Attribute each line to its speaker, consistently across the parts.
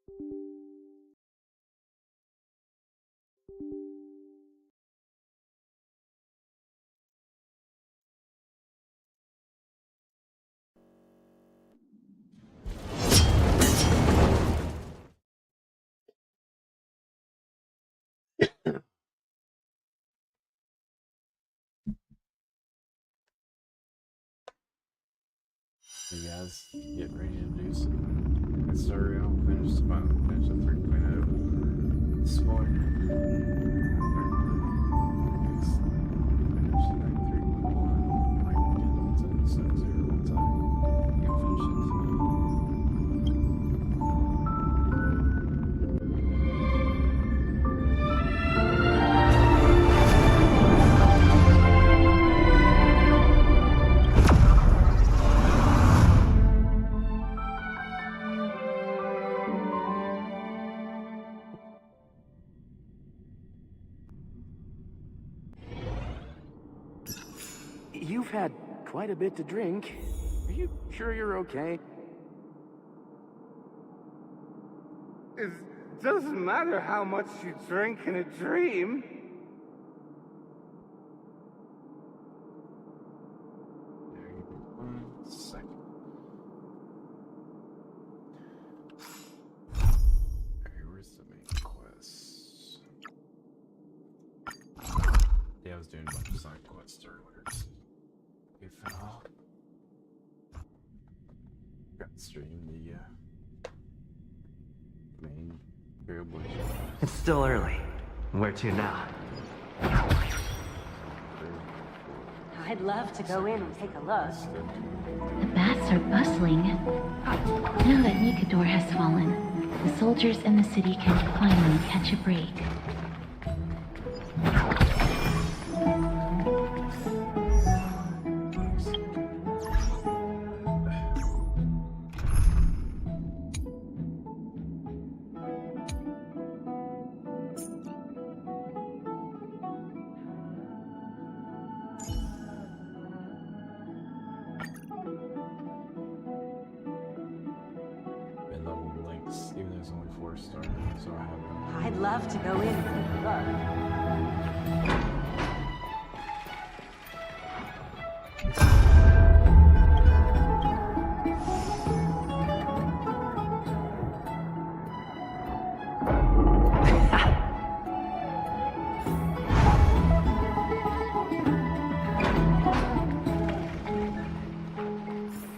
Speaker 1: Hey guys, getting ready to do some Honkai Star Rail. Finished at 3.0 this morning. Finished at 3.1. Might get into 7.0 one time. Can't finish it tonight.
Speaker 2: You've had quite a bit to drink. Are you sure you're okay?
Speaker 3: It doesn't matter how much you drink in a dream.
Speaker 1: One second. Alright, where's the main quest? Yeah, I was doing a bunch of side quests earlier. Okay, Fennel. Got to stream the main Trailblazer.
Speaker 4: It's still early. Where to now?
Speaker 5: I'd love to go in and take a look.
Speaker 6: The bats are bustling. Now that Nikador has fallen, the soldiers in the city can finally catch a break.
Speaker 1: Been leveling links, even though it's only 4-star, so I have
Speaker 5: I'd love to go in and take a look.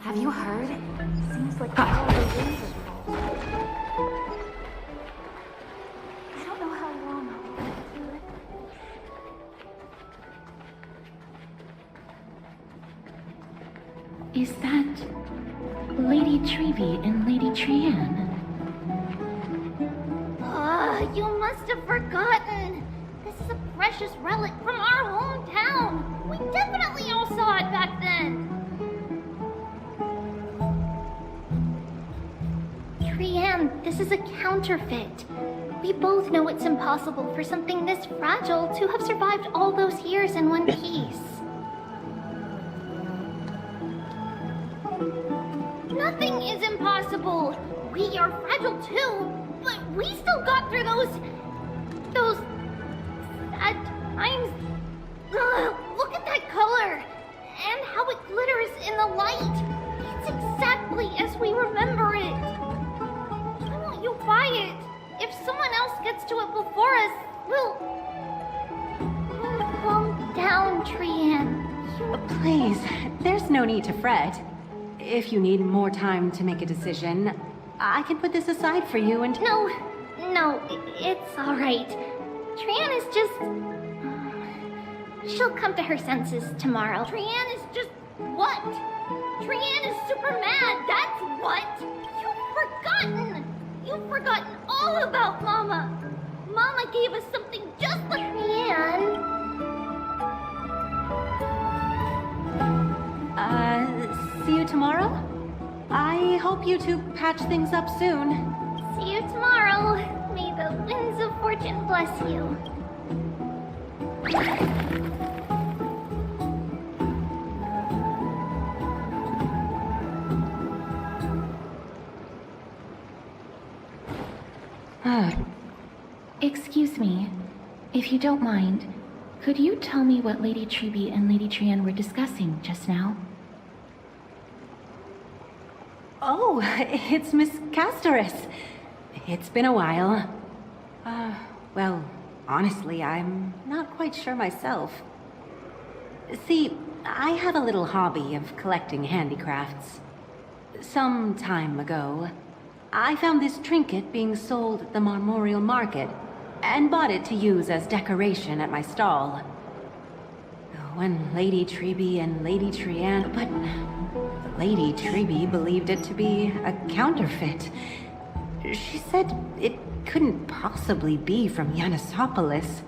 Speaker 6: Have you heard? Seems like all the winds are full. I don't know how long I'll be able to do it. Is that Lady Trevi and Lady Trianne?
Speaker 7: You must have forgotten. This is a precious relic from our hometown. We definitely all saw it back then. Trianne, this is a counterfeit. We both know it's impossible for something this fragile to have survived all those years in one piece. Nothing is impossible. We are fragile too, but we still got through those sad times. Ugh, look at that color and how it glitters in the light. It's exactly as we remember it. Why won't you buy it? If someone else gets to it before us, we'll calm down, Trianne.
Speaker 5: Please, there's no need to fret. If you need more time to make a decision, I can put this aside for you and...
Speaker 7: No, it's all right. Trianne is just... She'll come to her senses tomorrow. Trianne is just... what? Trianne is super mad, that's what! You've forgotten all about Mama. Mama gave us something just like... Trianne...
Speaker 5: see you tomorrow? I hope you two patch things up soon.
Speaker 7: See you tomorrow. May the winds of fortune bless you.
Speaker 6: Excuse me, if you don't mind, could you tell me what Lady Treby and Lady Trian were discussing just now?
Speaker 5: Oh, it's Miss Castoris. It's been a while. Well, honestly, I'm not quite sure myself. See, I have a little hobby of collecting handicrafts. Some time ago, I found this trinket being sold at the Marmorial Market, and bought it to use as decoration at my stall. When Lady Treby and Lady Trian... But Lady Treby believed it to be a counterfeit. She said it couldn't possibly be from Yanisopolis.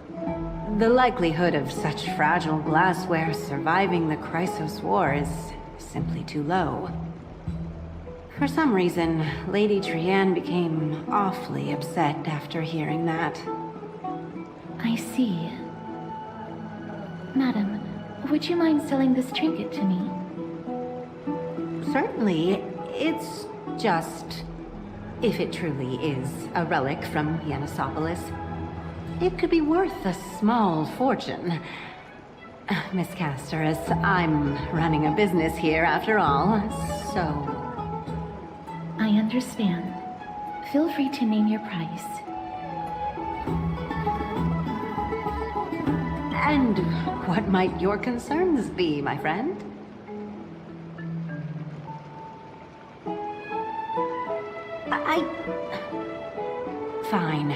Speaker 5: The likelihood of such fragile glassware surviving the Chrysos War is simply too low. For some reason, Lady Trian became awfully upset after hearing that.
Speaker 6: I see. Madam, would you mind selling this trinket to me?
Speaker 5: Certainly, it's just... if it truly is a relic from Yanisopolis, it could be worth a small fortune. Miss Castoris, I'm running a business here after all, so...
Speaker 6: I understand. Feel free to name your price.
Speaker 5: And what might your concerns be, my friend? Fine.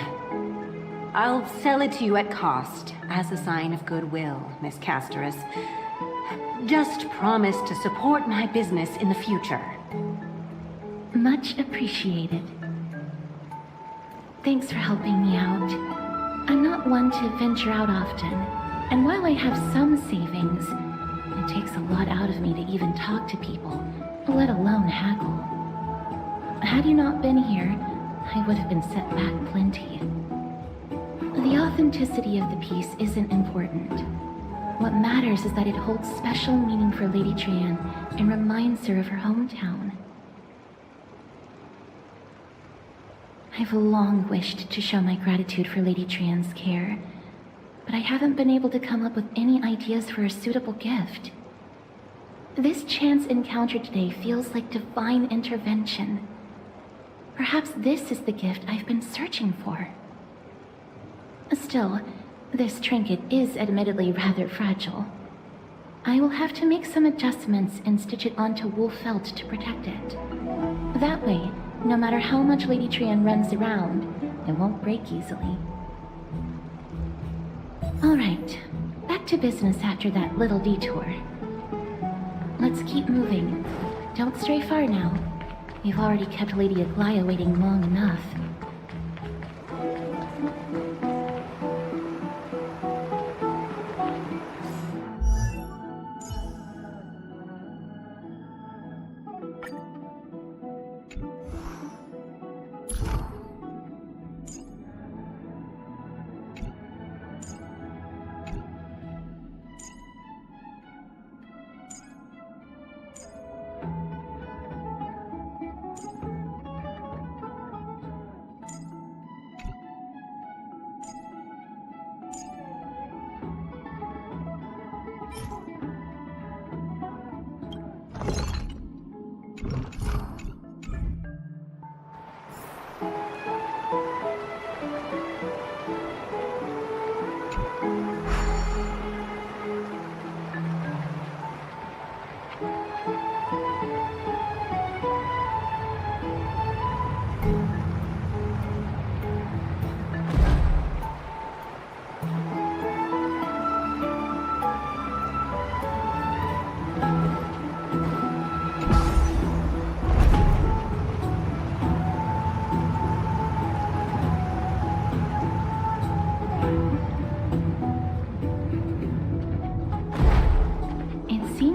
Speaker 5: I'll sell it to you at cost, as a sign of goodwill, Miss Castoris. Just promise to support my business in the future.
Speaker 6: Much appreciated. Thanks for helping me out. I'm not one to venture out often, and while I have some savings, it takes a lot out of me to even talk to people, let alone haggle. Had you not been here, I would have been set back plenty. The authenticity of the piece isn't important. What matters is that it holds special meaning for Lady Trian and reminds her of her hometown. I've long wished to show my gratitude for Lady Trian's care, but I haven't been able to come up with any ideas for a suitable gift. This chance encounter today feels like divine intervention. Perhaps this is the gift I've been searching for. Still, this trinket is admittedly rather fragile. I will have to make some adjustments and stitch it onto wool felt to protect it. That way, no matter how much Lady Trian runs around, it won't break easily. Alright, back to business after that little detour. Let's keep moving. Don't stray far now. You've already kept Lady Aglaia waiting long enough.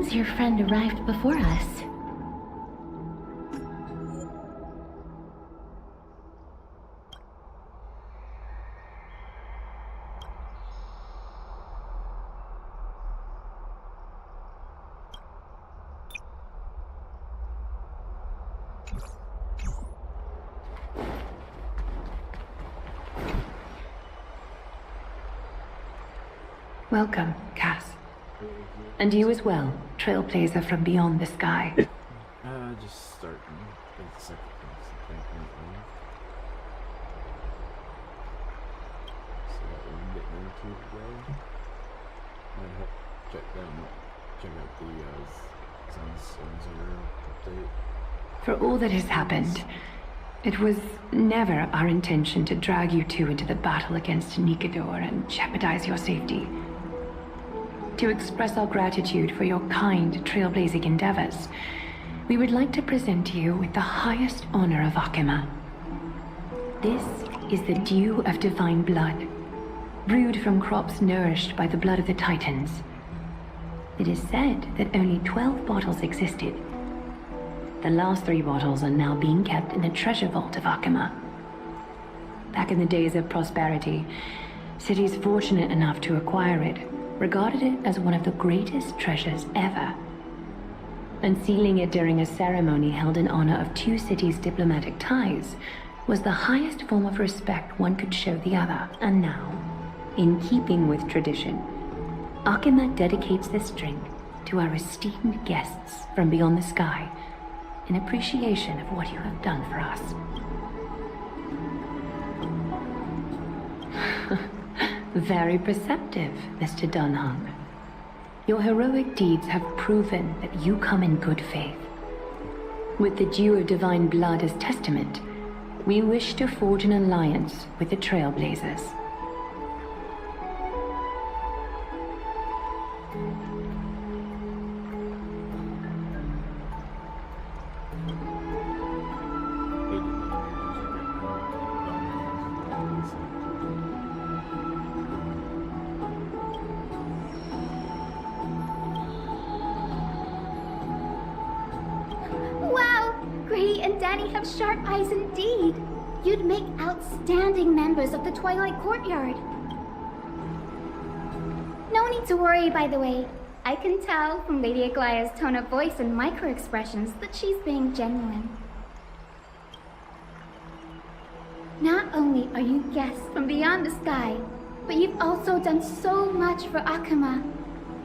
Speaker 6: Your friend arrived before us.
Speaker 5: Welcome, Cass. And you as well, trailblazer from beyond the sky.
Speaker 1: Just starting. Like the second thing. So that we're getting into today. Might help check out the ZZZ update.
Speaker 5: For all that has happened, it was never our intention to drag you two into the battle against Nikador and jeopardize your safety. To express our gratitude for your kind, trailblazing endeavors, we would like to present you with the highest honor of Akima. This is the dew of divine blood, brewed from crops nourished by the blood of the Titans. It is said that only 12 bottles existed. The last 3 bottles are now being kept in the treasure vault of Akima. Back in the days of prosperity, cities fortunate enough to acquire it regarded it as one of the greatest treasures ever. Unsealing it during a ceremony held in honor of 2 cities' diplomatic ties was the highest form of respect one could show the other. And now, in keeping with tradition, Akima dedicates this drink to our esteemed guests from beyond the sky in appreciation of what you have done for us. Very perceptive, Mr. Dunham. Your heroic deeds have proven that you come in good faith. With the dew of divine blood as testament, we wish to forge an alliance with the Trailblazers.
Speaker 7: Sharp eyes indeed. You'd make outstanding members of the Twilight Courtyard. No need to worry, by the way. I can tell from Lady Aglaya's tone of voice and micro-expressions that she's being genuine. Not only are you guests from beyond the sky, but you've also done so much for Akima.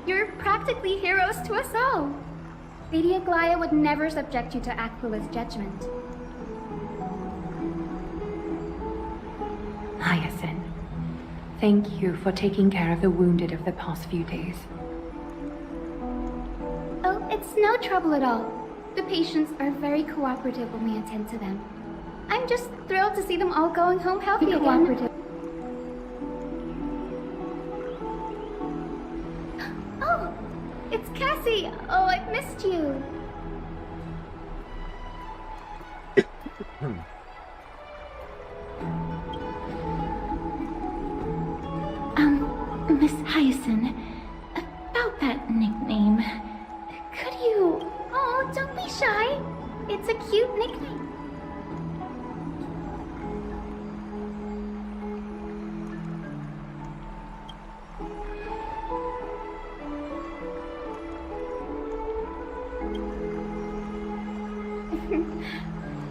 Speaker 7: You're practically heroes to us all. Lady Aglaya would never subject you to Aquila's judgment.
Speaker 5: Hyacinth, thank you for taking care of the wounded of the past few days.
Speaker 7: Oh, it's no trouble at all. The patients are very cooperative when we attend to them. I'm just thrilled to see them all going home healthy again. Oh, it's Cassie. Oh, I've missed you.
Speaker 6: Miss Hyacinth, about that nickname, could you...
Speaker 7: Oh, don't be shy. It's a cute nickname.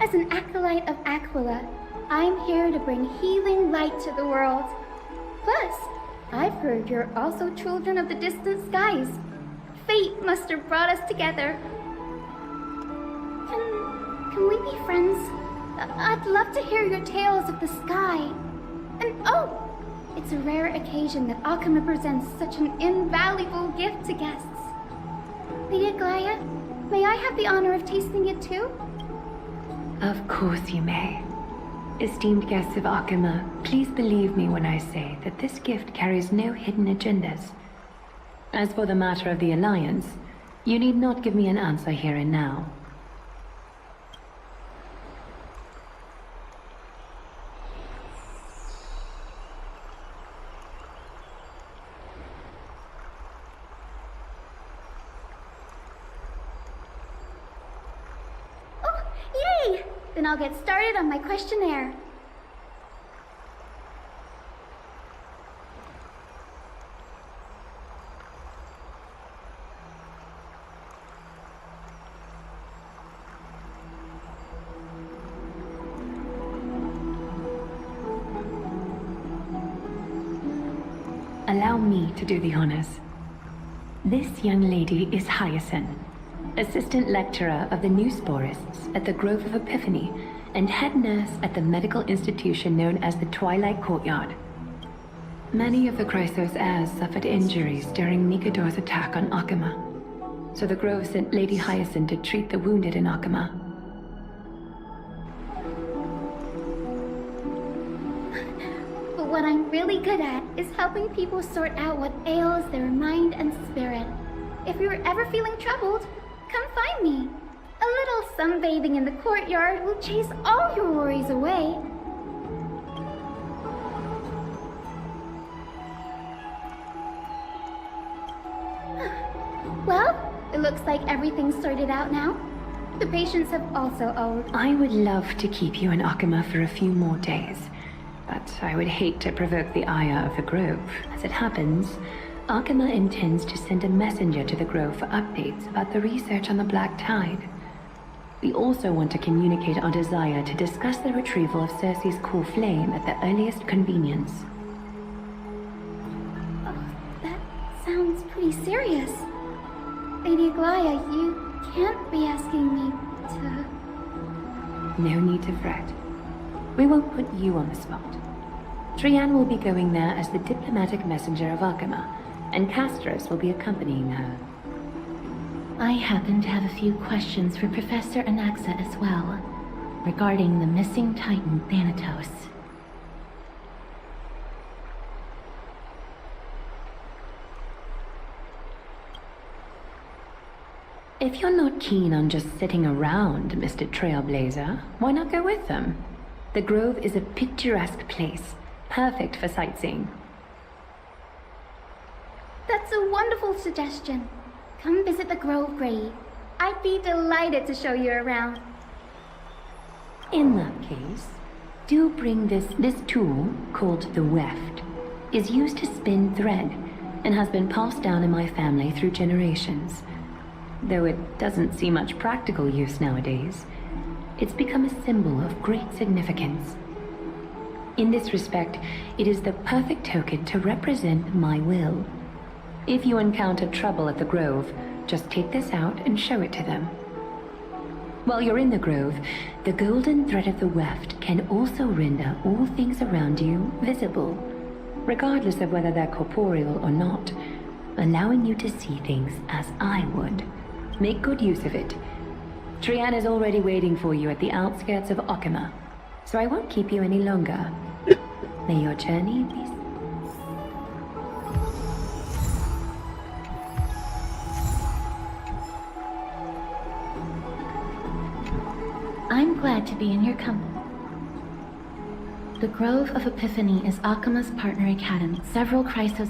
Speaker 7: As an acolyte of Aquila, I'm here to bring healing light to the world. Plus, I've heard you're also children of the distant skies. Fate must have brought us together. Can we be friends? I'd love to hear your tales of the sky. And oh, it's a rare occasion that Akima presents such an invaluable gift to guests. Lady Aglaya, may I have the honor of tasting it too?
Speaker 5: Of course you may. Esteemed guests of Akima, please believe me when I say that this gift carries no hidden agendas. As for the matter of the Alliance, you need not give me an answer here and now.
Speaker 7: Oh, yay! Then I'll get started on my questionnaire.
Speaker 8: allow me to do the honors. This young lady is Hyacinth, assistant lecturer of the Newsporists at the Grove of Epiphany, and head nurse at the medical institution known as the Twilight Courtyard. Many of the Chrysos heirs suffered injuries during Nikador's attack on Akama, so the Grove sent Lady Hyacinth to treat the wounded in Akama.
Speaker 7: But what I'm really good at is helping people sort out what ails their mind and spirit. If you're ever feeling troubled, come find me. A little sunbathing in the courtyard will chase all your worries away. Well, it looks like everything's sorted out now. The patients have also
Speaker 8: I would love to keep you in Akama for a few more days, but I would hate to provoke the ire of the Grove. As it happens, Akama intends to send a messenger to the Grove for updates about the research on the Black Tide. We also want to communicate our desire to discuss the retrieval of Cersei's core flame at the earliest convenience.
Speaker 7: Oh, that sounds pretty serious. Lady Aglaya, you can't be asking me to...
Speaker 8: No need to fret. We won't put you on the spot. Trian will be going there as the diplomatic messenger of Akama, and Castros will be accompanying her.
Speaker 6: I happen to have a few questions for Professor Anaxa as well, regarding the missing Titan Thanatos.
Speaker 8: If you're not keen on just sitting around, Mr. Trailblazer, why not go with them? The Grove is a picturesque place, perfect for sightseeing.
Speaker 7: That's a wonderful suggestion. Come visit the Grove, Gray. I'd be delighted to show you around.
Speaker 8: In that case, do bring this tool, called the weft, is used to spin thread, and has been passed down in my family through generations. Though it doesn't see much practical use nowadays, it's become a symbol of great significance. In this respect, it is the perfect token to represent my will. If you encounter trouble at the Grove, just take this out and show it to them. While you're in the Grove, the golden thread of the weft can also render all things around you visible, regardless of whether they're corporeal or not, allowing you to see things as I would. Make good use of it. Trian is already waiting for you at the outskirts of Akama, so I won't keep you any longer. May your journey be...
Speaker 6: I'm glad to be in your company. The Grove of Epiphany is Akama's partner academy. Several Chrysos...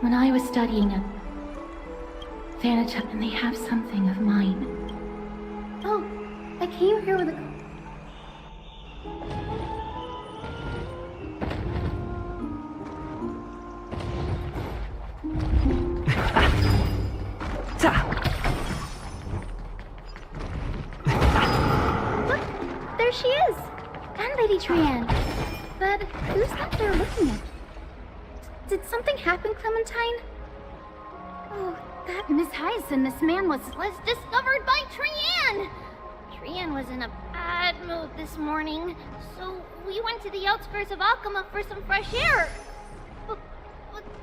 Speaker 6: When I was studying at Thanatos, and they have something of mine.
Speaker 7: Oh, I came here with a... Look, there she is! And Lady Trian. But who's that there looking at? Did something happen, Clementine? Oh, that Miss Hyacinth, this man was discovered by Trian! Trian was in a bad mood this morning, so we went to the outskirts of Akama for some fresh air. But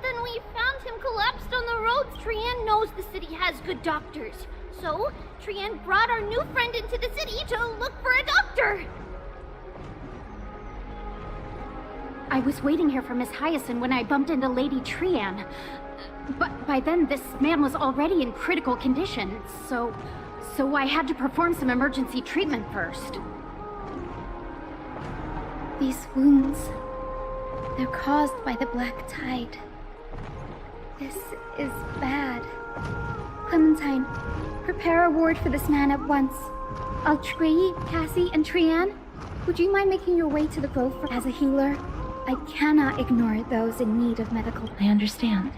Speaker 7: then we found him collapsed on the roads. Trian knows the city has good doctors. So, Trian brought our new friend into the city to look for a doctor. I was waiting here for Miss Hyacinth when I bumped into Lady Trian. But by then, this man was already in critical condition, so I had to perform some emergency treatment first. These wounds, they're caused by the Black Tide. This is bad. Clementine, prepare a ward for this man at once. Altrei, Cassie, and Trian, would you mind making your way to the Grove as a healer? I cannot ignore those in need of medical...
Speaker 6: I understand.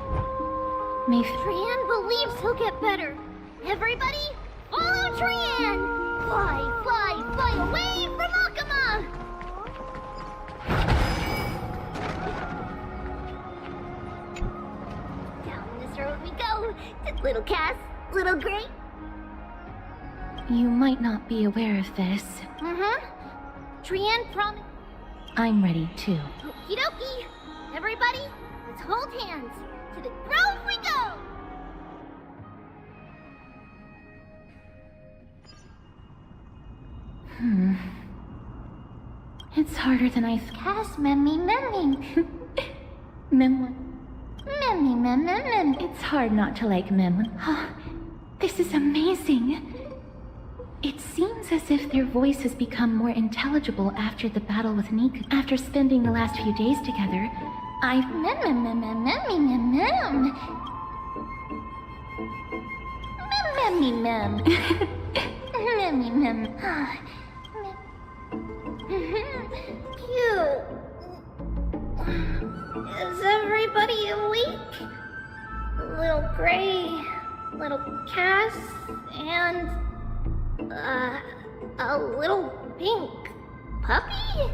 Speaker 7: Trian believes he'll get better. Everybody, follow Trian! Fly, fly, fly away from Akama! Little Cass, little Gray.
Speaker 6: You might not be aware of this.
Speaker 7: Trian promised.
Speaker 6: I'm ready too.
Speaker 7: Okie dokie. Everybody, let's hold hands. To the grove we go!
Speaker 6: It's harder than I thought.
Speaker 7: Cass, memmy.
Speaker 6: Memon.
Speaker 7: Memmy.
Speaker 6: It's hard not to like Memon. This is amazing. It seems as if their voice has become more intelligible after the battle with Nika. After spending the last few days together, I've...
Speaker 7: Cute. Is everybody awake? Little Gray, little Cass, and a little pink puppy?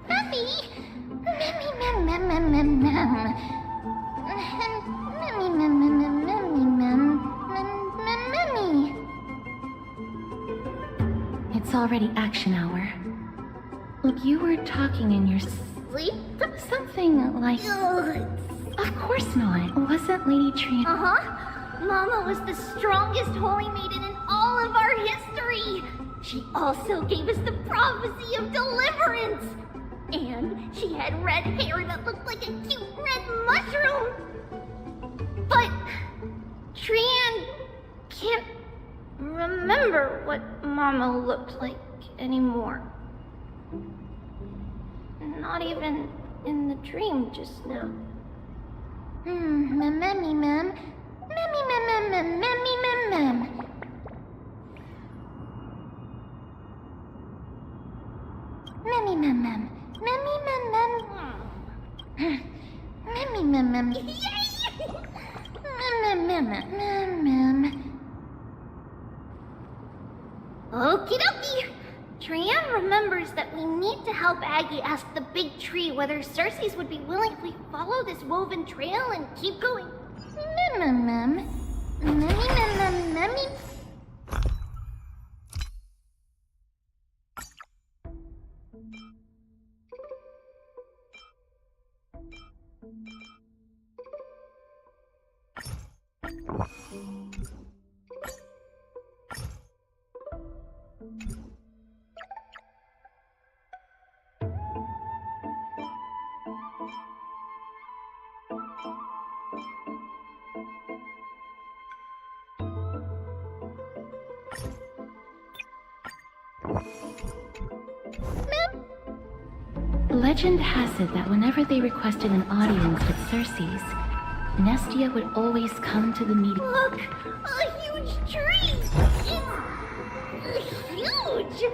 Speaker 7: Puppy?
Speaker 6: It's already action hour. Look, you were talking in your
Speaker 7: Sleep?
Speaker 6: something like...
Speaker 7: Ugh.
Speaker 6: Of course not. Wasn't Lady Trian...
Speaker 7: Mama was the strongest holy maiden in all of our history. She also gave us the prophecy of deliverance. And she had red hair that looked like a cute red mushroom. But Trian can't remember what Mama looked like anymore. Not even in the dream just now. Okie dokie! Trian remembers that we need to help Aggie ask the big tree whether Cersei's would be willing if we follow this woven trail and keep going.
Speaker 6: Legend has it that whenever they requested an audience at Cersei's, Nestia would always come to the meeting.
Speaker 7: Look! A huge tree! It's huge!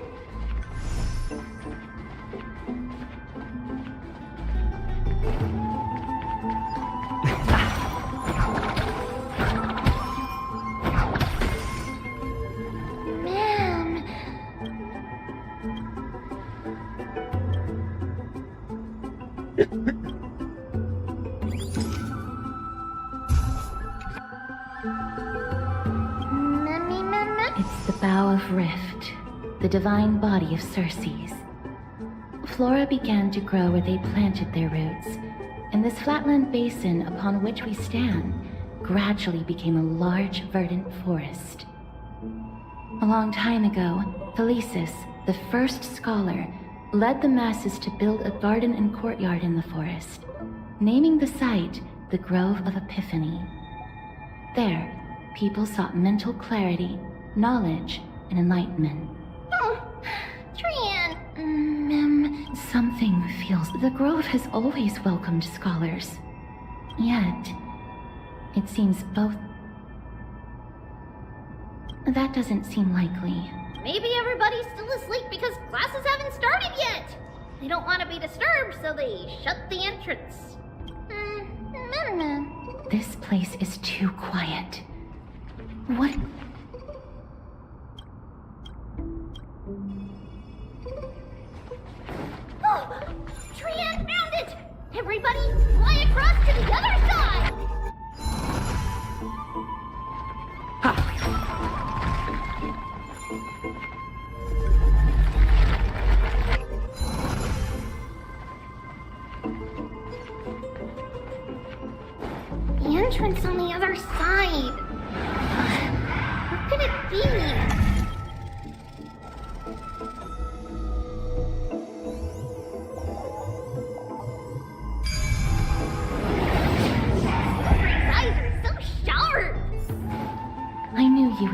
Speaker 6: It's the Bough of Rift, the divine body of Cersei's. Flora began to grow where they planted their roots, and this flatland basin upon which we stand gradually became a large verdant forest. A long time ago, Thelesis, the first scholar, led the masses to build a garden and courtyard in the forest, naming the site the Grove of Epiphany. There, people sought mental clarity, knowledge, and enlightenment.
Speaker 7: Trian!
Speaker 6: Something feels... The Grove has always welcomed scholars. Yet, it seems both... That doesn't seem likely.
Speaker 7: Maybe everybody's still asleep because classes haven't started yet. They don't want to be disturbed, so they shut the entrance.
Speaker 6: This place is too quiet. What...
Speaker 7: Oh! Trian found it! Everybody, fly across to the other side!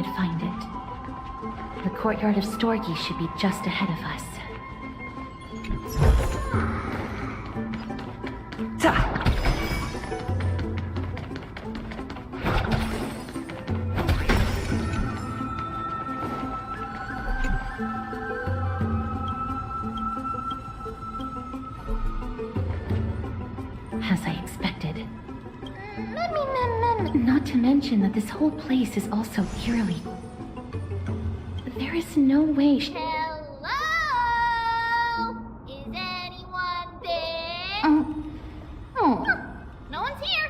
Speaker 6: could find it. The courtyard of Storgy should be just ahead of us. As I expected. Not to mention that this whole place is also eerily... There is no way
Speaker 7: Hello? Is anyone there?
Speaker 6: Oh.
Speaker 7: No one's here.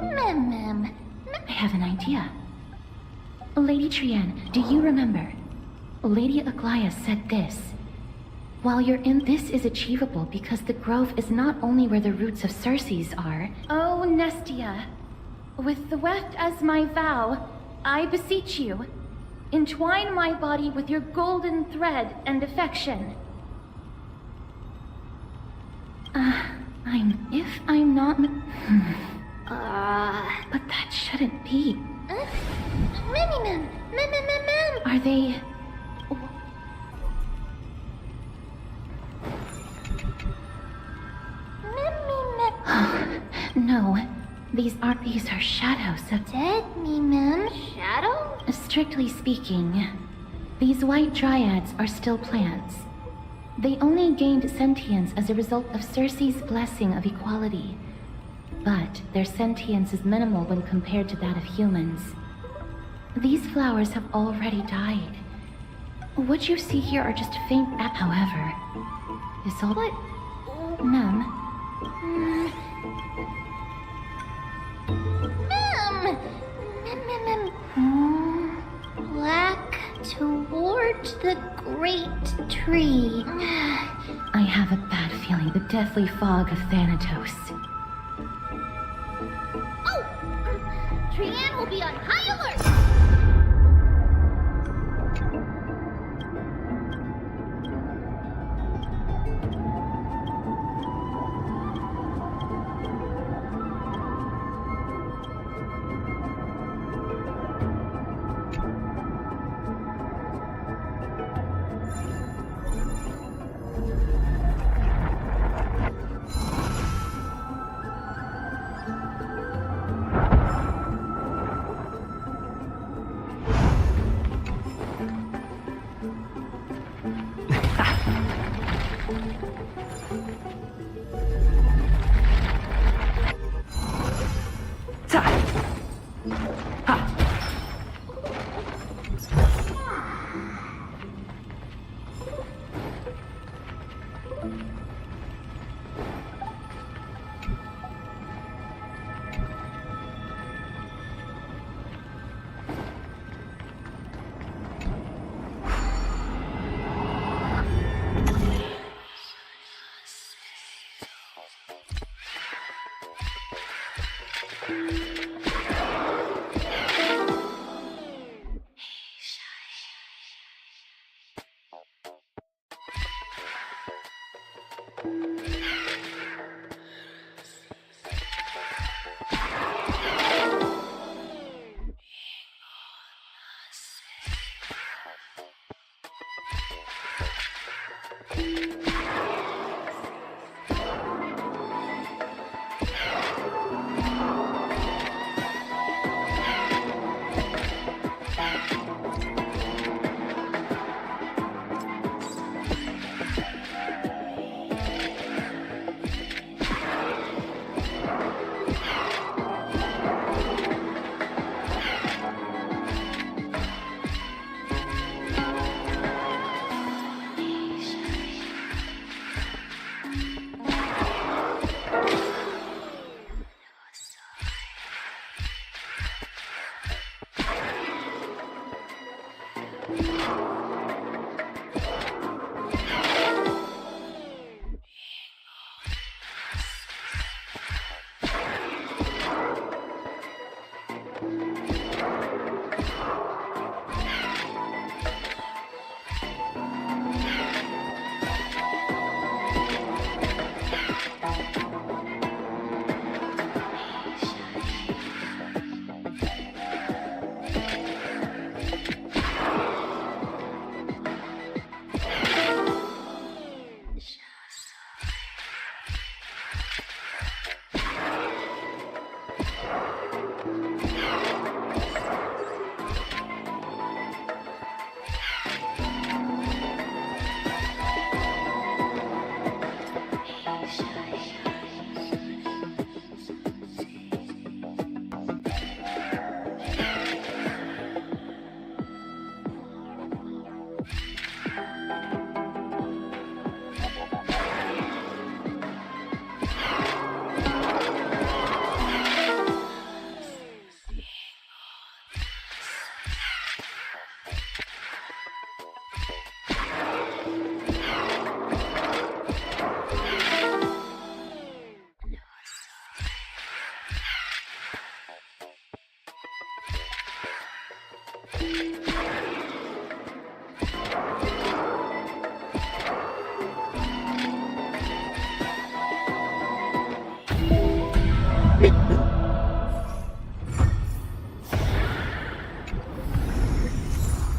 Speaker 7: Mem.
Speaker 6: I have an idea. Lady Trienne, do you remember? Lady Aglaia said this. While you're in, this is achievable because the grove is not only where the roots of Circe's are. Oh, Nestia, with the weft as my vow, I beseech you, entwine my body with your golden thread and affection. If I'm not... But that shouldn't be.
Speaker 7: Mem.
Speaker 6: Are they... No, these are shadows of...
Speaker 7: Dead mem. Shadow?
Speaker 6: Strictly speaking, these white dryads are still plants. They only gained sentience as a result of Circe's blessing of equality. But their sentience is minimal when compared to that of humans. These flowers have already died. What you see here are just faint... However, this all...
Speaker 7: What?
Speaker 6: Ma'am...
Speaker 7: Black toward the great tree.
Speaker 6: I have a bad feeling the deathly fog of Thanatos.
Speaker 7: Oh! Trienne will be on high alert!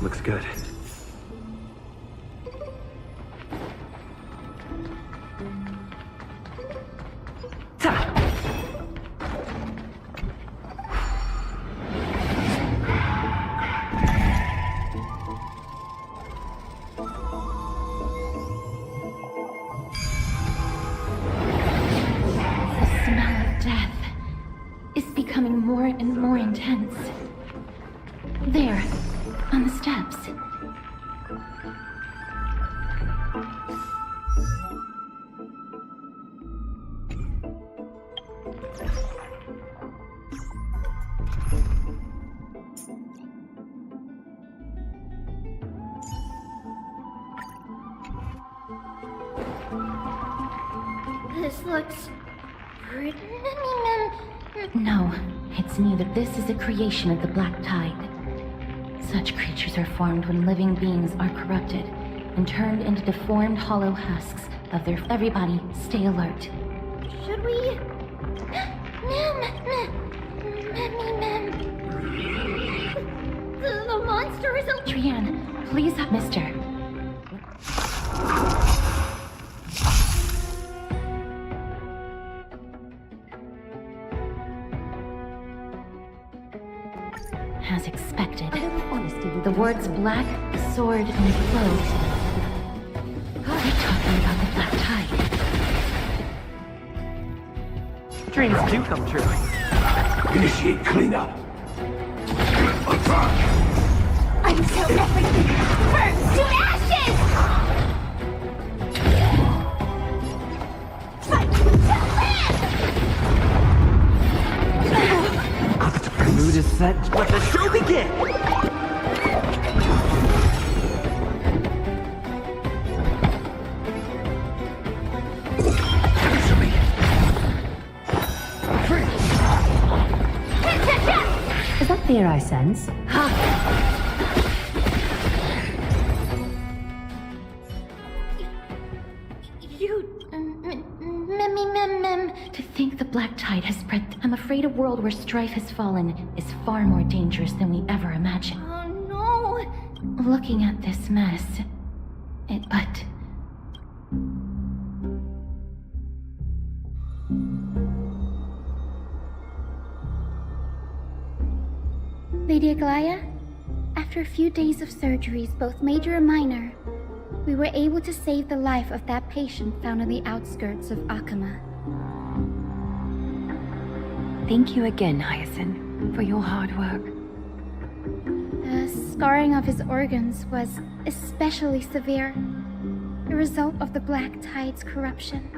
Speaker 4: Looks good.
Speaker 6: The smell of death is becoming more and more intense. There, on the steps.
Speaker 7: This looks pretty.
Speaker 6: No, it's neither. This is a creation of the Black Tide. Such creatures are formed when living beings are corrupted and turned into deformed hollow husks of their... Everybody, stay alert.
Speaker 7: Should we? The monster is a...
Speaker 6: Trianne, please, mister. As expected, the words black, sword, and clove. They're talking about the Black Tide.
Speaker 4: Dreams do come true.
Speaker 2: Initiate cleanup.
Speaker 7: Until everything burns to ashes! Fight to live!
Speaker 4: The mood is set. Let the show begin!
Speaker 8: Is that fear I sense?
Speaker 6: To think the Black Tide has spread... I'm afraid a world where strife has fallen is far more dangerous than we ever imagined.
Speaker 7: Oh no!
Speaker 6: Looking at this mess... But...
Speaker 9: Lady Aglaya, after a few days of surgeries, both major and minor, we were able to save the life of that patient found on the outskirts of Akama.
Speaker 8: Thank you again, Hyacinth, for your hard work.
Speaker 9: The scarring of his organs was especially severe, the result of the Black Tide's corruption.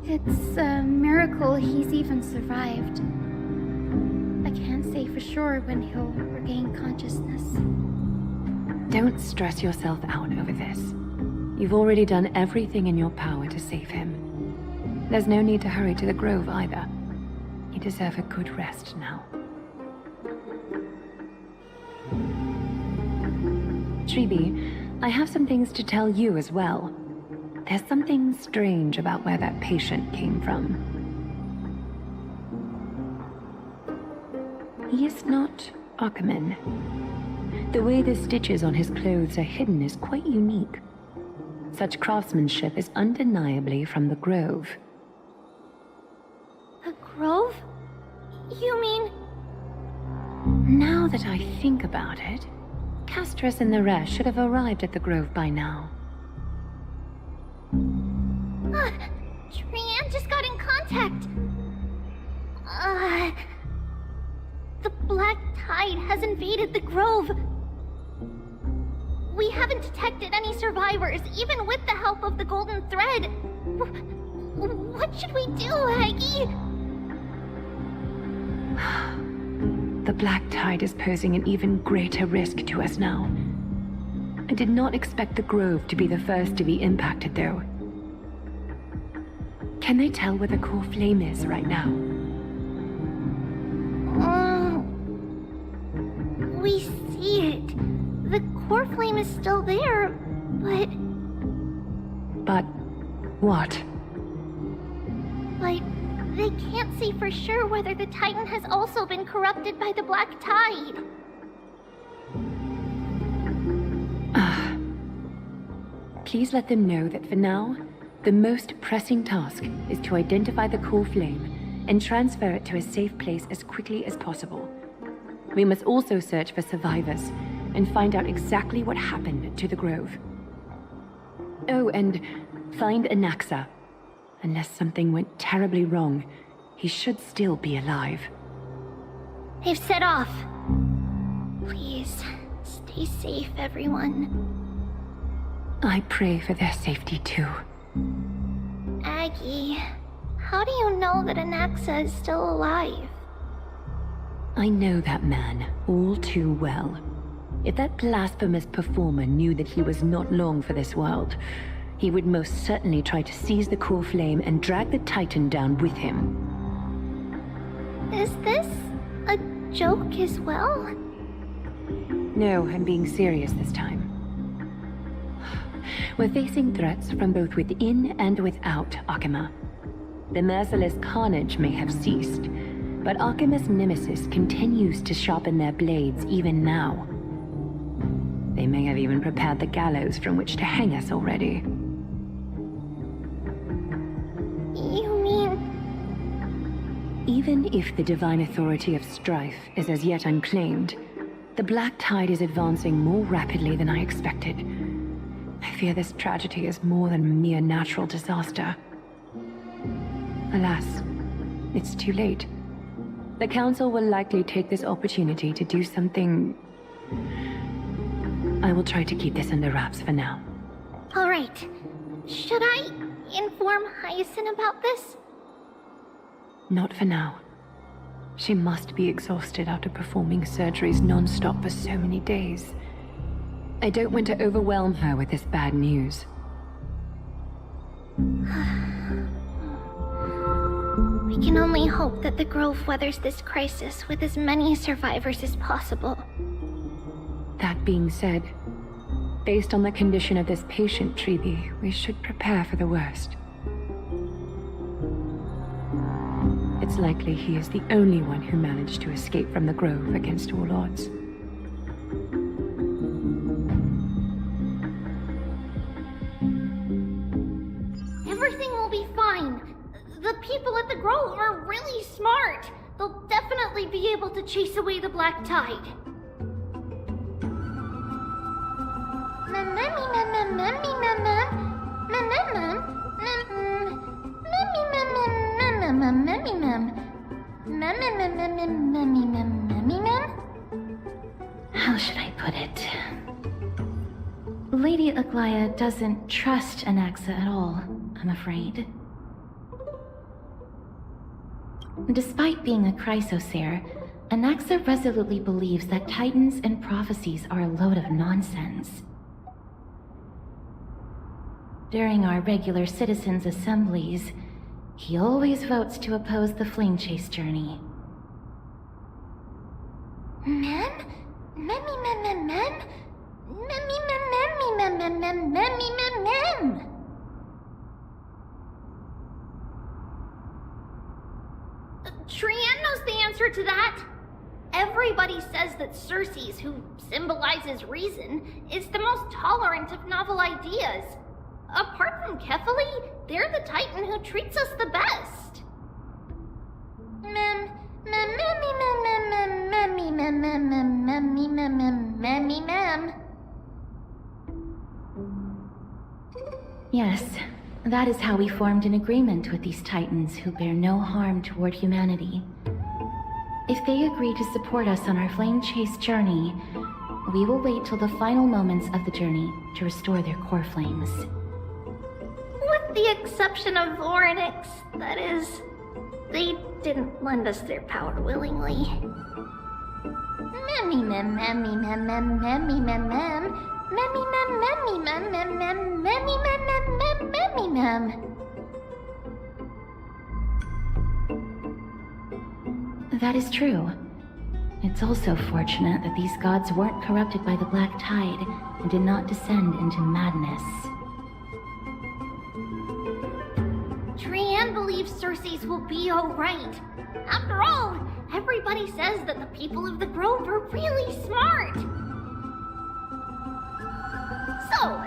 Speaker 9: It's a miracle he's even survived. I can't say for sure when he'll regain consciousness.
Speaker 8: Don't stress yourself out over this. You've already done everything in your power to save him. There's no need to hurry to the Grove either. You deserve a good rest now. Treeby, I have some things to tell you as well. There's something strange about where that patient came from. He is not Akaman. The way the stitches on his clothes are hidden is quite unique. Such craftsmanship is undeniably from the Grove.
Speaker 7: The Grove? You mean...
Speaker 8: Now that I think about it, Castress and the rest should have arrived at the Grove by now.
Speaker 7: Trianne just got in contact. The Black Tide has invaded the Grove. We haven't detected any survivors, even with the help of the Golden Thread. What should we do, Aggie?
Speaker 8: The Black Tide is posing an even greater risk to us now. I did not expect the Grove to be the first to be impacted, though. Can they tell where the core flame is right now?
Speaker 7: We see core flame is still there, but...
Speaker 8: But what?
Speaker 7: But they can't say for sure whether the Titan has also been corrupted by the Black Tide.
Speaker 8: Please let them know that for now, the most pressing task is to identify the core flame and transfer it to a safe place as quickly as possible. We must also search for survivors and find out exactly what happened to the Grove. Oh, and find Anaxa. Unless something went terribly wrong, he should still be alive.
Speaker 7: They've set off. Please, stay safe, everyone.
Speaker 8: I pray for their safety too.
Speaker 7: Aggie, how do you know that Anaxa is still alive?
Speaker 8: I know that man all too well. If that blasphemous performer knew that he was not long for this world, he would most certainly try to seize the core flame and drag the Titan down with him.
Speaker 7: Is this a joke as well?
Speaker 8: No, I'm being serious this time. We're facing threats from both within and without Akima. The merciless carnage may have ceased, but Akima's nemesis continues to sharpen their blades even now. They may have even prepared the gallows from which to hang us already.
Speaker 7: You mean...
Speaker 8: Even if the divine authority of strife is as yet unclaimed, the Black Tide is advancing more rapidly than I expected. I fear this tragedy is more than a mere natural disaster. Alas, it's too late. The Council will likely take this opportunity to do something... I will try to keep this under wraps for now.
Speaker 7: Alright. Should I inform Hyacinth about this?
Speaker 8: Not for now. She must be exhausted after performing surgeries non-stop for so many days. I don't want to overwhelm her with this bad news.
Speaker 7: We can only hope that the Grove weathers this crisis with as many survivors as possible.
Speaker 8: That being said, based on the condition of this patient, Treby, we should prepare for the worst. It's likely he is the only one who managed to escape from the Grove against all odds.
Speaker 7: Everything will be fine. The people at the Grove are really smart. They'll definitely be able to chase away the Black Tide.
Speaker 6: How should I put it? Lady Aglaya doesn't trust Anaxa at all, I'm afraid. Despite being a chrysosaur, Anaxa resolutely believes that titans and prophecies are a load of nonsense. During our regular citizens' assemblies, he always votes to oppose the flame chase journey.
Speaker 7: Mem? Trienne knows the answer to that. Everybody says that Circes, who symbolizes reason, is the most tolerant of novel ideas. Apart from Kefali, they're the Titan who treats us the best.
Speaker 6: Yes, that is how we formed an agreement with these Titans who bear no harm toward humanity. If they agree to support us on our flame chase journey, we will wait till the final moments of the journey to restore their core flames.
Speaker 7: With the exception of Voronix, that is, they didn't lend us their power willingly.
Speaker 6: That is true. It's also fortunate that these gods weren't corrupted by the Black Tide and did not descend into madness.
Speaker 7: Trianne believes Circe's will be alright. After all, everybody says that the people of the Grove are really smart. So,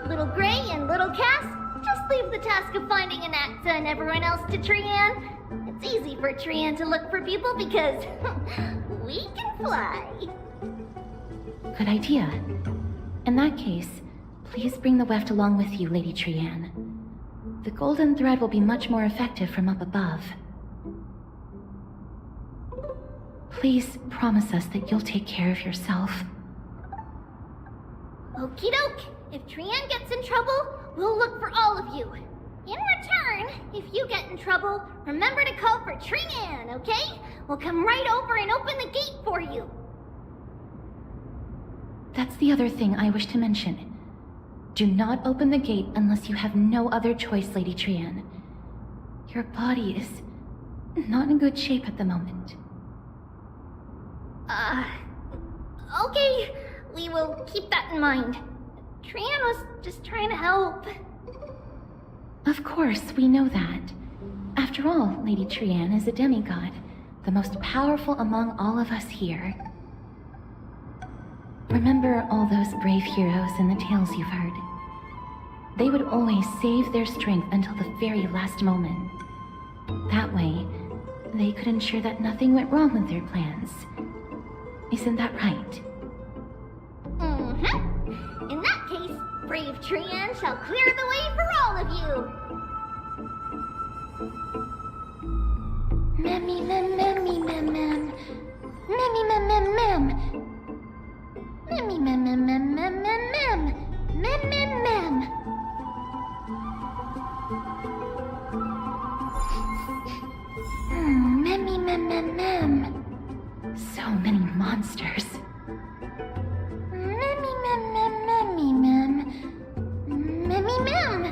Speaker 7: Little Gray and Little Cass, just leave the task of finding Anaxa and everyone else to Trianne. It's easy for Trianne to look for people because we can fly.
Speaker 6: Good idea. In that case, please bring the weft along with you, Lady Trianne. The golden thread will be much more effective from up above. Please promise us that you'll take care of yourself.
Speaker 7: Okie doke. If Trianne gets in trouble, we'll look for all of you. In return, if you get in trouble, remember to call for Trianne, okay? We'll come right over and open the gate for you.
Speaker 6: That's the other thing I wish to mention. Do not open the gate unless you have no other choice, Lady Trianne. Your body is not in good shape at the moment.
Speaker 7: Okay. We will keep that in mind. Trianne was just trying to help.
Speaker 6: Of course, we know that. After all, Lady Trianne is a demigod, the most powerful among all of us here. Remember all those brave heroes in the tales you've heard. They would always save their strength until the very last moment. That way, they could ensure that nothing went wrong with their plans. Isn't that right?
Speaker 7: Mm-hmm. In that case, brave Trianne shall clear the way for all of you.
Speaker 9: Memmy mem memmy mem mem. Memmy mem mem mem. Memmy mem mem mem mem mem mem. Mem mem mem. Memmy mem mem mem.
Speaker 6: So many monsters.
Speaker 9: Memmy mem mem memmy mem. Memmy mem.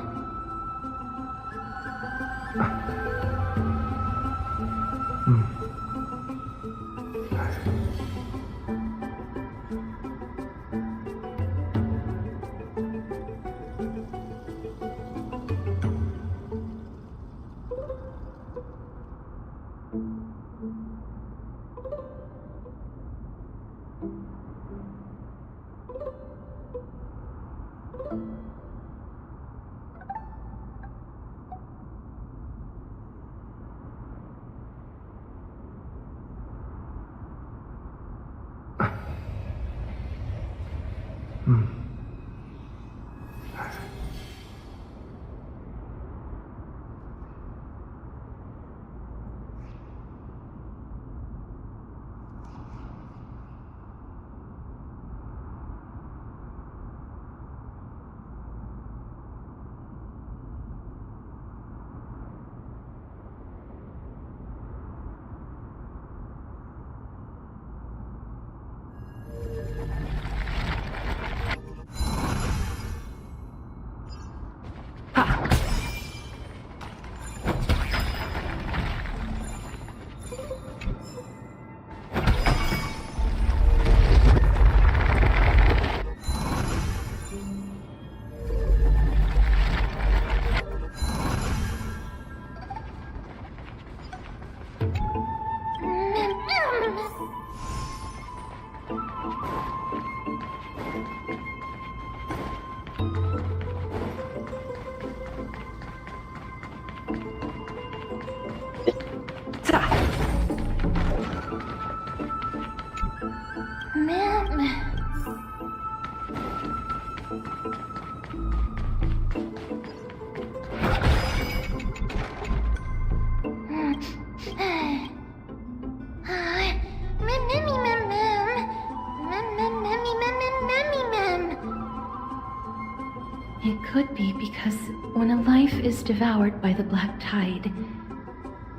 Speaker 6: It could be because when a life is devoured by the Black Tide,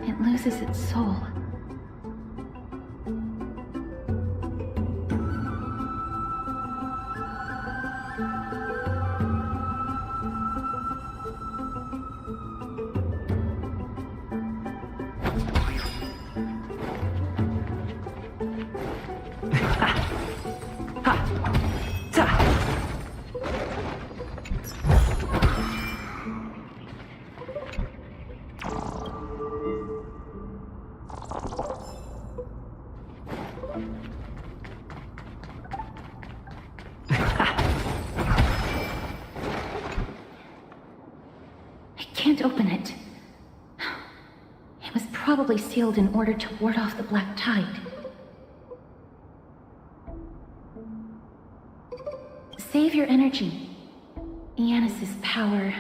Speaker 6: it loses its soul.
Speaker 4: Ha! Ta!
Speaker 6: I can't open it. It was probably sealed in order to ward off the black tide. Save your energy. Yanis's power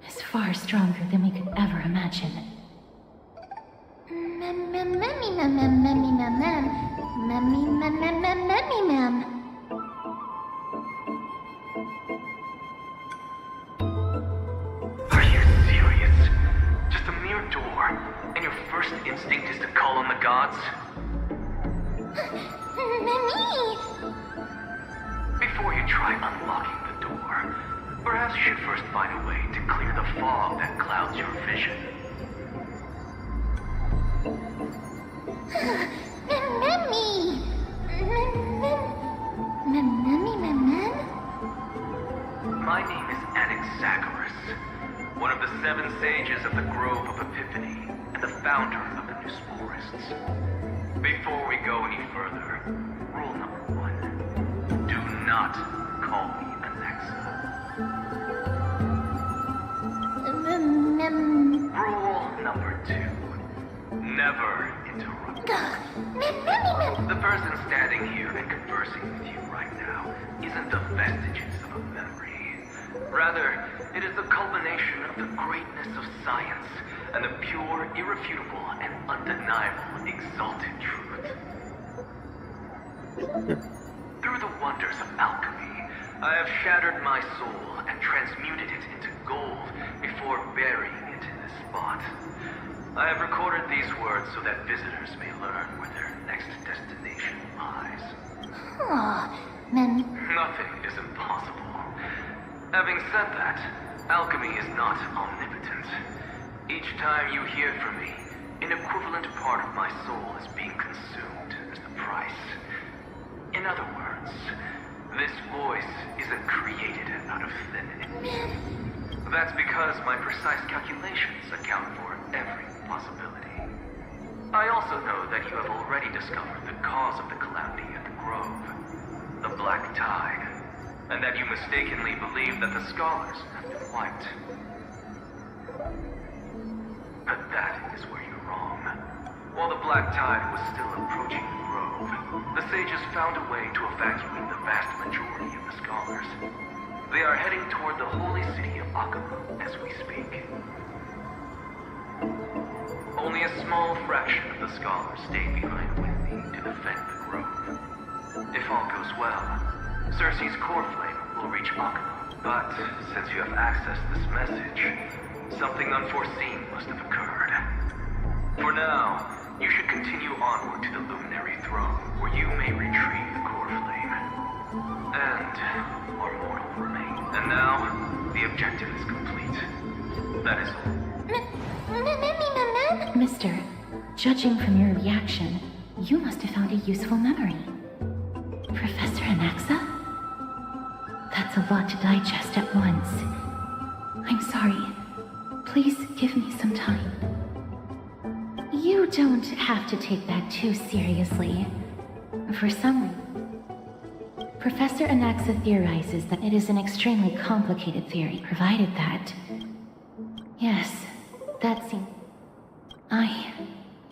Speaker 6: is far stronger than we could ever imagine.
Speaker 2: Are you serious? Just a mere door, and your first instinct is to call on the gods? Before you try unlocking the door, perhaps you should first find a way to clear the fog that clouds your vision. My name is Anaxagoras, one of the 7 sages of the Grove of Epiphany, and the founder of the New Sporists. Before we go any further, rule number 1. Do not call me Anaxa. Rule number 2. Never interrupt. The person standing here and conversing with you right now isn't the vestiges of a memory. Rather, it is the culmination of the greatness of science and the pure, irrefutable, and undeniable exalted truth. Through the wonders of alchemy, I have shattered my soul and transmuted it into gold before burying it in this spot. I have recorded these words so that visitors may learn where their next destination lies. Nothing is impossible. Having said that, alchemy is not omnipotent. Each time you hear from me, an equivalent part of my soul is being consumed as the price. In other words, this voice isn't created out of thin air. That's because my precise calculations account for every possibility. I also know that you have already discovered the cause of the calamity at the Grove, the Black Tide, and that you mistakenly believe that the scholars have been wiped. But that is where you're wrong. While the Black Tide was still approaching the Grove, the sages found a way to evacuate the vast majority of the scholars. They are heading toward the holy city of Akama as we speak. Only a small fraction of the scholars stayed behind with me to defend the Grove. If all goes well, Cersei's core flame will reach Akama. But since you have accessed this message, something unforeseen must have occurred. For now, you should continue onward to the Luminary Throne, where you may retrieve the core flame. And our mortal remains. And now, the objective is complete. That is all.
Speaker 6: Mister, judging from your reaction, you must have found a useful memory. Professor Anaxa? That's a lot to digest at once. I'm sorry. Please give me some time. You don't have to take that too seriously. For some reason, Professor Anaxa theorizes that it is an extremely complicated theory, provided that... Yes, that seems...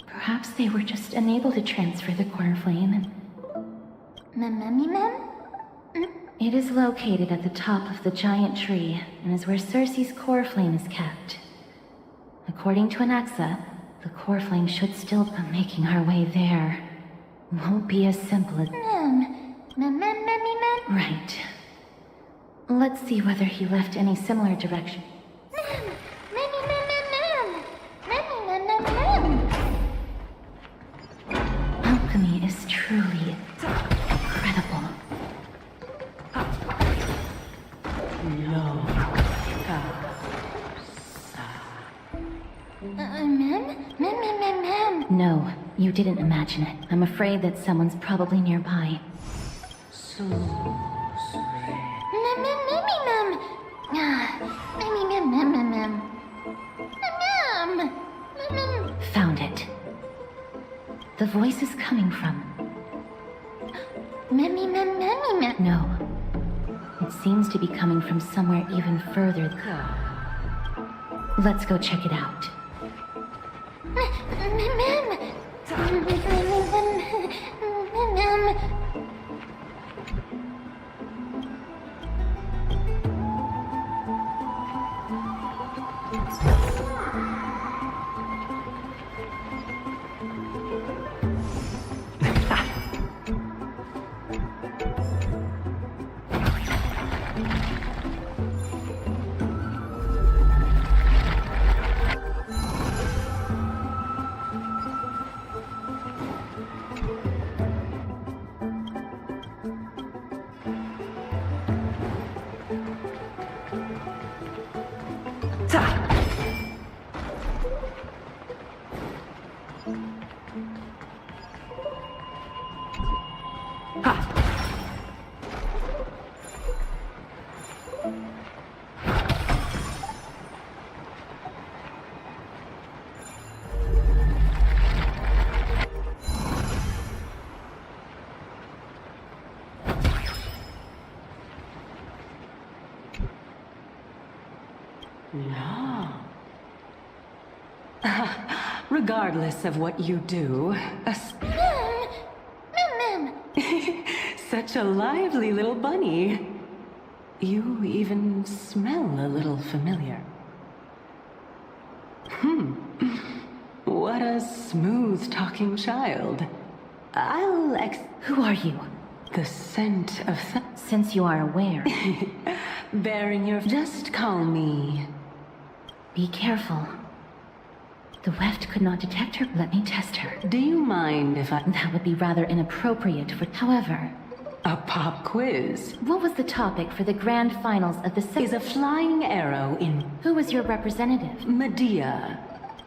Speaker 6: Perhaps they were just unable to transfer the core flame and... It is located at the top of the giant tree, and is where Cersei's core flame is kept. According to Anaxa, the core flame should still be making our way there. Won't be as simple as... Right. Let's see whether he left any similar direction. Alchemy is truly incredible. No, you didn't imagine it. I'm afraid that someone's probably nearby. Found it. The voice is coming from... No. It seems to be coming from somewhere even further. Let's go check it out.
Speaker 4: No. Regardless of what you do, such a lively little bunny. You even smell a little familiar. What a smooth-talking child.
Speaker 6: Who are you?
Speaker 4: The scent of
Speaker 6: Since you are aware,
Speaker 4: bearing your... Just call me.
Speaker 6: be careful. The weft could not detect her. Let me test her.
Speaker 4: Do you mind if I...
Speaker 6: That would be rather inappropriate for... However...
Speaker 4: A pop quiz
Speaker 6: What was the topic for the grand finals of the...
Speaker 4: is a flying arrow in
Speaker 6: Who was your representative?
Speaker 4: Medea.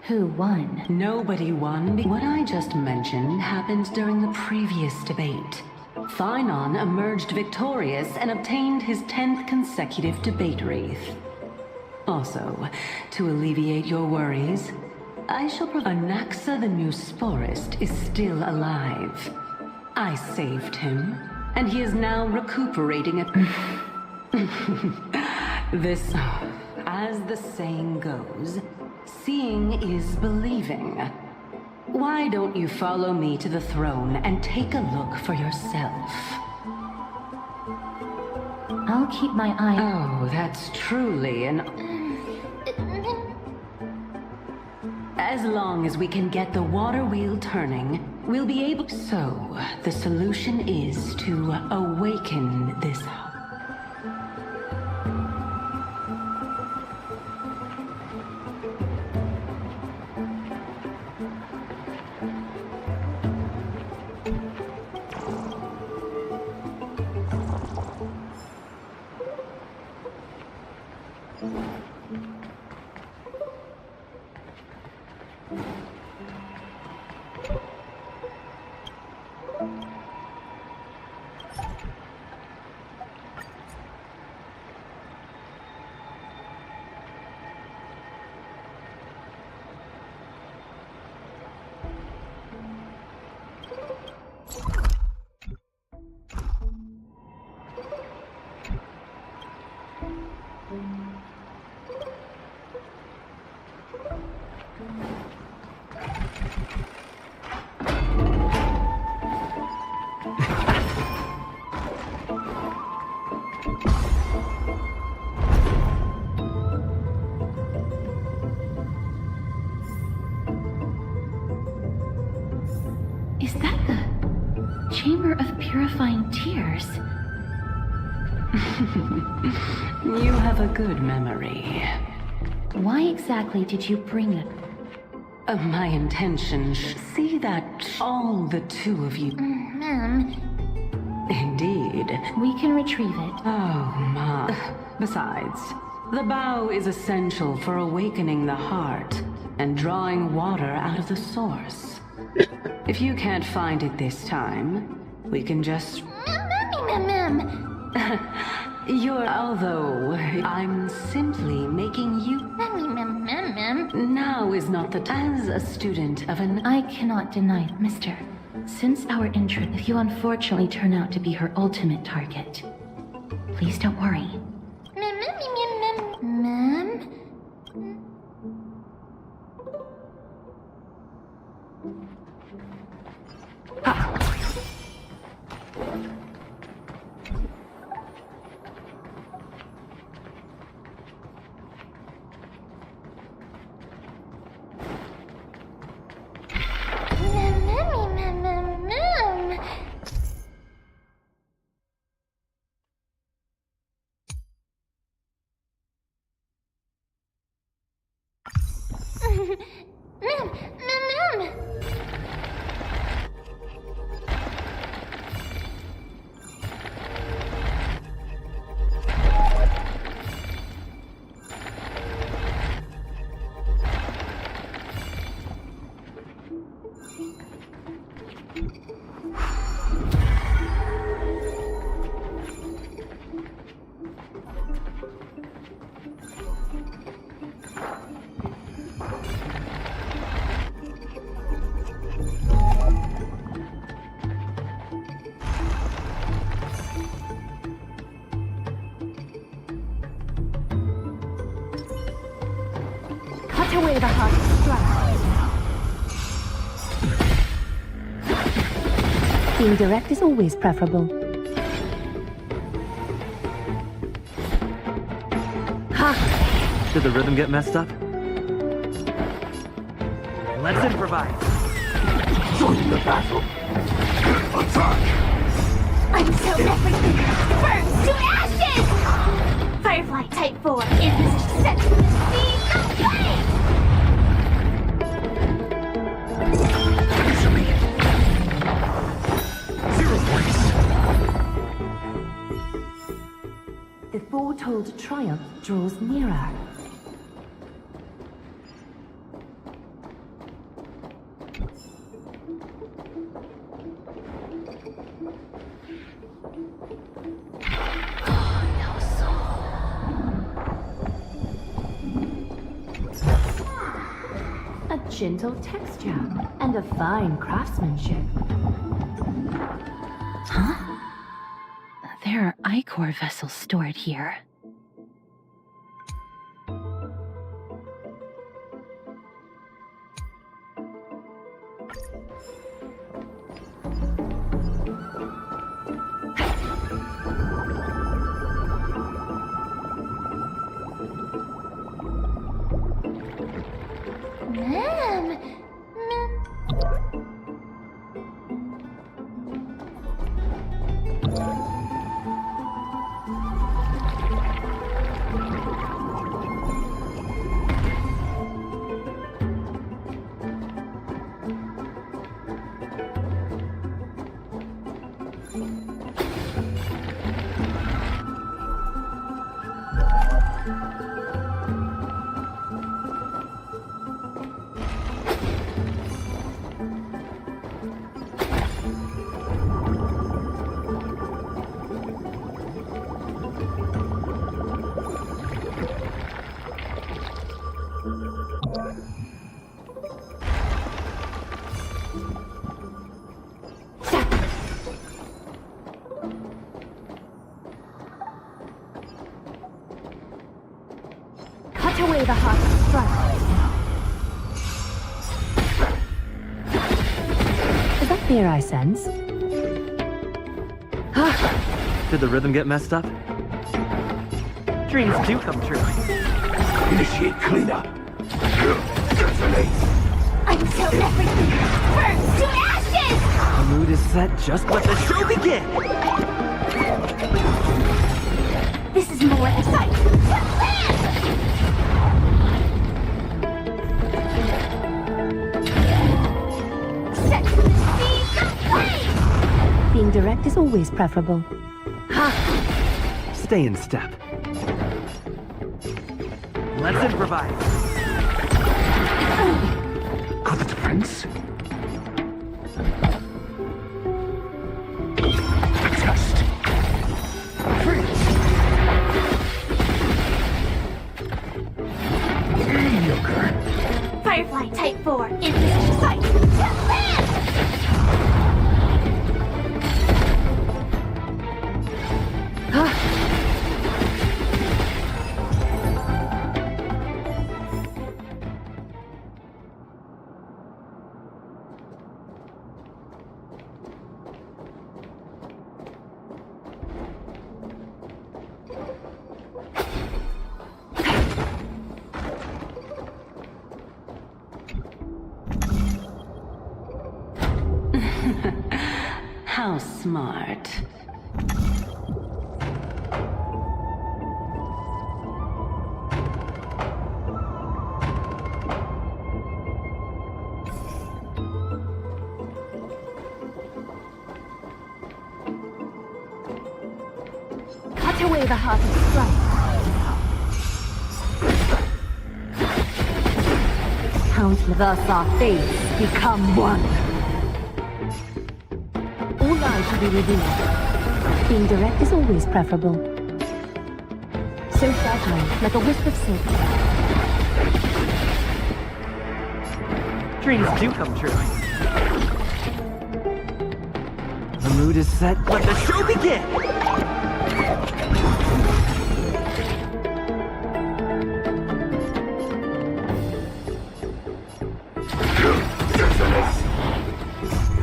Speaker 6: Who won?
Speaker 4: Nobody won. What I just mentioned happened during the previous debate. Phynon emerged victorious and obtained his 10th consecutive debate wreath. Also, to alleviate your worries, I shall Anaxa the new sporist is still alive. I saved him, and he is now recuperating at... This... As the saying goes, seeing is believing. Why don't you follow me to the throne and take a look for yourself?
Speaker 6: I'll keep my eye...
Speaker 4: Oh, that's truly an... As long as we can get the water wheel turning, we'll be able... So, the solution is to awaken this...
Speaker 6: Is that the Chamber of Purifying Tears?
Speaker 4: You have a good memory.
Speaker 6: Why exactly did you bring it?
Speaker 4: My intention... See that all the two of you...
Speaker 7: Ma'am,
Speaker 4: Indeed.
Speaker 6: We can retrieve it.
Speaker 4: Oh, Ma. Besides, the bow is essential for awakening the heart and drawing water out of the source. If you can't find it this time, we can just... Although I'm simply making you. Now is not the time. As a student of an.
Speaker 6: I cannot deny it, mister. Since our intro, if you unfortunately turn out to be her ultimate target, please don't worry.
Speaker 7: Ma'am?
Speaker 8: Cut away the heart strike. Being direct is always preferable. Ha!
Speaker 10: Did the rhythm get messed up? Let's improvise.
Speaker 3: Join the battle. Attack!
Speaker 7: Until everything burns to ashes! Firefly Type 4 in position set to receive the flame!
Speaker 3: Easily. 0 points.
Speaker 8: The foretold triumph draws nearer. A gentle texture and a fine craftsmanship.
Speaker 6: Huh? There are Ichor vessels stored here.
Speaker 7: Ma'am!
Speaker 8: Cut away the heart strike. Is that fear I sense?
Speaker 10: Did the rhythm get messed up? Dreams do come true.
Speaker 3: Initiate cleanup. Detonate.
Speaker 7: Until everything burns to ashes!
Speaker 10: The mood is set, just let the show begin!
Speaker 7: This is more exciting! Set to receive the flame!
Speaker 8: Being direct is always preferable.
Speaker 10: Stay in step. Let's improvise.
Speaker 3: Got the defense. The test.
Speaker 4: smart.
Speaker 6: Cut away the heart of strife.
Speaker 8: Thus our fates become one. All lies should be revealed. Being direct is always preferable. So fragile, like a wisp of silk.
Speaker 10: Dreams do come true. The mood is set. Let the show begin!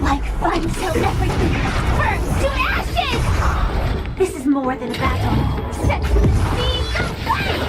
Speaker 6: Like fun till everything burns to ashes! This is more than a battle. Set to the seas of flame!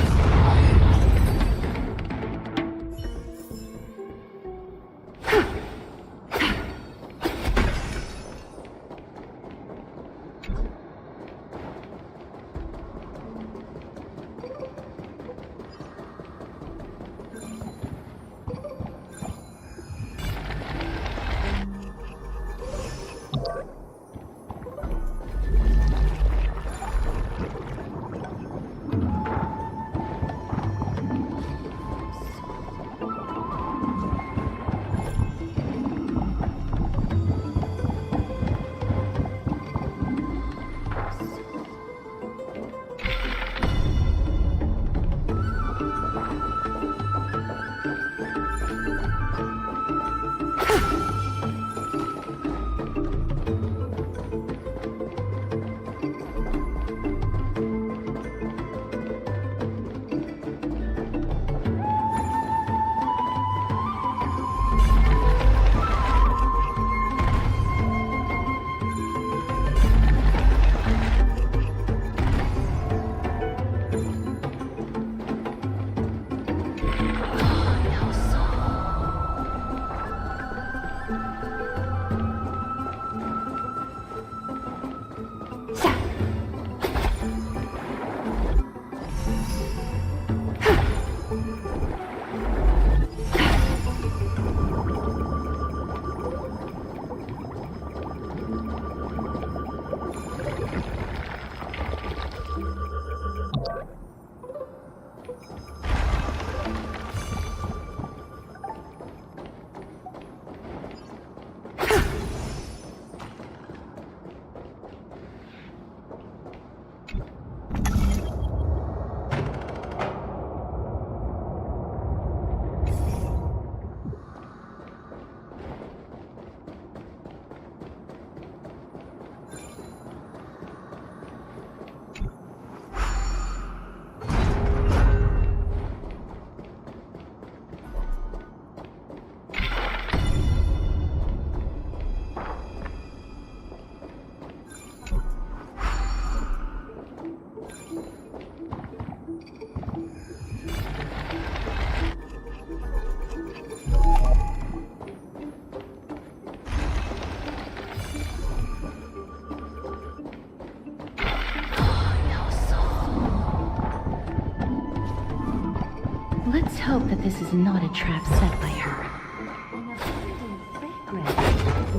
Speaker 6: Let's hope that this is not a trap set by her.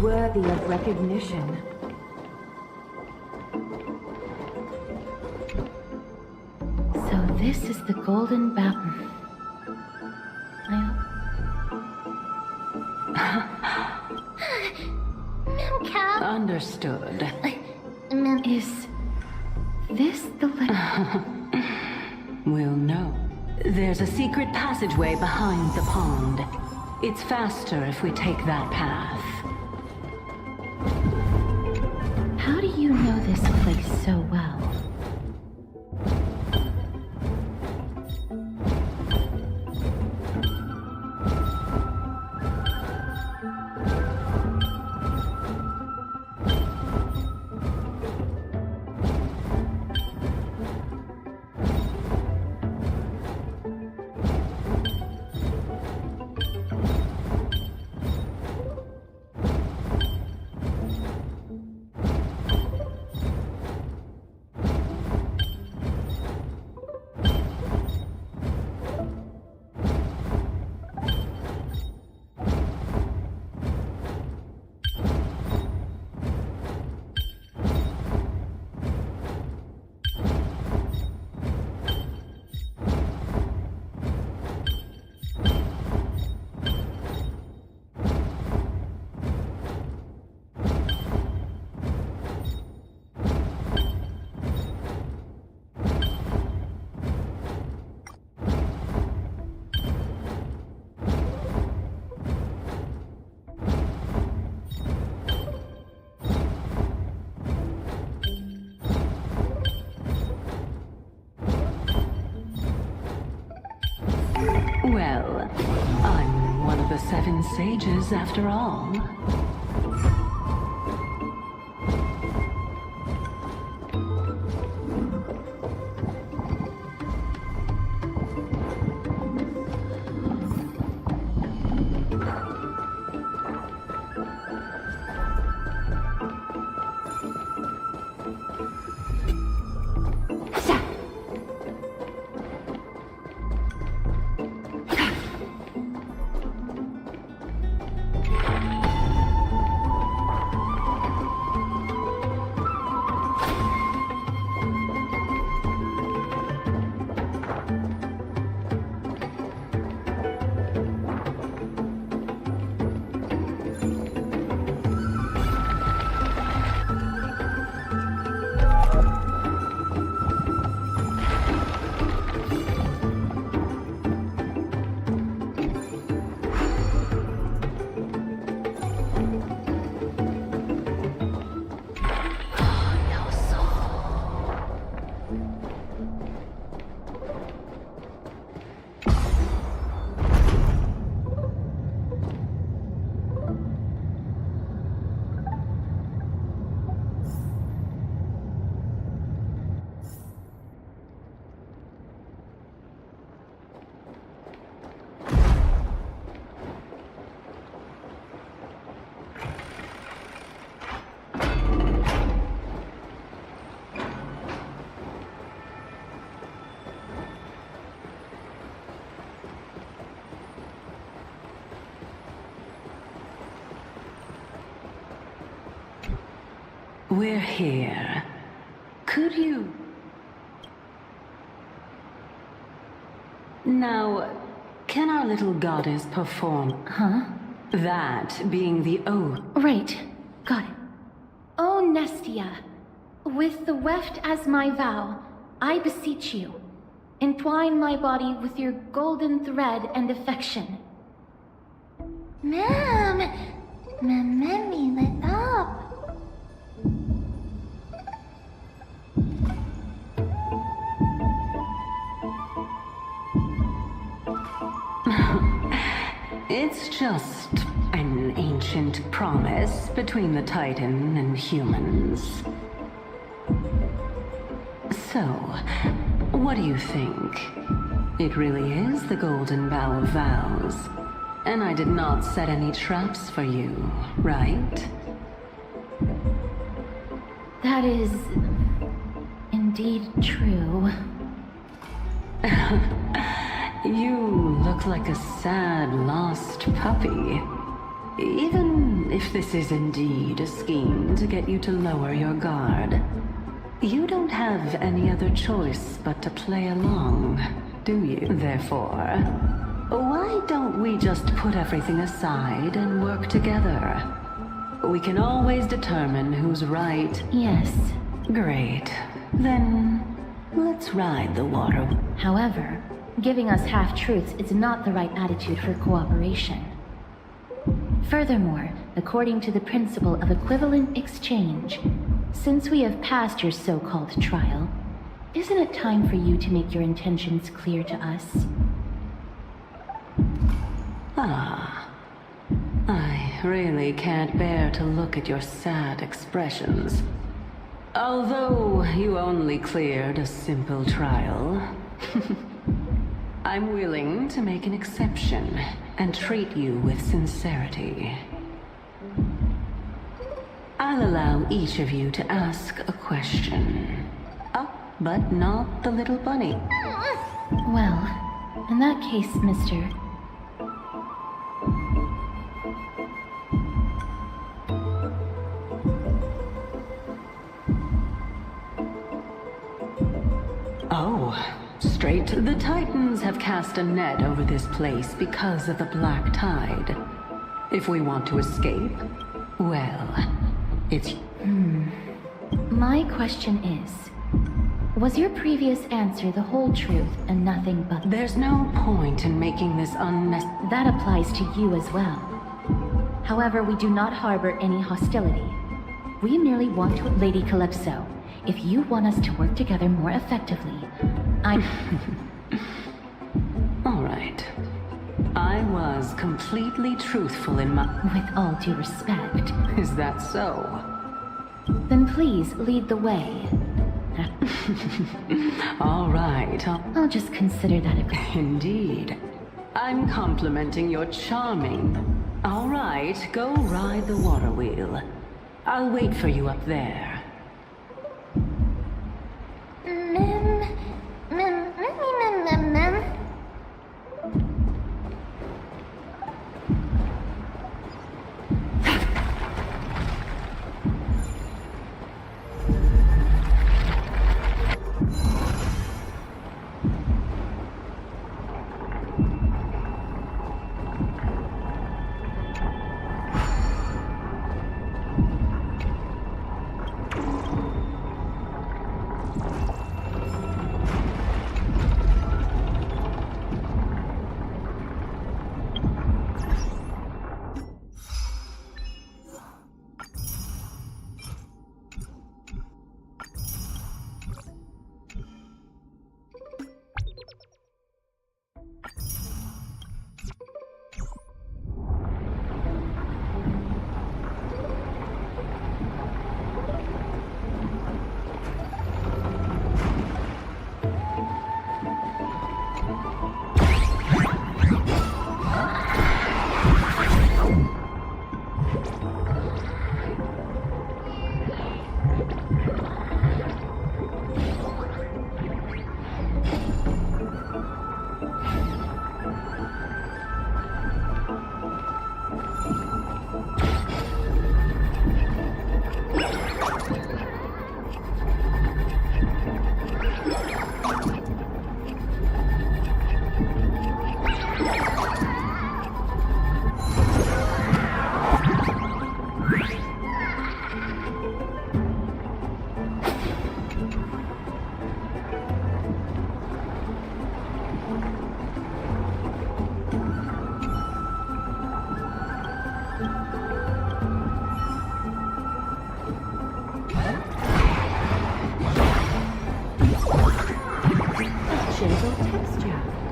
Speaker 8: Worthy of recognition.
Speaker 6: So this is the golden baton.
Speaker 7: Memcap.
Speaker 4: Understood.
Speaker 6: Is this the
Speaker 4: We'll know. There's a secret passageway behind the pond. It's faster if we take that path.
Speaker 6: How do you know this place so well?
Speaker 4: 7 sages after all. We're here. Could you... Now, can our little goddess perform...
Speaker 6: Huh?
Speaker 4: That being the oath.
Speaker 6: Right. Got it. Oh, Nestia, with the weft as my vow, I beseech you, entwine my body with your golden thread and affection.
Speaker 7: Ma'am, Mammy, let up.
Speaker 4: It's just an ancient promise between the Titan and humans. So, what do you think? It really is the Golden Bough of Vows. And I did not set any traps for you, right?
Speaker 6: That is... indeed true.
Speaker 4: You look like a sad, lost puppy. Even if this is indeed a scheme to get you to lower your guard, you don't have any other choice but to play along, do you? Therefore, why don't we just put everything aside and work together? We can always determine who's right.
Speaker 6: Yes.
Speaker 4: Great. Then, let's ride the water.
Speaker 6: However, giving us half-truths is not the right attitude for cooperation. Furthermore, according to the principle of equivalent exchange, since we have passed your so-called trial, isn't it time for you to make your intentions clear to us?
Speaker 4: Ah. I really can't bear to look at your sad expressions. Although you only cleared a simple trial, I'm willing to make an exception and treat you with sincerity. I'll allow each of you to ask a question. But not the little bunny.
Speaker 6: Well, in that case, mister...
Speaker 4: Oh, straight. The Titans have cast a net over this place because of the black tide. If we want to escape, well, it's...
Speaker 6: My question is, was your previous answer the whole truth and nothing but...
Speaker 4: There's no point in making this unnecessary...
Speaker 6: That applies to you as well. However, we do not harbor any hostility. We merely want to... Lady Calypso, if you want us to work together more effectively,
Speaker 4: All right. I I was completely truthful in my...
Speaker 6: With all due respect.
Speaker 4: Is that so?
Speaker 6: Then please lead the way.
Speaker 4: All right.
Speaker 6: I'll just consider that a...
Speaker 4: Indeed. I'm complimenting your charming. All right, go ride the water wheel. I'll wait for you up there.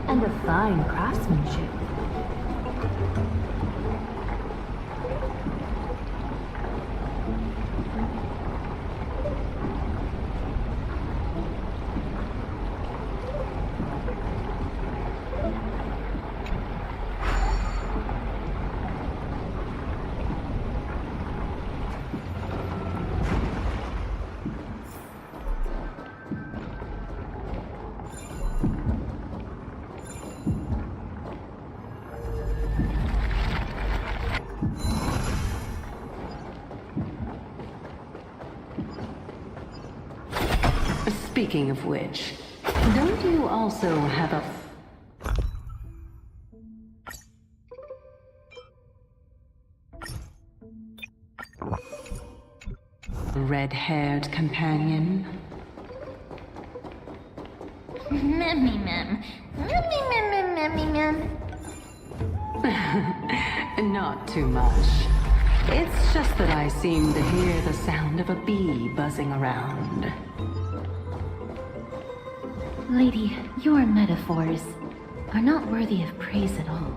Speaker 6: And a fine craftsmanship.
Speaker 4: Speaking of which, don't you also have a... red-haired companion? Not too much. It's just that I seem to hear the sound of a bee buzzing around.
Speaker 6: Lady, your metaphors are not worthy of praise at all.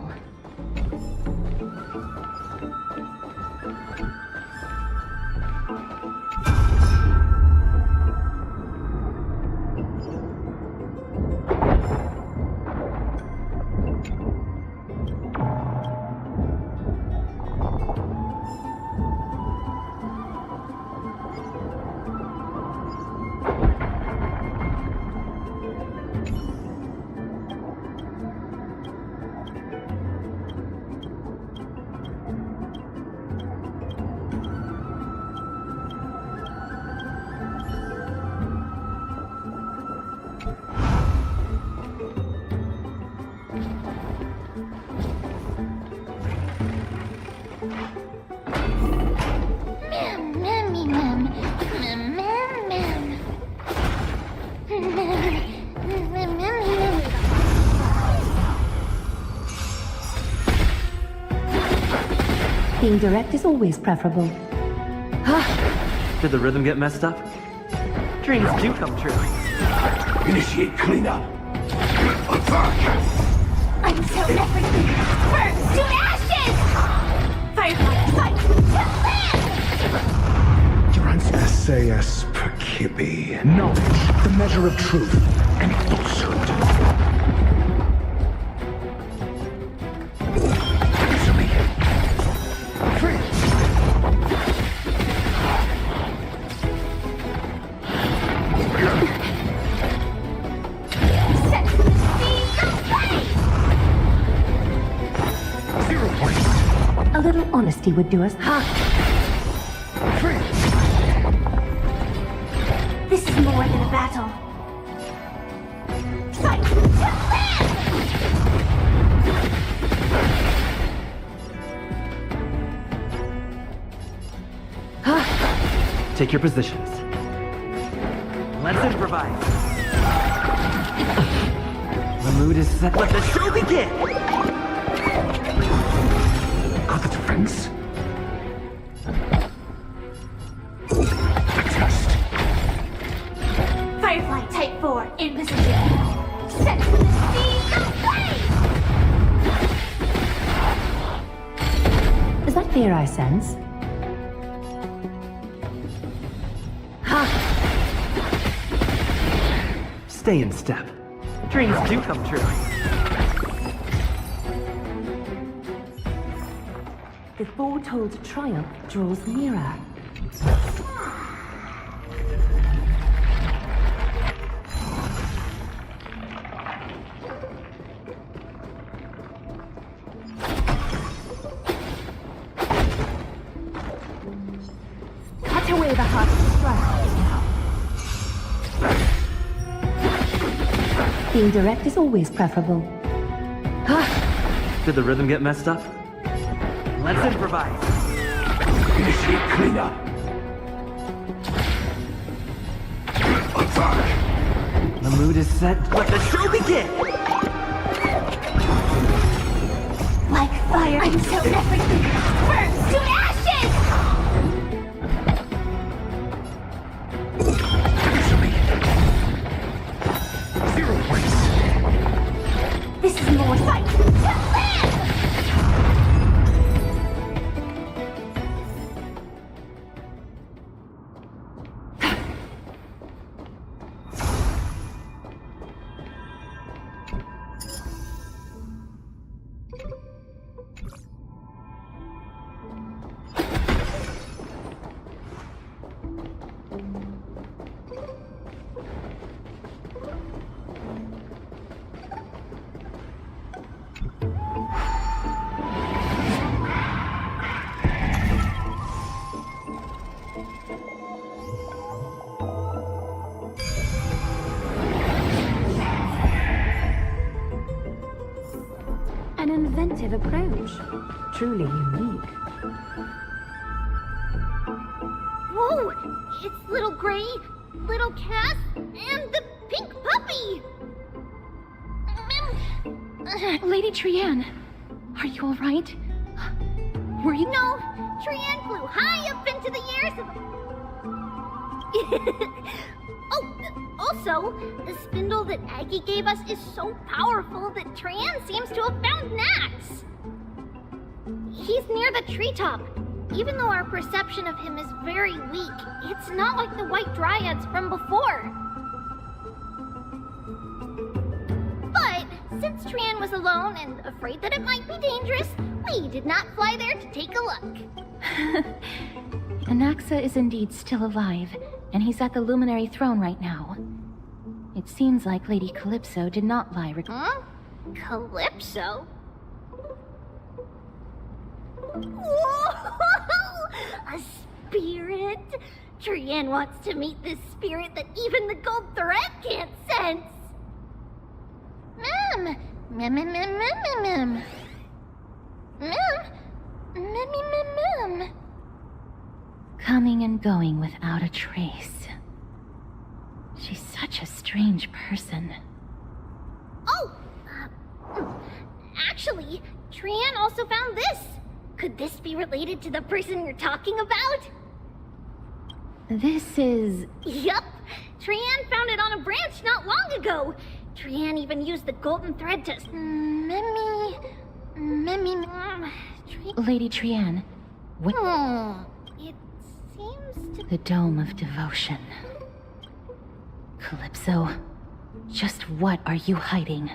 Speaker 8: Being direct is always preferable.
Speaker 10: Did the rhythm get messed up? Dreams do come true.
Speaker 1: Initiate cleanup. Attack!
Speaker 7: until everything burns to ashes! Firefly, fight to live!
Speaker 11: Your answer. SAS per Kibbe. Knowledge, the measure of truth and falsehood. Answer me. Free.
Speaker 7: Set the seeds of faith!
Speaker 11: 0 points.
Speaker 8: A little honesty would do us.
Speaker 11: Free.
Speaker 7: This is more than a battle. Fight to live!
Speaker 10: Take your positions. Let's improvise. The mood is set. Let the show begin!
Speaker 11: Got the defense? Test.
Speaker 7: Firefly Type 4 in position. Set to the seeds of faith!
Speaker 8: Is that fear I sense?
Speaker 10: Stay in step. Dreams do come true.
Speaker 8: The foretold triumph draws nearer. Cut away the heart of strife. Being direct is always preferable.
Speaker 10: Did the rhythm get messed up? Let's improvise.
Speaker 11: Initiate cleanup. Attack.
Speaker 10: The mood is set. Let the show begin!
Speaker 7: Like fire until everything burns to ashes!
Speaker 11: Answer me. 0 points.
Speaker 7: This is more fight to live!
Speaker 8: An inventive approach. Truly unique.
Speaker 7: Whoa! It's Little Gray, Little Cass, and the pink puppy!
Speaker 6: Lady Trianne, are you alright? Were you...
Speaker 7: No, Trianne flew high up into the air so... Oh, also, the spindle that Aggie gave us is so powerful that Trianne seems to have found Nax. He's near the treetop. Even though our perception of him is very weak, it's not like the White Dryads from before. But since Trianne was alone and afraid that it might be dangerous, we did not fly there to take a look.
Speaker 6: Anaxa is indeed still alive, and he's at the Luminary Throne right now. It seems like Lady Calypso did not lie.
Speaker 7: Huh? Calypso? Whoa! A spirit? Trianne wants to meet this spirit that even the gold thread can't sense. Mem! Mem, mem, mem, mem, mem, mem. Mem? Mem, mem, mem.
Speaker 6: Coming and going without a trace. She's such a strange person.
Speaker 7: Oh! Actually, Trianne also found this. Could this be related to the person you're talking about?
Speaker 6: This is...
Speaker 7: Yup! Trianne found it on a branch not long ago. Trian even used the golden thread to...
Speaker 6: Lady Trian, what...
Speaker 7: It seems to...
Speaker 6: The Dome of Devotion. Calypso, just what are you hiding?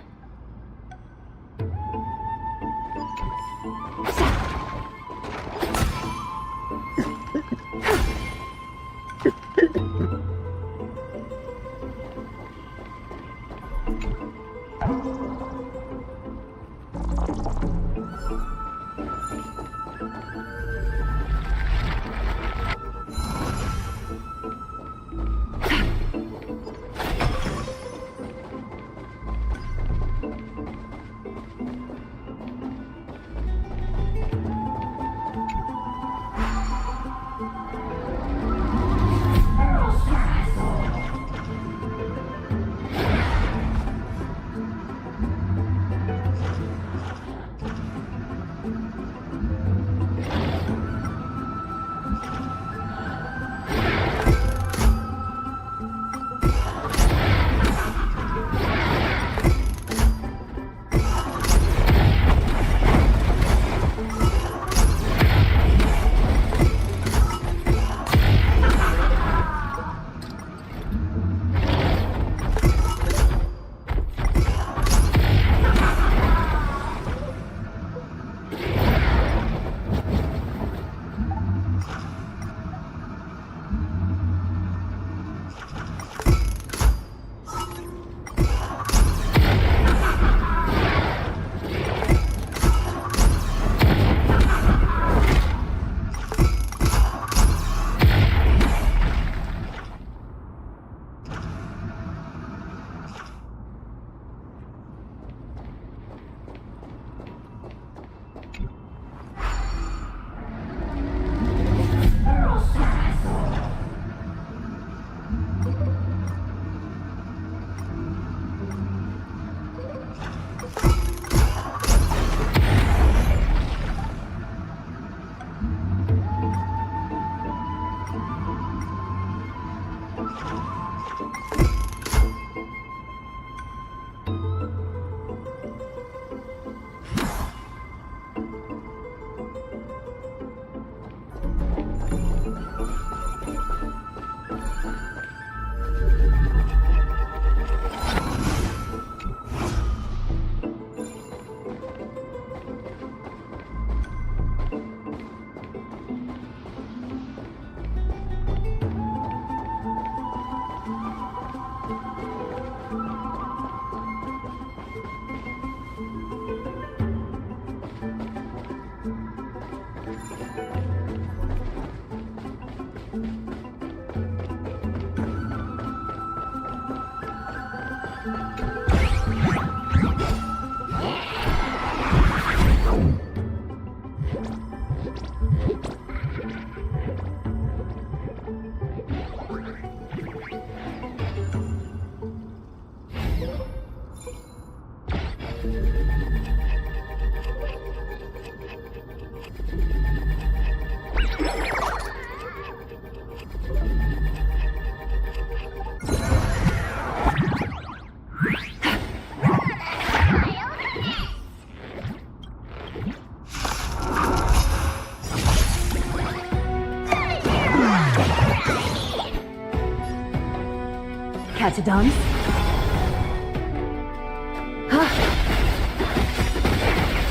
Speaker 8: Catch a dance?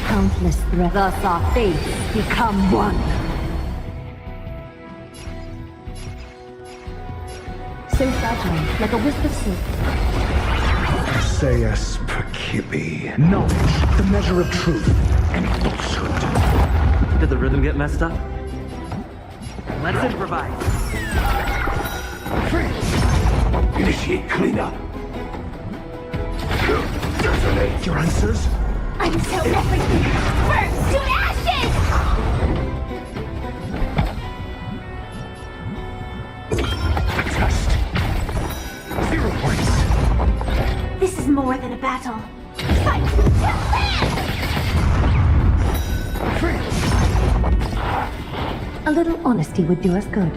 Speaker 8: Countless threats. Thus our fates become one. So fragile, like a wisp of silk.
Speaker 11: Sayas Percipi. Knowledge, the measure of truth and falsehood.
Speaker 10: Did the rhythm get messed up? Let's improvise.
Speaker 11: Initiate cleanup. Detonate your answers.
Speaker 7: Until everything burns to ashes!
Speaker 11: Test. 0 points.
Speaker 7: This is more than a battle. Fight to live!
Speaker 8: A little honesty would do us good.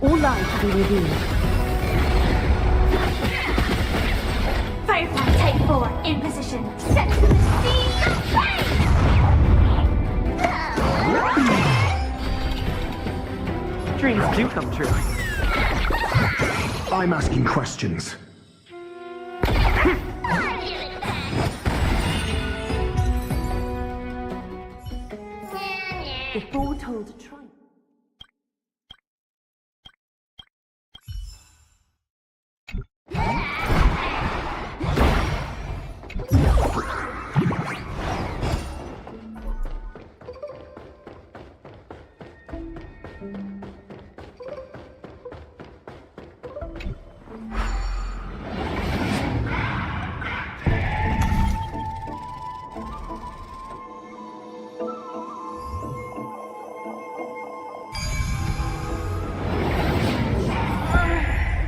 Speaker 8: All lies to be revealed.
Speaker 10: do come true.
Speaker 11: I'm asking questions.
Speaker 8: Before told to try.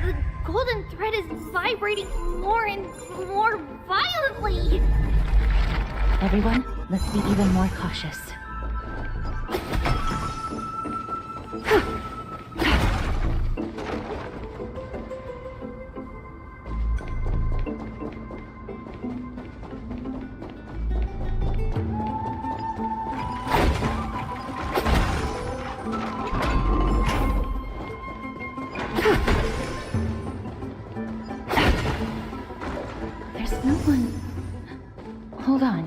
Speaker 7: The golden thread is vibrating more and more violently.
Speaker 6: Everyone, let's be even more cautious. There's no one. Hold on.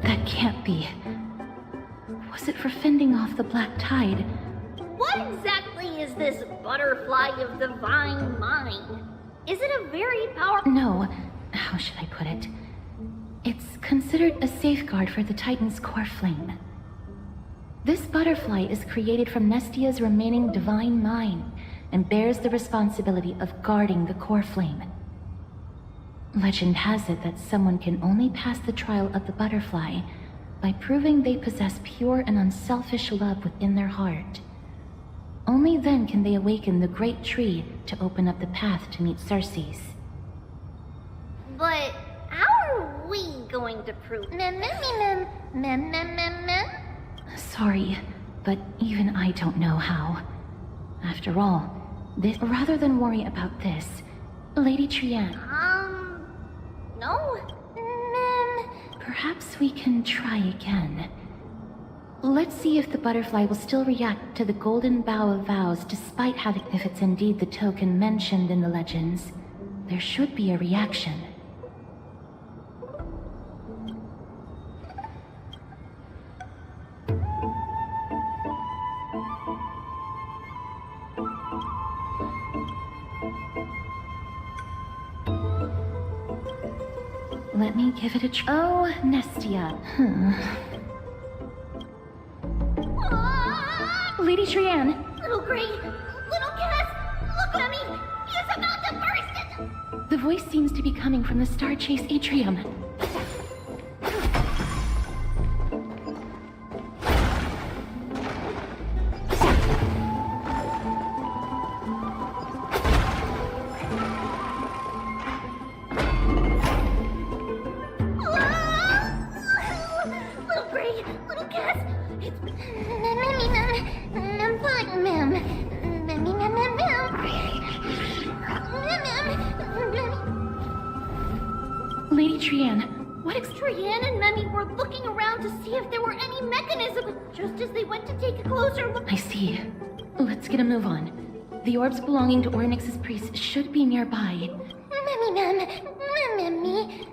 Speaker 6: That can't be. Was it for fending off the black tide?
Speaker 7: What exactly is this butterfly of divine mind? Is it a very powerful...
Speaker 6: No. How should I put it? It's considered a safeguard for the Titan's core flame. This butterfly is created from Nestia's remaining divine mind and bears the responsibility of guarding the core flame. Legend has it that someone can only pass the trial of the butterfly by proving they possess pure and unselfish love within their heart. Only then can they awaken the great tree to open up the path to meet Circes.
Speaker 7: But how are we going to prove...
Speaker 6: Sorry, but even I don't know how. After all, rather than worry about this, Lady Trianne...
Speaker 7: no?
Speaker 6: Perhaps we can try again. Let's see if the butterfly will still react to the golden bough of vows despite having... If it's indeed the token mentioned in the legends, there should be a reaction. Let me give it a try. Oh, Nestia. Lady Trianne!
Speaker 7: Little Gray! Little Cass! Look at me! He's about to burst it!
Speaker 6: The voice seems to be coming from the Star Chase atrium.
Speaker 7: Little Gray! Little Cass! It's...
Speaker 6: Lady Trianne, what
Speaker 7: Trianne and Memmy were looking around to see if there were any mechanism, just as they went to take a closer look.
Speaker 6: I see. Let's get a move on. The orbs belonging to Ornyx's priest should be nearby.
Speaker 7: Memmy.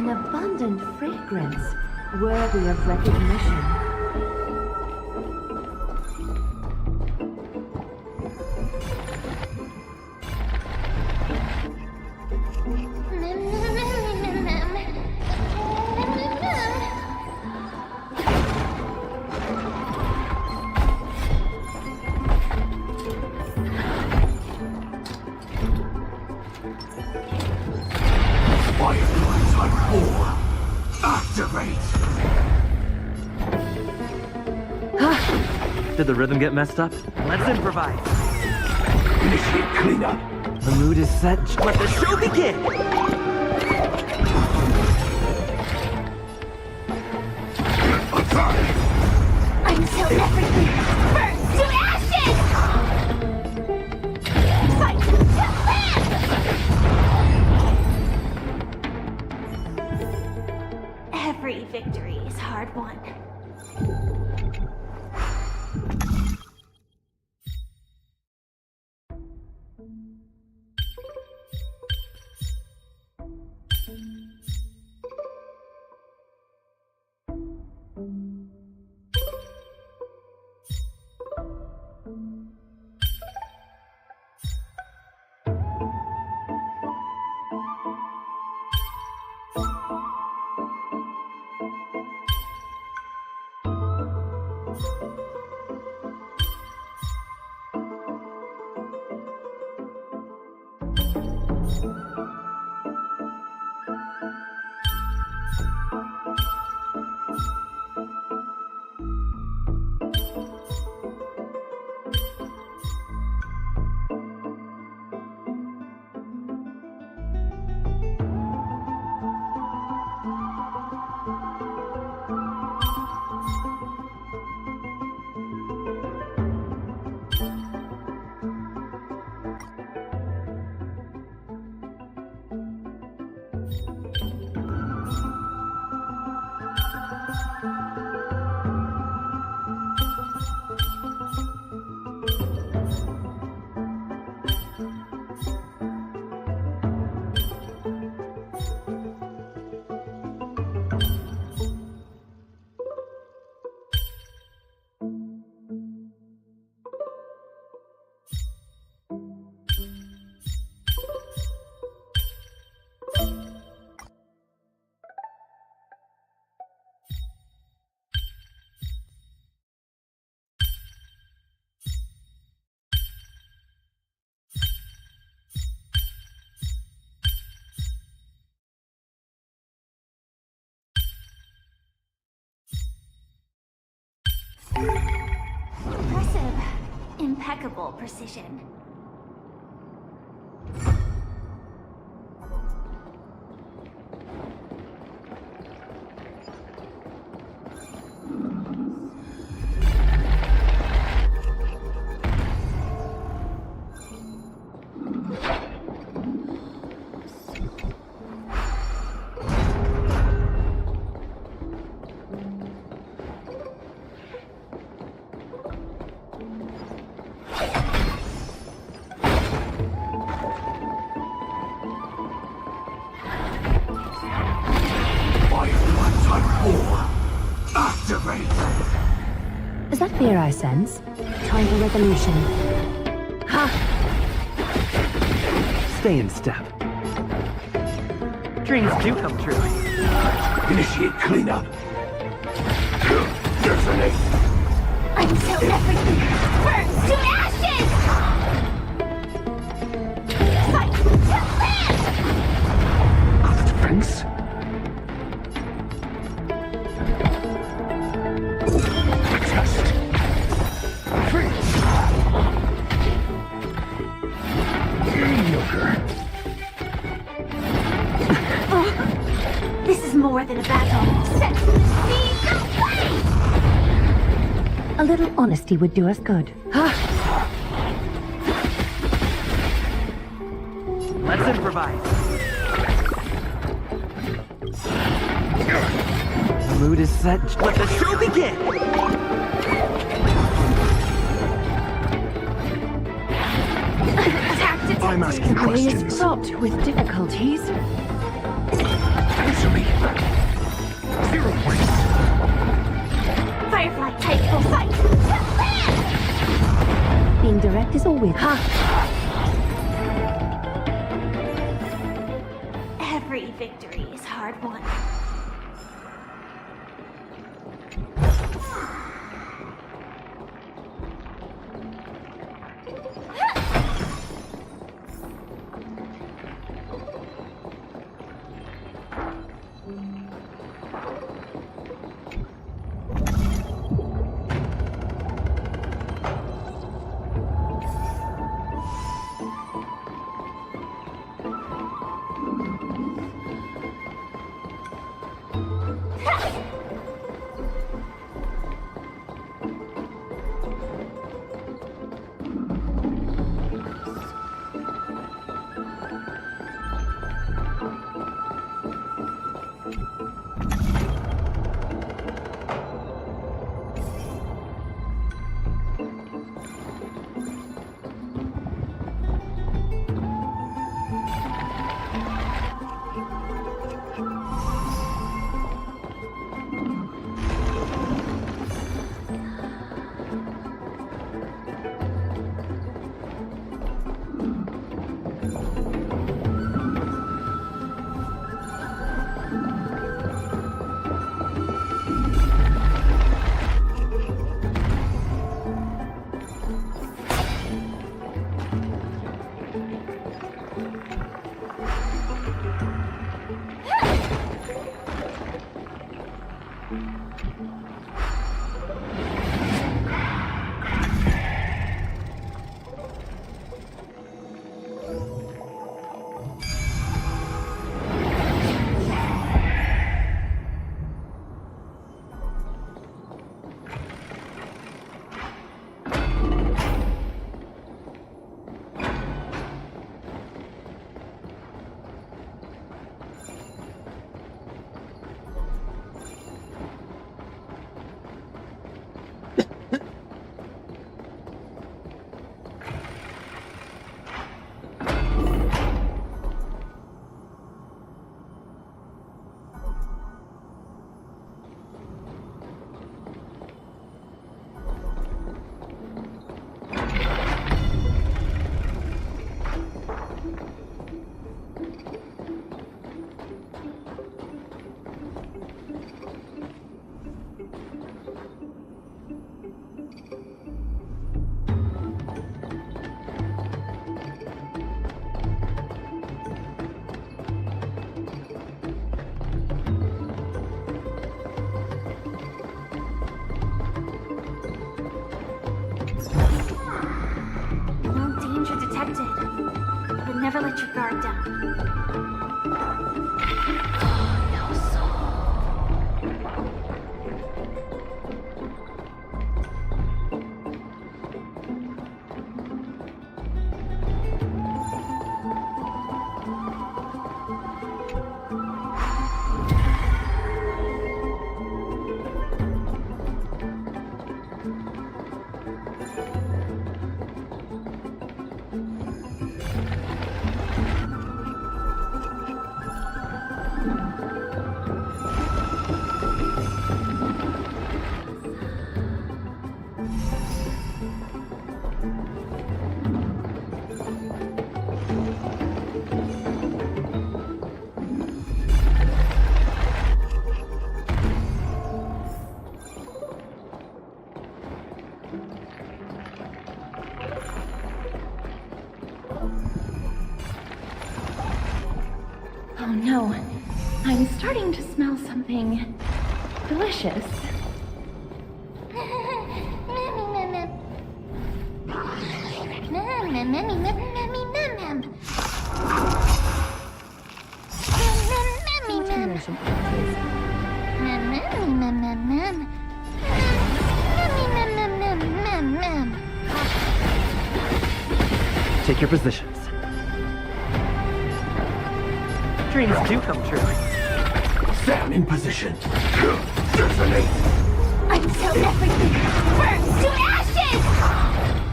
Speaker 8: An abundant fragrance, worthy of recognition.
Speaker 10: Did the rhythm get messed up? Let's improvise.
Speaker 11: Initiate cleanup.
Speaker 10: The mood is set. Let the show begin!
Speaker 11: Attack!
Speaker 7: Until everything burns to ashes! Fight to live! Every victory is hard won. Impressive. Impeccable precision.
Speaker 8: Is that fear I sense? Time for resolution. Ha!
Speaker 10: Stay in step. Dreams do come true.
Speaker 11: Initiate cleanup. Detonate.
Speaker 7: Until everything burns to ashes! Fight to live!
Speaker 11: Defense? Test. Freeze. Mediocre.
Speaker 7: This is more than a battle. Set me away!
Speaker 8: A little honesty would do us good.
Speaker 10: Let's improvise. The mood is set. Let the show begin!
Speaker 11: I'm asking
Speaker 8: The way is
Speaker 11: questions.
Speaker 8: fraught with difficulties.
Speaker 11: Answer me.
Speaker 7: Firefly type will fight.
Speaker 8: Being direct is a win.
Speaker 7: Every victory is hard won. Never let your guard down.
Speaker 6: Oh no, I'm starting to smell something delicious.
Speaker 10: Take your positions. Dreams do come true.
Speaker 11: Stand in position. Detonate.
Speaker 7: Until everything burns to ashes!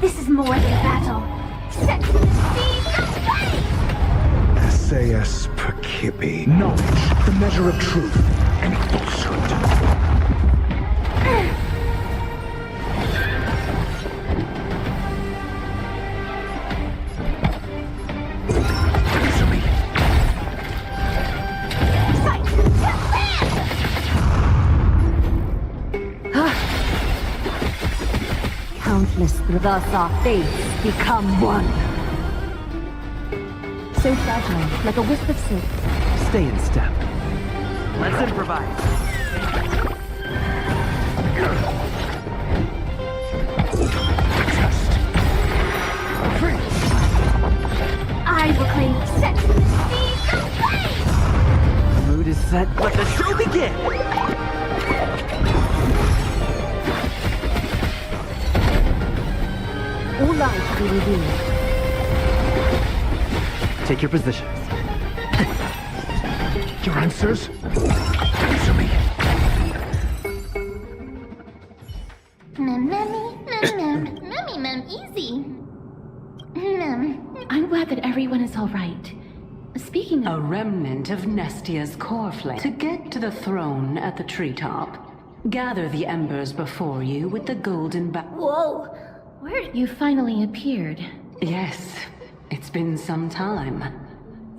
Speaker 7: This is more than a battle. Set to the seas of fate!
Speaker 11: SAS Percipi. Knowledge, the measure of truth and falsehood.
Speaker 8: Countless, thus our fates become one. So fragile, like a wisp of silk.
Speaker 10: Stay in step. Let's improvise.
Speaker 6: I will claim set.
Speaker 10: The mood is set. Let the show begin!
Speaker 8: All lies be revealed.
Speaker 10: Take your positions.
Speaker 11: Your answers? Answer me.
Speaker 7: Easy.
Speaker 6: I'm glad that everyone is all right. Speaking
Speaker 4: A
Speaker 6: of...
Speaker 4: remnant of Nestia's core flame. To get to the throne at the treetop, gather the embers before you with the golden
Speaker 7: Whoa! Where?
Speaker 6: You finally appeared.
Speaker 4: Yes, it's been some time.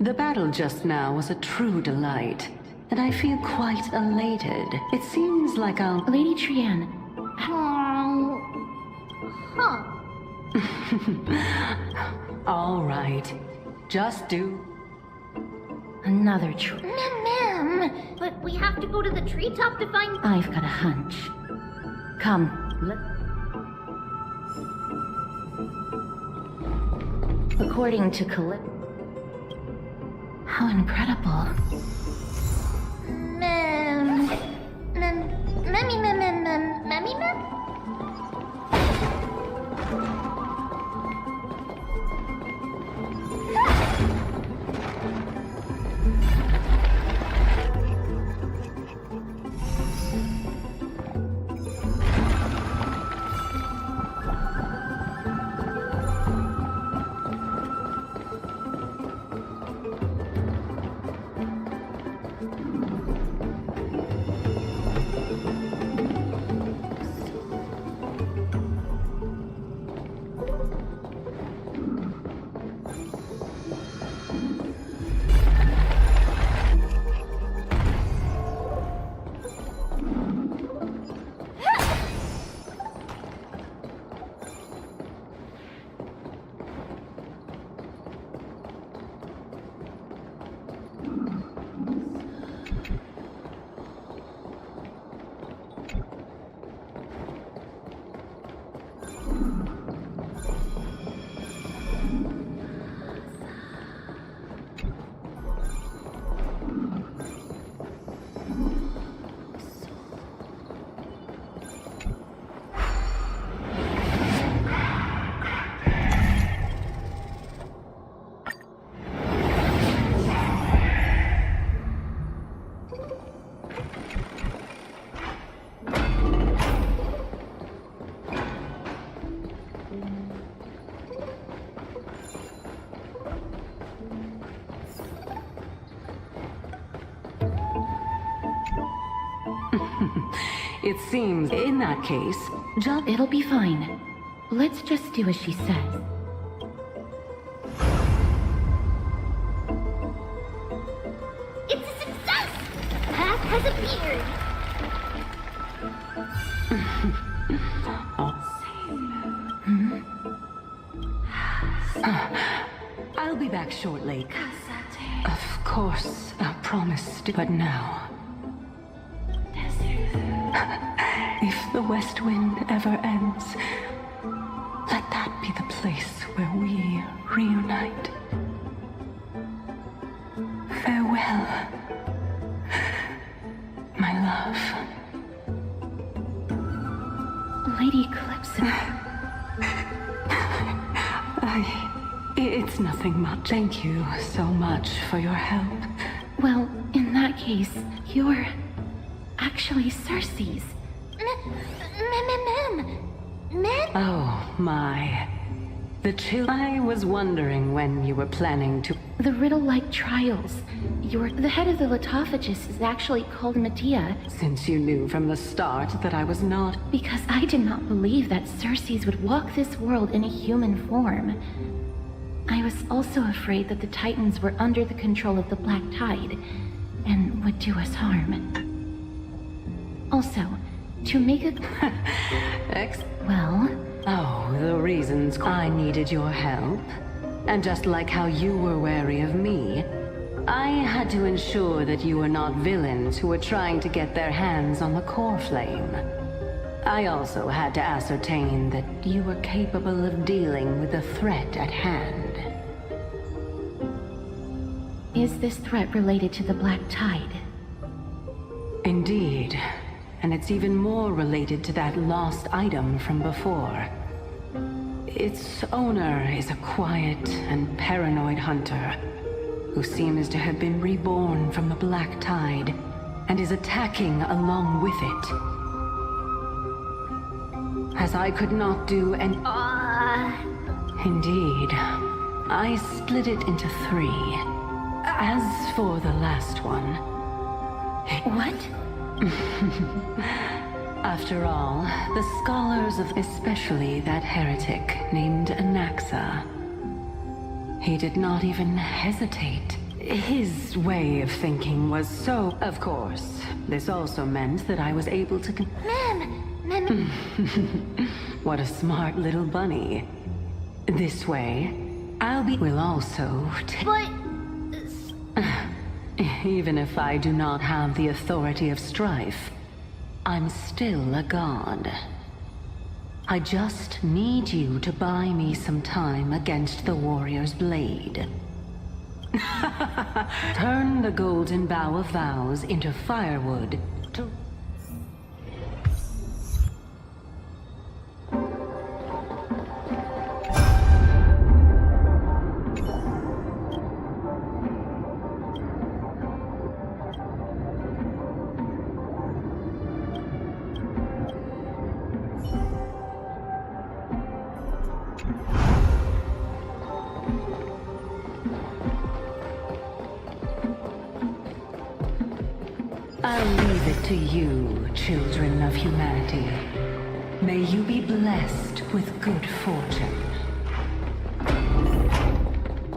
Speaker 4: The battle just now was a true delight, and I feel quite elated. It seems like I'll...
Speaker 6: Lady Trian,
Speaker 7: Huh.
Speaker 4: All right, just do...
Speaker 6: another
Speaker 7: Ma'am, but we have to go to the treetop to find...
Speaker 6: I've got a hunch. Come, according to How incredible.
Speaker 7: Mammy?
Speaker 4: It seems, in that case,
Speaker 6: It'll be fine. Let's just do as she says.
Speaker 7: It's a success! The path has appeared!
Speaker 4: I'll be back shortly. Of course, I promised, but now... If the West Wind ever ends, let that be the place where we reunite. Farewell, my love.
Speaker 6: Lady Calypso.
Speaker 4: It's nothing much. Thank you so much for your help.
Speaker 6: Well, in that case, you're actually Cersei's.
Speaker 7: Ma'am?
Speaker 4: Oh, my. The chill. I was wondering when you were planning to...
Speaker 6: The riddle-like trials. The head of the Litophagus is actually called Medea.
Speaker 4: Since you knew from the start that I was not...
Speaker 6: Because I did not believe that Cersei's would walk this world in a human form. I was also afraid that the Titans were under the control of the Black Tide, and would do us harm. Also, to make a...
Speaker 4: Oh, reasons I needed your help. And just like how you were wary of me, I had to ensure that you were not villains who were trying to get their hands on the core flame. I also had to ascertain that you were capable of dealing with the threat at hand.
Speaker 6: Is this threat related to the Black Tide?
Speaker 4: Indeed. And it's even more related to that lost item from before. Its owner is a quiet and paranoid hunter who seems to have been reborn from the Black Tide and is attacking along with it. As I could not do an... Indeed. I split it into 3. As for the last one...
Speaker 6: What?
Speaker 4: After all, the scholars of especially that heretic named Anaxa, he did not even hesitate. His way of thinking was so... Of course, this also meant that I was able to...
Speaker 7: Ma'am!
Speaker 4: What a smart little bunny. This way, will also
Speaker 7: But...
Speaker 4: Even if I do not have the authority of strife, I'm still a god. I just need you to buy me some time against the warrior's blade. Turn the golden bough of vows into firewood to... I'll leave it to you, children of humanity. May you be blessed with good fortune.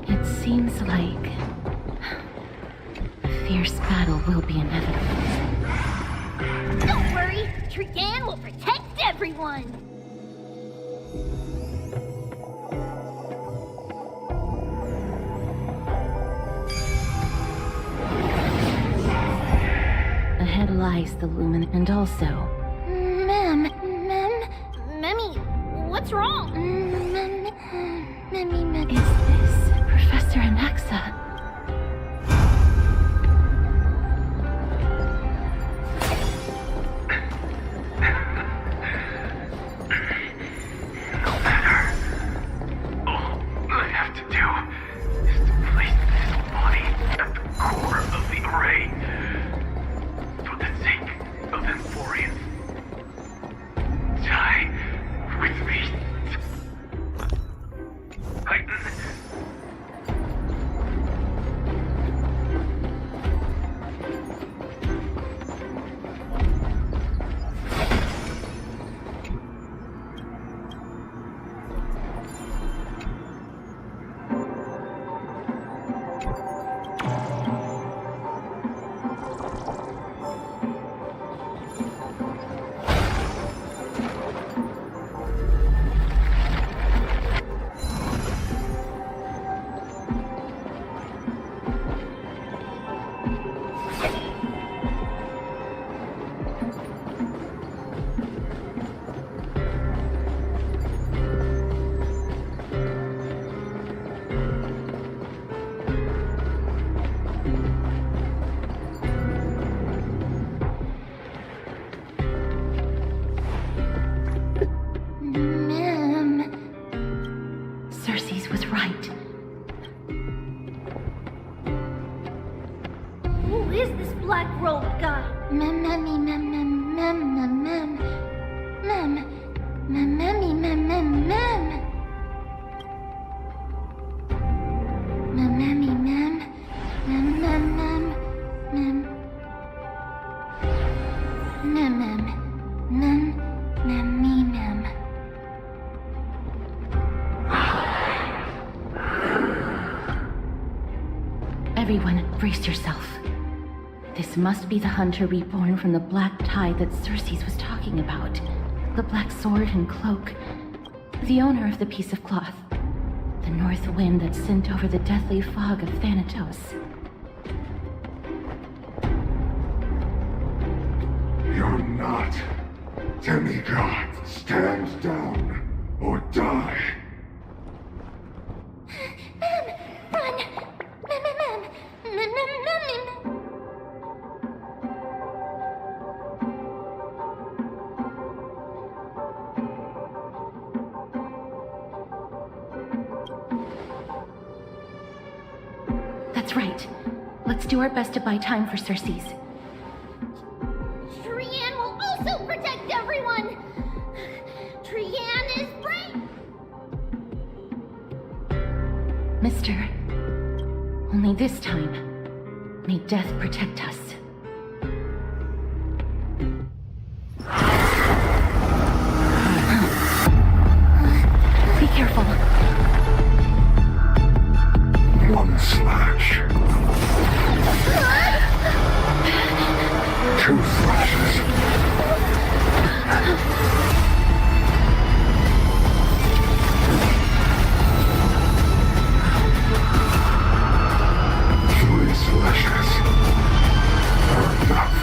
Speaker 6: It seems like a fierce battle will be inevitable.
Speaker 7: Don't worry! Trigan will protect everyone!
Speaker 6: Ahead lies the Lumen, and also...
Speaker 7: Memmy, what's wrong?
Speaker 6: Is this Professor Anaxa? Everyone, brace yourself. This must be the hunter reborn from the Black Tide that Circes was talking about. The black sword and cloak. the owner of the piece of cloth. The north wind that sent over the deathly fog of Thanatos.
Speaker 11: You're not. Demigod, stand down or die.
Speaker 7: Run!
Speaker 6: That's right. Let's do our best to buy time for Circes.
Speaker 7: Trian will also protect everyone! Trian is brave!
Speaker 6: Mister, only this time, may death protect us. Be careful.
Speaker 11: One slash. Two slashes. Three slashes. Are enough.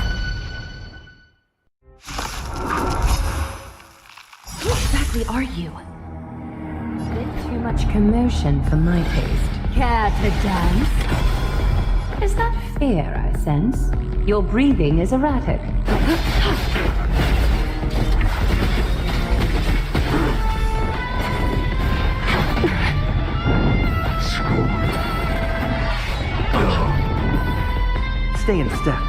Speaker 8: Who exactly are you? A bit too much commotion for my taste. Care to dance? Is that fear I sense? Your breathing is erratic.
Speaker 10: Stay in step.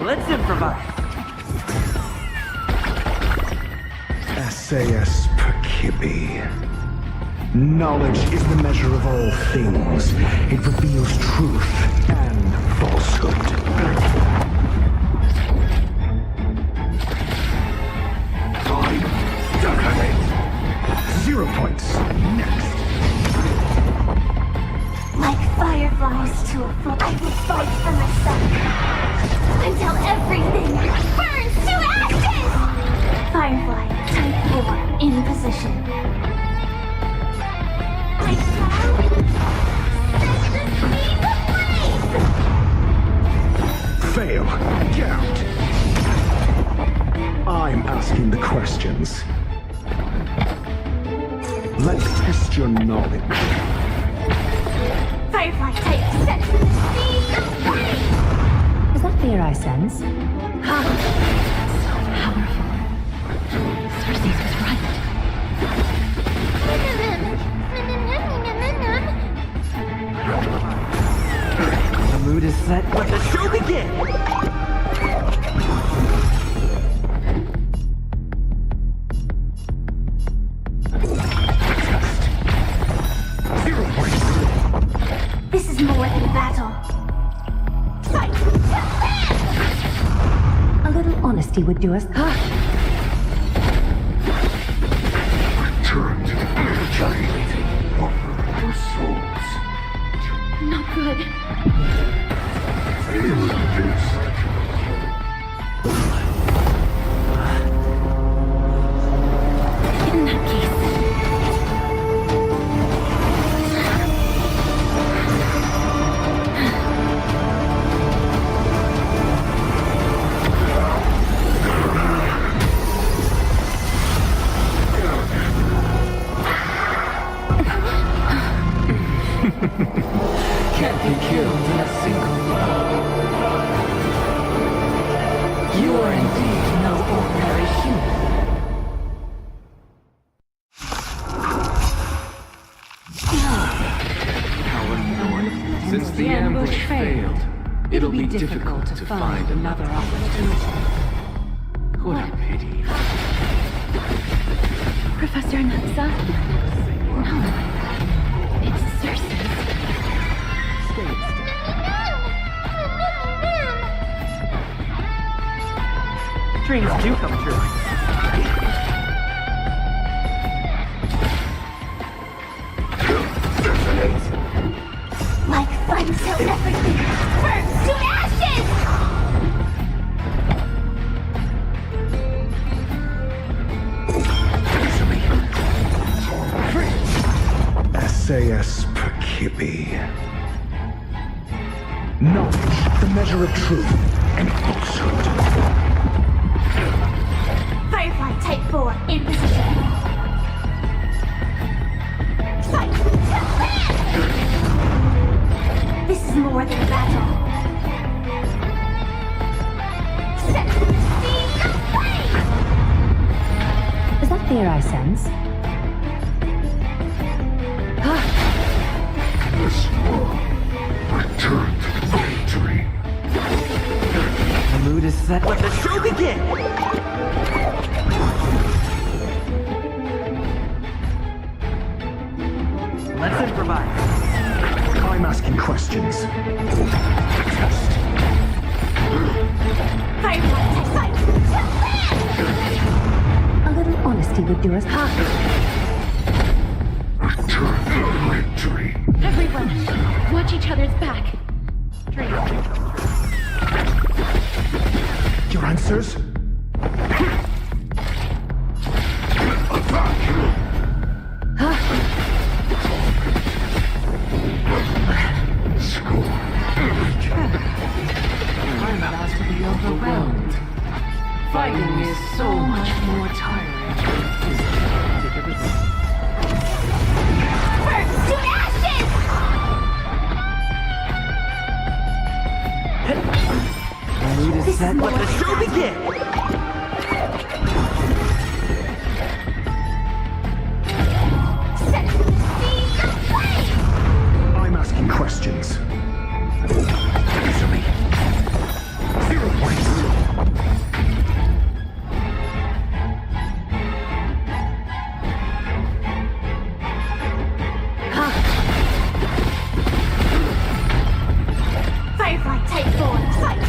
Speaker 10: Let's improvise.
Speaker 11: SAS Percipi. Knowledge is the measure of all things. It reveals truth and falsehood. Time detonate. 0 points. Next.
Speaker 7: Like fireflies to a flame, I will fight for myself until everything burns to ashes! Firefly, type 4, in position. I shall set the speed ablaze!
Speaker 11: Fail. Get out. I'm asking the questions. Let's test your knowledge.
Speaker 7: Firefly type set to the speed ablaze!
Speaker 8: Is that fear I sense?
Speaker 6: So powerful. Circes was right.
Speaker 10: The mood is set. Let the show begin!
Speaker 7: This is more than battle. Fight to live!
Speaker 8: A little honesty would do us.
Speaker 11: Return to the energy. Offer your souls.
Speaker 6: Not good.
Speaker 11: Feel this.
Speaker 6: In that case.
Speaker 2: Can't be killed in a single blow. You are indeed no ordinary human. Our North, since the ambush failed, it'll be difficult to find another opportunity. What a pity.
Speaker 6: Professor Natsa? No. It's Circes.
Speaker 10: Dreams do come true.
Speaker 7: Like fun till everything burns to ashes!
Speaker 11: Sayas Percipi. Knowledge, the measure of truth and falsehood.
Speaker 7: Firefly Type 4 in position. Fight! This is more than a battle. Set the flame!
Speaker 8: Is that fear I sense?
Speaker 11: This world returned to victory.
Speaker 10: The mood is set. Let the show begin! Let's improvise.
Speaker 11: I'm asking questions. Test.
Speaker 7: Firefly Type 5!
Speaker 8: A little honesty would do us harm.
Speaker 11: Return to victory.
Speaker 6: Everyone, watch each other's back.
Speaker 11: Your answers?
Speaker 2: I'm about to be overwhelmed. Fighting is so much more tiring.
Speaker 7: Burn to ashes!
Speaker 10: The mood is set. Let the show begin!
Speaker 7: Set the flame!
Speaker 11: I'm asking questions. Answer me. 0 points.
Speaker 7: Firefly Type 4, fight!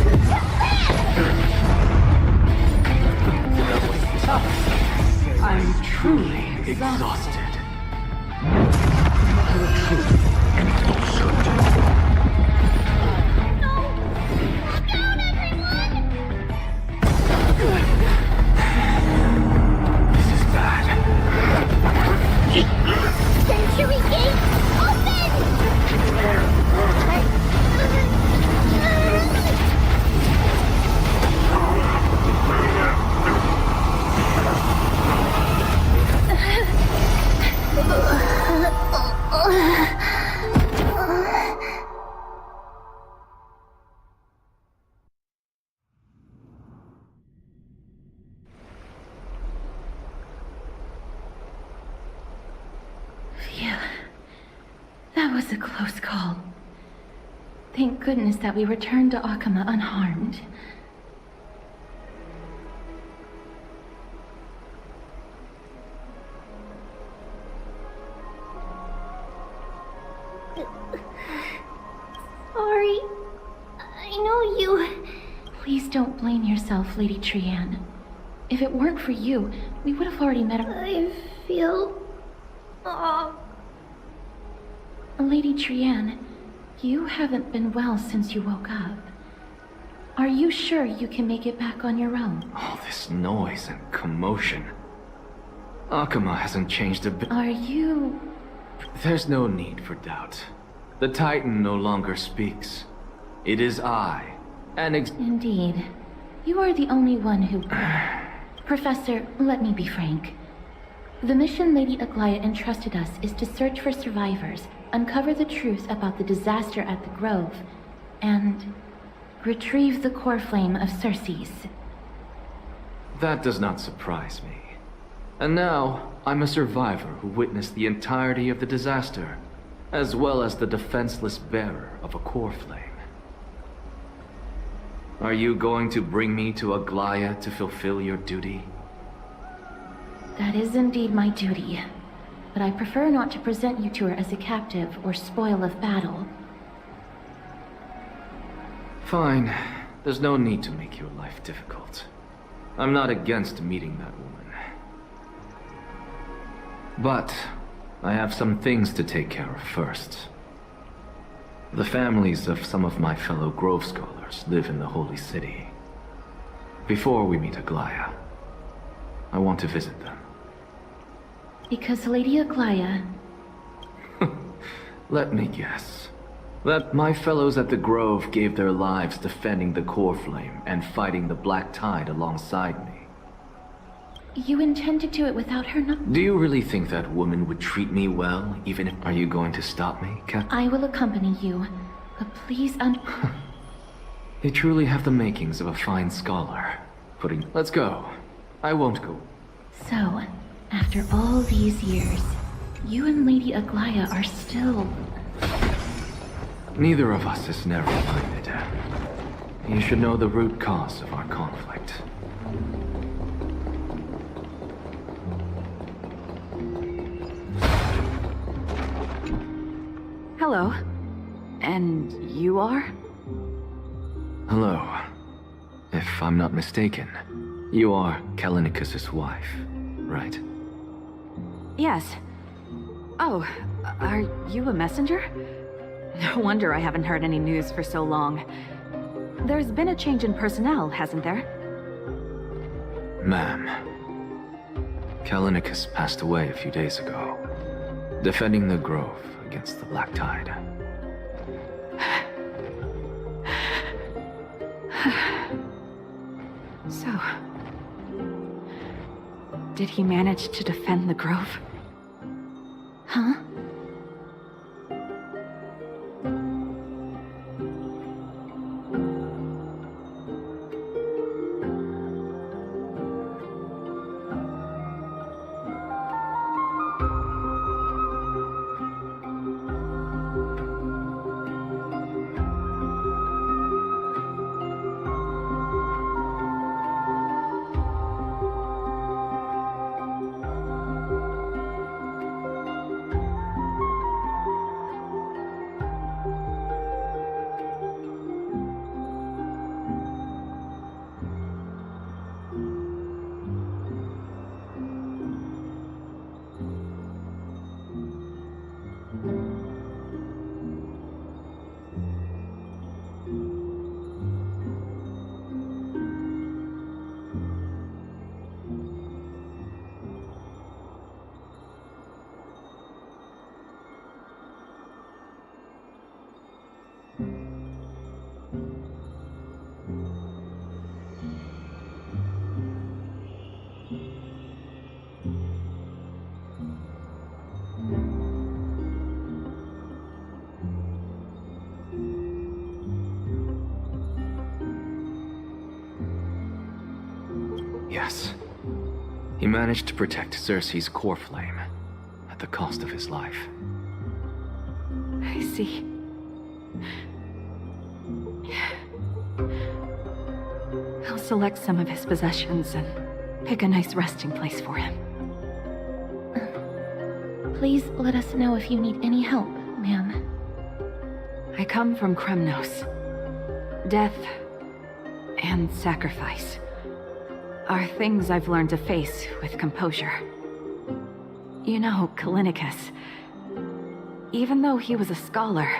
Speaker 2: I'm truly exhausted.
Speaker 11: Truth and falsehood.
Speaker 7: No! Look out, everyone!
Speaker 2: This is bad.
Speaker 7: Century Gate, open!
Speaker 6: Phew. That was a close call. Thank goodness that we returned to Akama unharmed.
Speaker 7: Sorry. I know you...
Speaker 6: Please don't blame yourself, Lady Trianne. If it weren't for you, we would have already met
Speaker 7: I feel...
Speaker 6: Lady Trianne, you haven't been well since you woke up. Are you sure you can make it back on your own?
Speaker 2: All this noise and commotion. Akama hasn't changed a bit.
Speaker 6: Are you...
Speaker 2: There's no need for doubt. The Titan no longer speaks. It is I.
Speaker 6: Indeed. You are the only one who... Professor, let me be frank. The mission Lady Aglaya entrusted us is to search for survivors, uncover the truth about the disaster at the Grove, and retrieve the core flame of Circes.
Speaker 2: That does not surprise me. And now, I'm a survivor who witnessed the entirety of the disaster, as well as the defenseless bearer of a core flame. Are you going to bring me to Aglaya to fulfill your duty?
Speaker 6: That is indeed my duty, but I prefer not to present you to her as a captive or spoil of battle.
Speaker 2: Fine. There's no need to make your life difficult. I'm not against meeting that woman. But I have some things to take care of first. The families of some of my fellow Grove Scholars live in the Holy City. Before we meet Aglaya, I want to visit them.
Speaker 6: Because Lady Aglaya...
Speaker 2: Let me guess. That my fellows at the Grove gave their lives defending the core flame and fighting the Black Tide alongside me.
Speaker 6: You intend to do it without her not?
Speaker 2: Do you really think that woman would treat me well, even if... Are you going to stop me, Captain?
Speaker 6: I will accompany you, but please
Speaker 2: You truly have the makings of a fine scholar. Let's go. I won't go.
Speaker 6: So, after all these years, you and Lady Aglaya are still...
Speaker 2: Neither of us is narrow-minded. You should know the root cause of our conflict.
Speaker 5: Hello. And you are?
Speaker 2: Hello. If I'm not mistaken, you are Kalinicus's wife, right?
Speaker 5: Yes. Oh, are you a messenger? No wonder I haven't heard any news for so long. There's been a change in personnel, hasn't there?
Speaker 2: Ma'am, Kalinicus passed away a few days ago, defending the Grove against the Black Tide.
Speaker 5: So, did he manage to defend the Grove?
Speaker 6: Huh?
Speaker 2: Yes. He managed to protect Cersei's core flame, at the cost of his life.
Speaker 5: I see. I'll select some of his possessions and pick a nice resting place for him.
Speaker 6: Please let us know if you need any help, ma'am.
Speaker 5: I come from Kremnos. Death and sacrifice are things I've learned to face with composure. You know, Kalinicus, even though he was a scholar,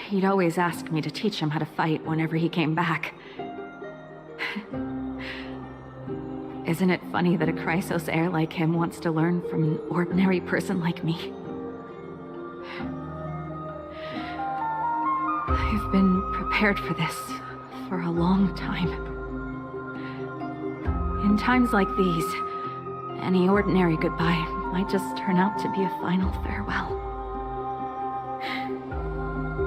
Speaker 5: he'd always ask me to teach him how to fight whenever he came back. Isn't it funny that a Chrysos heir like him wants to learn from an ordinary person like me? I've been prepared for this for a long time. In times like these, any ordinary goodbye might just turn out to be a final farewell.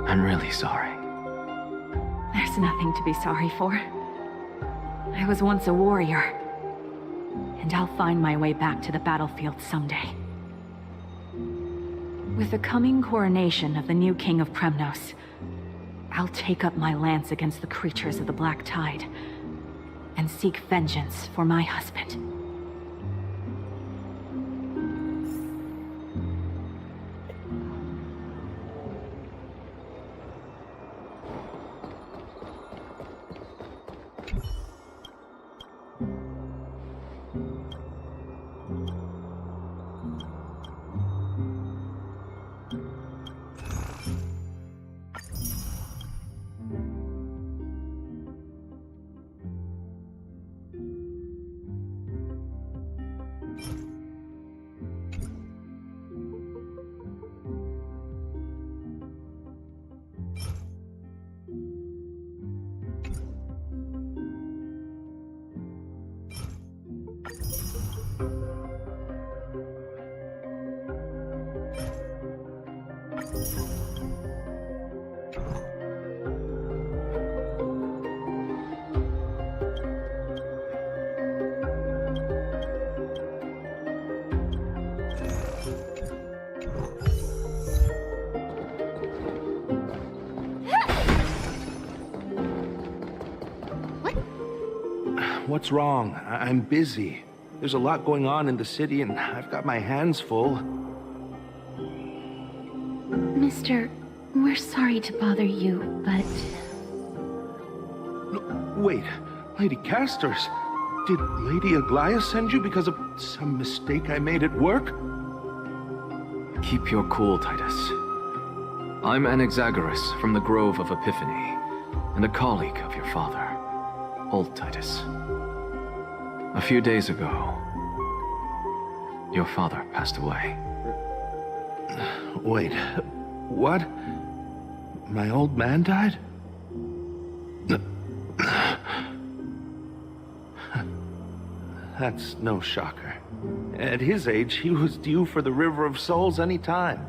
Speaker 2: I'm really sorry.
Speaker 5: There's nothing to be sorry for. I was once a warrior, and I'll find my way back to the battlefield someday. With the coming coronation of the new king of Kremnos, I'll take up my lance against the creatures of the Black Tide and seek vengeance for my husband.
Speaker 11: What's wrong? I'm busy. There's a lot going on in the city, and I've got my hands full.
Speaker 6: Mister, we're sorry to bother you, but...
Speaker 11: Wait, Lady Casters, did Lady Aglaia send you because of some mistake I made at work?
Speaker 2: Keep your cool, Titus. I'm Anaxagoras from the Grove of Epiphany, and a colleague of your father, old Titus. A few days ago, your father passed away.
Speaker 11: Wait, what? My old man died? That's no shocker. At his age, he was due for the River of Souls any time.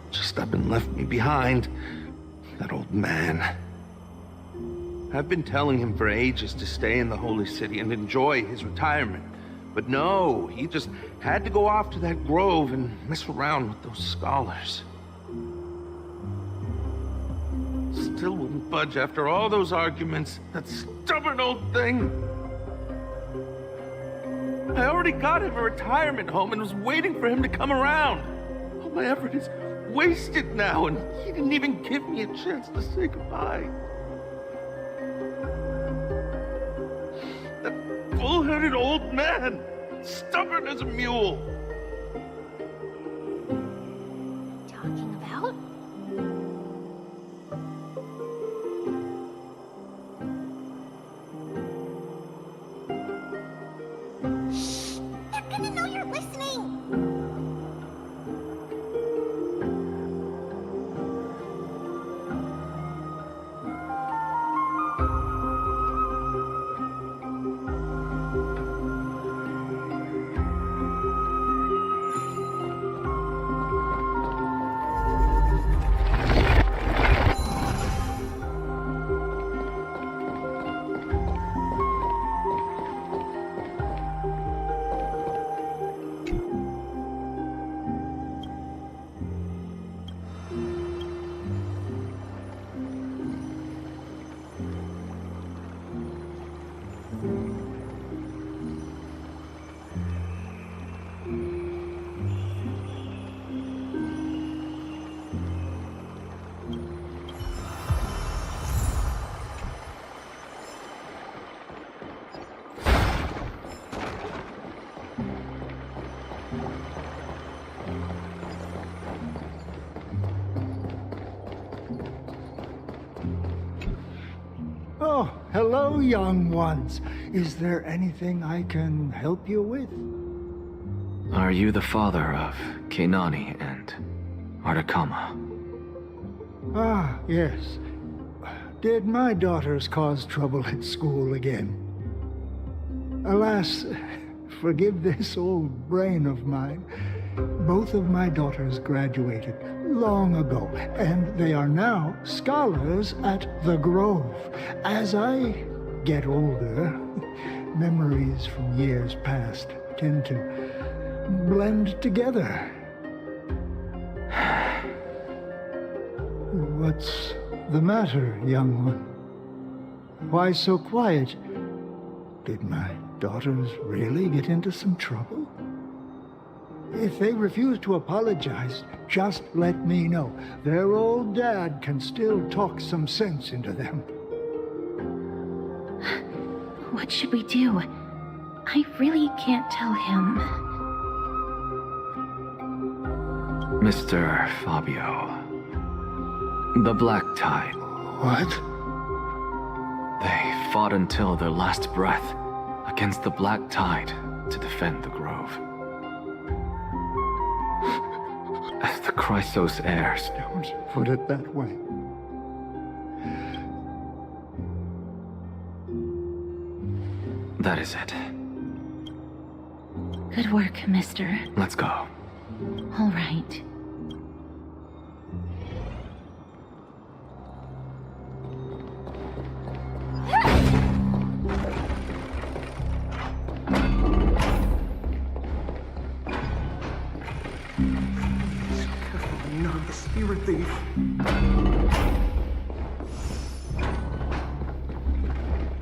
Speaker 11: Just up and left me behind. That old man. I've been telling him for ages to stay in the Holy City and enjoy his retirement. But no, he just had to go off to that grove and mess around with those scholars. Still wouldn't budge after all those arguments. That stubborn old thing. I already got him a retirement home and was waiting for him to come around. All my effort is wasted now, and he didn't even give me a chance to say goodbye. That bull-headed old man, stubborn as a mule.
Speaker 7: Talking about? Shh! They're gonna know you're listening!
Speaker 12: Oh, hello, young ones. Is there anything I can help you with?
Speaker 2: Are you the father of Keinani and Artakama?
Speaker 12: Ah, yes. Did my daughters cause trouble at school again? Alas, forgive this old brain of mine. Both of my daughters graduated long ago, and they are now scholars at the Grove. As I get older, memories from years past tend to blend together. What's the matter, young one? Why so quiet? Did my daughters really get into some trouble? If they refuse to apologize, just let me know. Their old dad can still talk some sense into them.
Speaker 6: What should we do? I really can't tell him.
Speaker 2: Mr. Fabio, The Black Tide.
Speaker 11: What?
Speaker 2: They fought until their last breath against the Black Tide to defend the Grove. As the Chrysos heirs,
Speaker 12: Don't put it that way.
Speaker 2: that is it.
Speaker 6: Good work, mister.
Speaker 2: Let's go.
Speaker 6: All right.
Speaker 1: I'm not a spirit thief.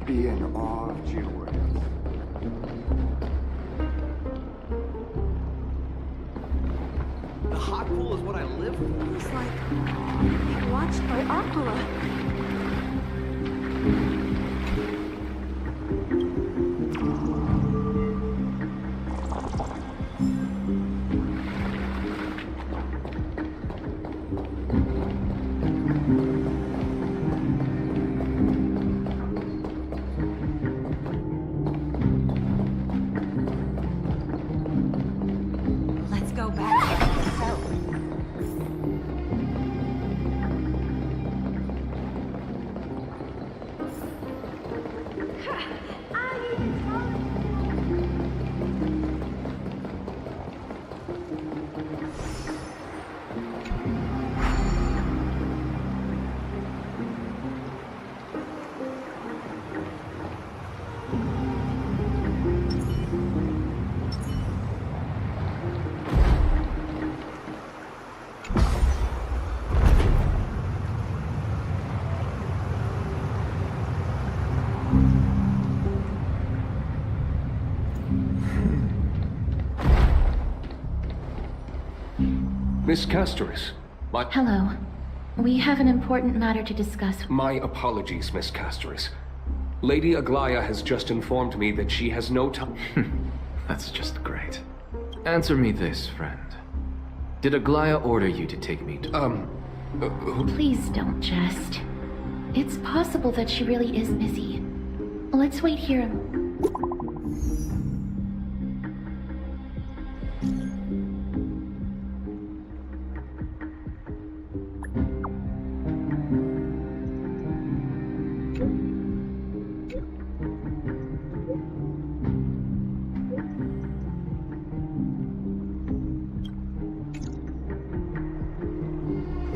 Speaker 13: Be in awe of Jewel.
Speaker 14: The hot pool is what I live for.
Speaker 15: It's like being watched by Aquila. Let's go back to the cell.
Speaker 16: Miss Castoris,
Speaker 6: Hello. We have an important matter to discuss.
Speaker 16: my apologies, Miss Castoris. Lady Aglaya has just informed me that she has no time.
Speaker 2: That's just great. Answer me this, friend. Did Aglaya order you to take me to...
Speaker 6: Please don't jest. It's possible that she really is busy. Let's wait here.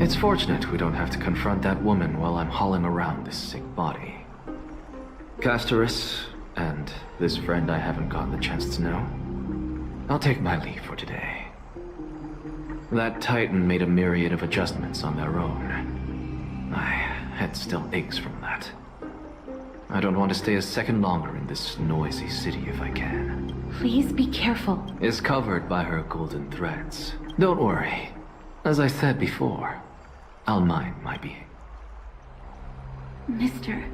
Speaker 2: It's fortunate we don't have to confront that woman while I'm hauling around this sick body. Castoris, and this friend I haven't gotten the chance to know, I'll take my leave for today. That Titan made a myriad of adjustments on their own. My head still aches from that. I don't want to stay a second longer in this noisy city if I can.
Speaker 6: Please be careful.
Speaker 2: Is covered by her golden threads. Don't worry. As I said before, I'll mind my being.
Speaker 6: Mister,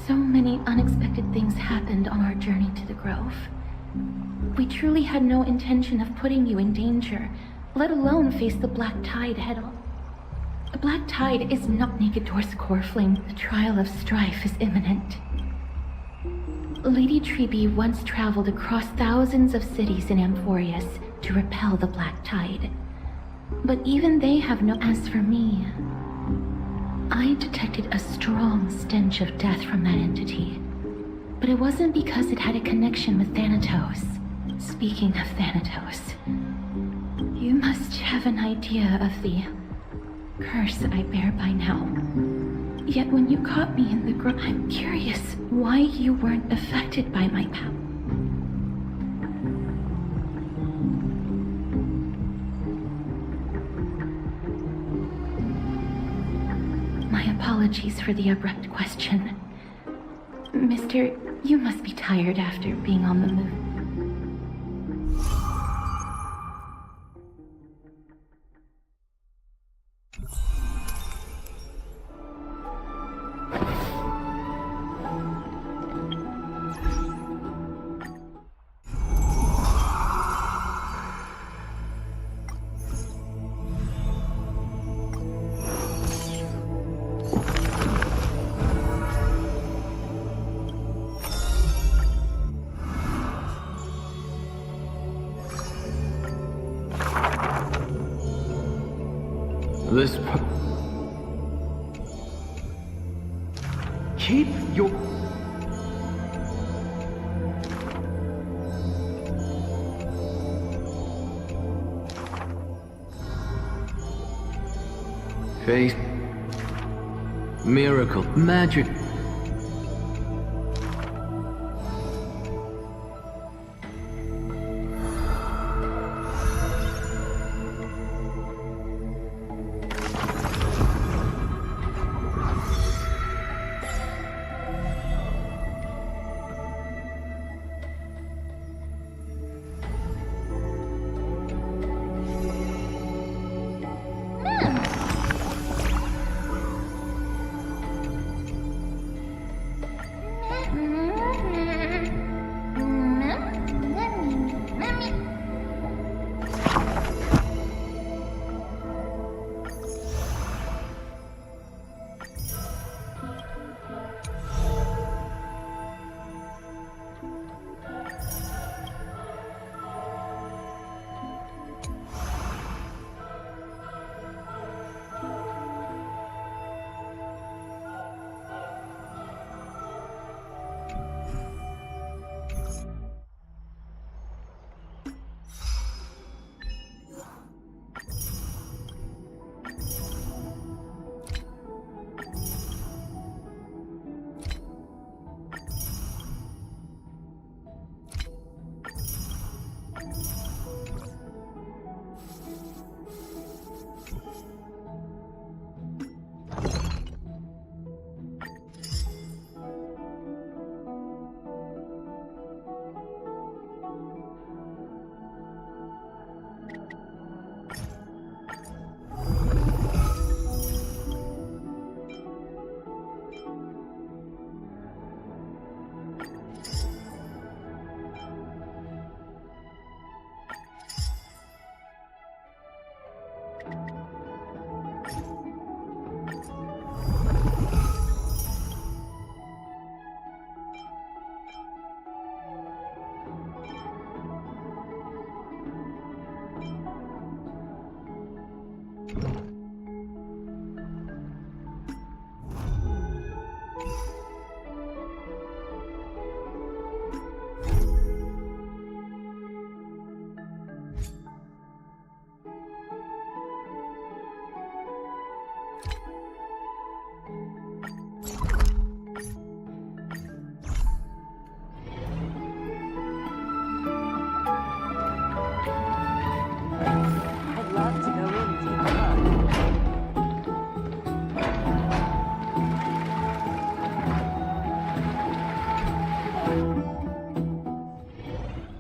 Speaker 6: so many unexpected things happened on our journey to the Grove. We truly had no intention of putting you in danger, let alone face the Black Tide head-on. The Black Tide is not Negador's core flame. The trial of strife is imminent. Lady Trebe once traveled across thousands of cities in Amphorius to repel the Black Tide. But even they have no... As for me, I detected a strong stench of death from that entity. But it wasn't because it had a connection with Thanatos. Speaking of Thanatos, you must have an idea of the curse I bear by now. Yet when you caught me in the grove, I'm curious why you weren't affected by my power. My apologies for the abrupt question. Mister, you must be tired after being on the move.
Speaker 10: Keep your...
Speaker 17: Faith. Miracle. Magic.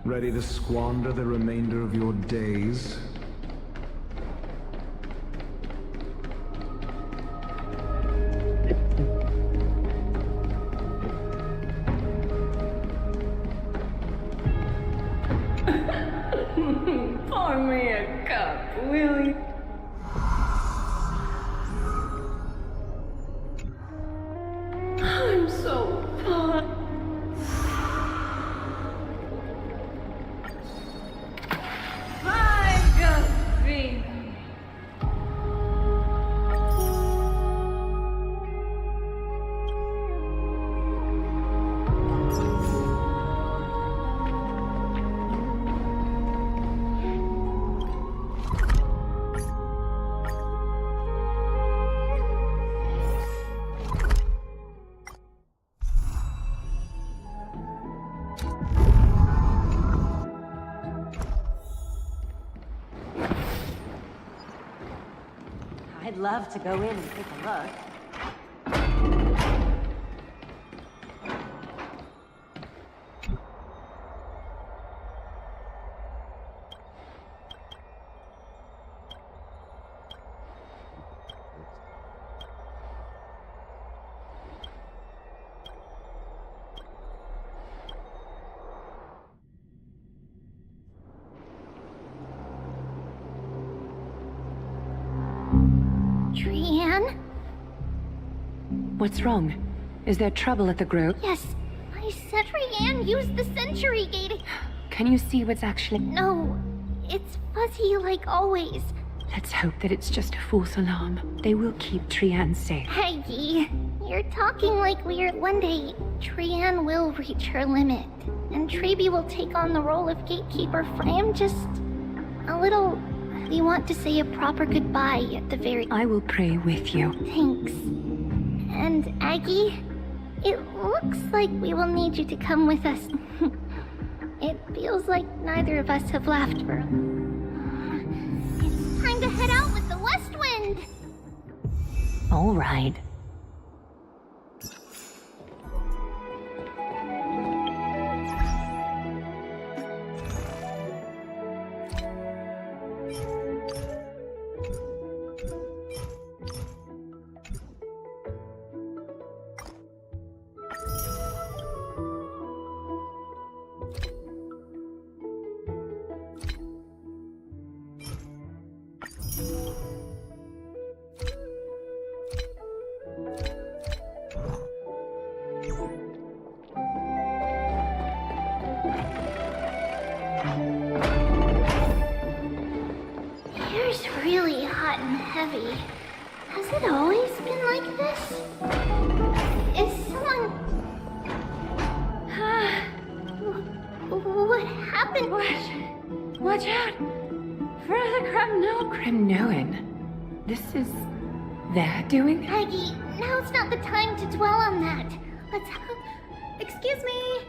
Speaker 18: Ready to squander the remainder of your days?
Speaker 15: Pour me a cup, will you? I'm so hot. My God, baby.
Speaker 5: I'd love to go in and take a look.
Speaker 9: Trianne?
Speaker 8: What's wrong? Is there trouble at the Grove?
Speaker 9: Yes, I said Trianne used the Century Gate.
Speaker 8: Can you see what's actually...
Speaker 9: No, it's fuzzy like always.
Speaker 8: Let's hope that it's just a false alarm. They will keep Trian safe.
Speaker 7: Aggie, you're talking like one day Trian will reach her limit, and Treby will take on the role of gatekeeper for him. Just a little... We want to say a proper goodbye at the very...
Speaker 8: I will pray with you.
Speaker 7: Thanks. And Aggie, it looks like we will need you to come with us. It feels like neither of us have laughed for... It's time to head out with the west wind!
Speaker 8: All right.
Speaker 7: Here's really hot and heavy. Has it always been like this? Is someone... What happened?
Speaker 8: Watch out! For the Kremnoan. This is... their doing?
Speaker 7: Aggie, now's not the time to dwell on that. Let's...
Speaker 9: Excuse me!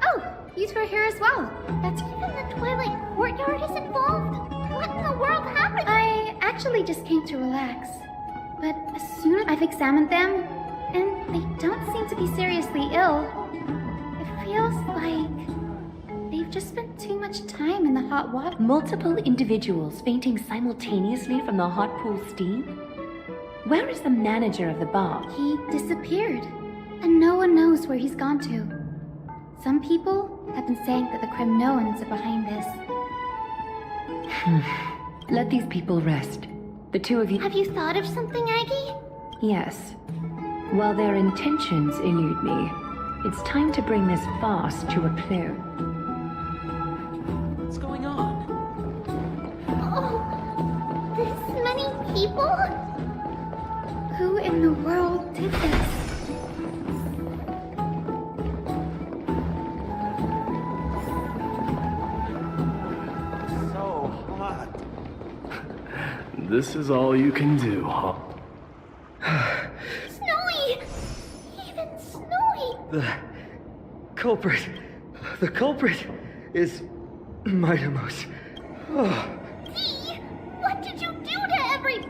Speaker 9: Oh, you two are here as well.
Speaker 7: That's even the Twilight Courtyard is involved? What in the world happened?
Speaker 9: I actually just came to relax. But as soon as I've examined them, and they don't seem to be seriously ill, it feels like they've just spent too much time in the hot water.
Speaker 8: Multiple individuals fainting simultaneously from the hot pool steam? Where is the manager of the bar?
Speaker 9: He disappeared, and no one knows where he's gone to. Some people have been saying that the Kremnoans are behind this.
Speaker 8: Let these people rest. The two of you...
Speaker 7: Have you thought of something, Aggie?
Speaker 8: Yes. While their intentions elude me, it's time to bring this farce to a close.
Speaker 14: What's going on?
Speaker 7: Oh, this many people?
Speaker 9: Who in the world did this?
Speaker 1: This is all you can do, huh?
Speaker 7: Snowy! Even Snowy!
Speaker 17: The culprit is Mightimos.
Speaker 7: D! What did you do to every...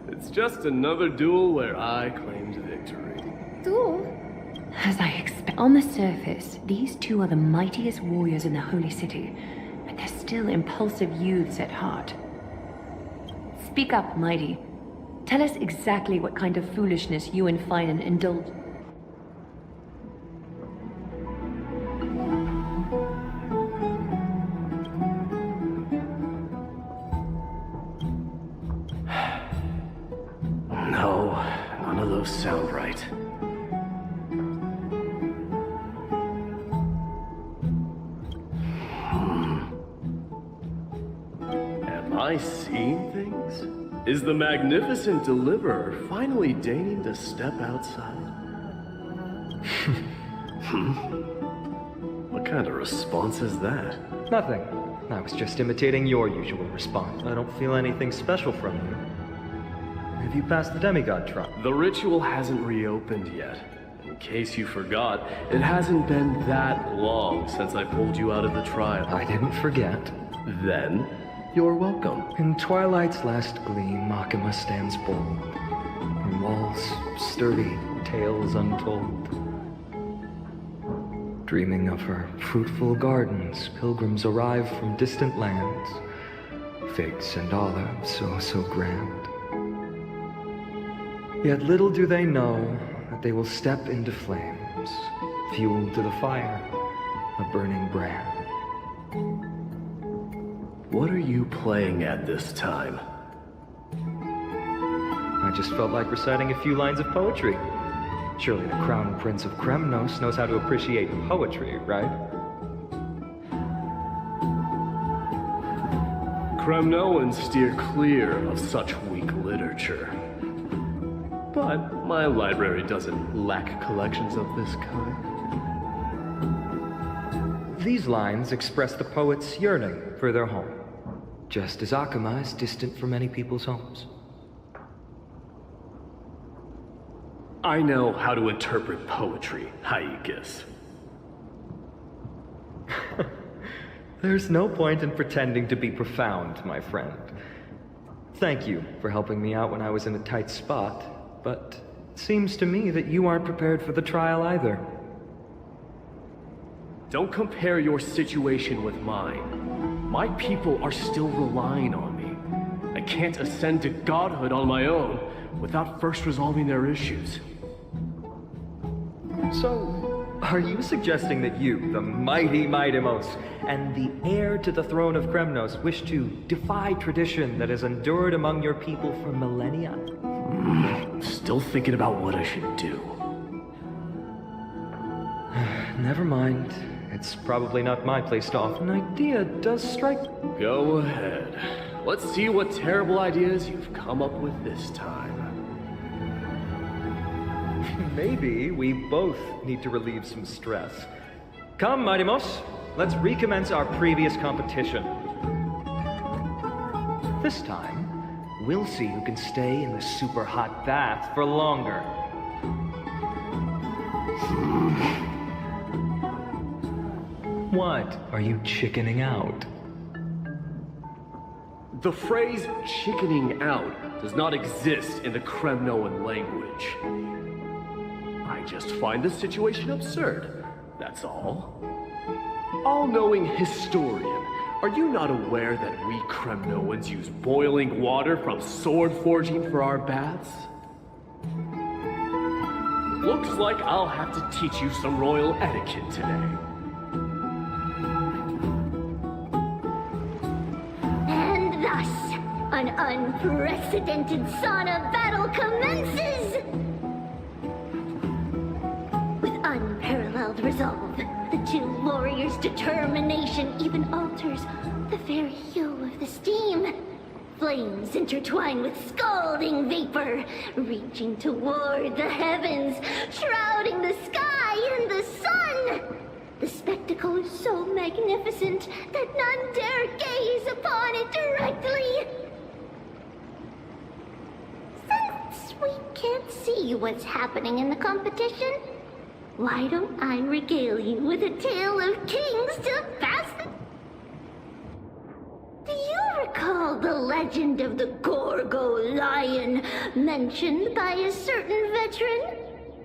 Speaker 1: It's just another duel where I claimed victory.
Speaker 9: Duel?
Speaker 8: As I expect. On the surface, these two are the mightiest warriors in the Holy City, but they're still impulsive youths at heart. Speak up, Mighty. Tell us exactly what kind of foolishness you and Finan indulge.
Speaker 1: No, none of those sound right. Am I seeing things? Is the magnificent deliverer finally deigning to step outside? What kind of response is that?
Speaker 19: Nothing. I was just imitating your usual response. I don't feel anything special from you. Have you passed the demigod trial?
Speaker 1: The ritual hasn't reopened yet. In case you forgot, it hasn't been that long since I pulled you out of the trial.
Speaker 19: I didn't forget.
Speaker 1: Then, you're welcome.
Speaker 19: In Twilight's last gleam, Makima stands bold. Her walls sturdy, tales untold. Dreaming of her fruitful gardens, pilgrims arrive from distant lands. Figs and olives, so grand. Yet little do they know that they will step into flames, fuel to the fire, a burning brand.
Speaker 1: What are you playing at this time?
Speaker 19: I just felt like reciting a few lines of poetry. Surely the Crown Prince of Kremnos knows how to appreciate poetry, right?
Speaker 1: Kremnoans steer clear of such weak literature. But my library doesn't lack collections of this kind.
Speaker 19: These lines express the poet's yearning for their home, just as Akama is distant from many people's homes.
Speaker 1: I know how to interpret poetry, Haikis.
Speaker 19: There's no point in pretending to be profound, my friend. Thank you for helping me out when I was in a tight spot, but it seems to me that you aren't prepared for the trial either.
Speaker 1: Don't compare your situation with mine. My people are still relying on me. I can't ascend to godhood on my own without first resolving their issues.
Speaker 19: So, are you suggesting that you, the mighty Mightimos, and the heir to the throne of Kremnos, wish to defy tradition that has endured among your people for millennia?
Speaker 1: Still thinking about what I should do.
Speaker 19: Never mind. It's probably not my place to offer. An idea does strike...
Speaker 1: Go ahead. Let's see what terrible ideas you've come up with this time.
Speaker 19: Maybe we both need to relieve some stress. Come, Mightimos, let's recommence our previous competition. This time, we'll see who can stay in the super hot bath for longer. What? Are you chickening out?
Speaker 1: The phrase chickening out does not exist in the Kremnoan language. I just find the situation absurd, that's all. All-knowing historian, are you not aware that we Kremnoans use boiling water from sword forging for our baths? Looks like I'll have to teach you some royal etiquette today.
Speaker 7: And thus, an unprecedented sauna battle commences! With unparalleled resolve, the two warriors' determination even alters the very hue of the steam. Flames intertwine with scalding vapor, reaching toward the heavens, shrouding the sky and the sun. The spectacle is so magnificent that none dare gaze upon it directly. Since we can't see what's happening in the competition, why don't I regale you with a tale of kings to pass the... Do you recall the legend of the Gorgo lion mentioned by a certain veteran?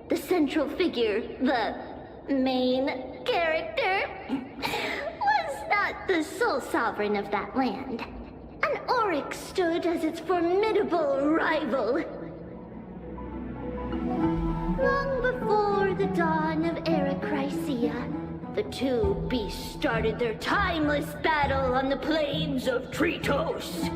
Speaker 7: The central figure, the main character, was not the sole sovereign of that land. An oryx stood as its formidable rival. Long before the dawn of Erechrysia, the two beasts started their timeless battle on the plains of Tritos.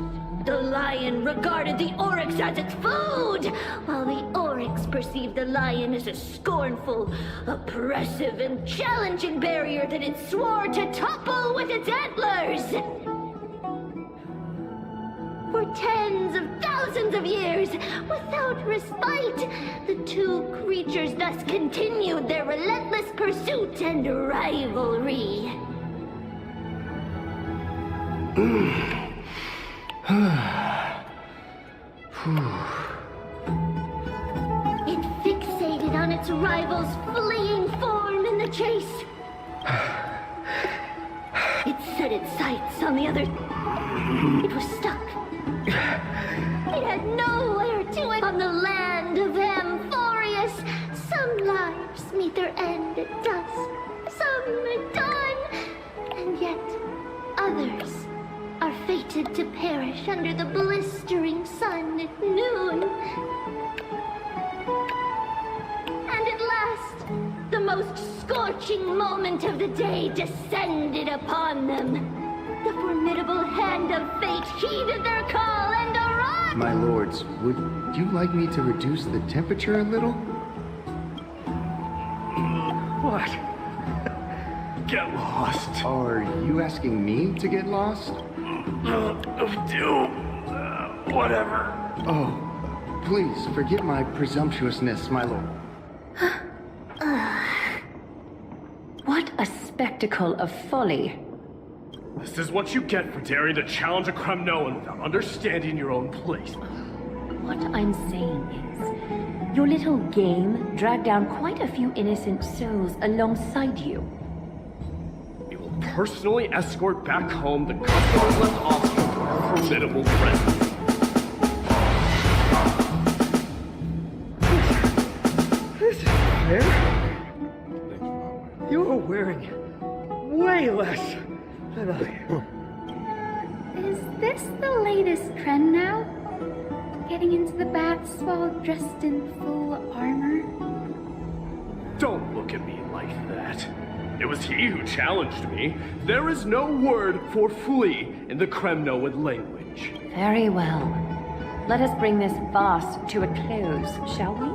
Speaker 7: The lion regarded the oryx as its food, while the oryx perceived the lion as a scornful, oppressive, and challenging barrier that it swore to topple with its antlers. For tens of thousands of years, without respite, the two creatures thus continued their relentless pursuit and rivalry. It fixated on its rival's fleeing form in the chase. It set its sights on the other. It was stuck. It had nowhere to it. On the land of Amphorius, some lives meet their end at dusk, some at dawn, and yet others are fated to perish under the blistering sun at noon. And at last, the most scorching moment of the day descended upon them. The formidable hand of fate heeded their call and arrived!
Speaker 13: My lords, would you like me to reduce the temperature a little?
Speaker 1: What? Get lost.
Speaker 13: Are you asking me to get lost?
Speaker 1: Whatever.
Speaker 13: Oh, please forgive my presumptuousness, my lord.
Speaker 8: What a spectacle of folly.
Speaker 1: This is what you get for daring to challenge a Kremnoan without understanding your own place.
Speaker 8: What I'm saying is, your little game dragged down quite a few innocent souls alongside you.
Speaker 1: We will personally escort back home the customers left off your formidable presence.
Speaker 17: This is fair. You are wearing way less than I.
Speaker 9: Is this the latest trend now? Getting into the baths while dressed in full armor?
Speaker 1: Don't look at me like that. It was he who challenged me. There is no word for flee in the Kremnoan language.
Speaker 8: Very well. Let us bring this farce to a close, shall we?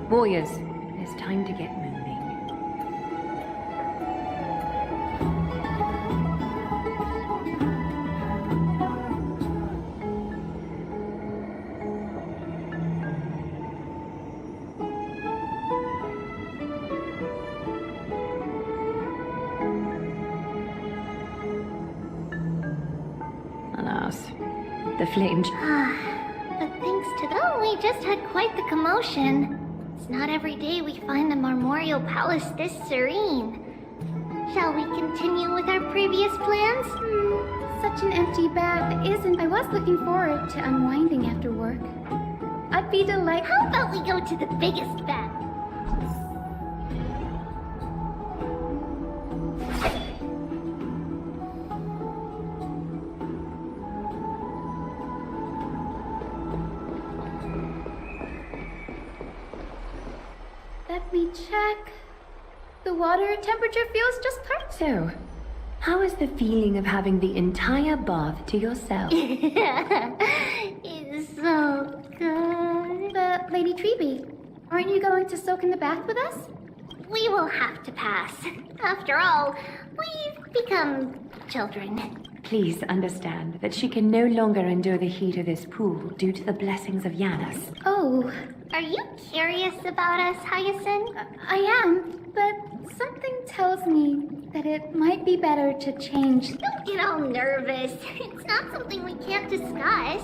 Speaker 8: Warriors, it is time to get moving. Alas, the flames.
Speaker 7: But thanks to them, we just had quite the commotion. It's not every day we find the Marmoreal Palace this serene. Shall we continue with our previous plans?
Speaker 9: Such an empty bath isn't. I was looking forward to unwinding after work. I'd be delighted.
Speaker 7: How about we go to the biggest bath?
Speaker 9: Let me check. The water temperature feels just perfect.
Speaker 8: So, how is the feeling of having the entire bath to yourself?
Speaker 7: It's so good.
Speaker 9: But Lady Treby, aren't you going to soak in the bath with us?
Speaker 7: We will have to pass. After all, we've become children.
Speaker 8: Please understand that she can no longer endure the heat of this pool due to the blessings of Janus.
Speaker 9: Oh.
Speaker 7: Are you curious about us, Hyacinth?
Speaker 9: I am, but something tells me that it might be better to change.
Speaker 7: Don't get all nervous. It's not something we can't discuss.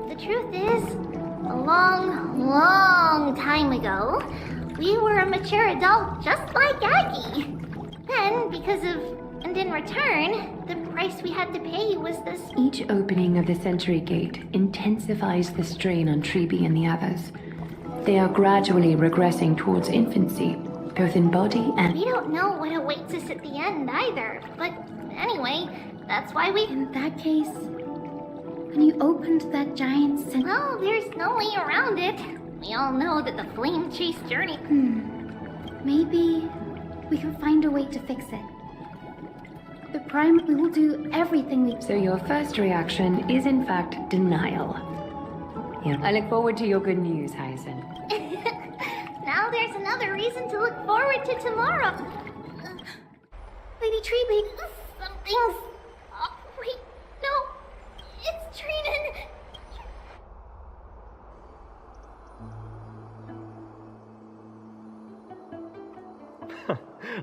Speaker 7: The truth is, a long, long time ago, we were a mature adult just like Aggie. Then, and in return, the price we had to pay was this.
Speaker 8: Each opening of the Century Gate intensifies the strain on Treby and the others. They are gradually regressing towards infancy, both in body and...
Speaker 7: We don't know what awaits us at the end either, but anyway, that's why we...
Speaker 9: In that case, when you opened that giant
Speaker 7: Well, there's no way around it. We all know that the flame chase journey...
Speaker 9: Maybe we can find a way to fix it. We will do everything we...
Speaker 8: So your first reaction is in fact denial. Yeah. I look forward to your good news, Hyacinth.
Speaker 7: Now there's another reason to look forward to tomorrow.
Speaker 9: Lady Treby,
Speaker 7: something's... Oh, wait, no. It's Trinan.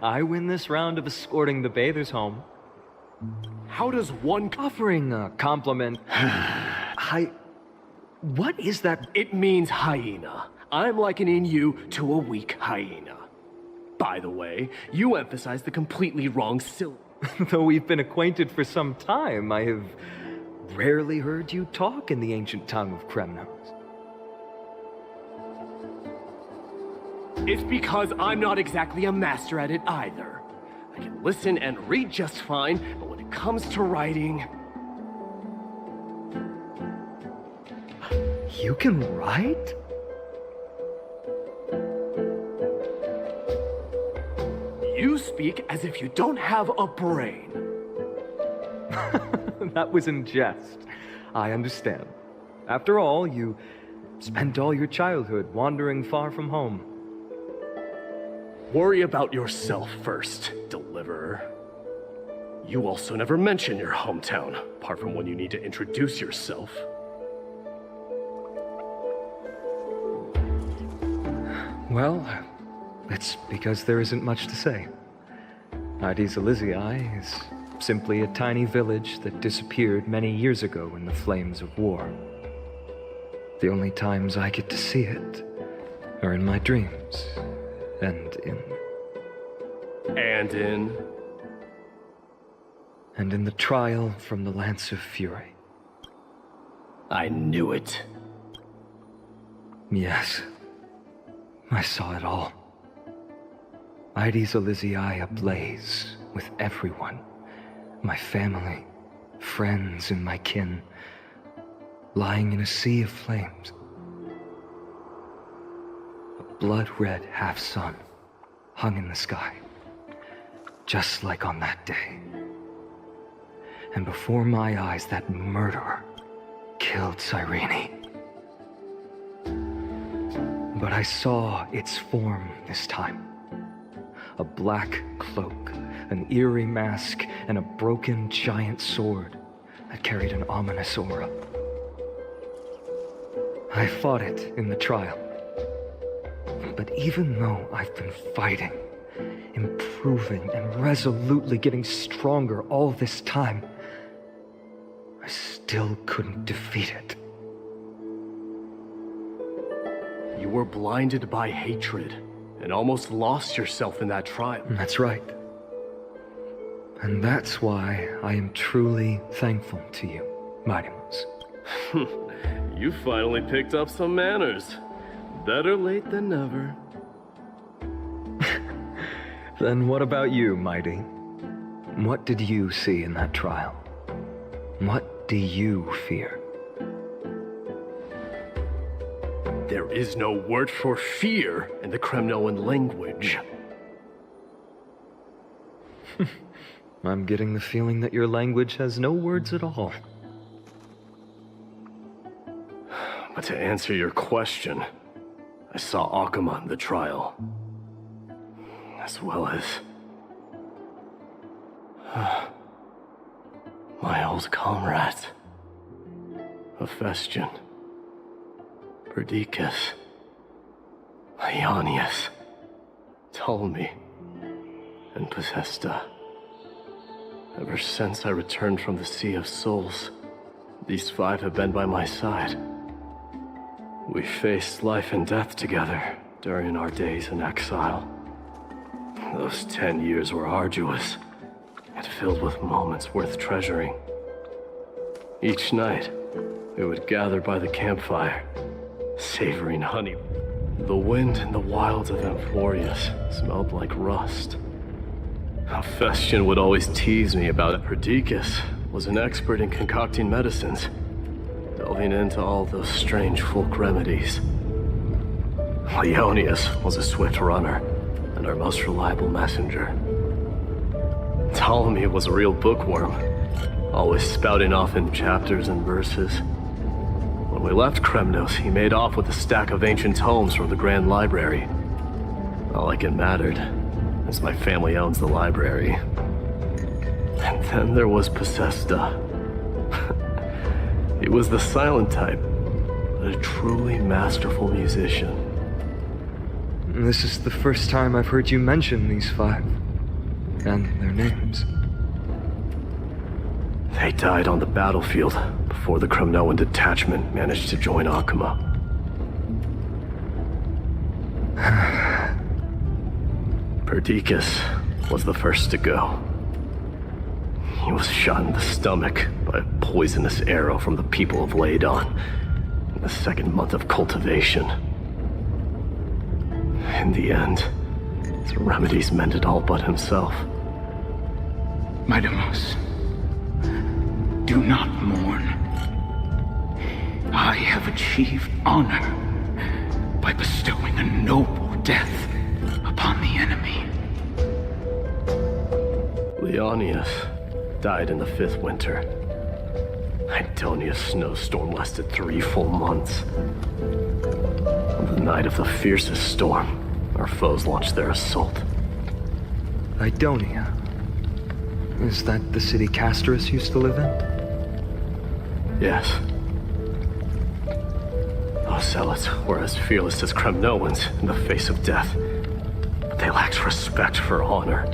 Speaker 19: I win this round of escorting the bathers home.
Speaker 1: How does one...
Speaker 19: Offering a compliment... What is that?
Speaker 1: It means hyena. I'm likening you to a weak hyena. By the way, you emphasize the completely wrong syllable.
Speaker 19: Though we've been acquainted for some time, I have rarely heard you talk in the ancient tongue of Kremnos.
Speaker 1: It's because I'm not exactly a master at it either. I can listen and read just fine, but when it comes to writing...
Speaker 19: You can write?
Speaker 1: You speak as if you don't have a brain.
Speaker 19: That was in jest. I understand. After all, you spent all your childhood wandering far from home.
Speaker 1: Worry about yourself first, Deliverer. You also never mention your hometown, apart from when you need to introduce yourself.
Speaker 19: Well, it's because there isn't much to say. ZZZ is simply a tiny village that disappeared many years ago in the flames of war. The only times I get to see it are in my dreams, and in the trial from the Lance of Fury.
Speaker 1: I knew it.
Speaker 19: Yes, I saw it all. ZZZ ablaze with everyone. My family, friends, and my kin, lying in a sea of flames. A blood-red half-sun hung in the sky, just like on that day. And before my eyes, that murderer killed Cyrene. But I saw its form this time. A black cloak, an eerie mask, and a broken giant sword that carried an ominous aura. I fought it in the trial. But even though I've been fighting, improving, and resolutely getting stronger all this time, I still couldn't defeat it.
Speaker 1: You were blinded by hatred, and almost lost yourself in that trial.
Speaker 19: That's right. And that's why I am truly thankful to you, Mighty Mouse.
Speaker 1: You finally picked up some manners. Better late than never.
Speaker 19: Then what about you, Mighty? What did you see in that trial? What do you fear?
Speaker 1: There is no word for fear in the Kremnoan language.
Speaker 19: I'm getting the feeling that your language has no words at all.
Speaker 1: But to answer your question, I saw Akuma in the trial. As well as... my old comrades. Hephaestion. Perdiccas. Ionius. Ptolemy. And Possesta. Ever since I returned from the Sea of Souls, these five have been by my side. We faced life and death together during our days in exile. Those 10 years were arduous, and filled with moments worth treasuring. Each night, we would gather by the campfire, savoring honey. The wind in the wilds of Amphorius smelled like rust. Hephaestion would always tease me about it. Perdiccas was an expert in concocting medicines, delving into all those strange folk remedies. Ionius was a swift runner, and our most reliable messenger. Ptolemy was a real bookworm, always spouting off in chapters and verses. When we left Kremnos, he made off with a stack of ancient tomes from the Grand Library. Not like it mattered, as my family owns the library. And then there was Possesta. He was the silent type, but a truly masterful musician.
Speaker 19: This is the first time I've heard you mention these five, and their names.
Speaker 1: They died on the battlefield before the Kremnoan detachment managed to join Akuma. Perdiccas was the first to go. He was shot in the stomach by a poisonous arrow from the people of Ladon in the second month of cultivation. In the end, his remedies mended all but himself.
Speaker 20: Mighty Mouse, do not mourn. I have achieved honor by bestowing a noble death upon the enemy.
Speaker 1: Leonius died in the 5th winter. Idonia's snowstorm lasted 3 full months. On the night of the fiercest storm, our foes launched their assault.
Speaker 19: Idonia. Is that the city Castorus used to live in?
Speaker 1: Yes. Those zealots were as fearless as Kremnoans in the face of death. But they lacked respect for honor.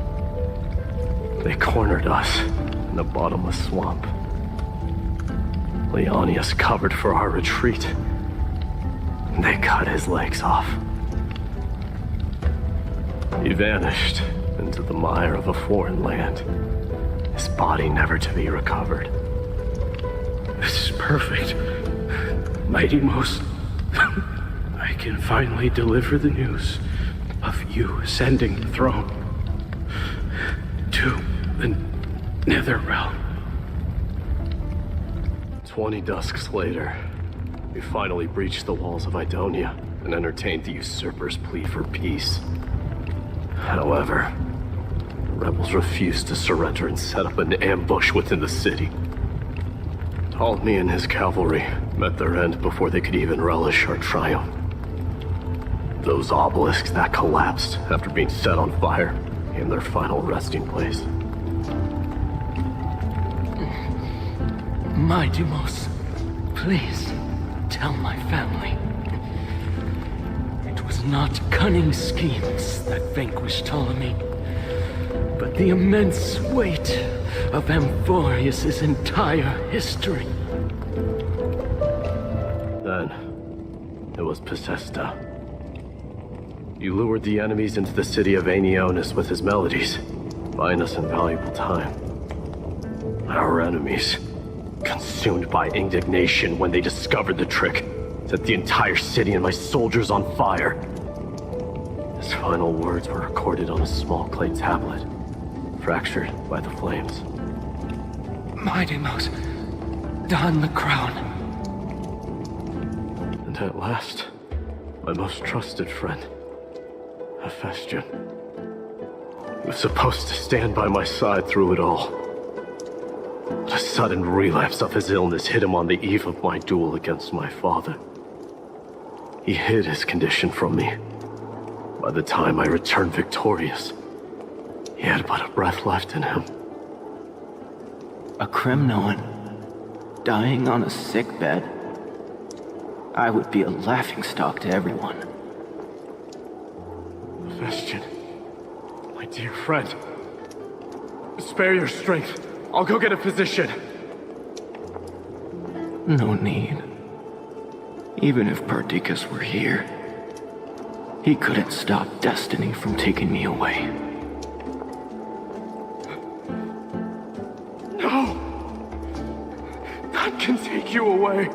Speaker 1: They cornered us in the bottomless swamp. Leonius covered for our retreat. And they cut his legs off. He vanished into the mire of a foreign land, his body never to be recovered.
Speaker 20: This is perfect. Mighty Most, I can finally deliver the news of you ascending the throne to the Nether Realm.
Speaker 1: 20 dusks later, we finally breached the walls of Idonia and entertained the usurper's plea for peace. However, the rebels refused to surrender and set up an ambush within the city. Ptolemy and his cavalry met their end before they could even relish our triumph. Those obelisks that collapsed after being set on fire became their final resting place.
Speaker 20: My Deimos, please tell my family. It was not cunning schemes that vanquished Ptolemy, but the immense weight of Amphorius' entire history.
Speaker 1: Then, it was Pacesta. He lured the enemies into the city of Aeneonis with his melodies, buying us invaluable time. Our enemies, consumed by indignation when they discovered the trick, set the entire city and my soldiers on fire. His final words were recorded on a small clay tablet, fractured by the flames.
Speaker 20: My Deimos, don the crown.
Speaker 1: And at last, my most trusted friend, Hephaestion, was supposed to stand by my side through it all. But a sudden relapse of his illness hit him on the eve of my duel against my father. He hid his condition from me. By the time I returned victorious, he had but a breath left in him.
Speaker 20: A Kremnoan, dying on a sick bed. I would be a laughingstock to everyone.
Speaker 1: Hephaestion, my dear friend, spare your strength. I'll go get a physician.
Speaker 20: No need. Even if Perdiccas were here, he couldn't stop destiny from taking me away.
Speaker 1: No! None can take you away.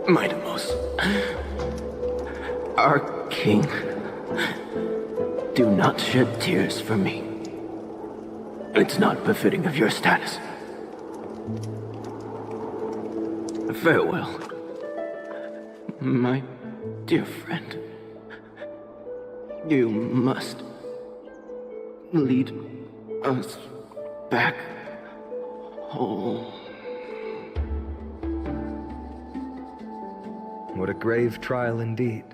Speaker 20: My Deimos, our king, do not shed tears for me. It's not befitting of your status. Farewell, my dear friend. You must lead us back home.
Speaker 19: What a grave trial indeed.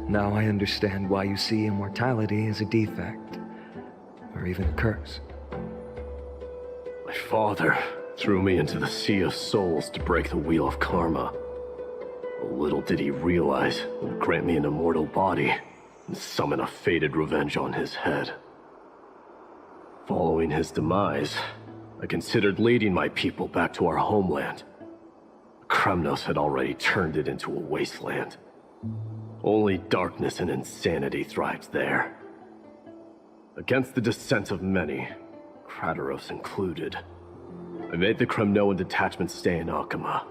Speaker 19: Now I understand why you see immortality as a defect, or even a curse.
Speaker 1: My father threw me into the sea of souls to break the wheel of karma. Little did he realize it would grant me an immortal body and summon a fated revenge on his head. Following his demise, I considered leading my people back to our homeland. Kremnos had already turned it into a wasteland. Only darkness and insanity thrived there. Against the dissent of many, Krateros included, I made the Kremnoan detachment stay in Akama.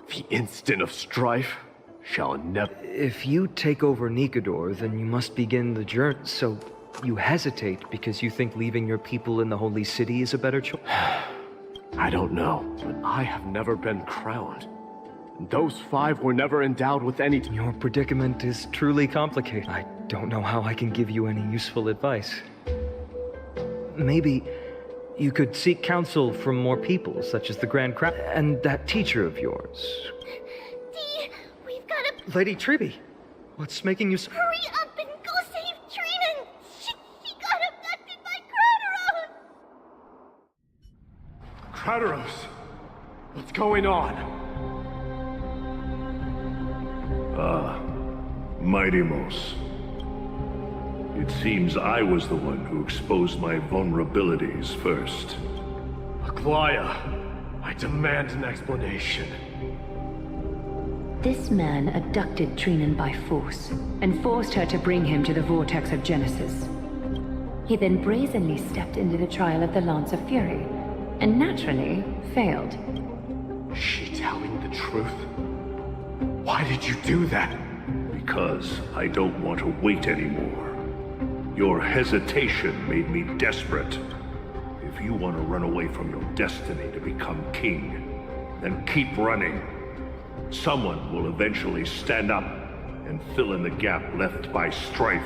Speaker 1: The instant of strife shall never...
Speaker 19: If you take over Nikador, then you must begin the journey, so you hesitate because you think leaving your people in the Holy City is a better choice?
Speaker 1: I don't know, but I have never been crowned. Those 5 were never endowed with any...
Speaker 19: Your predicament is truly complicated. I don't know how I can give you any useful advice. Maybe you could seek counsel from more people, such as the Grand Crown and that teacher of yours.
Speaker 7: We've got to...
Speaker 19: Lady Treby, What's making you
Speaker 7: Hurry up and go save Trina! She got abducted by Crateros!
Speaker 1: Crateros! What's going on?
Speaker 21: Mighty-Mos. It seems I was the one who exposed my vulnerabilities first.
Speaker 1: Aglaya, I demand an explanation.
Speaker 8: This man abducted Trinan by force, and forced her to bring him to the Vortex of Genesis. He then brazenly stepped into the trial of the Lance of Fury, and naturally failed.
Speaker 1: Is she telling the truth? Why did you do that?
Speaker 21: Because I don't want to wait anymore. Your hesitation made me desperate. If you want to run away from your destiny to become king, then keep running. Someone will eventually stand up and fill in the gap left by strife.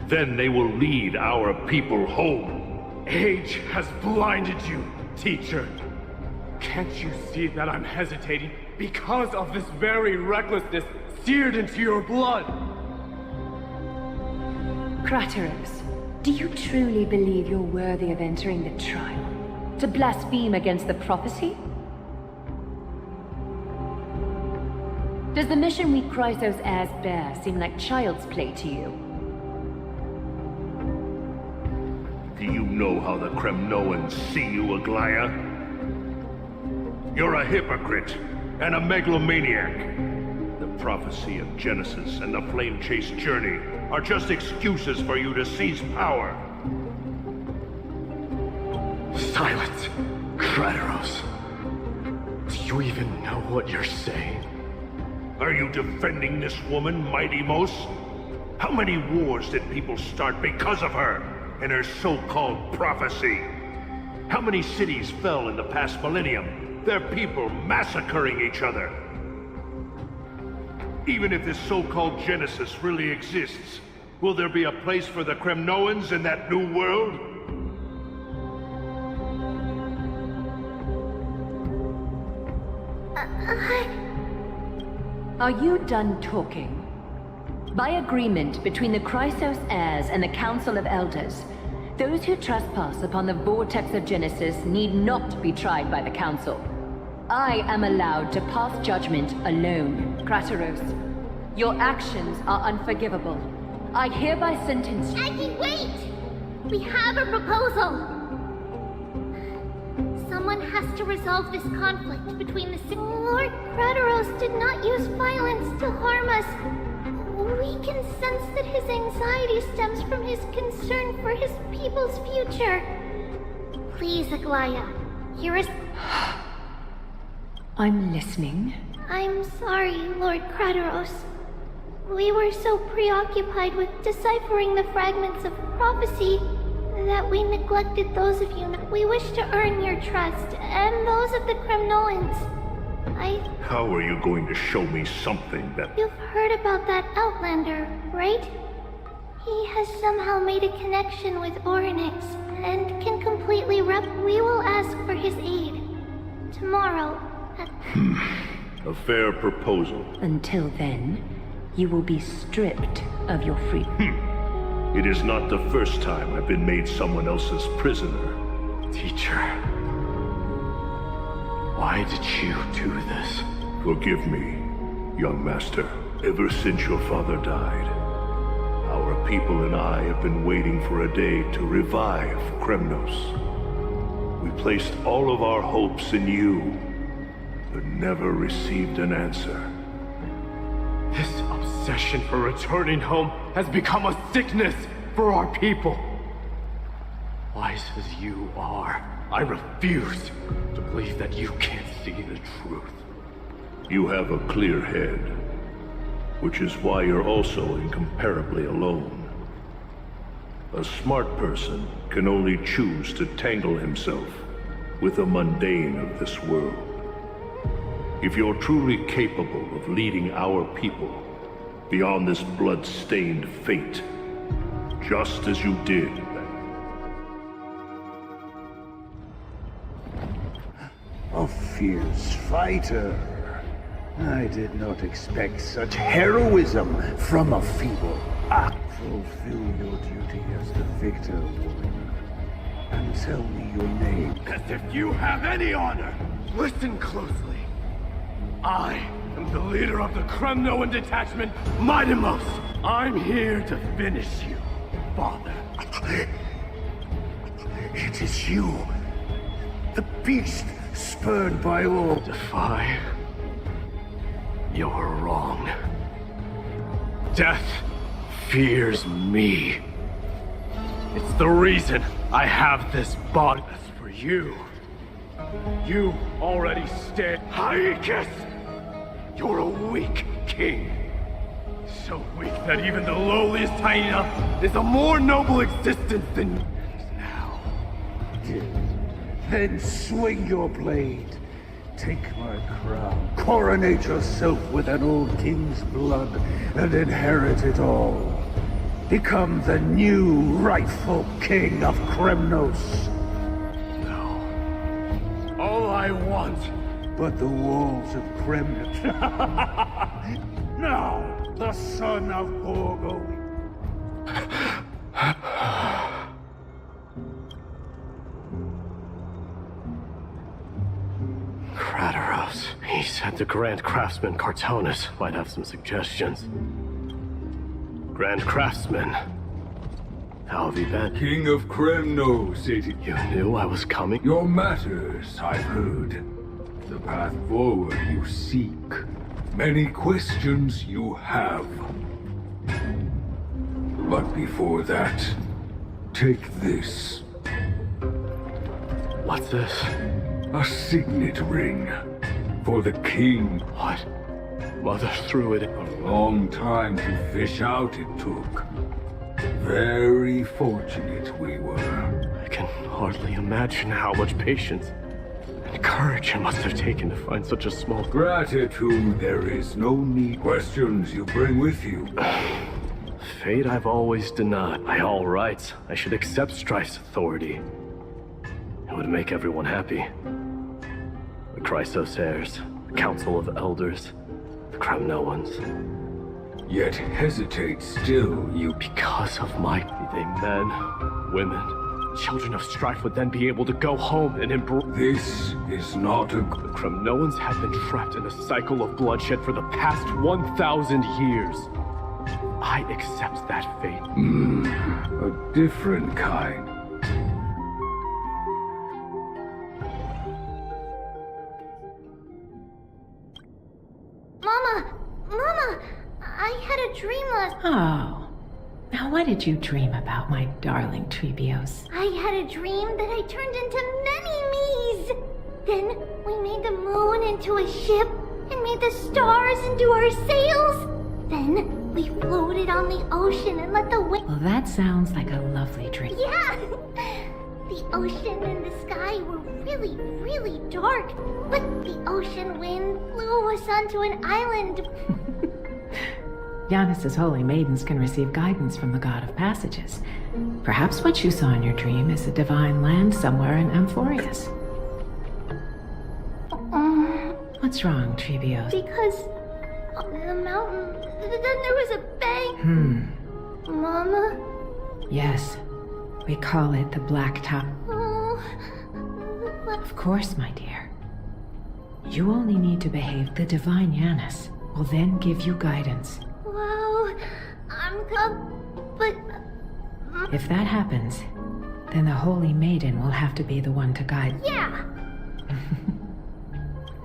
Speaker 21: Then they will lead our people home.
Speaker 1: Age has blinded you, teacher. Can't you see that I'm hesitating because of this very recklessness seared into your blood?
Speaker 8: Crateros, do you truly believe you're worthy of entering the trial? To blaspheme against the prophecy? Does the mission we Chrysos heirs bear seem like child's play to you?
Speaker 21: Do you know how the Kremnoans see you, Aglaya? You're a hypocrite and a megalomaniac. The prophecy of Genesis and the Flame Chase journey are just excuses for you to seize power.
Speaker 1: Silence, Crateros. Do you even know what you're saying?
Speaker 21: Are you defending this woman, Mighty-Mos? How many wars did people start because of her and her so-called prophecy? How many cities fell in the past millennium? Their people massacring each other. Even if this so-called Genesis really exists, will there be a place for the Kremnoans in that new world?
Speaker 8: Are you done talking? By agreement between the Chrysos heirs and the Council of Elders, those who trespass upon the Vortex of Genesis need not be tried by the Council. I am allowed to pass judgment alone, Crateros. Your actions are unforgivable. I hereby sentence you—
Speaker 7: Aggie, wait! We have a proposal! Someone has to resolve this conflict between the Lord Crateros did not use violence to harm us. We can sense that his anxiety stems from his concern for his people's future. Please, Aglaya, hear us.
Speaker 8: I'm listening.
Speaker 7: I'm sorry, Lord Crateros. We were so preoccupied with deciphering the fragments of prophecy that we neglected those of you. We wish to earn your trust, and those of the Kremnoans.
Speaker 21: How are you going to show me something that—
Speaker 7: You've heard about that Outlander, right? He has somehow made a connection with Orynyx, and can completely We will ask for his aid. Tomorrow, at—
Speaker 21: A fair proposal.
Speaker 8: Until then, you will be stripped of your freedom.
Speaker 21: It is not the first time I've been made someone else's prisoner.
Speaker 1: Teacher, why did you do this?
Speaker 21: Forgive me, young master. Ever since your father died, our people and I have been waiting for a day to revive Kremnos. We placed all of our hopes in you, but never received an answer.
Speaker 1: This obsession for returning home has become a sickness for our people. Wise as you are, I refuse to believe that you can't see the truth.
Speaker 21: You have a clear head, which is why you're also incomparably alone. A smart person can only choose to tangle himself with the mundane of this world. If you're truly capable of leading our people beyond this blood-stained fate, just as you did.
Speaker 12: A fierce fighter.
Speaker 13: I did not expect such heroism from a feeble act. Fulfill your duty as the victor, woman. And tell me your name.
Speaker 1: As if you have any honor! Listen closely. I am the leader of the Kremnoan detachment, Mightymost. I'm here to finish you, father.
Speaker 13: It is you. The beast spurned by all.
Speaker 1: Defy? You're wrong. Death fears me. It's the reason I have this body. As for you, you already stand. Hyekus! You're a weak king. So weak that even the lowliest hyena is a more noble existence than you. Now.
Speaker 13: Then swing your blade. Take my crown. Coronate yourself with an old king's blood and inherit it all. Become the new rightful king of Kremnos.
Speaker 1: No. All I want.
Speaker 13: But the walls of Kremnos. Now, the son of Gorgo.
Speaker 1: Krataros. He said the Grand Craftsman Cartonus might have some suggestions. Grand Craftsman. How have you been?
Speaker 3: King of Kremnos,
Speaker 1: You knew I was coming?
Speaker 3: Your matters, I've heard. The path forward you seek. Many questions you have. But before that, take this.
Speaker 1: What's this?
Speaker 3: A signet ring. For the king.
Speaker 1: What? Mother threw it.
Speaker 3: A long time to fish out it took. Very fortunate we were.
Speaker 1: I can hardly imagine how much patience and courage it must have taken to find such a small...
Speaker 3: Gratitude there is no need. Questions you bring with you.
Speaker 1: Fate I've always denied. By all rights, I should accept Strife's authority. It would make everyone happy. The Chrysos heirs, the Council of Elders, the Kremnoans.
Speaker 3: Yet hesitate still, you...
Speaker 1: Because of my... Be they men, women, children of Strife would then be able to go home and embrace...
Speaker 3: This is not a...
Speaker 1: The Kremnoans have been trapped in a cycle of bloodshed for the past 1,000 years. I accept that fate.
Speaker 3: A different kind.
Speaker 7: Mama, I had a dream last...
Speaker 4: Oh. Now what did you dream about, my darling Trebios?
Speaker 7: I had a dream that I turned into many me's. Then we made the moon into a ship and made the stars into our sails. Then we floated on the ocean and let the wind...
Speaker 4: Well, that sounds like a lovely dream.
Speaker 7: Yeah! The ocean and the sky were really, really dark, but the ocean wind blew us onto an island.
Speaker 4: Giannis's holy maidens can receive guidance from the god of passages. Perhaps what you saw in your dream is a divine land somewhere in Amphorius. What's wrong, Trebios?
Speaker 7: Because on the mountain, then there was a bang. Mama?
Speaker 4: Yes. We call it the Black Top.
Speaker 7: Oh.
Speaker 4: Of course, my dear. You only need to behave. The divine Giannis will then give you guidance.
Speaker 7: Wow. But...
Speaker 4: If that happens, then the holy maiden will have to be the one to guide.
Speaker 7: Yeah.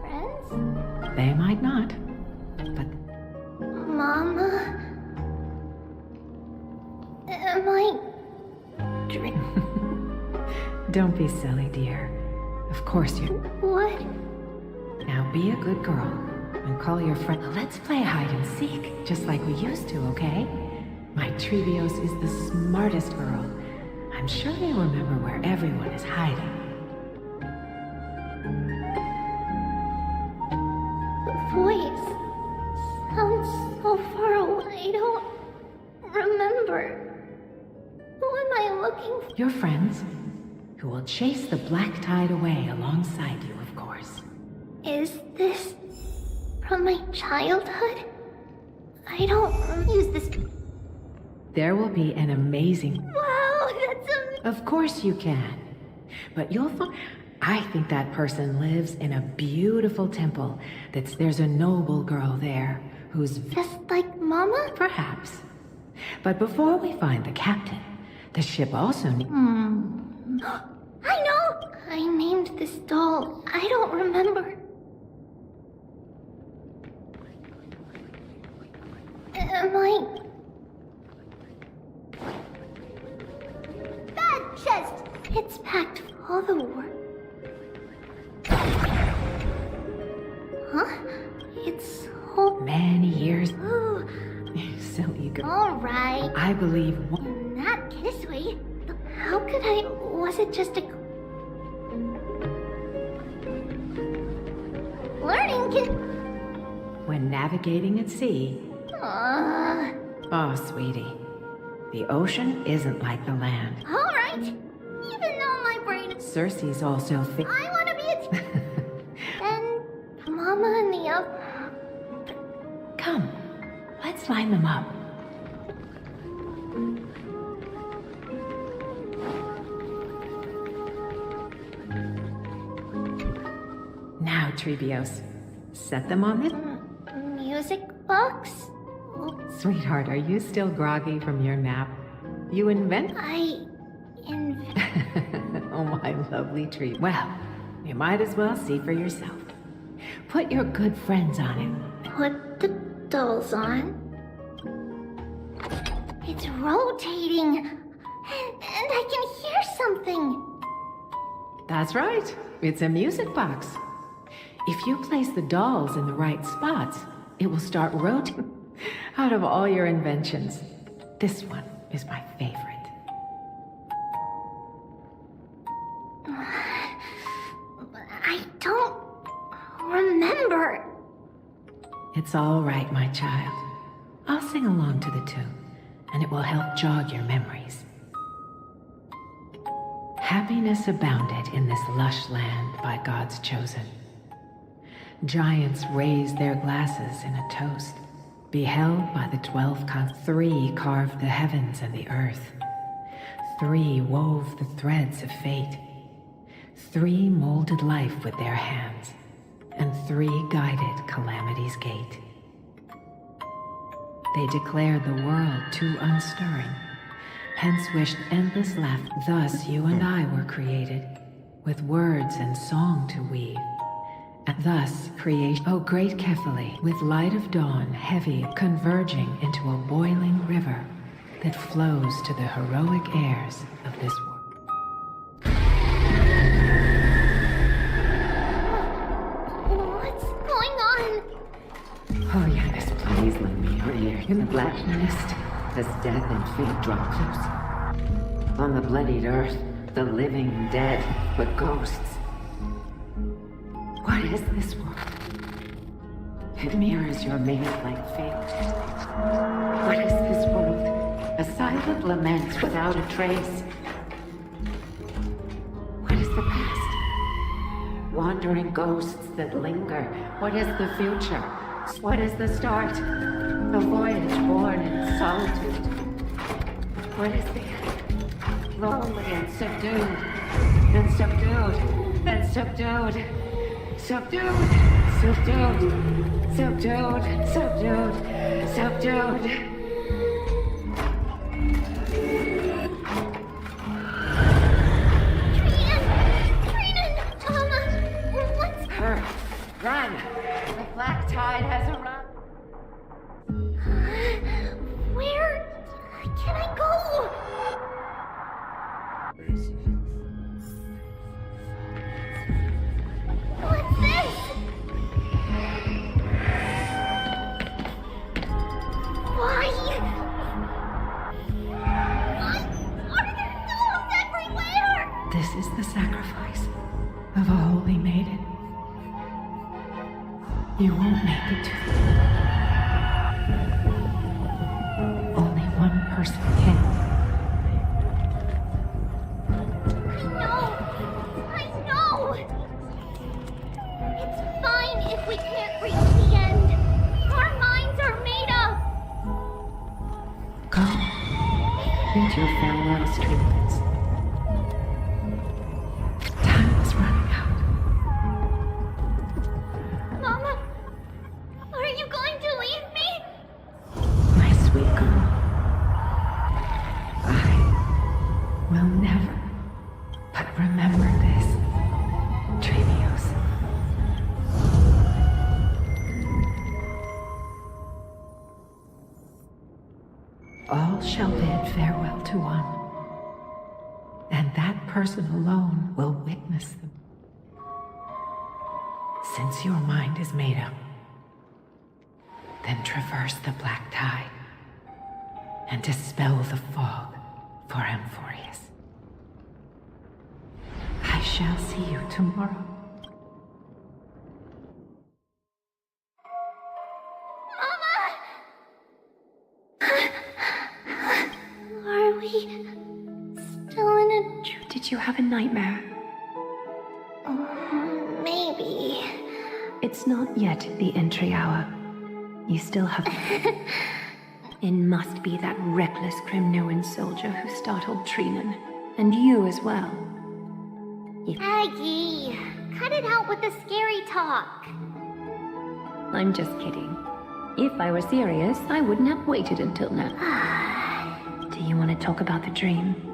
Speaker 7: Friends?
Speaker 4: They might not, but...
Speaker 7: Mama? Am I...
Speaker 4: Don't be silly, dear. Of course you...
Speaker 7: What?
Speaker 4: Now be a good girl and call your friend. Let's play hide and seek, just like we used to, okay? My Trebios is the smartest girl. I'm sure they remember where everyone is hiding.
Speaker 7: The voice sounds so far away. I don't remember. Who am I looking for?
Speaker 4: Your friends, who will chase the black tide away alongside you, of course.
Speaker 7: Is this from my childhood? I don't use this.
Speaker 4: There will be an amazing...
Speaker 7: Wow, that's
Speaker 4: Of course you can. But you'll find... I think that person lives in a beautiful temple. There's a noble girl there who's...
Speaker 7: Just like Mama?
Speaker 4: Perhaps. But before we find the captain, the ship also needs...
Speaker 7: I know! I named this doll. I don't remember. Am I... Bad chest! It's packed full of the work. Huh? It's so...
Speaker 4: Many years...
Speaker 7: Ooh.
Speaker 4: Silly girl.
Speaker 7: Alright.
Speaker 4: I believe...
Speaker 7: Not this way. How could I... Was it just a... Learning can...
Speaker 4: When navigating at sea... Oh, sweetie. The ocean isn't like the land.
Speaker 7: Alright. Even though my brain...
Speaker 4: Cersei's also
Speaker 7: I want to be a... And Mama and the other...
Speaker 4: Come, let's line them up. Now, Trevios, set them on this...
Speaker 7: Music box?
Speaker 4: Sweetheart, are you still groggy from your nap? You invent... Oh, my lovely treat. Well, you might as well see for yourself. Put your good friends on it.
Speaker 7: Put the dolls on. It's rotating. And I can hear something.
Speaker 4: That's right. It's a music box. If you place the dolls in the right spots, it will start rotating. Out of all your inventions, this one is my favorite.
Speaker 7: I don't remember.
Speaker 4: It's all right, my child. I'll sing along to the tune, and it will help jog your memories. Happiness abounded in this lush land by God's chosen. Giants raised their glasses in a toast, beheld by the 12 3 carved the heavens and the earth. 3 wove the threads of fate. 3 molded life with their hands, and 3 guided calamity's gate. They declared the world too unstirring, hence wished endless laughter. Thus you and I were created, with words and song to weave. And thus creation, O great Kephae, with light of dawn heavy, converging into a boiling river that flows to the heroic airs of this world.
Speaker 7: What's going on?
Speaker 4: Oh yes, please lend me your ear. In the black mist, as death and fate drop close. On the bloodied earth, the living dead, but ghosts. What is this world? It mirrors your maid-like fate. What is this world? A silent lament without a trace. What is the past? Wandering ghosts that linger. What is the future? What is the start? A voyage born in solitude. What is the end? Lonely and subdued. And subdued. And subdued. Subdued, subdued, subdued, subdued, subdued.
Speaker 7: Trina, Mama, what's...
Speaker 4: Her, run! The black tide has arrived.
Speaker 7: Where can I go? What's this? Why? Are there dolls everywhere?
Speaker 4: This is the sacrifice of a holy maiden. You won't make it to the... Only one person can.
Speaker 7: I know! It's fine if we can't reach the end.
Speaker 8: Read your farewell streams. Time is running out.
Speaker 7: Mama, are you going to leave me?
Speaker 8: My sweet girl. I will never. But remember this, Tremios. All shall bid farewell to one, and that person alone will witness them. Since your mind is made up, then traverse the black tide and dispel the fog for Amphorius. I shall see you tomorrow.
Speaker 7: Are we still in a
Speaker 8: Did you have a nightmare?
Speaker 7: Maybe.
Speaker 8: It's not yet the entry hour. You still have... It must be that reckless Kremnoan soldier who startled Treenan. And you as well.
Speaker 7: Aggie, cut it out with the scary talk.
Speaker 8: I'm just kidding. If I were serious, I wouldn't have waited until now. Do you want to talk about the dream?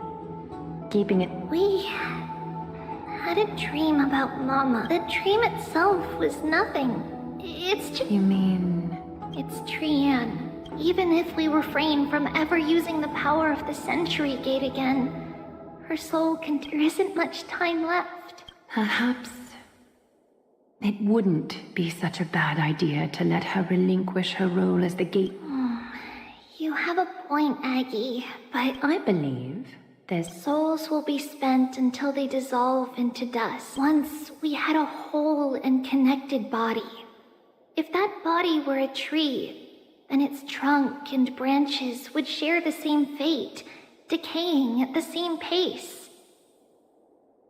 Speaker 8: Keeping it...
Speaker 7: We had a dream about Mama. The dream itself was nothing. It's just...
Speaker 8: You mean...
Speaker 7: It's Trian. Even if we refrain from ever using the power of the Century Gate again, her soul can... There isn't much time left.
Speaker 8: Perhaps... It wouldn't be such a bad idea to let her relinquish her role as the gate...
Speaker 7: You have a point, Aggie, but...
Speaker 8: I believe there's...
Speaker 7: Souls will be spent until they dissolve into dust. Once we had a whole and connected body. If that body were a tree, then its trunk and branches would share the same fate, decaying at the same pace.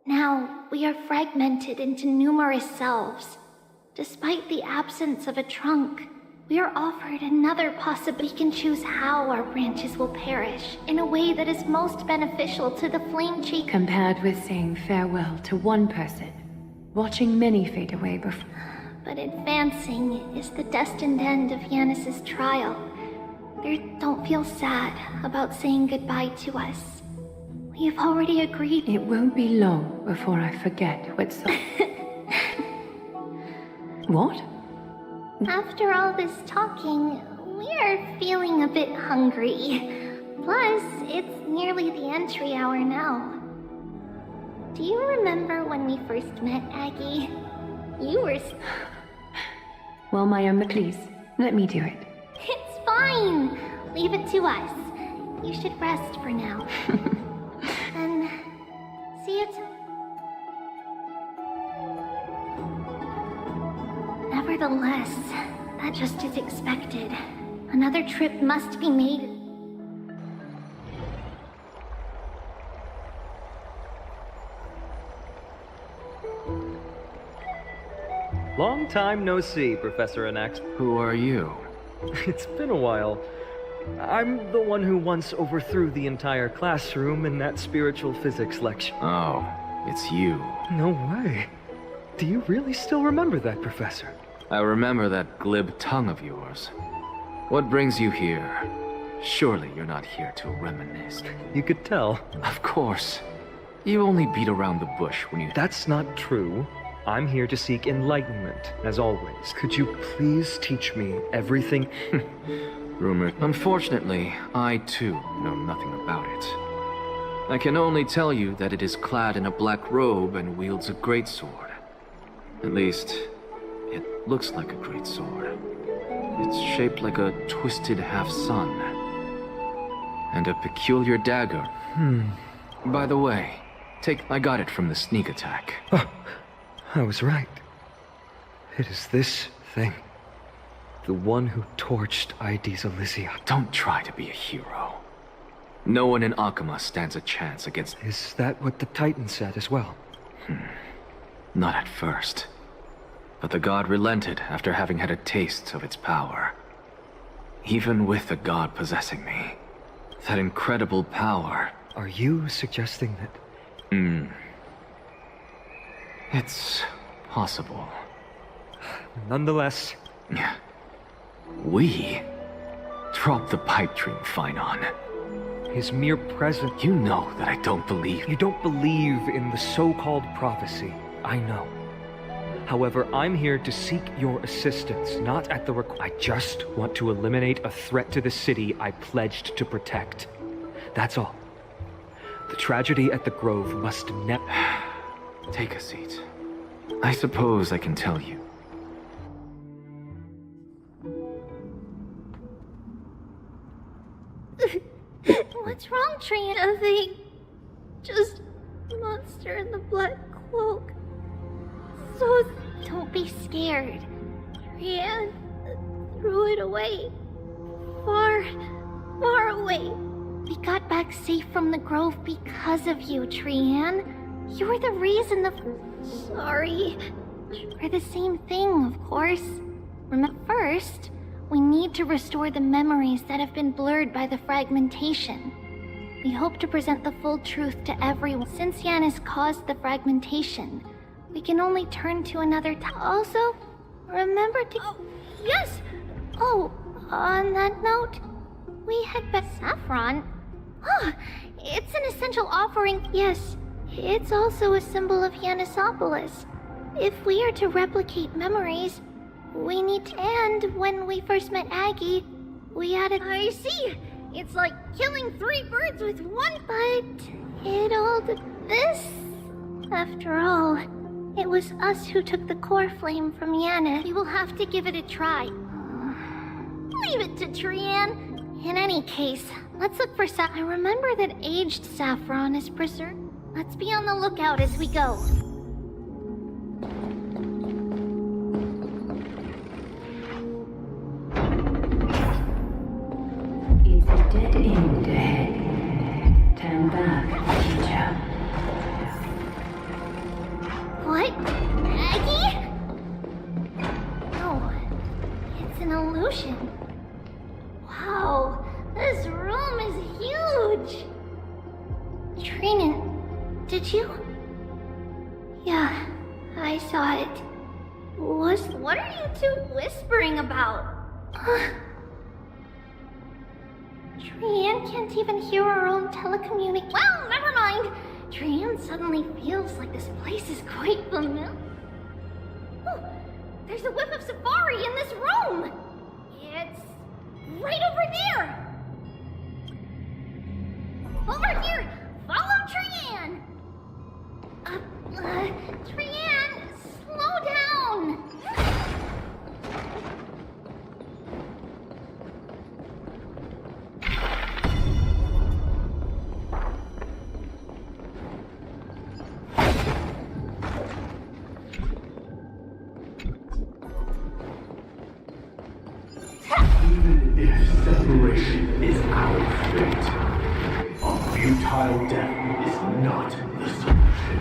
Speaker 7: Now, we are fragmented into numerous selves. Despite the absence of a trunk, we are offered another possibility. We can choose how our branches will perish in a way that is most beneficial to the flame tree.
Speaker 8: Compared with saying farewell to one person, watching many fade away before...
Speaker 7: But advancing is the destined end of Yanis's trial. Don't feel sad about saying goodbye to us. We've already agreed.
Speaker 8: It won't be long before I forget what's... What?
Speaker 7: After all this talking, we're feeling a bit hungry. Plus, it's nearly the entry hour now. Do you remember when we first met, Aggie? You were...
Speaker 8: Well, Mayumba, please, let me do it.
Speaker 7: It's fine! Leave it to us. You should rest for now. And... see you Nevertheless, that just is expected. Another trip must be made.
Speaker 19: Long time no see, Professor Anax.
Speaker 10: Who are you?
Speaker 19: It's been a while. I'm the one who once overthrew the entire classroom in that spiritual physics lecture.
Speaker 10: Oh, it's you.
Speaker 19: No way. Do you really still remember that, Professor?
Speaker 10: I remember that glib tongue of yours. What brings you here? Surely you're not here to reminisce.
Speaker 19: You could tell.
Speaker 10: Of course. You only beat around the bush when you...
Speaker 19: That's not true. I'm here to seek enlightenment, as always. Could you please teach me everything?
Speaker 10: Rumor. Unfortunately, I too know nothing about it. I can only tell you that it is clad in a black robe and wields a greatsword. At least, it looks like a greatsword. It's shaped like a twisted half-sun. And a peculiar dagger. By the way, I got it from the sneak attack.
Speaker 19: Oh, I was right. It is this thing. The one who torched Aedes Elysia.
Speaker 10: Don't try to be a hero. No one in Akama stands a chance against...
Speaker 19: Is that what the Titan said as well?
Speaker 10: Not at first. But the god relented after having had a taste of its power. Even with the god possessing me, That incredible power.
Speaker 19: Are you suggesting that...
Speaker 10: It's possible.
Speaker 19: Nonetheless...
Speaker 10: We? Drop the pipe dream, Finon.
Speaker 19: His mere presence...
Speaker 10: You know that I don't believe...
Speaker 19: You don't believe in the so-called prophecy. I know. However, I'm here to seek your assistance, not at the I just want to eliminate a threat to the city I pledged to protect. That's all. The tragedy at the Grove must never...
Speaker 10: Take a seat. I suppose I can tell you.
Speaker 7: What's wrong, Trian? Nothing. Just a monster in the black cloak. So don't be scared. Trian threw it away. Far, far away. We got back safe from the Grove because of you, Trian. You were the reason the... Sorry. For the same thing, of course. Remember, first, we need to restore the memories that have been blurred by the fragmentation. We hope to present the full truth to everyone. Since Yanis caused the fragmentation, we can only turn to another time. Also, remember to... Oh, yes! Oh, on that note, we had saffron. Oh, it's an essential offering. Yes, it's also a symbol of Yanisopolis. If we are to replicate memories, we need to... And when we first met Aggie, we added... I see! It's like killing 3 birds with one... But it all did this... After all, it was us who took the core flame from Yana. We will have to give it a try. Leave it to Trian. In any case, let's look for I remember that aged saffron is preserved. Let's be on the lookout as we go.
Speaker 4: It's a dead end ahead. Turn back, teacher.
Speaker 7: What? Aggie? No, it's an illusion. Wow, this room is huge. Trinan, did you? Yeah, I saw it. What are you two whispering about? Trian can't even hear our own telecommunication. Well, never mind. Trian suddenly feels like this place is quite familiar. Oh, there's a whiff of safari in this room. It's right over there. Over here. Follow Trian. Trian, slow down.
Speaker 20: Even if separation is our fate, a futile death is not the solution.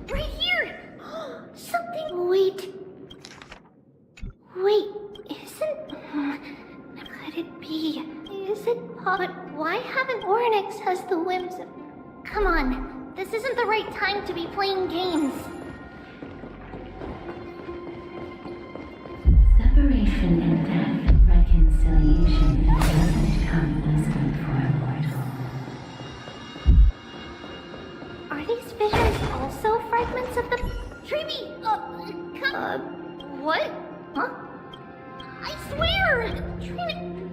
Speaker 7: Right here! Something... Wait, isn't... Could it be... Is it... But why haven't Oryx has the whims of... Come on, this isn't the right time to be playing games.
Speaker 8: Separation and death, reconciliation doesn't come easily for a mortal.
Speaker 7: Are these visions also fragments of the... Treby! What? Huh? I swear!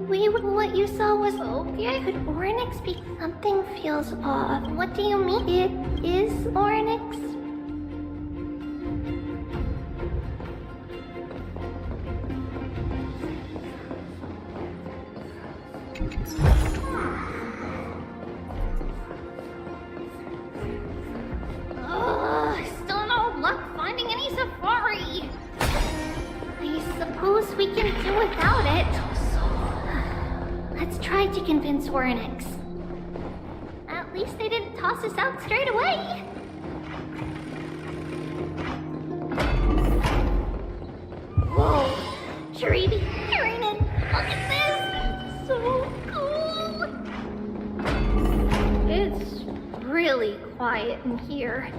Speaker 7: Wait, what you saw was... Okay. Could Oryx be... Something feels off. What do you mean? It is Oryx? Still no luck finding any safari. I suppose we can do without it. Let's try to convince Oryx. At least they didn't toss us out straight away. Whoa, Treby, Trinan, look at this! So cool! quiet in here.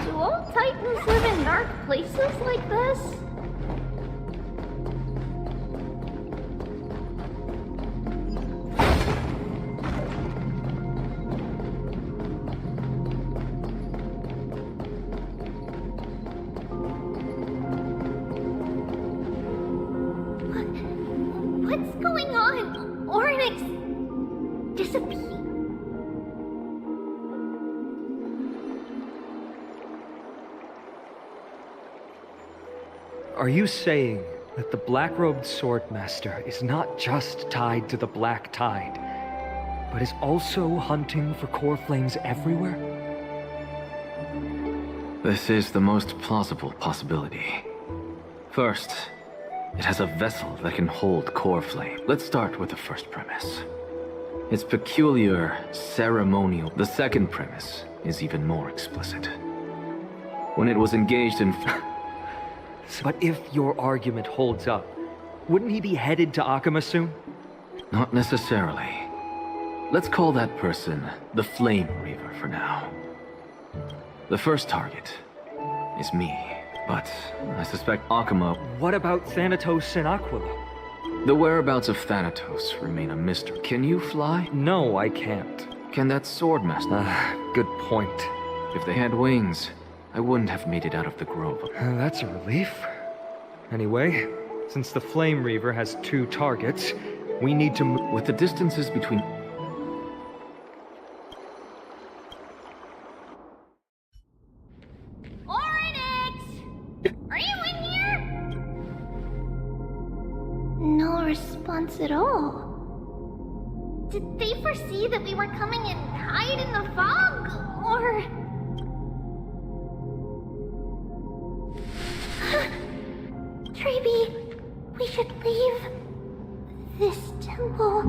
Speaker 7: Do all Titans live in dark places like this? What's going on? Oryx disappeared.
Speaker 19: Are you saying that the black-robed swordmaster is not just tied to the Black Tide, but is also hunting for core flames everywhere?
Speaker 10: This is the most plausible possibility. First, it has a vessel that can hold core flame. Let's start with the first premise. Its peculiar ceremonial. The second premise is even more explicit. When it was engaged in...
Speaker 19: But if your argument holds up, wouldn't he be headed to Akama soon?
Speaker 10: Not necessarily. Let's call that person the Flame Reaver for now. The first target is me, but I suspect Akama...
Speaker 19: What about Thanatos and Aquila?
Speaker 10: The whereabouts of Thanatos remain a mystery. Can you fly?
Speaker 19: No, I can't.
Speaker 10: Can that swordmaster?
Speaker 19: Good point.
Speaker 10: If they had wings, I wouldn't have made it out of the grove.
Speaker 19: That's a relief. Anyway, since the Flame Reaver has 2 targets, we need to move...
Speaker 10: With the distances between...
Speaker 7: Oryx! Are you in here? No response at all. Did they foresee that we were coming and hide in the fog? Or... Treby, we should leave. This temple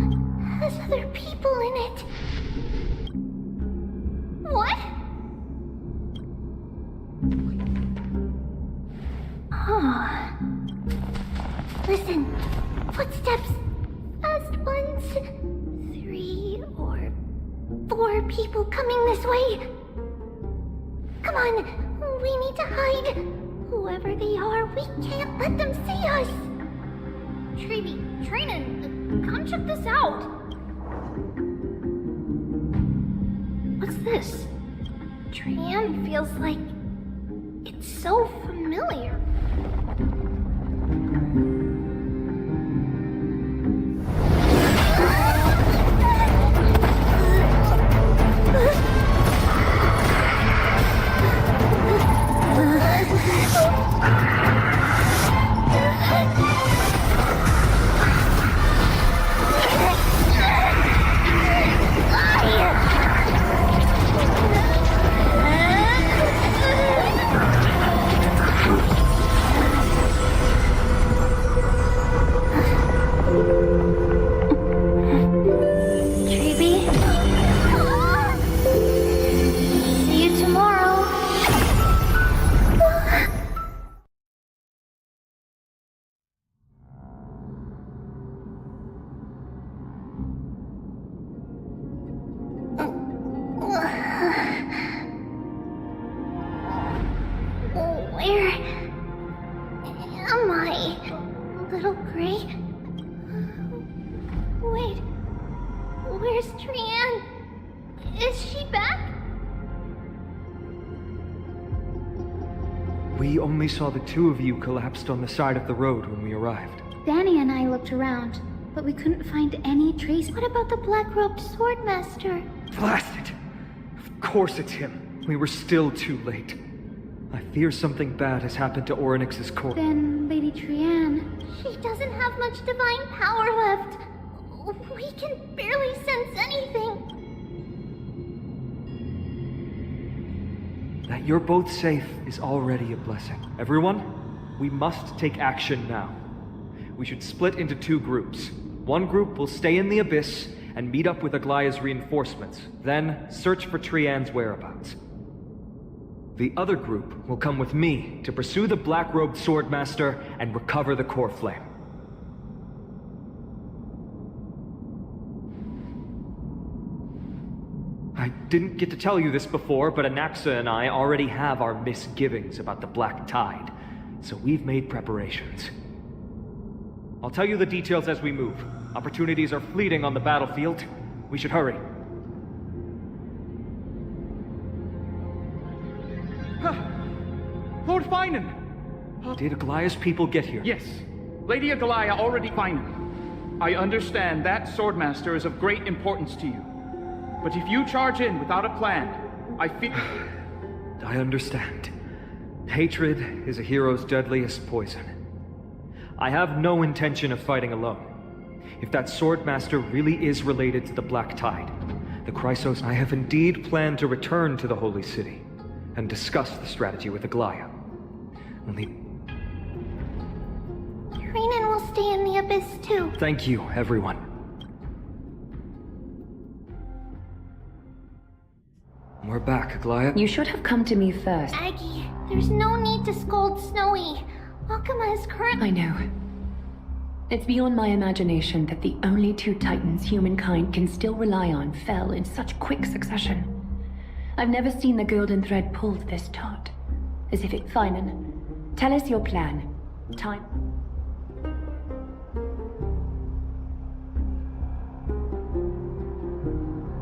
Speaker 7: has other people in it. What? Oh. Listen, footsteps. Fast ones. 3 or 4 people coming this way. Come on, we need to hide. Whoever they are, we can't let them see us! Treby, Trainan, come check this out! What's this? Trian feels like... it's so familiar. Where am I, little Gray? Wait, where's Trian? Is she back?
Speaker 19: We only saw the 2 of you collapsed on the side of the road when we arrived.
Speaker 9: Danny and I looked around, but we couldn't find any trace.
Speaker 7: What about the black-robed swordmaster?
Speaker 19: Blast it! Of course it's him. We were still too late. I fear something bad has happened to Oryx's core.
Speaker 9: Then Lady Trian...
Speaker 7: She doesn't have much divine power left. We can barely sense anything.
Speaker 19: That you're both safe is already a blessing. Everyone, we must take action now. We should split into 2 groups. One group will stay in the Abyss and meet up with Aglaya's reinforcements, then search for Trian's whereabouts. The other group will come with me to pursue the black-robed swordmaster and recover the core flame. didn't get to tell you this before, but Anaxa and I already have our misgivings about the Black Tide, so we've made preparations. I'll tell you the details as we move. Opportunities are fleeting on the battlefield. We should hurry.
Speaker 11: Lord Finan!
Speaker 19: Did Aglaya's people get here?
Speaker 11: Yes. Lady Aglaya already Finan. I understand that Swordmaster is of great importance to you. But if you charge in without a plan, I feel...
Speaker 19: I understand. Hatred is a hero's deadliest poison. I have no intention of fighting alone. If that Swordmaster really is related to the Black Tide, the Chrysos, I have indeed planned to return to the Holy City and discuss the strategy with Aglaya. Only...
Speaker 7: Renan will stay in the Abyss too.
Speaker 19: Thank you, everyone. We're back, Aglaya.
Speaker 8: You should have come to me first.
Speaker 7: Aggie, there's no need to scold Snowy. Akuma is currently...
Speaker 8: I know. It's beyond my imagination that the only two titans humankind can still rely on fell in such quick succession. I've never seen the golden thread pulled this taut. As if it... Finan, tell us your plan. Time...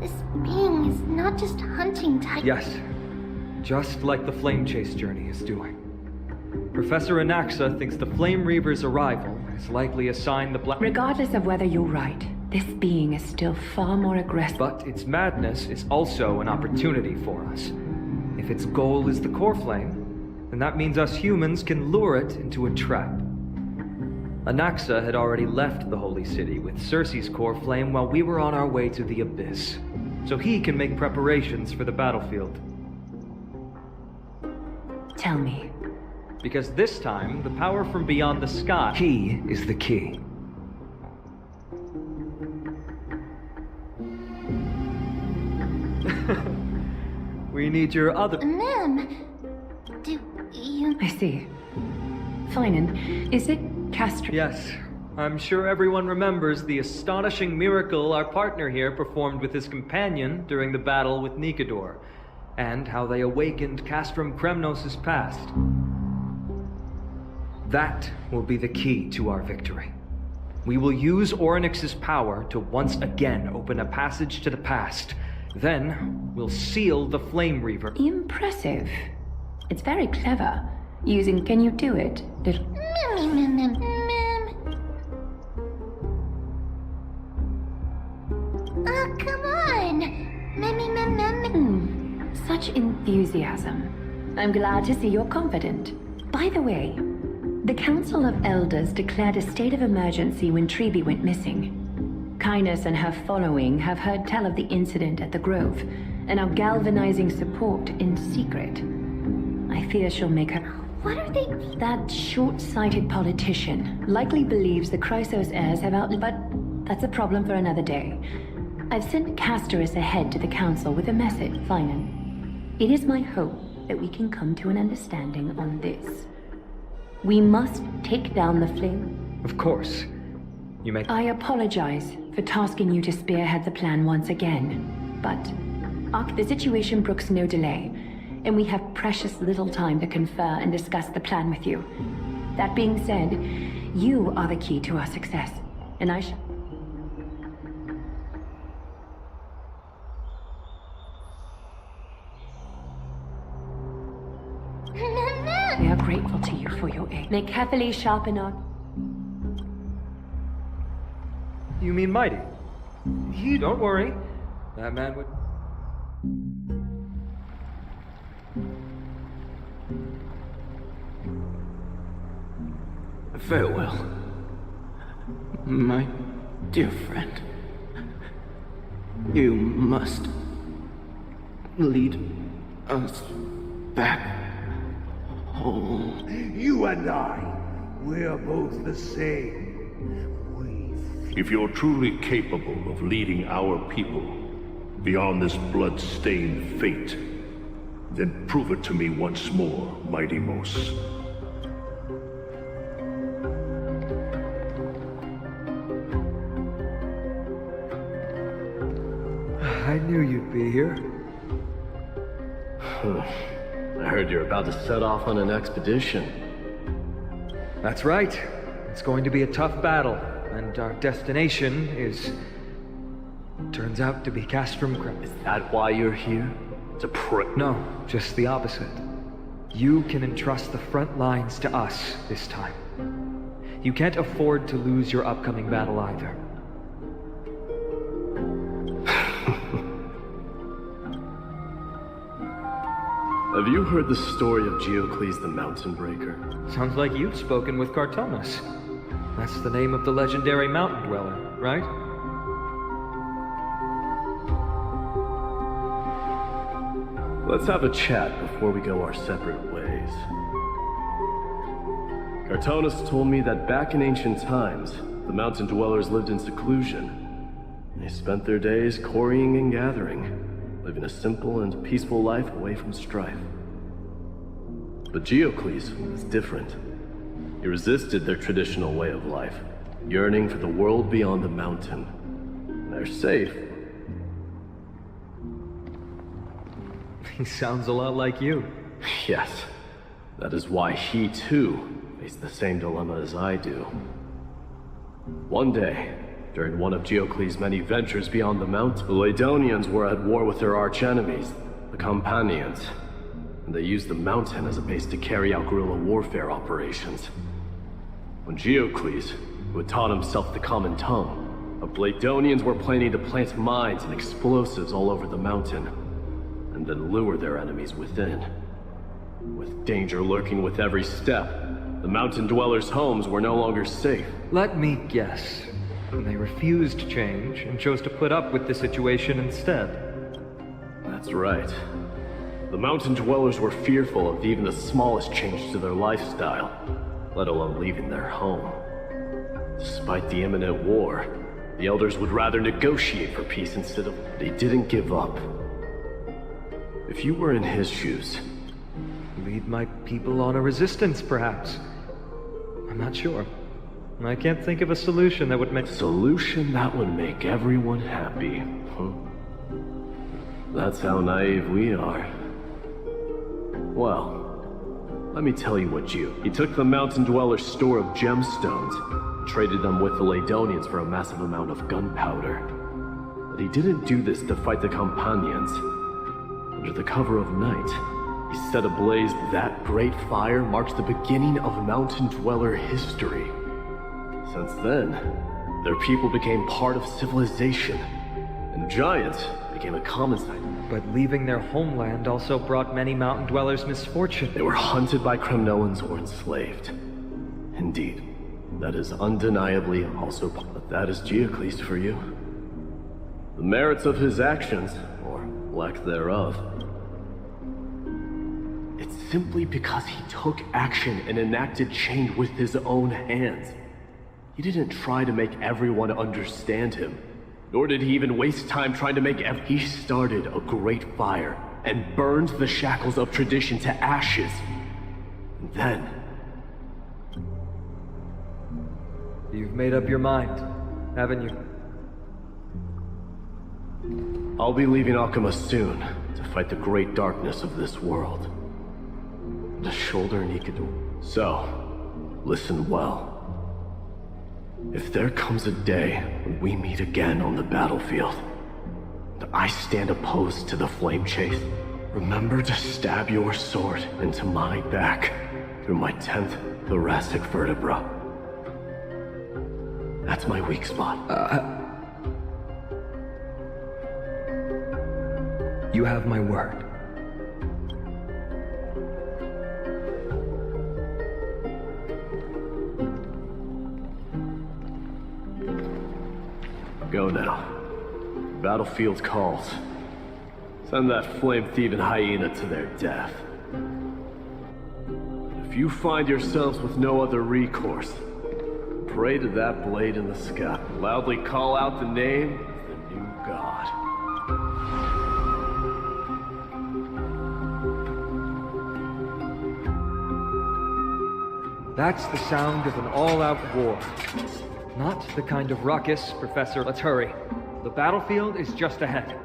Speaker 7: This being is not just hunting titans.
Speaker 19: Yes. Just like the Flame Chase journey is doing. Professor Anaxa thinks the Flame Reaver's arrival is likely a sign the Black...
Speaker 8: Regardless of whether you're right, this being is still far more aggressive.
Speaker 19: But its madness is also an opportunity for us. If its goal is the core flame, then that means us humans can lure it into a trap. Anaxa had already left the Holy City with Cersei's core flame while we were on our way to the Abyss, so he can make preparations for the battlefield.
Speaker 8: Tell me.
Speaker 19: Because this time, the power from beyond the sky, he is the key. We need your other...
Speaker 7: Ma'am, do you...
Speaker 8: I see. Finan, is it Castro?
Speaker 19: Yes. I'm sure everyone remembers the astonishing miracle our partner here performed with his companion during the battle with Nikador, and how they awakened Castrum Kremnos' past. That will be the key to our victory. We will use Orynyx's power to once again open a passage to the past. Then, we'll seal the Flame Reaver.
Speaker 8: Impressive. It's very clever. Can you do it?
Speaker 7: Oh, come on!
Speaker 8: Such enthusiasm. I'm glad to see you're confident. By the way, the Council of Elders declared a state of emergency when Treeby went missing. Kynus and her following have heard tell of the incident at the Grove, and are galvanizing support in secret. I fear she'll make her...
Speaker 7: What are they...
Speaker 8: That short-sighted politician likely believes the Chrysos heirs have but that's a problem for another day. I've sent Castorus ahead to the Council with a message, Finan. It is my hope that we can come to an understanding on this. We must take down the flame.
Speaker 19: Of course. You may...
Speaker 8: I apologize for tasking you to spearhead the plan once again, but the situation brooks no delay, and we have precious little time to confer and discuss the plan with you. That being said, you are the key to our success, and I shall... We are grateful to you for your aid. May carefully sharpen our...
Speaker 19: You mean Mighty? Don't worry. That man would...
Speaker 20: Farewell, my dear friend. You must lead us back home.
Speaker 13: You and I, we're both the same.
Speaker 21: If you're truly capable of leading our people beyond this blood-stained fate, then prove it to me once more, Mighty Mos.
Speaker 19: I knew you'd be here.
Speaker 1: I heard you're about to set off on an expedition.
Speaker 19: That's right. It's going to be a tough battle, and our destination is... turns out to be Castrum Crem.
Speaker 1: Is that why you're here?
Speaker 19: No, just the opposite. You can entrust the front lines to us this time. You can't afford to lose your upcoming battle either.
Speaker 1: Have you heard the story of Geocles the Mountain Breaker?
Speaker 19: Sounds like you've spoken with Cartonus. That's the name of the legendary mountain dweller, right?
Speaker 1: Let's have a chat before we go our separate ways. Cartonus told me that back in ancient times, the mountain dwellers lived in seclusion. They spent their days quarrying and gathering, living a simple and peaceful life away from strife. But Geocles was different. He resisted their traditional way of life, yearning for the world beyond the mountain. They're safe.
Speaker 19: He sounds a lot like you.
Speaker 1: Yes. That is why he, too, faced the same dilemma as I do. One day, during one of Geocles' many ventures beyond the mountain, the Ladonians were at war with their arch-enemies, the Companions, and they used the mountain as a base to carry out guerrilla warfare operations. When Geocles, who had taught himself the common tongue, the Ladonians were planning to plant mines and explosives all over the mountain, and then lure their enemies within. With danger lurking with every step, the mountain dwellers' homes were no longer safe.
Speaker 19: Let me guess. They refused change and chose to put up with the situation instead.
Speaker 1: That's right. The mountain dwellers were fearful of even the smallest change to their lifestyle, let alone leaving their home. Despite the imminent war, the elders would rather negotiate for peace instead of... They didn't give up. If you were in his shoes...
Speaker 19: Lead my people on a resistance, perhaps. I'm not sure. I can't think of a solution that would make...
Speaker 1: A solution that would make everyone happy, huh? That's how naive we are. Well, let me tell you what you... He took the mountain dweller's store of gemstones, traded them with the Ladonians for a massive amount of gunpowder. But he didn't do this to fight the Companions. Under the cover of night, he set ablaze that great fire marked the beginning of mountain dweller history. Since then, their people became part of civilization, and giants became a common sight.
Speaker 19: But leaving their homeland also brought many mountain dwellers misfortune.
Speaker 1: They were hunted by Kremnoans or enslaved. Indeed, that is undeniably also... But that is Geocles for you. The merits of his actions, or lack thereof, it's simply because he took action and enacted change with his own hands. He didn't try to make everyone understand him, nor did he even waste time trying to make He started a great fire and burned the shackles of tradition to ashes. And then...
Speaker 19: You've made up your mind, haven't you?
Speaker 1: I'll be leaving Alchema soon to fight the great darkness of this world. The shoulder Nikadu. So, listen well. If there comes a day when we meet again on the battlefield, and I stand opposed to the flame chase, remember to stab your sword into my back through my 10th thoracic vertebra. That's my weak spot.
Speaker 19: You have my word.
Speaker 1: Go now. Battlefield calls. Send that flame-thieving hyena to their death. If you find yourselves with no other recourse, pray to that blade in the sky. Loudly call out the name of the new god.
Speaker 19: That's the sound of an all-out war. Not the kind of ruckus, Professor. Let's hurry. The battlefield is just ahead.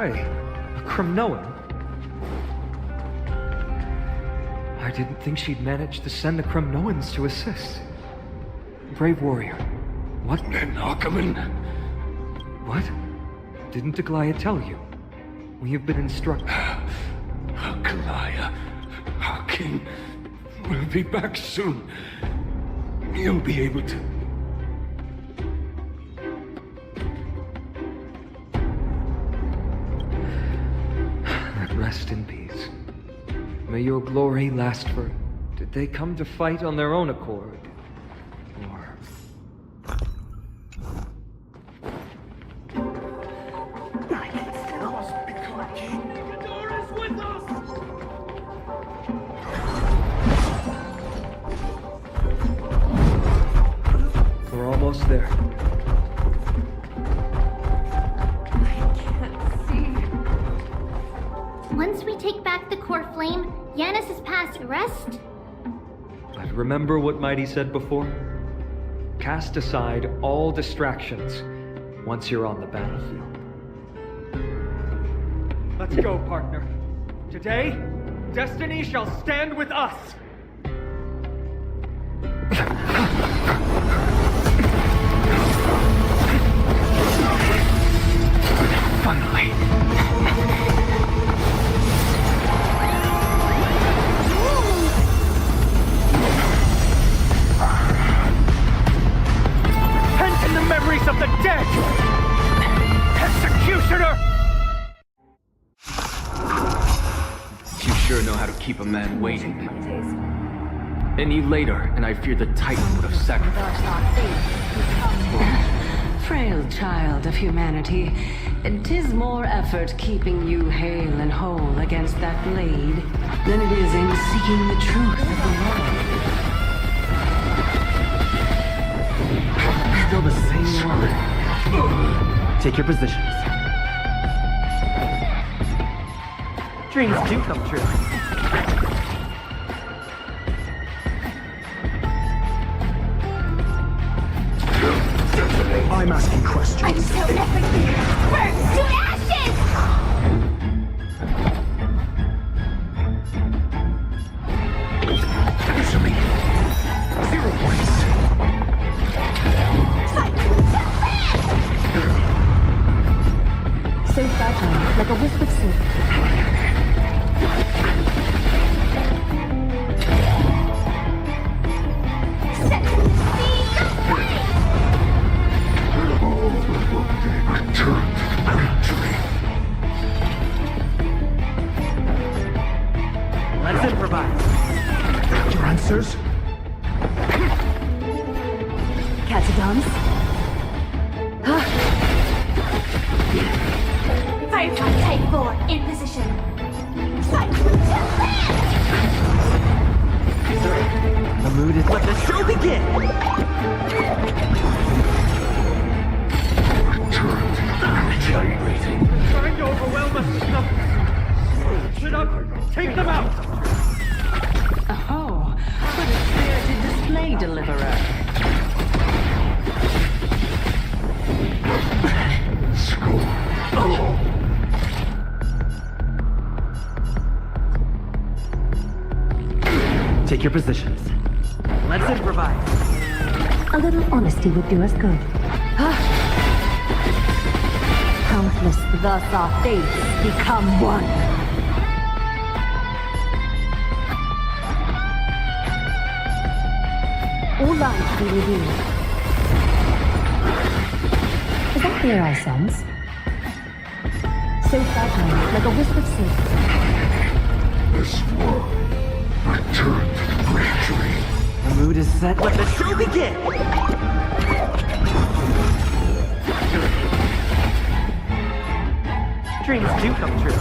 Speaker 19: way. A Kremnoan? I didn't think she'd managed to send the Kremnoans to assist. Brave warrior. What?
Speaker 3: An Ackerman?
Speaker 19: What? Didn't Aglaya tell you? We have been instructed.
Speaker 3: Aglaya. Our king will be back soon. You'll be able to...
Speaker 19: Rest in peace. May your glory last for... Did they come to fight on their own accord? Or... We're almost there.
Speaker 7: Once we take back the core flame, Yanis is past arrest?
Speaker 19: But remember what Mighty said before? Cast aside all distractions once you're on the battlefield. Let's go, partner. Today, destiny shall stand with us!
Speaker 10: Finally.
Speaker 11: In the memories of the dead! Executioner!
Speaker 10: You sure know how to keep a man waiting. Any later, and I fear the Titan would have sacrificed.
Speaker 4: Frail child of humanity, 'tis more effort keeping you hale and whole against that blade than it is in seeking the truth of the world.
Speaker 16: Still the same one. Take your positions. Dreams do come true. I'm asking questions.
Speaker 7: I'm so everything burns to ashes!
Speaker 3: Answer me. 0 points.
Speaker 8: So fragile, like a wisp of silk.
Speaker 16: Let's improvise.
Speaker 3: Your answers?
Speaker 8: Catadons?
Speaker 7: Firefly Type 4 in position.
Speaker 16: The mood is... Let the show begin!
Speaker 11: Trying to overwhelm us with numbers. Sit up! Take them out!
Speaker 4: Oh, what a spirited display, Deliverer.
Speaker 16: Take your positions. Let's improvise.
Speaker 8: A little honesty would do us good. Countless, thus our fates become one. All life be revealed. Is that clear, I sense? So fragile, like a wisp of silk.
Speaker 3: This world returned to the breachery.
Speaker 16: The mood is set. Let the show begin! Dreams do come true.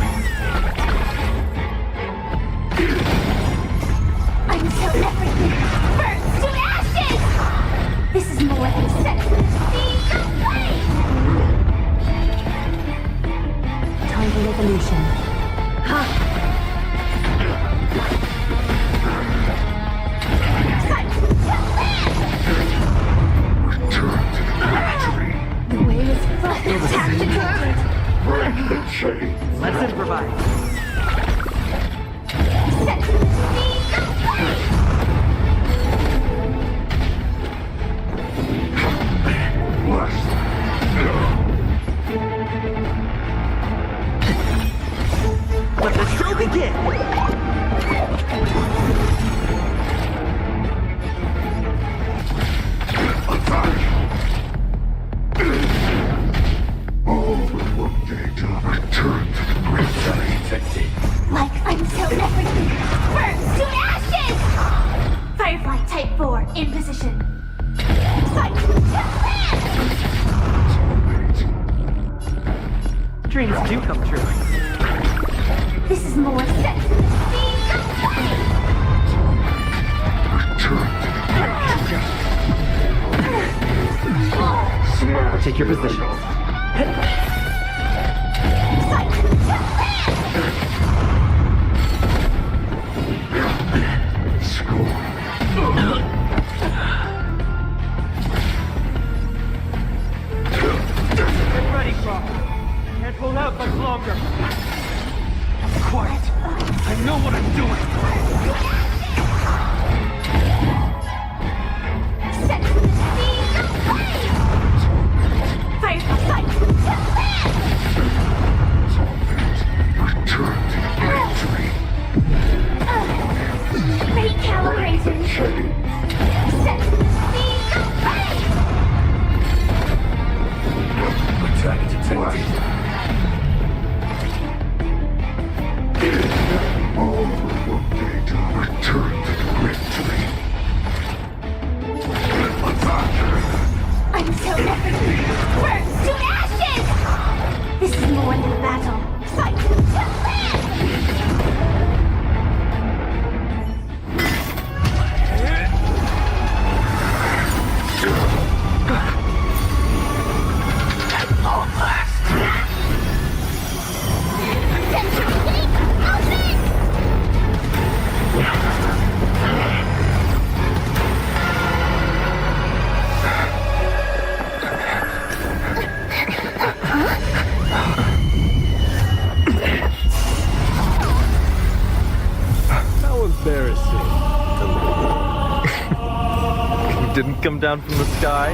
Speaker 7: I'm so everything burns to ashes! This is more than set to the seas of flame!
Speaker 8: Time for revolution. Ha!
Speaker 3: Return to the breachery.
Speaker 8: The way is full.
Speaker 3: Break the chain.
Speaker 7: Firefly Type 4 in position. Fight!
Speaker 16: Dreams do come true.
Speaker 7: This is more set.
Speaker 16: Take your position.
Speaker 17: Get ready, Croc. Can't hold out much longer. Quiet. I know what I'm doing.
Speaker 7: Recalibrating. Set.
Speaker 3: Attack detected. All remote data return to the grid to me.
Speaker 7: Until everything burns to ashes! This is more than a battle. Fight!
Speaker 17: Long last.
Speaker 1: How embarrassing.
Speaker 19: You didn't come down from the sky?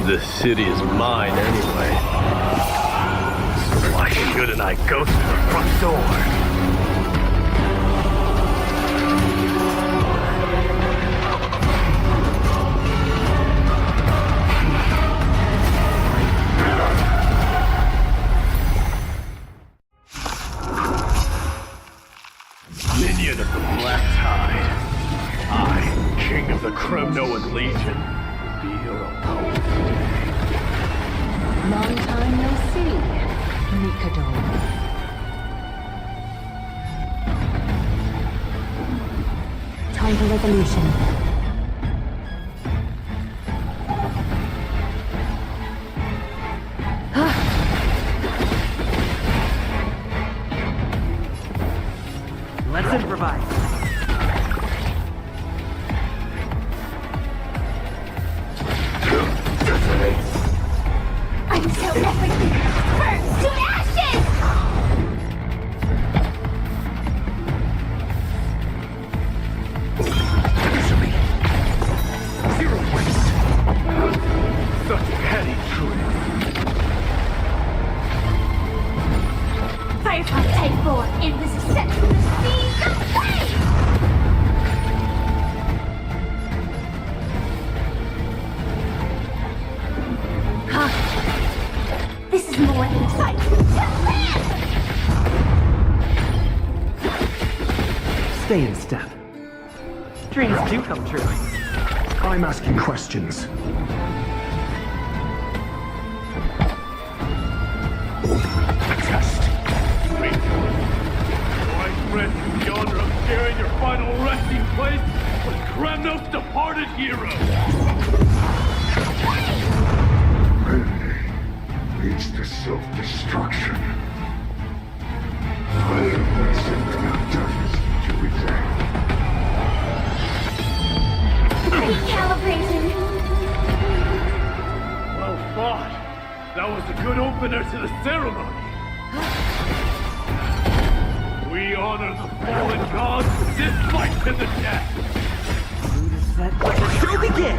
Speaker 1: The city is mine anyway. So why shouldn't I go through the front door? Minion of the Black Tide. I, King of the Kremnoan Legion, be your opponent today.
Speaker 4: Long time no see, Mikado.
Speaker 8: Time for resolution.
Speaker 16: Let's improvise.
Speaker 7: Until everything burns to ashes!
Speaker 3: Zero waste. Such petty truth.
Speaker 7: Firefly Type 4 in this set to the speed of light! This is more than sight.
Speaker 16: Stay in step. Dreams do come true.
Speaker 3: I'm asking questions. Test.
Speaker 1: Wait. I grant you the honor of sharing your final resting place with Kremnos' departed hero.
Speaker 3: Leads to self-destruction. I have something I've done to examine.
Speaker 7: Recalibrating.
Speaker 1: Well fought. That was a good opener to the ceremony. We honor the fallen gods with this fight to the death.
Speaker 16: Let the show begin!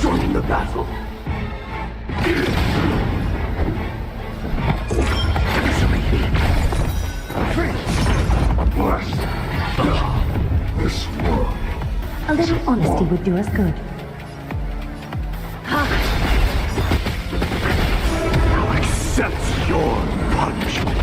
Speaker 3: Join the battle. Bless this world.
Speaker 8: A little honesty would do us good.
Speaker 3: I'll accept your punishment.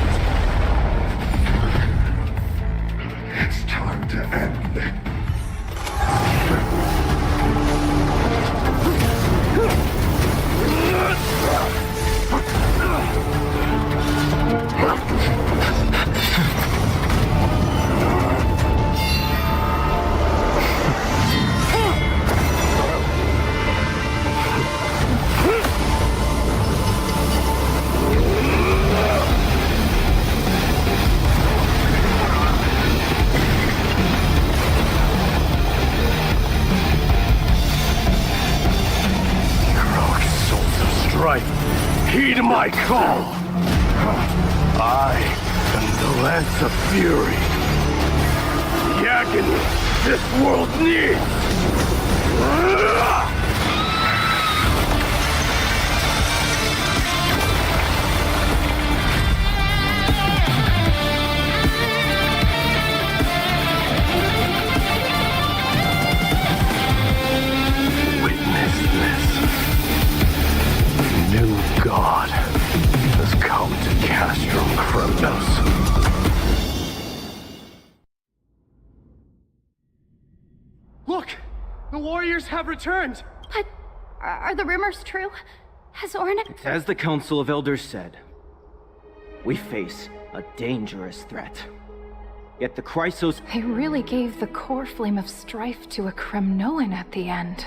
Speaker 1: I call. I am the Lance of Fury. The agony this world needs. Witness this. The new god has come to Castrum Kremnos.
Speaker 15: Look! The warriors have returned!
Speaker 9: But are the rumors true? Has Ornix...
Speaker 16: As the Council of Elders said, we face a dangerous threat. Yet the Chrysos...
Speaker 2: They really gave the core flame of strife to a Kremnoan at the end.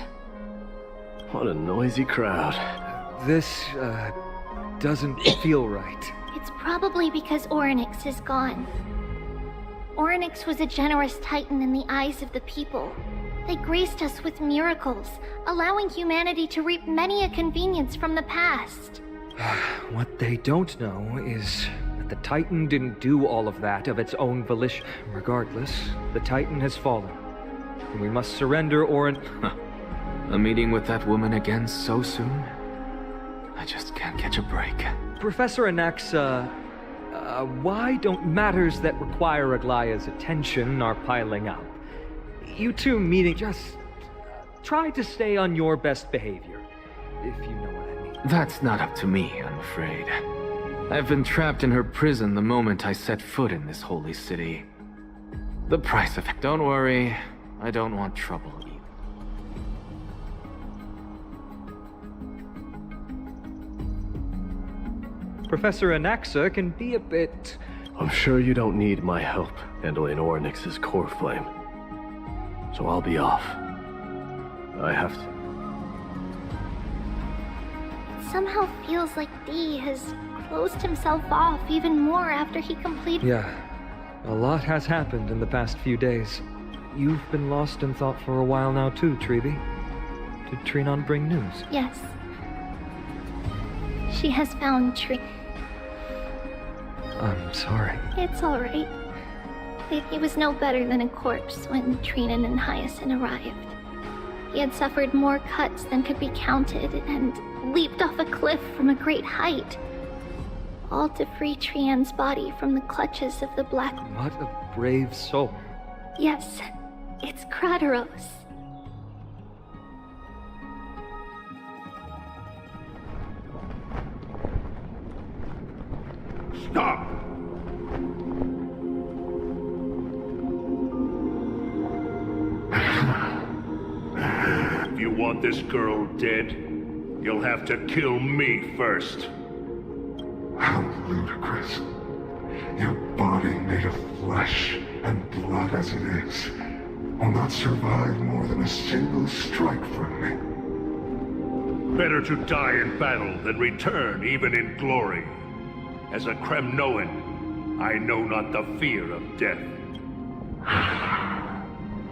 Speaker 1: What a noisy crowd.
Speaker 19: This, doesn't feel right.
Speaker 7: It's probably because Ornix is gone. Ornix was a generous titan in the eyes of the people. They graced us with miracles, allowing humanity to reap many a convenience from the past.
Speaker 19: What they don't know is that the Titan didn't do all of that of its own volition. Regardless, the Titan has fallen, and we must surrender
Speaker 10: A meeting with that woman again so soon? I just can't catch a break.
Speaker 19: Professor Anaxa, why don't matters that require Aglaya's attention are piling up? You two meeting, just try to stay on your best behavior, if you know what I mean.
Speaker 10: That's not up to me, I'm afraid. I've been trapped in her prison the moment I set foot in this holy city. The price of it. Don't worry, I don't want trouble either.
Speaker 19: Professor Anaxa can be a bit...
Speaker 1: I'm sure you don't need my help handling Ornix's core flame. So I'll be off. I have to...
Speaker 7: It somehow feels like D has closed himself off even more after he completed...
Speaker 19: Yeah, a lot has happened in the past few days. You've been lost in thought for a while now too, Trevi. Did Trinon bring news?
Speaker 7: Yes. She has found
Speaker 19: I'm sorry.
Speaker 7: It's alright. He was no better than a corpse when Trinon and Hyacinth arrived. He had suffered more cuts than could be counted and leaped off a cliff from a great height. All to free Trian's body from the clutches of the Black...
Speaker 19: What a brave soul.
Speaker 7: Yes, it's Krateros.
Speaker 3: Stop! If you want this girl dead, you'll have to kill me first.
Speaker 13: How ludicrous. Your body made of flesh and blood as it is will not survive more than a single strike from me.
Speaker 3: Better to die in battle than return even in glory. As a Kremnoan, I know not the fear of death.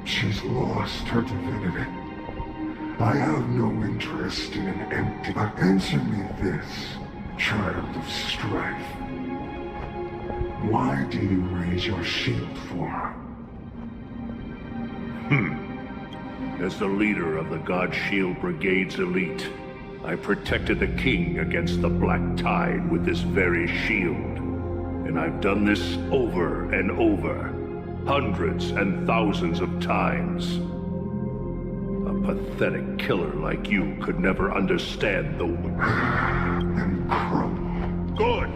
Speaker 13: She's lost her divinity. I have no interest in an empty... But answer me this, child of strife. Why do you raise your shield for her?
Speaker 3: As the leader of the God Shield Brigade's elite, I protected the king against the Black Tide with this very shield. And I've done this over and over, hundreds and thousands of times. A pathetic killer like you could never understand the... Good!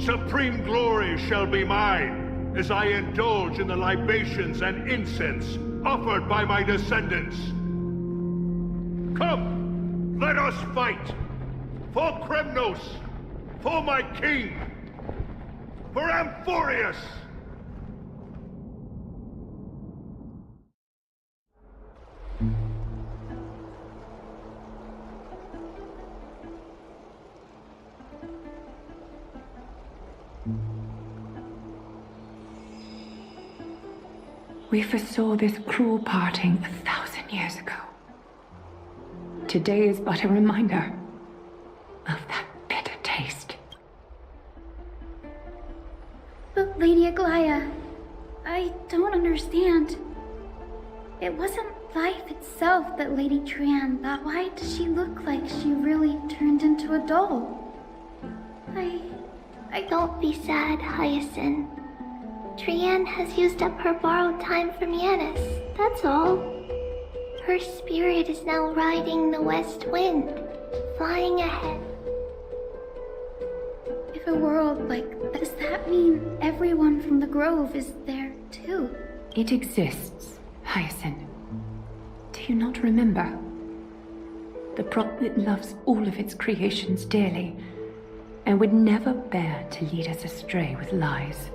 Speaker 3: Supreme glory shall be mine, as I indulge in the libations and incense offered by my descendants. Come, let us fight! For Kremnos! For my king! For Amphorius!
Speaker 4: We foresaw this cruel parting 1,000 years ago. Today is but a reminder of that bitter taste.
Speaker 9: Lady Aglaya, I don't understand. It wasn't life itself that Lady Trian thought. Why does she look like she really turned into a doll?
Speaker 7: Don't be sad, Hyacinth. Trian has used up her borrowed time from Yanis, that's all. Her spirit is now riding the west wind, flying ahead.
Speaker 9: If a world like that, does that mean everyone from the Grove is there too?
Speaker 8: It exists, Hyacinth. Do you not remember? The prophet loves all of its creations dearly, and would never bear to lead us astray with lies.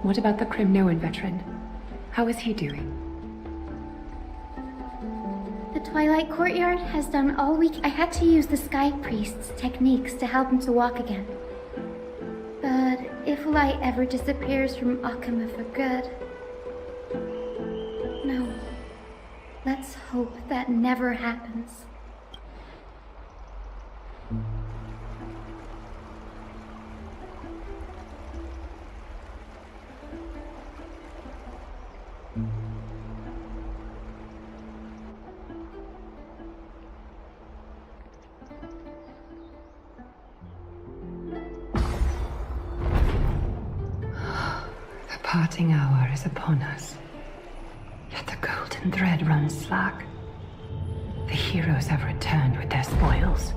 Speaker 8: What about the Cremnoan veteran? How is he doing?
Speaker 9: The Twilight Courtyard has done all we can. I had to use the Sky Priest's techniques to help him to walk again. But if light ever disappears from Akama for good... No. Let's hope that never happens.
Speaker 8: The parting hour is upon us. Yet the golden thread runs slack. The heroes have returned with their spoils.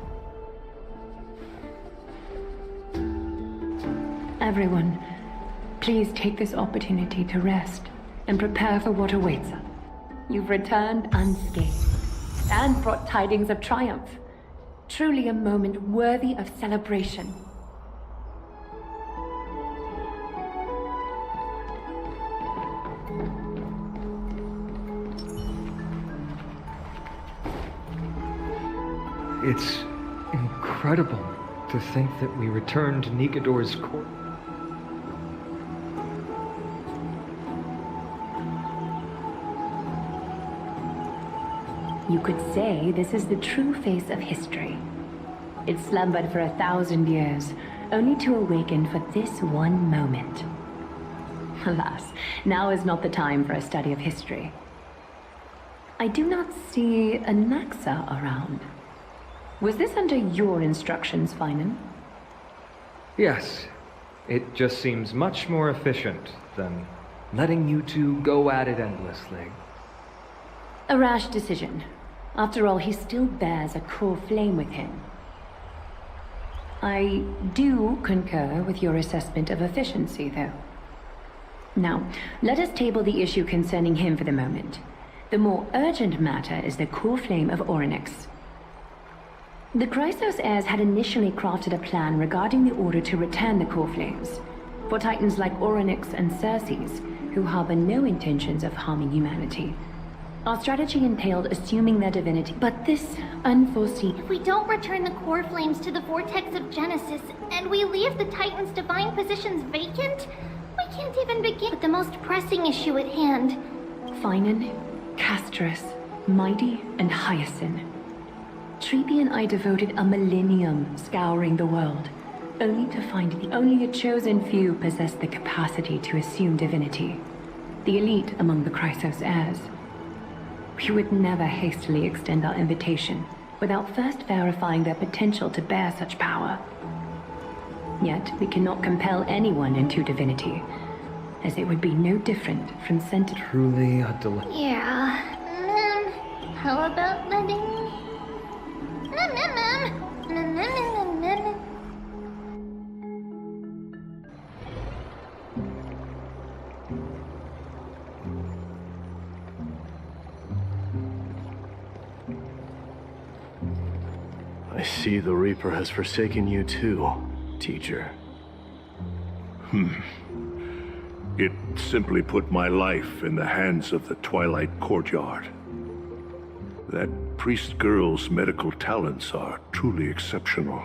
Speaker 8: Everyone, please take this opportunity to rest and prepare for what awaits us. You've returned unscathed and brought tidings of triumph. Truly a moment worthy of celebration.
Speaker 19: It's incredible to think that we returned to Nikador's court.
Speaker 8: You could say this is the true face of history. It slumbered for 1,000 years, only to awaken for this one moment. Alas, now is not the time for a study of history. I do not see a Naxa around. Was this under your instructions, Finan?
Speaker 19: Yes. It just seems much more efficient than letting you two go at it endlessly.
Speaker 8: A rash decision. After all, he still bears a core flame with him. I do concur with your assessment of efficiency, though. Now, let us table the issue concerning him for the moment. The more urgent matter is the core flame of Orynyx. The Chrysos heirs had initially crafted a plan regarding the order to return the core flames, for titans like Orynyx and Circes, who harbor no intentions of harming humanity. Our strategy entailed assuming their divinity, but this unforeseen...
Speaker 7: If we don't return the core flames to the vortex of Genesis, and we leave the Titan's divine positions vacant, we can't even begin with the most pressing issue at hand.
Speaker 8: Finan, Castrus, Mighty, and Hyacinth. Treepy and I devoted a millennium scouring the world, only to find only a chosen few possessed the capacity to assume divinity, the elite among the Chrysos heirs. We would never hastily extend our invitation without first verifying their potential to bear such power. Yet we cannot compel anyone into divinity, as it would be no different from sent...
Speaker 19: Truly a delight.
Speaker 7: Yeah. How about letting...
Speaker 1: I see the Reaper has forsaken you too, teacher.
Speaker 3: It simply put my life in the hands of the Twilight Courtyard. That priest girl's medical talents are truly exceptional.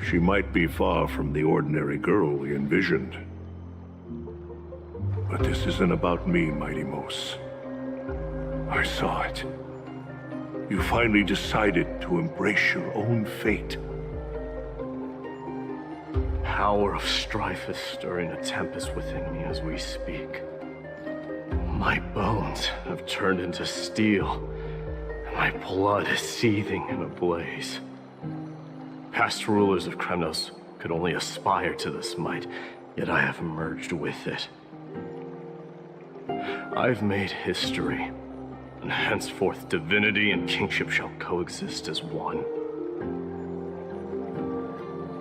Speaker 3: She might be far from the ordinary girl we envisioned. But this isn't about me, Mighty Mos. I saw it. You finally decided to embrace your own fate.
Speaker 1: Power of strife is stirring a tempest within me as we speak. My bones have turned into steel, and my blood is seething in a blaze. Past rulers of Kremnos could only aspire to this might, yet I have merged with it. I've made history, and henceforth divinity and kingship shall coexist as one.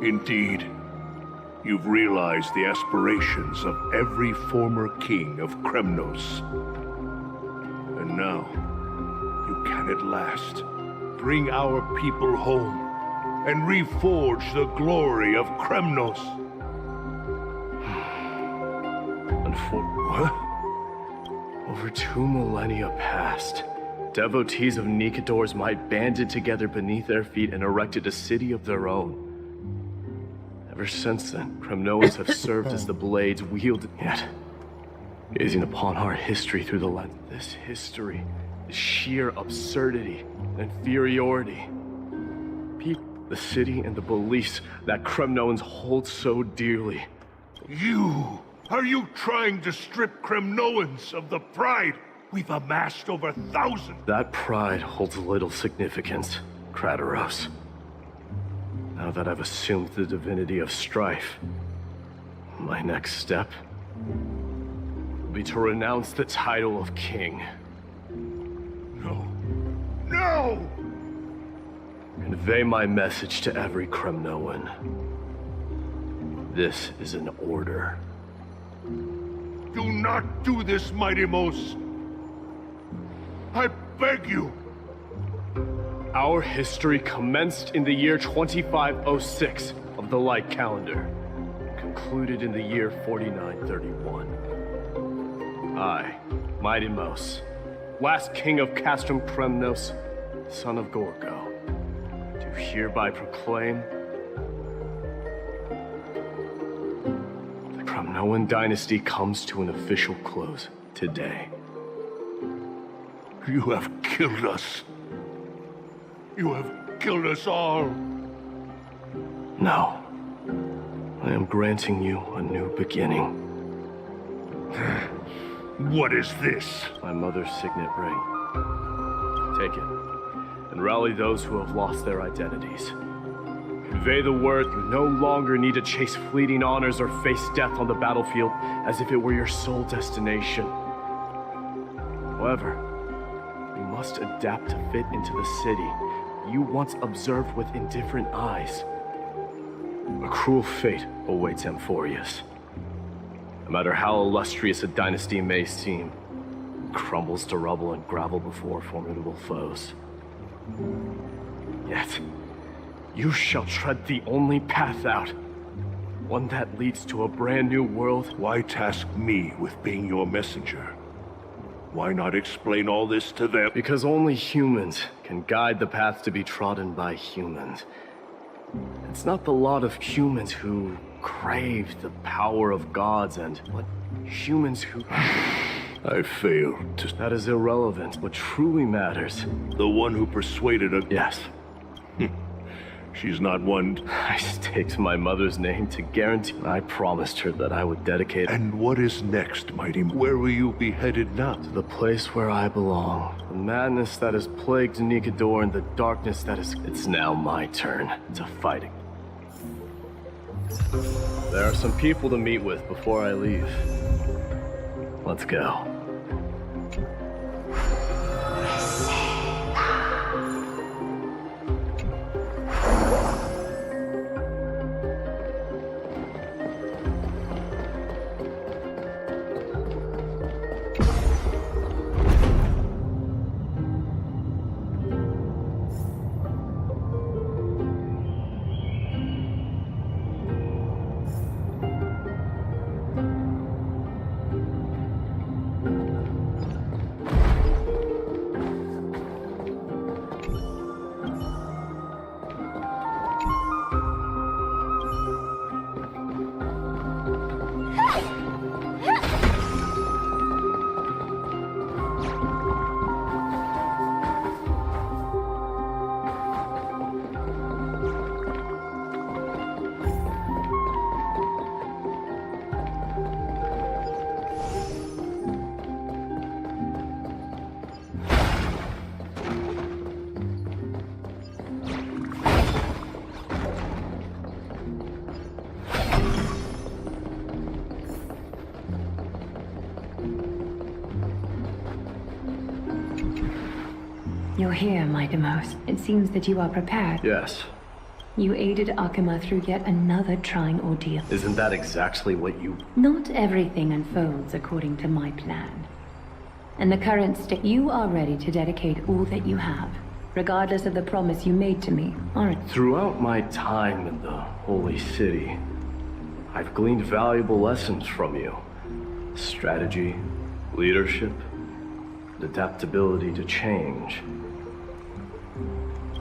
Speaker 3: Indeed, you've realized the aspirations of every former king of Kremnos. And now, you can at last bring our people home and reforge the glory of Kremnos.
Speaker 1: What? Over 2 millennia past, devotees of Nikedor's might banded together beneath their feet and erected a city of their own. Ever since then, Kremnoans have served as the blades wielded. Yet, gazing upon our history through the lens, this history is sheer absurdity and inferiority. The city and the beliefs that Kremnoans hold so dearly.
Speaker 3: Are you trying to strip Kremnoans of the pride we've amassed over thousands?
Speaker 1: That pride holds little significance, Krateros. Now that I've assumed the divinity of strife, my next step will be to renounce the title of king.
Speaker 3: No!
Speaker 1: Convey my message to every Kremnoan. This is an order.
Speaker 3: Do not do this, Mighty-Most. I beg you.
Speaker 1: Our history commenced in the year 2506 of the Light Calendar, concluded in the year 4931. I, Mighty-Most, last king of Castrum Kremnos, son of Gorgo, do hereby proclaim the Kremnoan dynasty comes to an official close today.
Speaker 3: You have killed us. You have killed us all.
Speaker 1: No. I am granting you a new beginning.
Speaker 3: What is this?
Speaker 1: My mother's signet ring. Take it, and rally those who have lost their identities. Convey the word you no longer need to chase fleeting honors or face death on the battlefield as if it were your sole destination. However, you must adapt to fit into the city you once observed with indifferent eyes. A cruel fate awaits Amphorius. No matter how illustrious a dynasty may seem, it crumbles to rubble and gravel before formidable foes. Yet, you shall tread the only path out, one that leads to a brand new world.
Speaker 3: Why task me with being your messenger? Why not explain all this to them?
Speaker 1: Because only humans can guide the path to be trodden by humans. It's not the lot of humans who crave the power of gods and humans who...
Speaker 3: I failed to...
Speaker 1: That is irrelevant. What truly matters...
Speaker 3: The one who persuaded a...
Speaker 1: Yes.
Speaker 3: She's not one...
Speaker 1: I staked my mother's name to guarantee... I promised her that I would dedicate...
Speaker 3: And what is next, Mighty? Where will you be headed now?
Speaker 1: To the place where I belong. The madness that has plagued Nikedor and the darkness that is... It's now my turn to fight. There are some people to meet with before I leave. Let's go.
Speaker 8: here, my Demos. It seems that you are prepared.
Speaker 1: Yes.
Speaker 8: You aided Akuma through yet another trying ordeal.
Speaker 1: Isn't that exactly what you...
Speaker 8: Not everything unfolds according to my plan. In the current state, you are ready to dedicate all that you have, regardless of the promise you made to me, aren't you?
Speaker 1: Throughout my time in the Holy City, I've gleaned valuable lessons from you. Strategy, leadership, adaptability to change.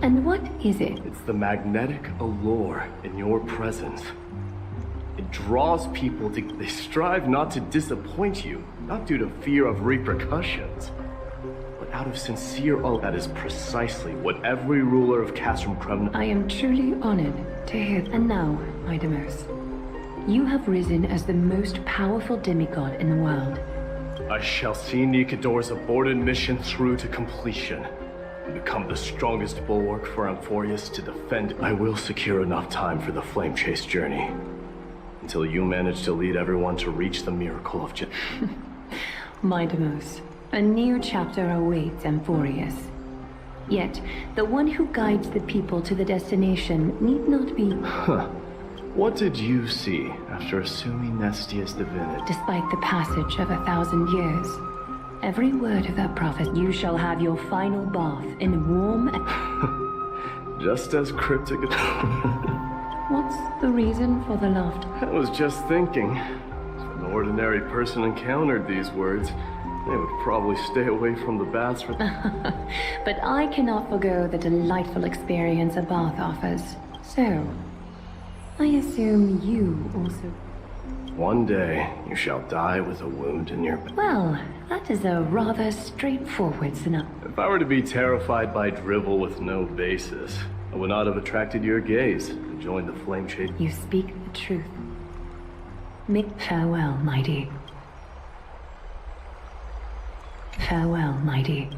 Speaker 8: And what is it?
Speaker 1: It's the magnetic allure in your presence. It draws people to... They strive not to disappoint you, not due to fear of repercussions, but out of sincere... Oh, that is precisely what every ruler of Castrum Kremna...
Speaker 8: I am truly honored to hear. And now, my Demos, you have risen as the most powerful demigod in the world.
Speaker 1: I shall see Nikador's aborted mission through to completion. Become the strongest bulwark for Amphorius to defend. I will secure enough time for the flame chase journey. Until you manage to lead everyone to reach the miracle of
Speaker 8: My Demos, a new chapter awaits Amphorius. Yet, the one who guides the people to the destination need not be...
Speaker 1: Huh. What did you see after assuming Nestia's divinity?
Speaker 8: Despite the passage of 1,000 years, every word of that prophet, you shall have your final bath in warm and...
Speaker 1: Just as cryptic as...
Speaker 8: What's the reason for the laughter?
Speaker 1: I was just thinking, if an ordinary person encountered these words, they would probably stay away from the baths for...
Speaker 8: But I cannot forgo the delightful experience a bath offers. So, I assume you also...
Speaker 1: One day, you shall die with a wound in your...
Speaker 8: Well, that is a rather straightforward synopsis.
Speaker 1: If I were to be terrified by drivel with no basis, I would not have attracted your gaze and joined the flame chase.
Speaker 8: You speak the truth. Farewell, mighty. Farewell, mighty.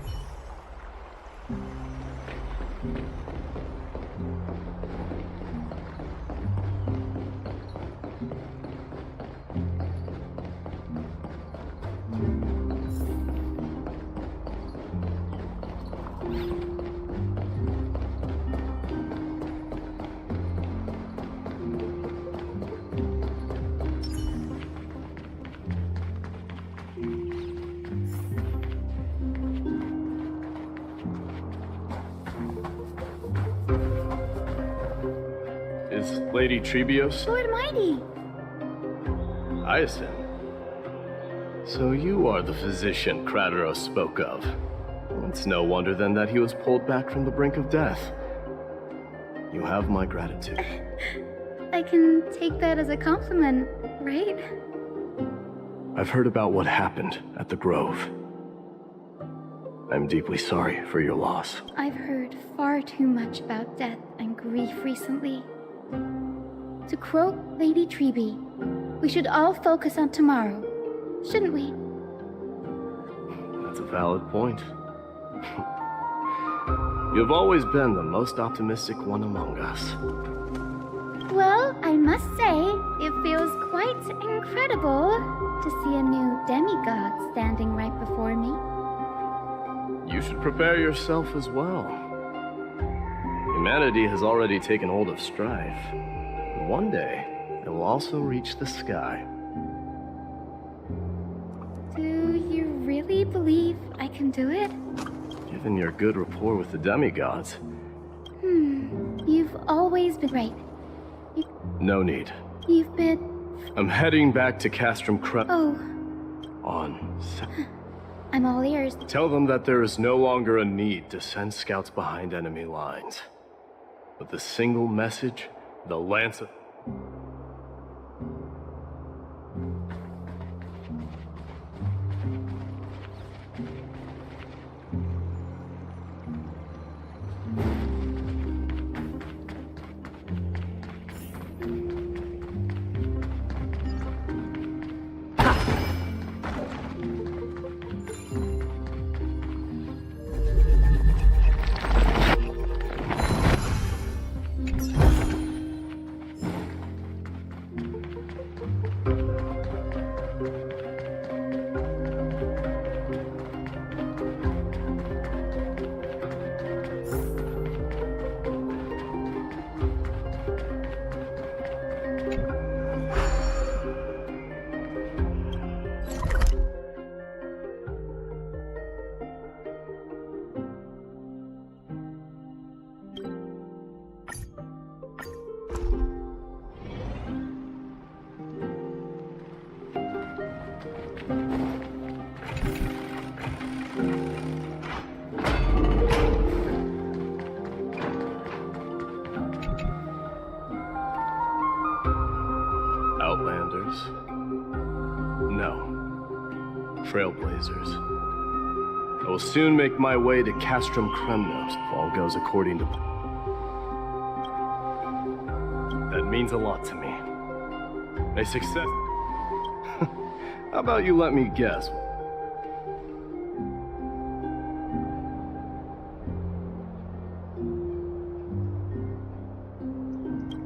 Speaker 1: Is Lady Trebios?
Speaker 9: Lord Mighty!
Speaker 1: Hyacinth. So you are the physician Krateros spoke of. It's no wonder then that he was pulled back from the brink of death. You have my gratitude.
Speaker 9: I can take that as a compliment, right?
Speaker 1: I've heard about what happened at the Grove. I'm deeply sorry for your loss.
Speaker 9: I've heard far too much about death and grief recently. To quote Lady Treby, we should all focus on tomorrow, shouldn't we?
Speaker 1: That's a valid point. You've always been the most optimistic one among us.
Speaker 9: Well, I must say, it feels quite incredible to see a new demigod standing right before me.
Speaker 1: You should prepare yourself as well. Humanity has already taken hold of strife. One day, it will also reach the sky.
Speaker 9: Do you really believe I can do it?
Speaker 1: Given your good rapport with the demigods.
Speaker 9: You've always been right.
Speaker 1: No need.
Speaker 9: You've been...
Speaker 1: I'm heading back to Castrum
Speaker 9: Oh. I'm all ears.
Speaker 1: Tell them that there is no longer a need to send scouts behind enemy lines. With a single message, the Lance of... trailblazers. I will soon make my way to Castrum Kremnos if all goes according to plan. That means a lot to me. A success. How about you let me guess?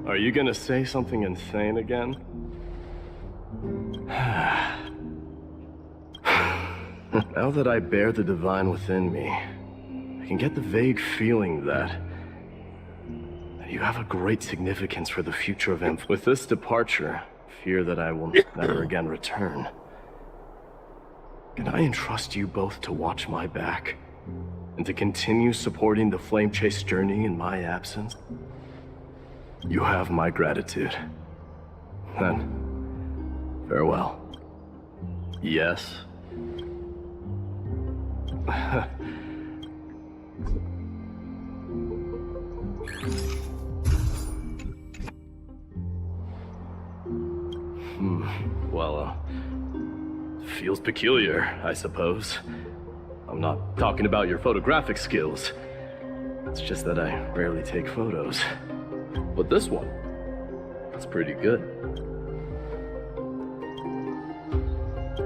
Speaker 1: Are you gonna say something insane again? Now that I bear the divine within me, I can get the vague feeling that you have a great significance for the future of Imp. With this departure, fear that I will never again return. Can I entrust you both to watch my back and to continue supporting the Flame Chase journey in my absence? You have my gratitude. Then, farewell. Yes. Well, feels peculiar, I suppose. I'm not talking about your photographic skills. It's just that I rarely take photos. But this one, it's pretty good.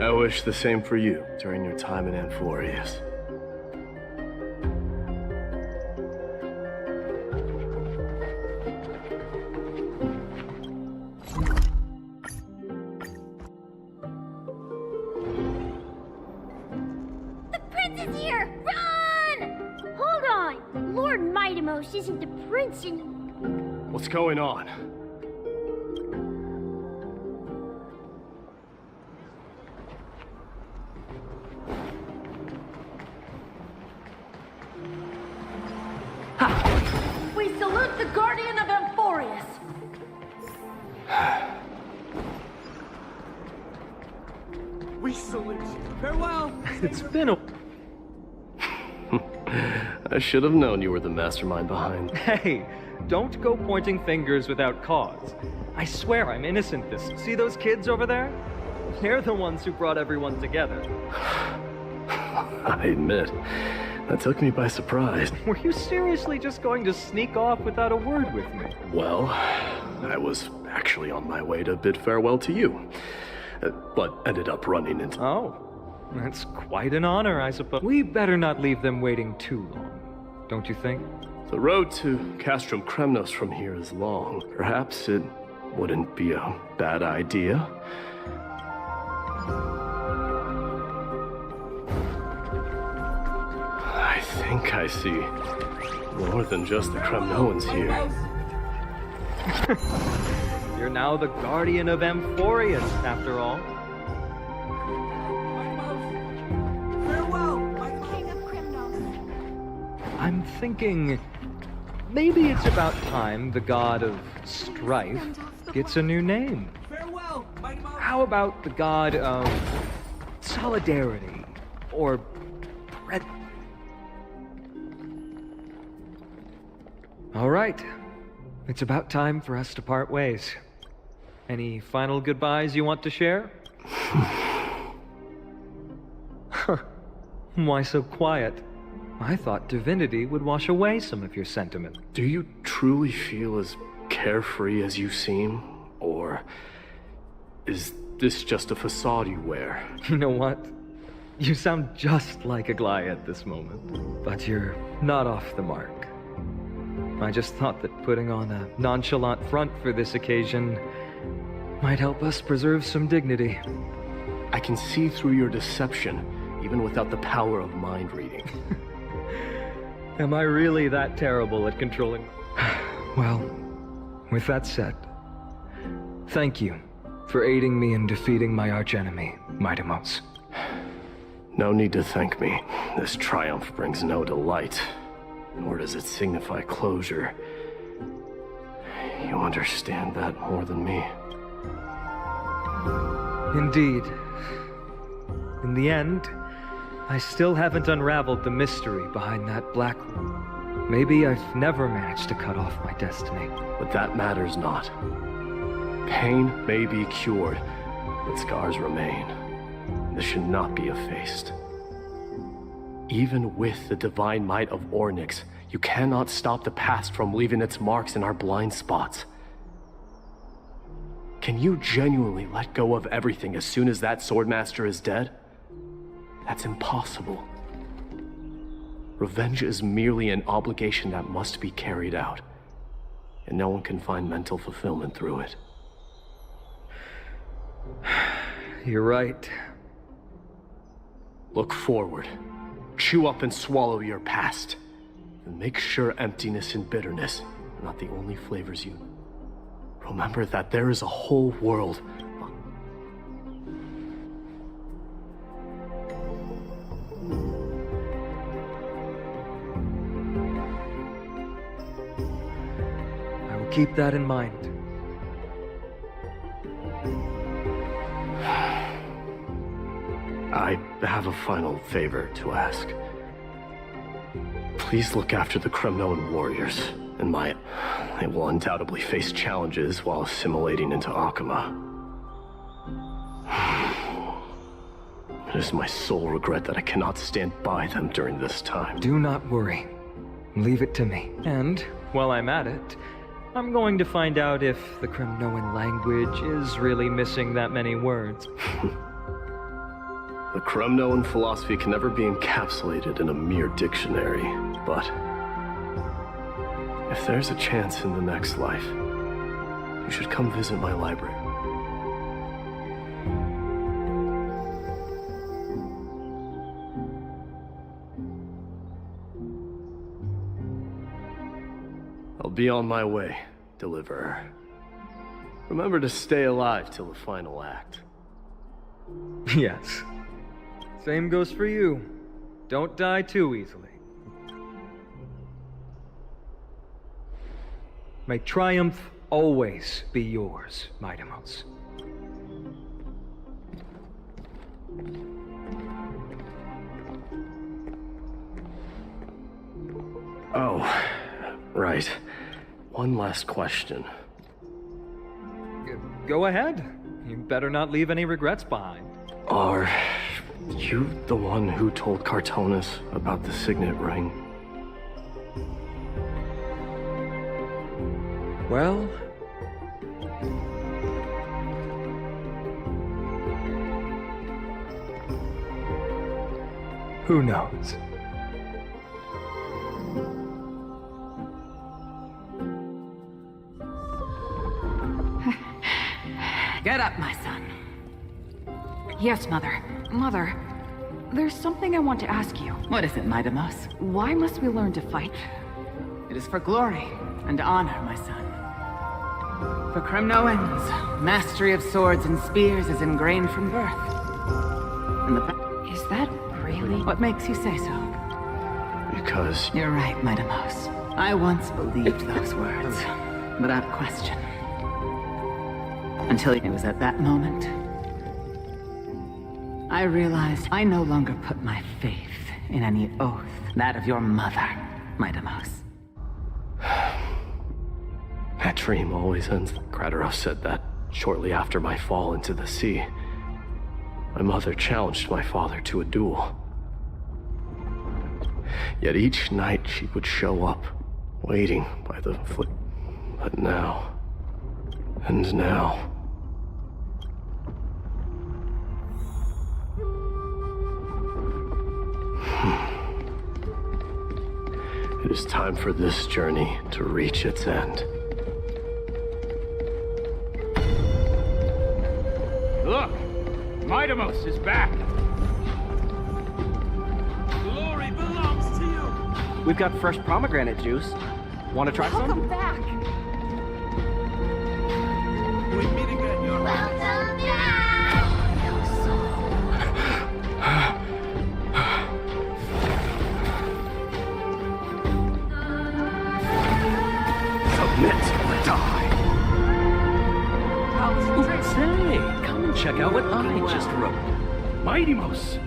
Speaker 1: I wish the same for you during your time in Amphorius.
Speaker 7: The prince is here! Run! Hold on! Lord Mightimos isn't the prince anymore.
Speaker 1: What's going on?
Speaker 4: We salute the Guardian of Amphorius!
Speaker 15: We salute you. Farewell!
Speaker 19: It's been a...
Speaker 1: I should have known you were the mastermind behind.
Speaker 19: Hey, don't go pointing fingers without cause. I swear I'm innocent this... See those kids over there? They're the ones who brought everyone together.
Speaker 1: I admit, that took me by surprise.
Speaker 19: Were you seriously just going to sneak off without a word with me?
Speaker 1: Well, I was actually on my way to bid farewell to you, but ended up running into...
Speaker 19: Oh, that's quite an honor, I suppose. We better not leave them waiting too long, don't you think?
Speaker 1: The road to Castrum Kremnos from here is long. Perhaps it wouldn't be a bad idea. I think I see more than just the Kremnoans here.
Speaker 19: You're now the Guardian of Amphorius, after all.
Speaker 15: Farewell, my king of Kremnos.
Speaker 19: I'm thinking... maybe it's about time the god of strife gets a new name.
Speaker 15: Farewell, Mighty Mouse.
Speaker 19: How about the god of solidarity? Or... All right. It's about time for us to part ways. Any final goodbyes you want to share? Why so quiet? I thought divinity would wash away some of your sentiment.
Speaker 1: Do you truly feel as carefree as you seem? Or is this just a facade you wear?
Speaker 19: You know what? You sound just like a Glia at this moment. But you're not off the mark. I just thought that putting on a nonchalant front for this occasion might help us preserve some dignity.
Speaker 1: I can see through your deception, even without the power of mind reading.
Speaker 19: Am I really that terrible at controlling? Well, with that said, thank you for aiding me in defeating my archenemy, Mightimos.
Speaker 1: No need to thank me. This triumph brings no delight, nor does it signify closure. You understand that more than me.
Speaker 19: Indeed. In the end, I still haven't unraveled the mystery behind that black room. Maybe I've never managed to cut off my destiny.
Speaker 1: But that matters not. Pain may be cured, but scars remain. This should not be effaced. Even with the divine might of Ornyx, you cannot stop the past from leaving its marks in our blind spots. Can you genuinely let go of everything as soon as that Swordmaster is dead? That's impossible. Revenge is merely an obligation that must be carried out, and no one can find mental fulfillment through it.
Speaker 19: You're right.
Speaker 1: Look forward. Chew up and swallow your past. And make sure emptiness and bitterness are not the only flavors you... Remember that there is a whole world.
Speaker 19: I will keep that in mind.
Speaker 1: I have a final favor to ask. Please look after the Kremnoan warriors, and they will undoubtedly face challenges while assimilating into Akama. It is my sole regret that I cannot stand by them during this time.
Speaker 19: Do not worry. Leave it to me. And, while I'm at it, I'm going to find out if the Kremnoan language is really missing that many words.
Speaker 1: The Kremnoan philosophy can never be encapsulated in a mere dictionary, but if there's a chance in the next life, you should come visit my library. I'll be on my way, Deliverer. Remember to stay alive till the final act.
Speaker 19: Yes. Same goes for you. Don't die too easily. May triumph always be yours, Midamos.
Speaker 1: Oh, right. One last question.
Speaker 19: Go ahead. You better not leave any regrets behind.
Speaker 1: Are you the one who told Cartonis about the signet ring?
Speaker 19: Well... who knows?
Speaker 6: Get up, my son.
Speaker 22: Yes, Mother. Mother, there's something I want to ask you.
Speaker 6: What is it, Midamos?
Speaker 22: Why must we learn to fight?
Speaker 6: It is for glory and honor, my son. For Kremnoans, mastery of swords and spears is ingrained from birth. And
Speaker 22: is that really?
Speaker 6: What makes you say so?
Speaker 1: Because...
Speaker 6: You're right, Midamos. I once believed those words, without question. Until it was at that moment, I realized I no longer put my faith in any oath, that of your mother, Midamos.
Speaker 1: That dream always ends. Kratarov said that shortly after my fall into the sea. My mother challenged my father to a duel. Yet each night she would show up, waiting by the foot. But now... and now... It is time for this journey to reach its end.
Speaker 11: Look! Midamos is back!
Speaker 17: Glory belongs to you!
Speaker 16: We've got fresh pomegranate juice. Want to try some?
Speaker 22: Welcome back!
Speaker 17: We meet again, Your Highness.
Speaker 7: Welcome back!
Speaker 1: Submit or die.
Speaker 20: Say, come and check out what I just wrote. Midamos,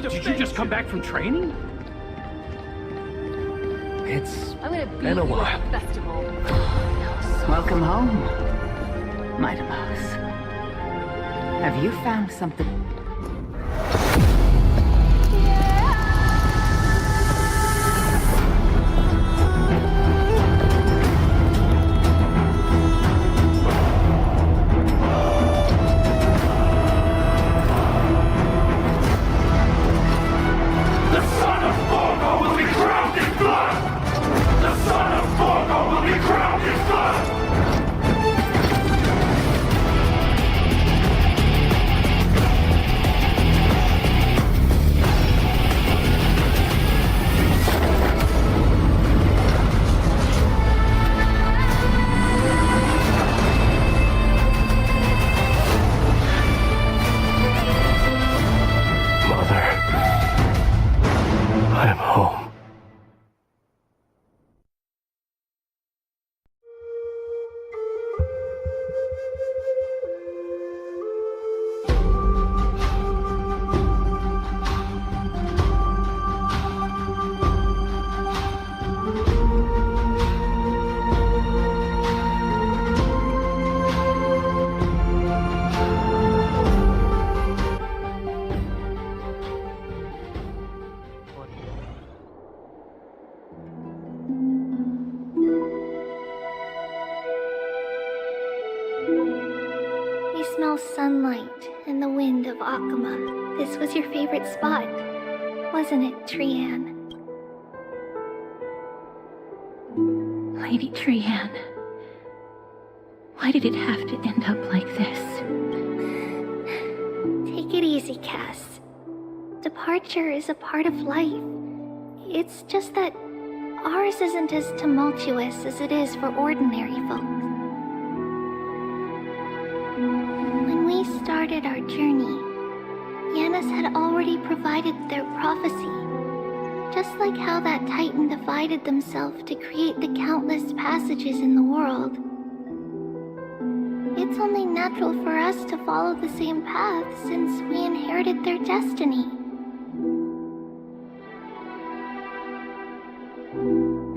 Speaker 20: did you just come back from training?
Speaker 1: It's
Speaker 22: I'm gonna beat
Speaker 1: been a
Speaker 22: you
Speaker 1: while.
Speaker 22: at the festival.
Speaker 6: Welcome home, Midamos. Have you found something?
Speaker 7: smell sunlight and the wind of Akuma. This was your favorite spot, wasn't it, Trian?
Speaker 2: Lady Trian, why did it have to end up like this?
Speaker 7: Take it easy, Cass. Departure is a part of life. It's just that ours isn't as tumultuous as it is for ordinary folk. When we started our journey, Yanis had already provided their prophecy. Just like how that Titan divided themselves to create the countless passages in the world. It's only natural for us to follow the same path since we inherited their destiny.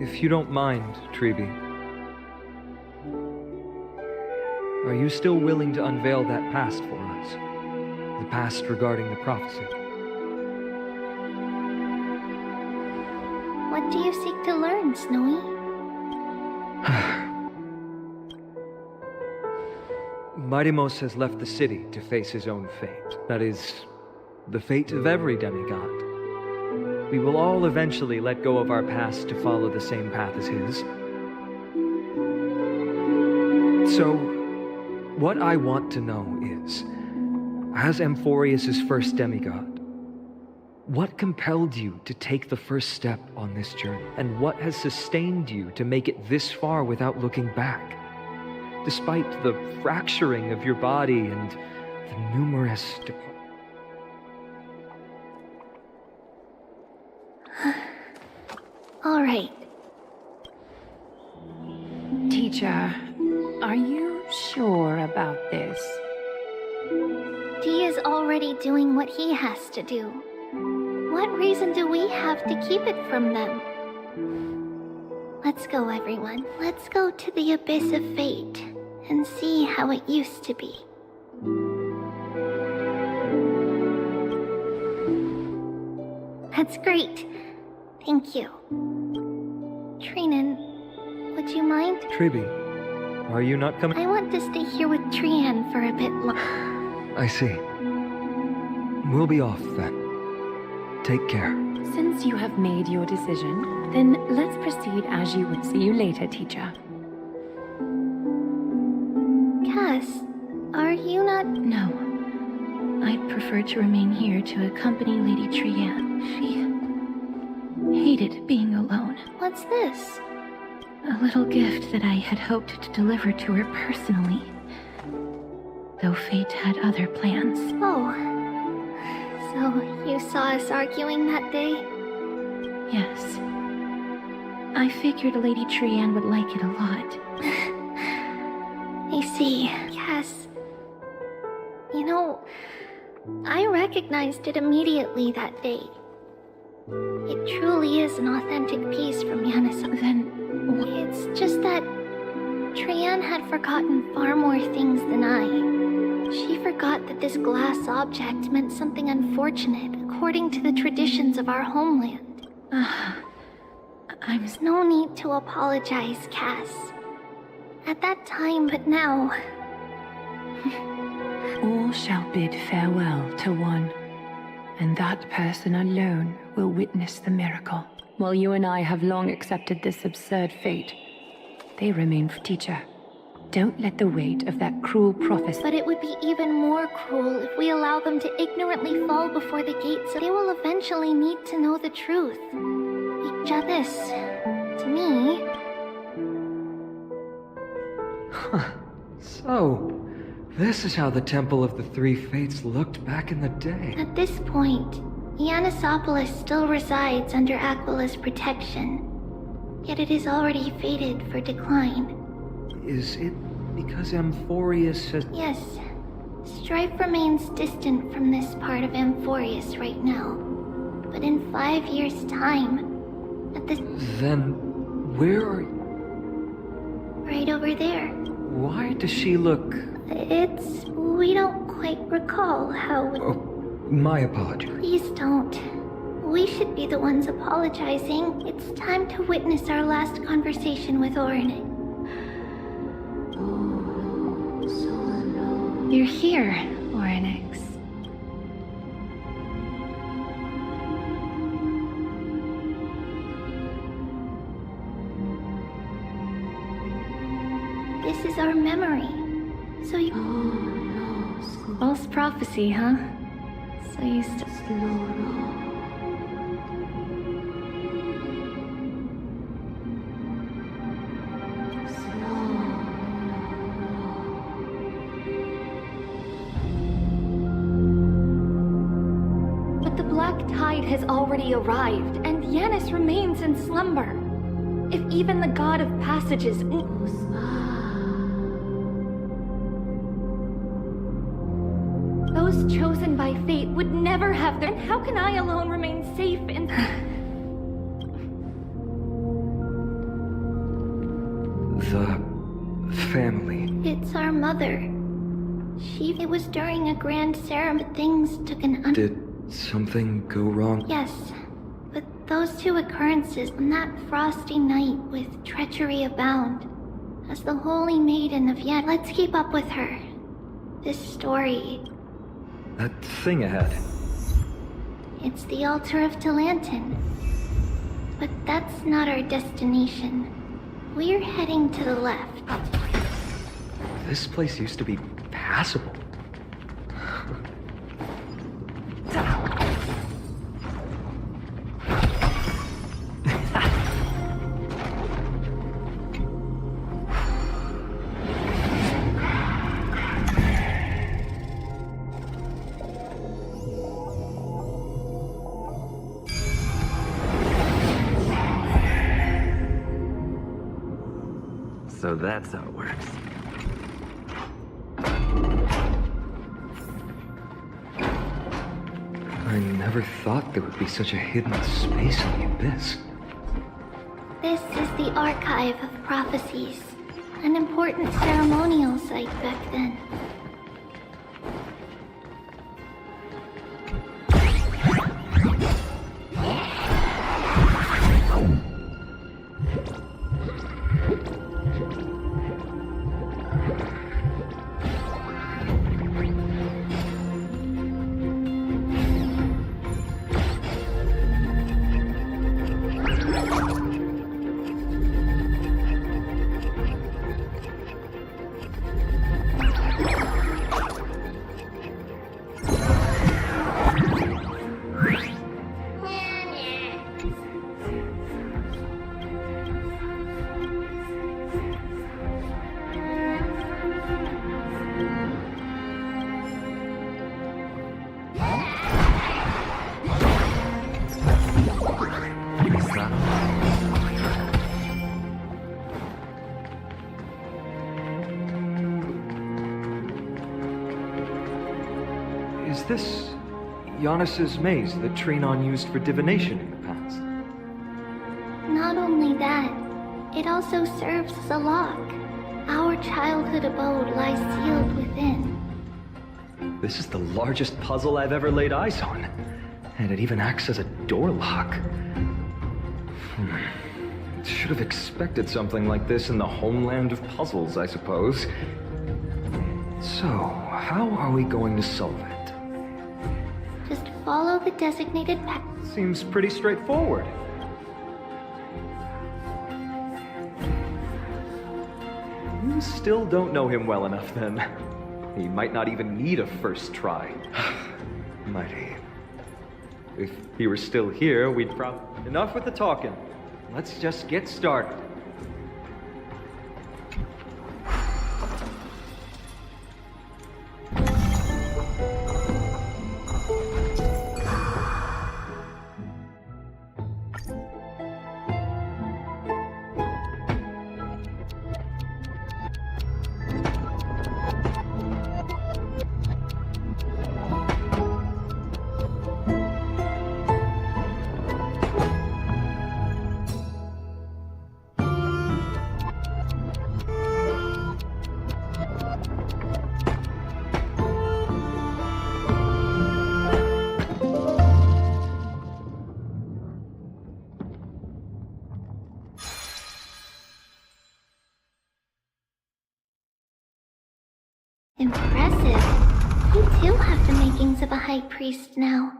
Speaker 19: If you don't mind, Treeby, are you still willing to unveil that past for us? The past regarding the prophecy?
Speaker 7: What do you seek to learn, Snowy?
Speaker 19: Mightimos has left the city to face his own fate. That is, the fate of every demigod. We will all eventually let go of our past to follow the same path as his. So, what I want to know is, as Amphorius' first demigod, what compelled you to take the first step on this journey? And what has sustained you to make it this far without looking back? Despite the fracturing of your body and the numerous
Speaker 7: All right.
Speaker 5: Teacher, are you sure about this?
Speaker 7: Dee is already doing what he has to do. What reason do we have to keep it from them? Let's go, everyone. Let's go to the Abyss of Fate and see how it used to be. That's great. Thank you. Trinan, would you mind?
Speaker 19: Treeby, are you not coming?
Speaker 7: I want to stay here with Trian for a bit longer.
Speaker 19: I see. We'll be off then. Take care.
Speaker 5: Since you have made your decision, then let's proceed as you would. See you later, teacher.
Speaker 7: Cass, are you not?
Speaker 2: No. I'd prefer to remain here to accompany Lady Trian. She hated being alone.
Speaker 7: What's this?
Speaker 2: A little gift that I had hoped to deliver to her personally. Though fate had other plans.
Speaker 7: Oh. So, you saw us arguing that day?
Speaker 2: Yes. I figured Lady Trian would like it a lot.
Speaker 7: I see. Cass. You know, I recognized it immediately that day. It truly is an authentic piece from Yanis.
Speaker 2: Then...
Speaker 7: It's just that Trian had forgotten far more things than I. She forgot that this glass object meant something unfortunate according to the traditions of our homeland. There's no need to apologize, Cass. At that time, but now...
Speaker 5: All shall bid farewell to one, and that person alone will witness the miracle. While you and I have long accepted this absurd fate, they remain for teacher. Don't let the weight of that cruel prophecy...
Speaker 7: But it would be even more cruel if we allow them to ignorantly fall before the gates. They will eventually need to know the truth. This, to me...
Speaker 19: So, this is how the Temple of the Three Fates looked back in the day.
Speaker 7: At this point, Ianisopolis still resides under Aquila's protection. Yet it is already fated for decline.
Speaker 19: Is it because Amphorius has...
Speaker 7: Yes. Strife remains distant from this part of Amphorius right now. But in 5 years' time, at the...
Speaker 19: Then, where are you?
Speaker 7: Right over there.
Speaker 19: Why does she look...
Speaker 7: We don't quite recall how...
Speaker 19: Oh, my apologies.
Speaker 7: Please don't. We should be the ones apologizing. It's time to witness our last conversation with Orne.
Speaker 2: You're here, Oryx.
Speaker 7: This is our memory. So you...
Speaker 2: False prophecy, huh? So you still...
Speaker 9: But the black tide has already arrived, and Yanis remains in slumber. If even the god of passages... Those chosen by fate would never have their... How can I alone remain safe in...
Speaker 19: The family.
Speaker 7: It's our mother. It was during a grand ceremony. Things took an
Speaker 19: Did something go wrong?
Speaker 7: Yes, but those two occurrences on that frosty night with treachery abound. As the holy maiden of Yan, let's keep up with her. This story,
Speaker 19: That thing ahead.
Speaker 7: it's the altar of Talantin. But that's not our destination. We're heading to the left.
Speaker 19: This place used to be passable.
Speaker 14: So that's how it works.
Speaker 19: I never thought there would be such a hidden space in the abyss.
Speaker 7: This is the Archive of Prophecies, an important ceremonial site back then.
Speaker 19: Is this Yanis's maze that Trinon used for divination in the past?
Speaker 7: Not only that, it also serves as a lock. Our childhood abode lies sealed within.
Speaker 19: This is the largest puzzle I've ever laid eyes on. And it even acts as a door lock. Should have expected something like this in the homeland of puzzles, I suppose. So, how are we going to solve it?
Speaker 7: Just follow the designated path.
Speaker 19: Seems pretty straightforward. You still don't know him well enough, then. He might not even need a first try. Might he? If he were still here, we'd probably... Enough with the talking. Let's just get started.
Speaker 7: Impressive. You too have the makings of a high priest now.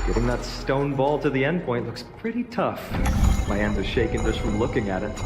Speaker 19: Getting that stone ball to the endpoint looks pretty tough. My hands are shaking just from looking at it.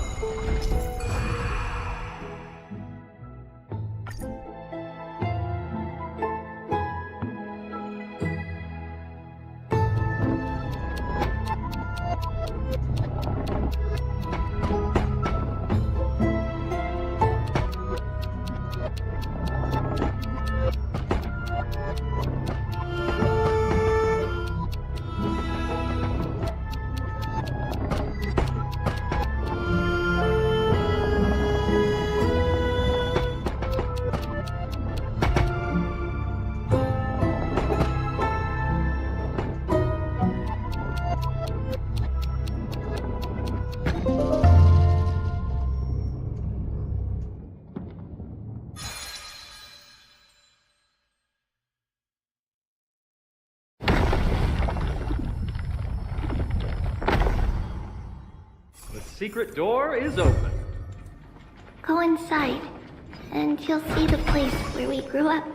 Speaker 19: Secret door is open.
Speaker 7: Go inside, and you'll see the place where we grew up.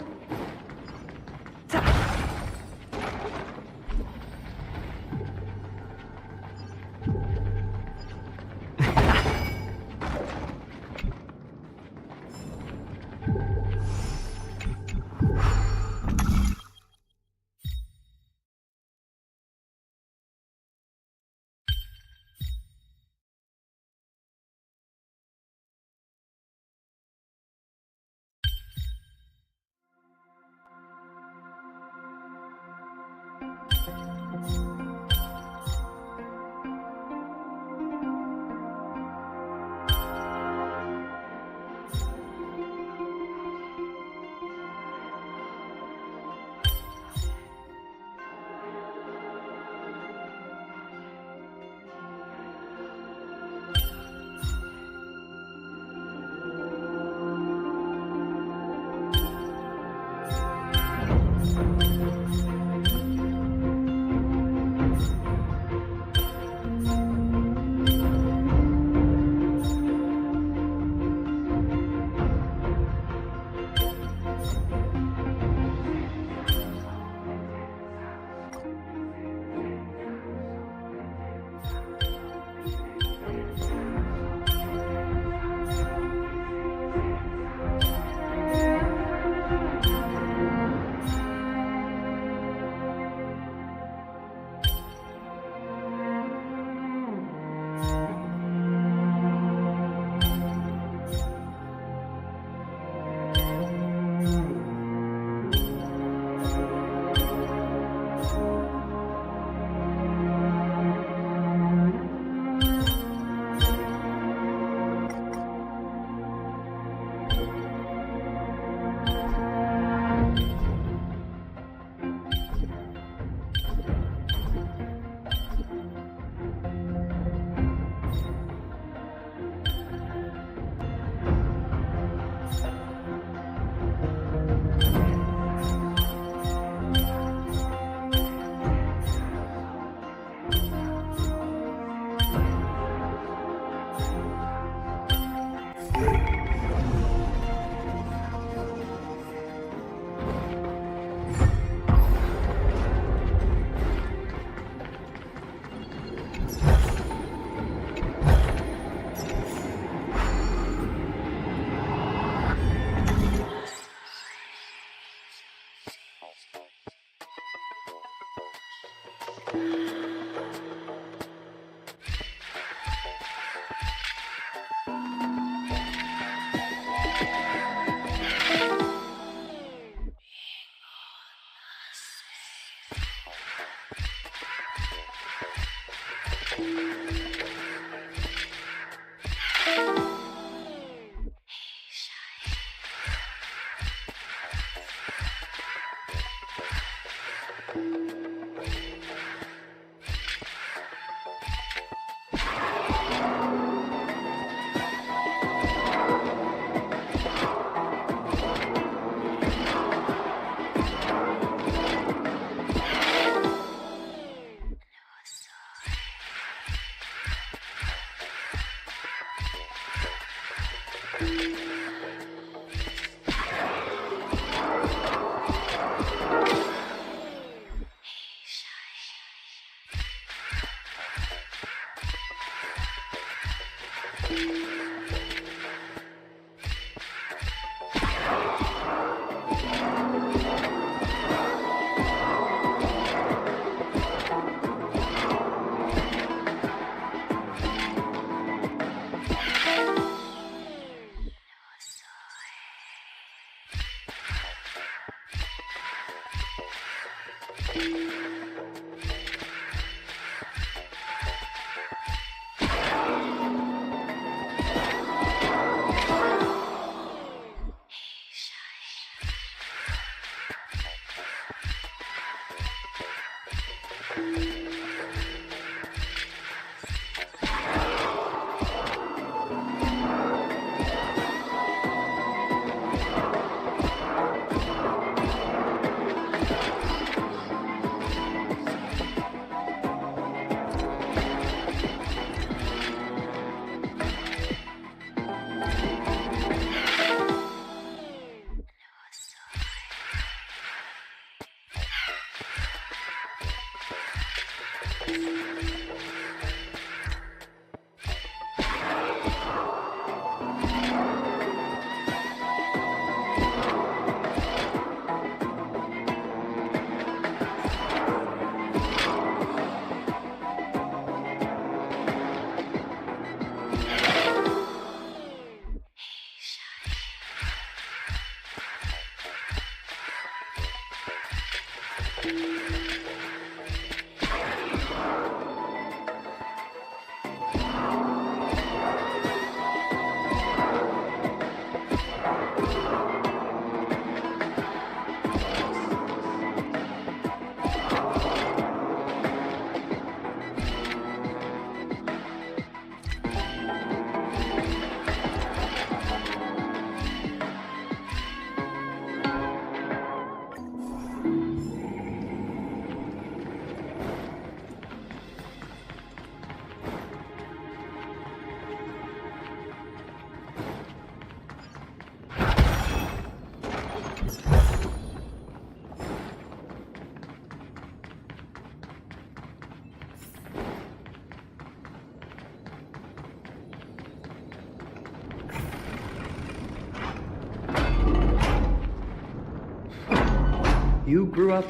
Speaker 19: You grew up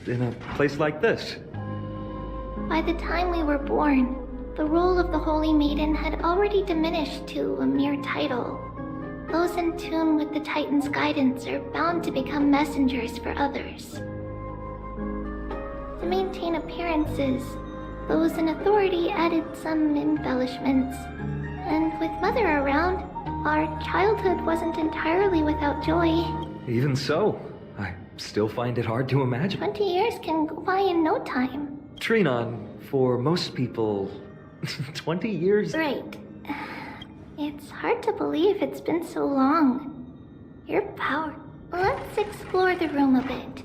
Speaker 19: in a place like this.
Speaker 7: By the time we were born, the role of the Holy Maiden had already diminished to a mere title. Those in tune with the Titan's guidance are bound to become messengers for others. To maintain appearances, those in authority added some embellishments. And with Mother around, our childhood wasn't entirely without joy.
Speaker 19: Even so, I still find it hard to imagine.
Speaker 7: 20 years can go by in no time.
Speaker 19: Trinon, for most people, 20 years?
Speaker 7: Right. It's hard to believe it's been so long. Your power. Let's explore the room a bit.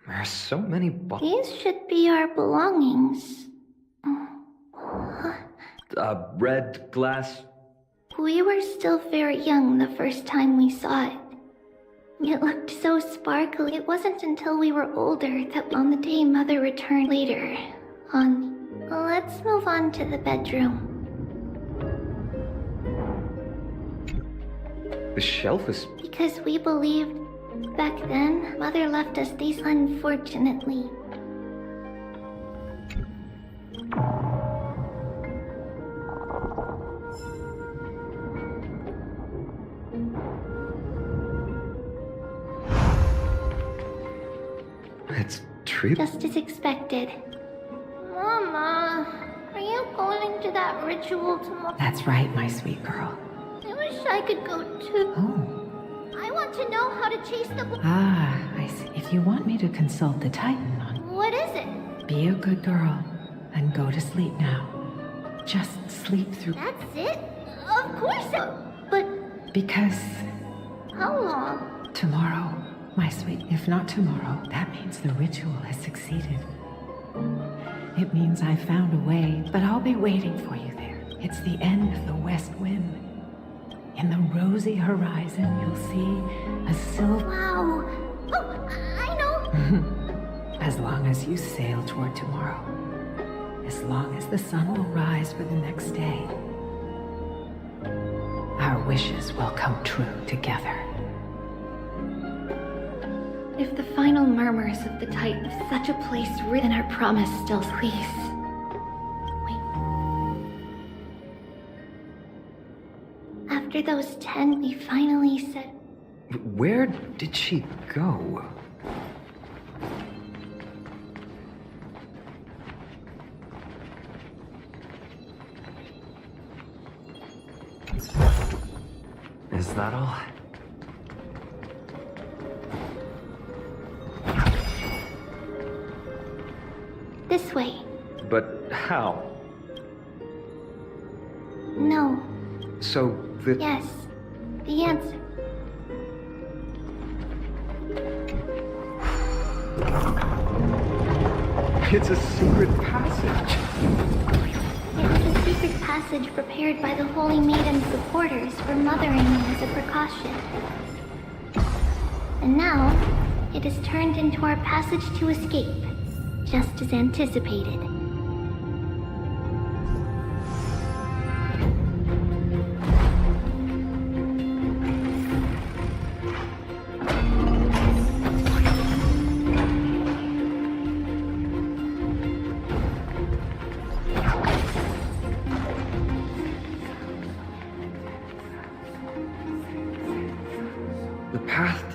Speaker 19: There's so many
Speaker 7: These should be our belongings.
Speaker 19: Red glass.
Speaker 7: We were still very young the first time we saw it. It looked so sparkly. It wasn't until we were older that on the day Mother returned later on. Let's move on to the bedroom.
Speaker 19: The shelf is...
Speaker 7: Because we believed back then, Mother left us these unfortunately.
Speaker 19: It's true.
Speaker 7: Just as expected. Mama, are you going to that ritual tomorrow?
Speaker 14: That's right, my sweet girl.
Speaker 7: I wish I could go too.
Speaker 14: Oh.
Speaker 7: I want to know how to chase the...
Speaker 14: Ah, I see. If you want me to consult the Titan on...
Speaker 7: What is it?
Speaker 14: Be a good girl and go to sleep now. Just sleep through...
Speaker 7: That's it? Of course but...
Speaker 14: Because...
Speaker 7: How long?
Speaker 14: Tomorrow, my sweet. If not tomorrow, that means the ritual has succeeded. It means I've found a way, but I'll be waiting for you there. It's the end of the west wind. In the rosy horizon, you'll see a silver...
Speaker 7: Wow! Oh, I know!
Speaker 14: As long as you sail toward tomorrow. As long as the sun will rise for the next day. wishes will come true together.
Speaker 9: If the final murmurs of the Titan of such a place then our promise still please.
Speaker 7: After those 10, we finally said...
Speaker 19: Where did she go?
Speaker 12: Is that all?
Speaker 7: This way.
Speaker 19: But how?
Speaker 7: No.
Speaker 19: So the...
Speaker 7: Yes. The answer.
Speaker 19: It's a secret passage.
Speaker 7: It was a secret passage prepared by the Holy Maiden's supporters for mothering me as a precaution. And now, it is turned into our passage to escape, just as anticipated.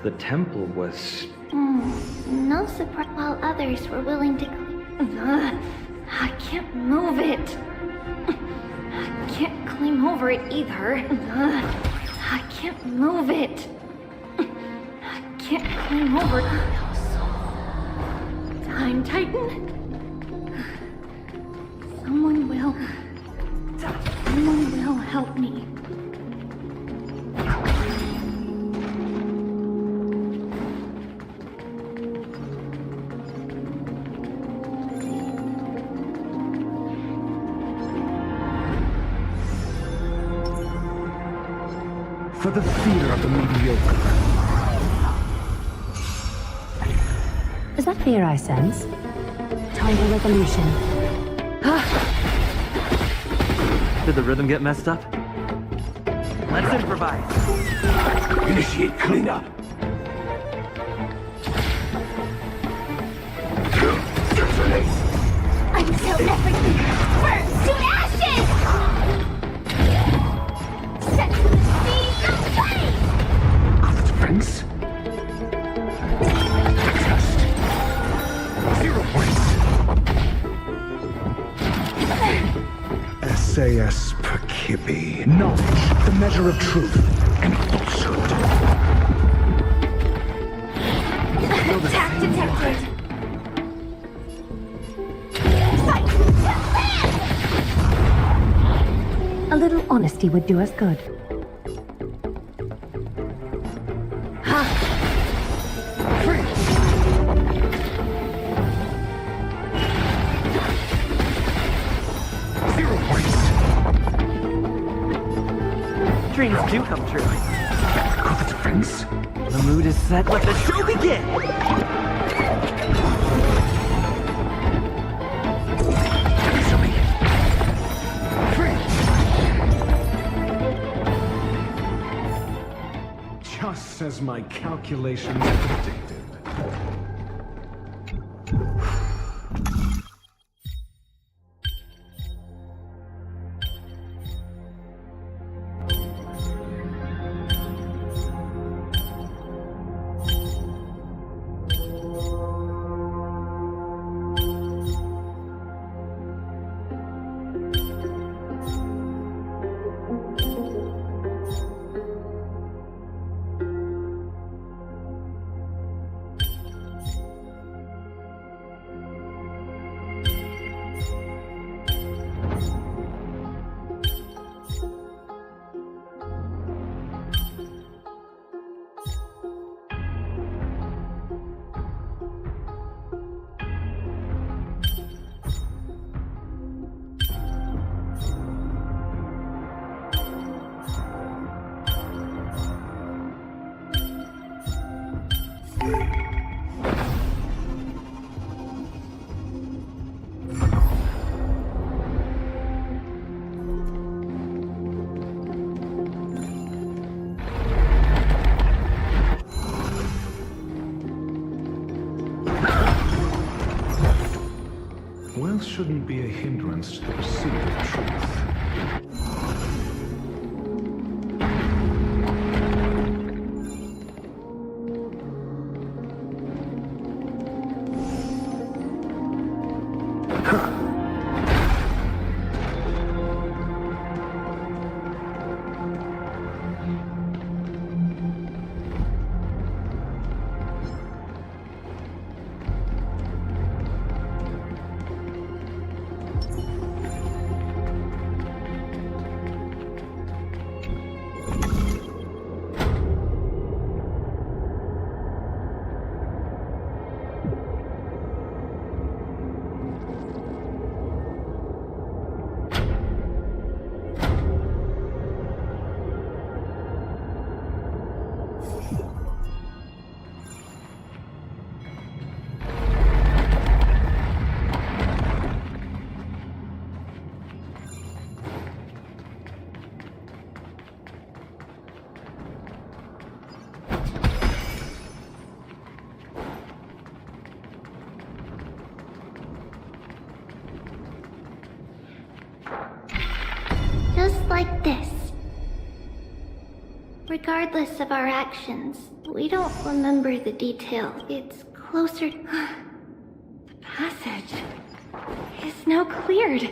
Speaker 19: The temple was...
Speaker 7: No surprise. While others were willing to...
Speaker 9: I can't move it. I can't climb over it either. I can't move it. I can't climb over it. Time Titan? Someone will help me.
Speaker 13: For the fear of the mediocre.
Speaker 8: Is that fear I sense? Time for revolution.
Speaker 12: Did the rhythm get messed up? Let's improvise.
Speaker 13: Initiate cleanup.
Speaker 7: Until everything burns to ashes! Set the seas aflame!
Speaker 13: Other defense? Trust. 0 points. SAS Perkibi. Knowledge, the measure of truth and falsehood.
Speaker 7: Attack detected!
Speaker 8: A little honesty would do us good.
Speaker 12: Dreams do come true.
Speaker 13: Got the defense?
Speaker 12: The mood is set. Let the show begin!
Speaker 13: Just as my calculations predicted.
Speaker 18: shouldn't be a hindrance to the pursuit of truth.
Speaker 7: Just like this. Regardless of our actions, we don't remember the detail. It's closer.
Speaker 2: The passage is now cleared.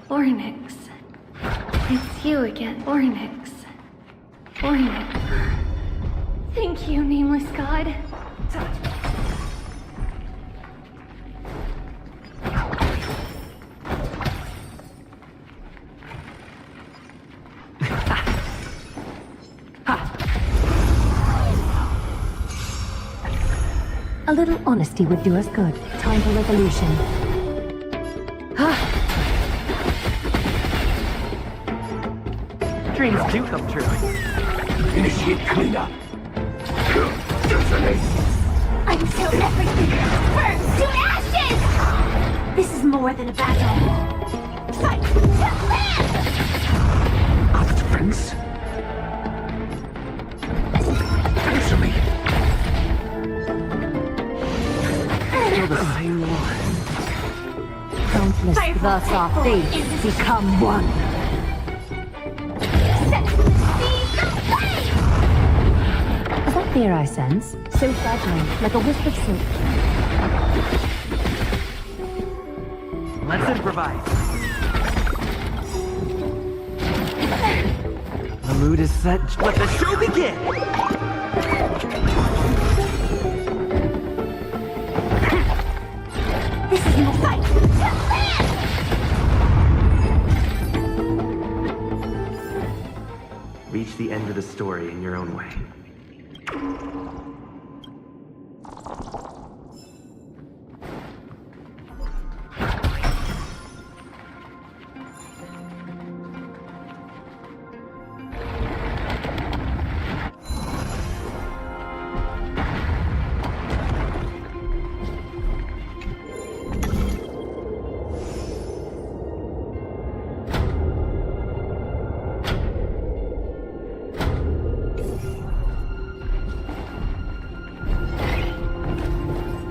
Speaker 2: Ornix. It's you again, Ornix. Ornix. Thank you, nameless god.
Speaker 8: A little honesty would do us good. Time for revolution.
Speaker 12: Dreams do come true.
Speaker 13: Initiate cleanup.
Speaker 7: Until everything burns to ashes! This is more than a battle. Fight to live!
Speaker 13: Good friends. Answer me.
Speaker 12: Still the same one.
Speaker 8: Thus our fates become one. Is that fear I sense? So fragile, like a wisp of silk.
Speaker 12: Let's improvise. The mood is set. Let the show begin!
Speaker 7: This is no fight!
Speaker 12: Reach the end of the story in your own way.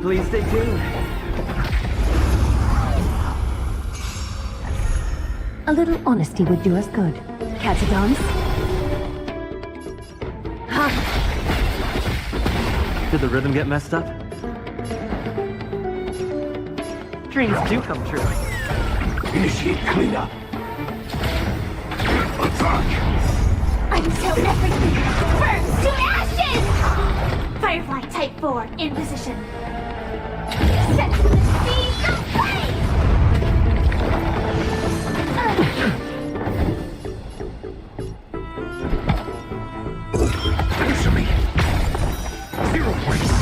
Speaker 12: Please stay tuned.
Speaker 8: A little honesty would do us good. Catch a dance?
Speaker 12: Did the rhythm get messed up? Dreams do come true.
Speaker 13: Initiate cleanup.
Speaker 7: Until everything burns to ashes! Firefly Type 4 in position. Set to the speed of light!
Speaker 13: Answer me. 0 points.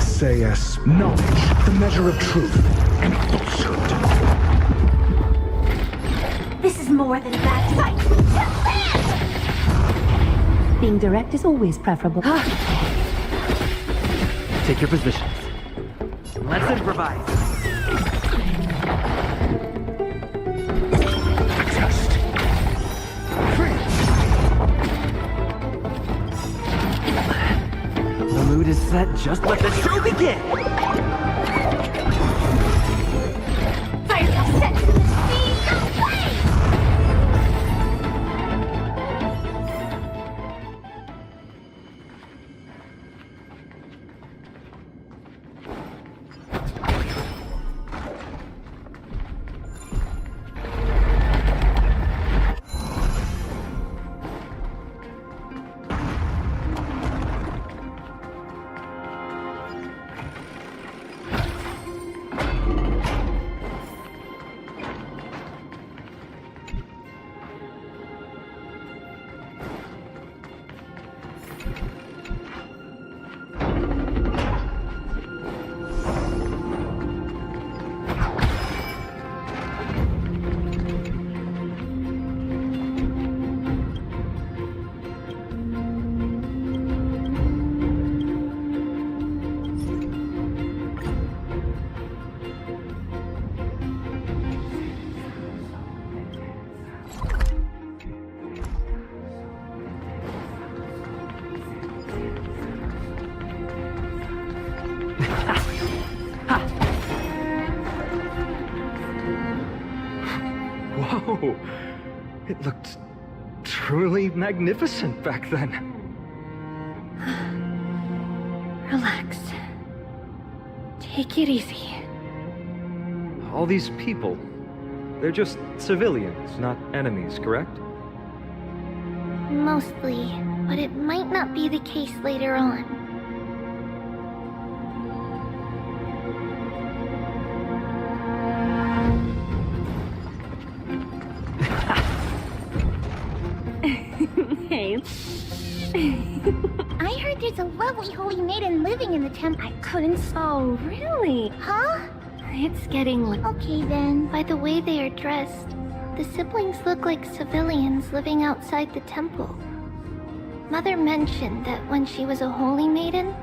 Speaker 13: SAS. Knowledge. The measure of truth and falsehood.
Speaker 7: This is more than a bad fight.
Speaker 8: Being direct is always preferable.
Speaker 12: Take your positions. Let's improvise.
Speaker 13: Adjust.
Speaker 12: The mood is set. Just let the show begin.
Speaker 7: Firefly set to the speed of light!
Speaker 19: Whoa! It looked truly magnificent back then.
Speaker 2: Relax. Take it easy.
Speaker 19: All these people, they're just civilians, not enemies, correct?
Speaker 7: Mostly, but it might not be the case later on.
Speaker 2: Hey.
Speaker 7: I heard there's a lovely holy maiden living in the temple. I couldn't.
Speaker 2: Oh, really?
Speaker 7: Huh?
Speaker 2: It's getting
Speaker 7: Okay then. By the way they are dressed, the siblings look like civilians living outside the temple. Mother mentioned that when she was a holy maiden,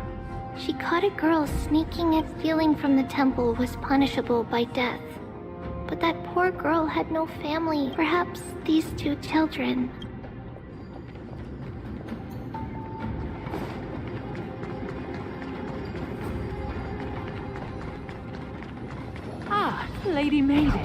Speaker 7: she caught a girl sneaking and stealing from the temple was punishable by death. But that poor girl had no family. Perhaps these two children.
Speaker 22: Ah, Lady Maiden.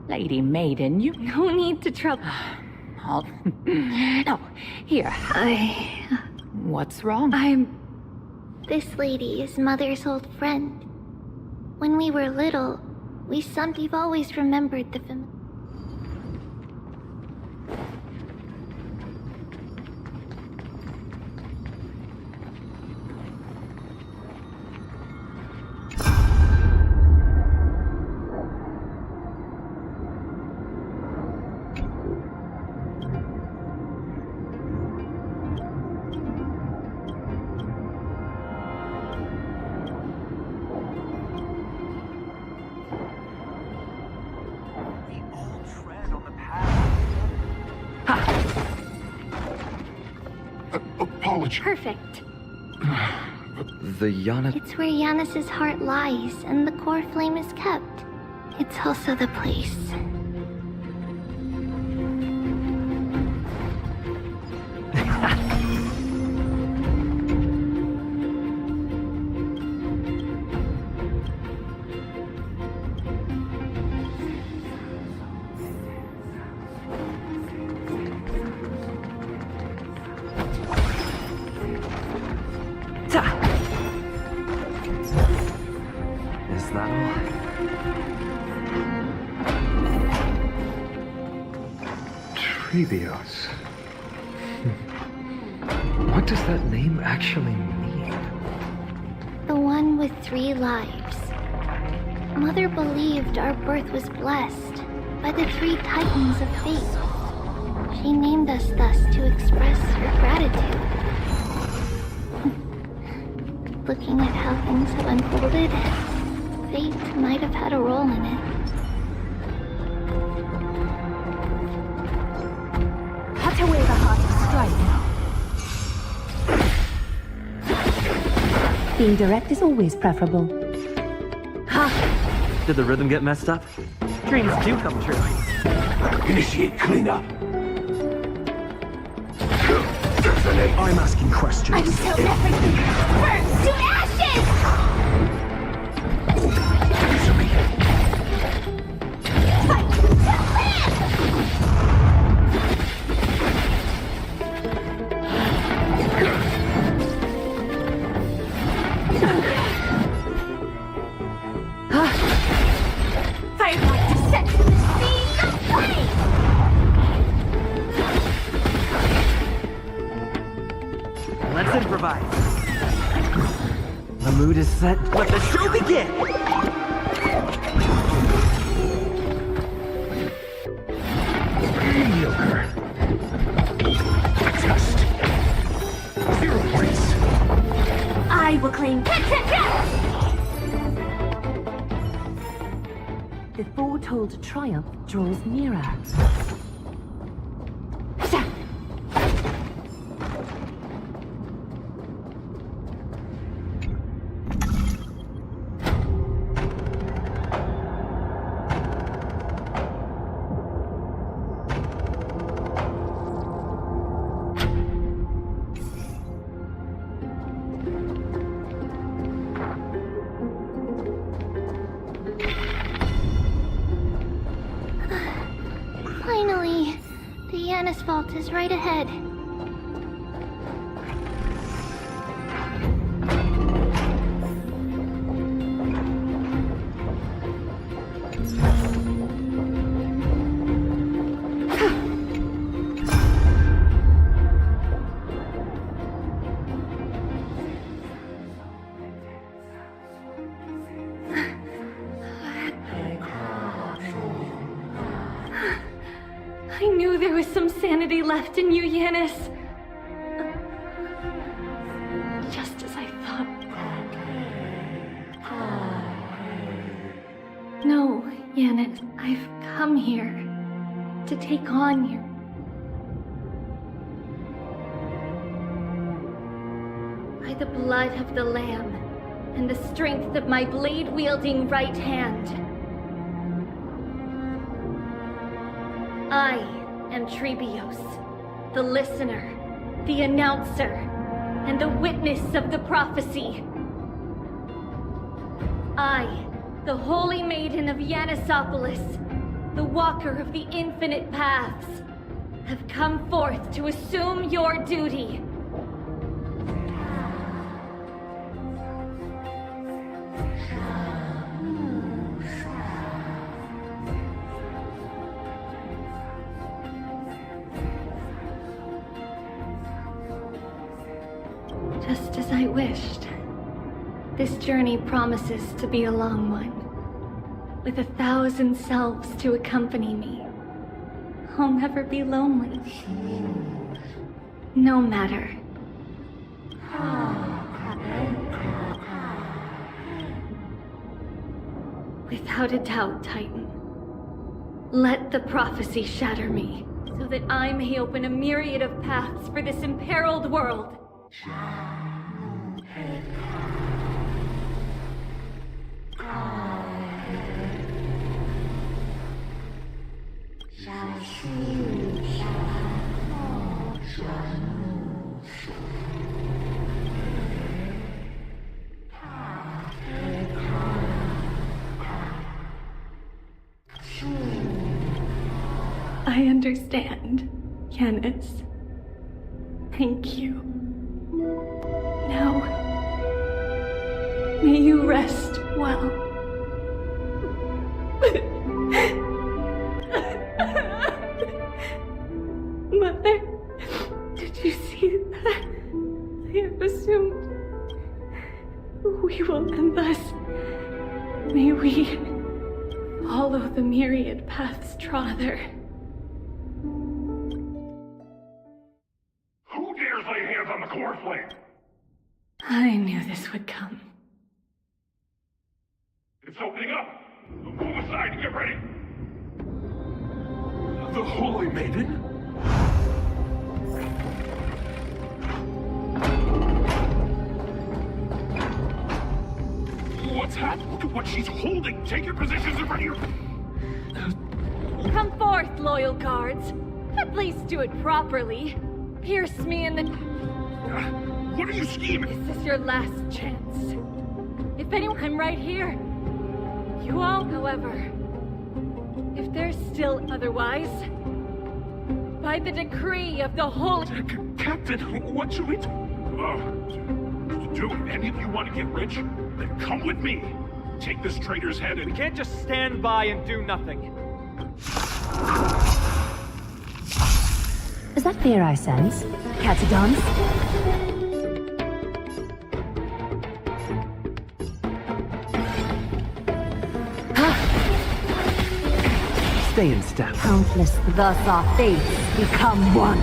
Speaker 22: Lady Maiden, you...
Speaker 2: No need to trouble.
Speaker 22: No, here. What's wrong?
Speaker 7: This lady is Mother's old friend. When we were little, we've always remembered the familiar. Perfect.
Speaker 19: The Yana...
Speaker 7: It's where Yanis's heart lies, and the core flame is kept. It's also the place.
Speaker 12: Is that all?
Speaker 19: Trebios. What does that name actually mean?
Speaker 7: The one with 3 lives. Mother believed our birth was blessed by the 3 titans of fate. She named us thus to express her gratitude. Looking at how things have unfolded, fate might have had a role in it.
Speaker 8: Cut away the heart of strife. Being direct is always preferable.
Speaker 12: Ha! Did the rhythm get messed up? Dreams do come true.
Speaker 13: Initiate cleanup.
Speaker 17: I'm asking questions.
Speaker 7: I'm so everything burns to ashes! Fight to Firefly descent to the sea of flame!
Speaker 12: Let's improvise. The mood is set. Let the show begin!
Speaker 13: Mediocre. Just 0 points.
Speaker 8: I will claim. The foretold triumph draws nearer.
Speaker 7: Finally, the Yanis vault is right ahead.
Speaker 2: I knew there was some sanity left in you, Yanis. Just as I thought. No, Yanis, I've come here to take on you. By the blood of the Lamb and the strength of my blade-wielding right hand. I am Trebios, the listener, the announcer, and the witness of the prophecy. I, the Holy Maiden of Yanisopolis,
Speaker 10: the Walker of the Infinite Paths, have come forth to assume your duty.
Speaker 2: Just as I wished. This journey promises to be a long one, with 1,000 selves to accompany me. I'll never be lonely. No matter. Without a doubt, Titan. Let the prophecy shatter me, so that I may open a myriad of paths for this imperiled world. I understand, Yanis. Thank you. Now, may you rest well. Mother, did you see that? I have assumed we will end thus. May we follow the myriad paths trother.
Speaker 3: Who dares lay hands on the core flame?
Speaker 2: I knew this would come.
Speaker 3: It's opening up. Move aside and get ready. The Holy Maiden? What's happening? Look at what she's holding. Take your positions in front of your...
Speaker 10: Come forth, loyal guards. At least do it properly. Pierce me in the...
Speaker 3: What are you scheming?
Speaker 10: This is your last chance. If anyone, I'm right here. You all, however, if there's still otherwise, by the decree of the Holy...
Speaker 3: Captain, what should we do? If any of you want to get rich, then come with me. Take this traitor's head and...
Speaker 17: We can't just stand by and do nothing.
Speaker 8: Is that fear I sense? Cat's a dance?
Speaker 12: Stay in step.
Speaker 8: Countless, thus our fates become one.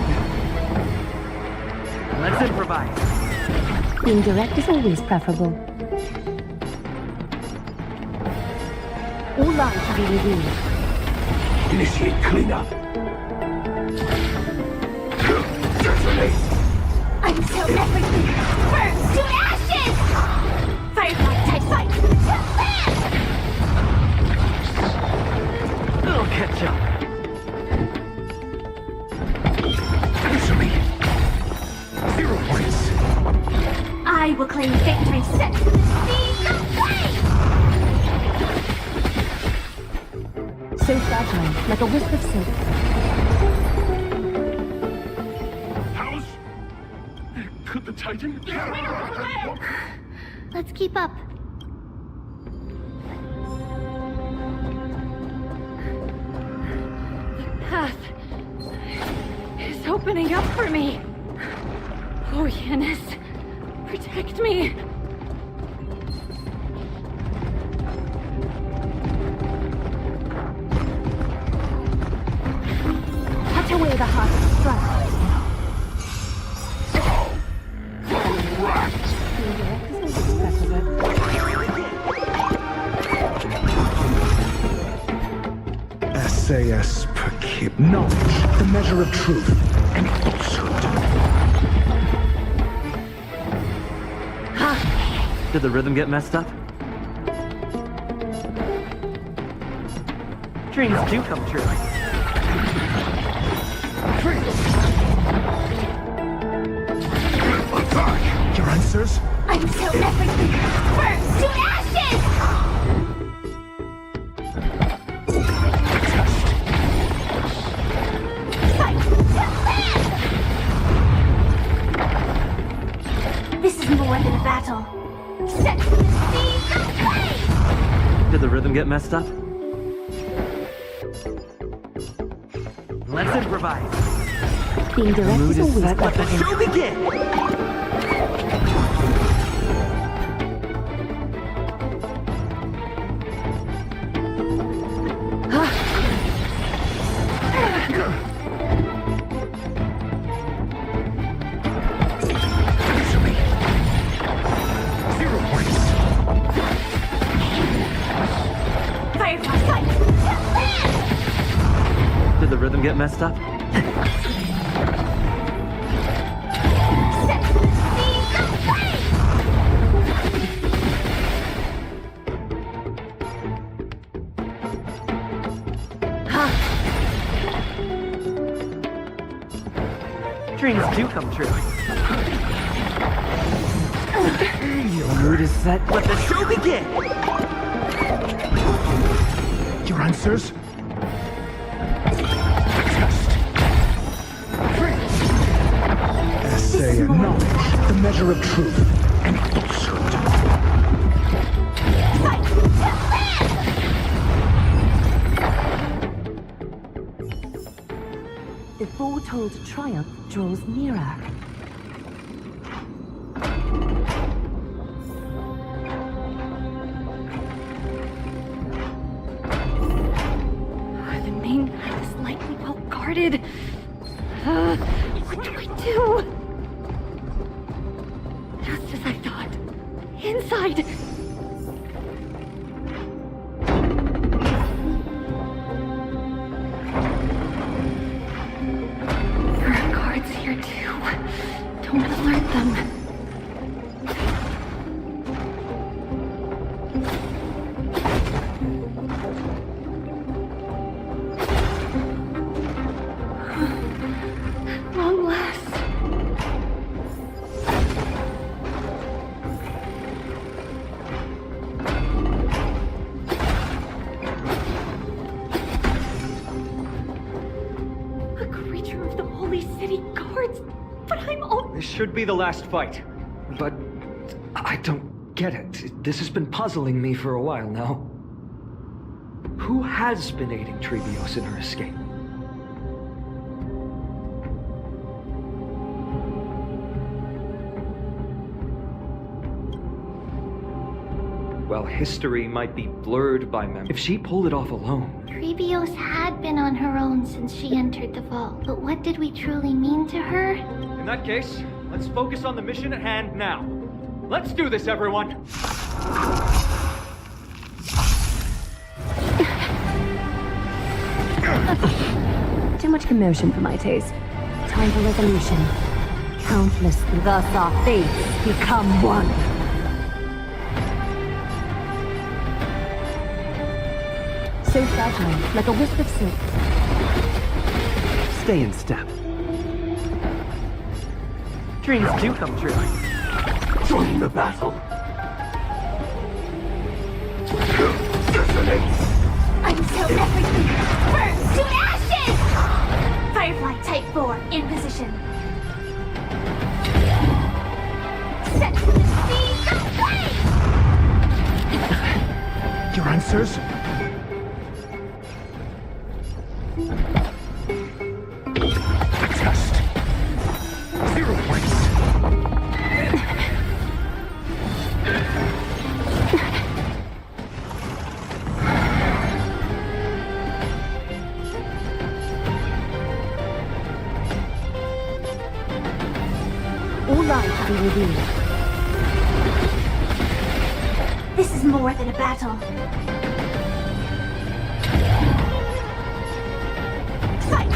Speaker 12: Let's improvise.
Speaker 8: Being direct is always preferable. All light to be revealed.
Speaker 3: Initiate cleanup. Detonate.
Speaker 7: Until everything burns to ashes! Firefly type fight!
Speaker 12: I'll catch up.
Speaker 3: Answer me. 0 points.
Speaker 7: I will claim victory set the speed of flame!
Speaker 8: So fragile, like a wisp of silk.
Speaker 3: Could the Titan...
Speaker 7: Let's keep up.
Speaker 10: The path is opening up for me. Oh, Yanis, protect me.
Speaker 8: Cut away the heart of the strike.
Speaker 18: SAS per kid. Knowledge, the measure of truth, and falsehood.
Speaker 12: Did the rhythm get messed up? Dreams do come true.
Speaker 18: Your answers?
Speaker 7: Until everything burns to ashes!
Speaker 18: Test
Speaker 12: Did the rhythm get messed up? Let's improvise.
Speaker 8: Being direct
Speaker 12: Mood
Speaker 8: is
Speaker 12: is
Speaker 8: always
Speaker 12: set. Let
Speaker 8: better.
Speaker 12: the show begin! Did the rhythm get messed up? Dreams do come true. Your mood is set. Let the show begin!
Speaker 18: Your answers? Test. Essay and knowledge, the measure of truth and falsehood.
Speaker 8: The foretold triumph draws nearer.
Speaker 10: The main line is likely well guarded. What do I do? Just as I thought. Inside! There are guards here too. Don't alert them. Long last. A creature of the Holy City Guards, but I'm all.
Speaker 19: This should be the last fight. But I don't get it. This has been puzzling me for a while now. Who has been aiding Trebios in her escape? Well, history might be blurred by memory. If she pulled it off alone,
Speaker 7: Trebios had been on her own since she entered the vault, but what did we truly mean to her?
Speaker 19: in that case, let's focus on the mission at hand now. Let's do this, everyone!
Speaker 8: Too much commotion for my taste. Time for resolution. Countless, thus our fates become one. So fragile, like a wisp of silk.
Speaker 12: Stay in step. Dreams do come true.
Speaker 18: Join the battle.
Speaker 7: Until everything burns to ashes! Firefly Type 4 in position. Set to the speed of light!
Speaker 18: Your answers? Test. 0 points.
Speaker 8: All light to be revealed.
Speaker 7: This is more than a battle. Fight!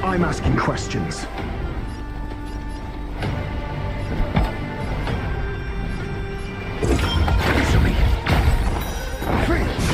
Speaker 18: I'm asking questions. Answer me. Freeze!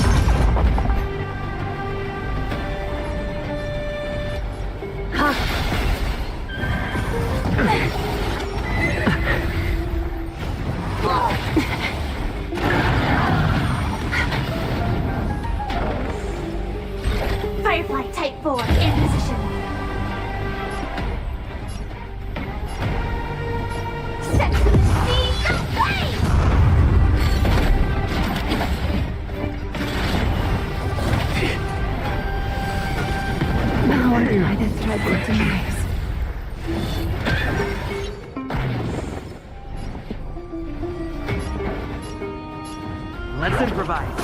Speaker 12: Let's improvise.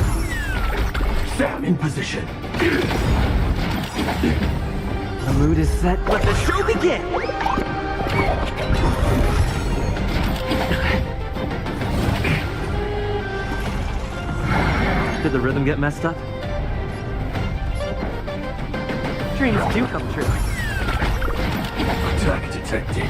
Speaker 18: Sam in position.
Speaker 12: The mood is set. Let the show begin! Did the rhythm get messed up? Dreams do come true.
Speaker 18: Attack detected.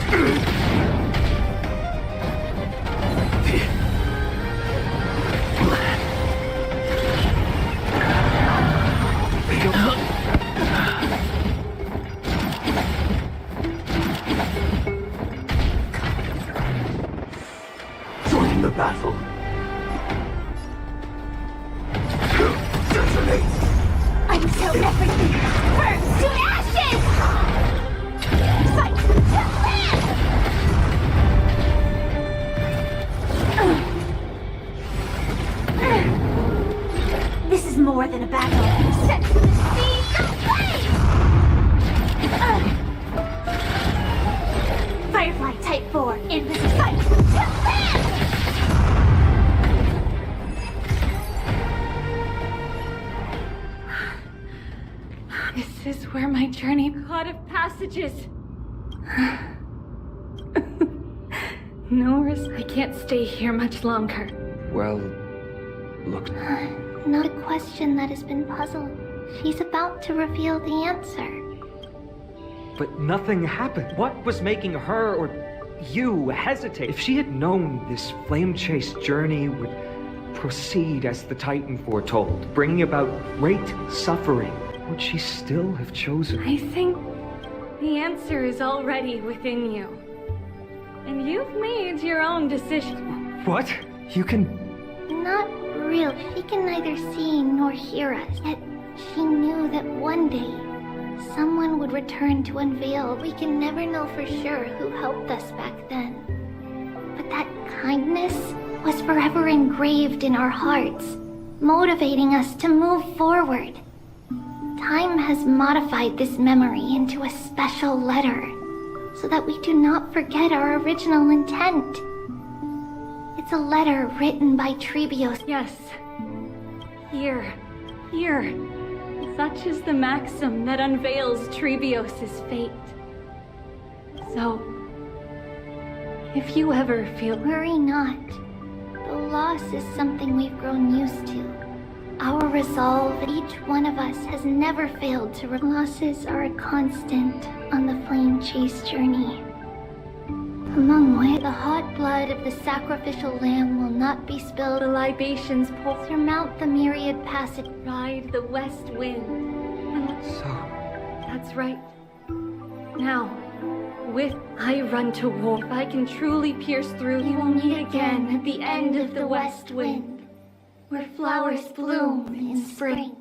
Speaker 18: Join the battle. Detonate.
Speaker 7: Until everything burns to ashes! Fight to live! This is more than a battle. Set to the speed of flame! Firefly Type 4, invisible fight to live!
Speaker 10: This is where my journey God of passages. Norris, I can't stay here much longer.
Speaker 19: Well, look.
Speaker 7: Not a question that has been puzzled. She's about to reveal the answer.
Speaker 19: But nothing happened. What was making her or you hesitate? If she had known this flame-chased journey would proceed as the Titan foretold, bringing about great suffering, would she still have chosen?
Speaker 10: I think the answer is already within you. And you've made your own decision.
Speaker 19: What? You can...
Speaker 7: Not real. She can neither see nor hear us. Yet she knew that one day someone would return to unveil. We can never know for sure who helped us back then. But that kindness was forever engraved in our hearts, motivating us to move forward. Time has modified this memory into a special letter, so that we do not forget our original intent. It's a letter written by Trebios.
Speaker 10: Yes. Here. Such is the maxim that unveils Trebios' fate. So, if you ever feel...
Speaker 7: Worry not. The loss is something we've grown used to. Our resolve, each one of us, has never failed to... Losses are a constant on the flame chase journey. Among which the hot blood of the sacrificial lamb will not be spilled.
Speaker 10: The libations pour.
Speaker 7: Surmount the myriad passage.
Speaker 10: Ride the west wind.
Speaker 19: So...
Speaker 10: That's right. Now, with I run to war. If I can truly pierce through,
Speaker 7: You will meet again at the end of the west wind, where flowers bloom in spring.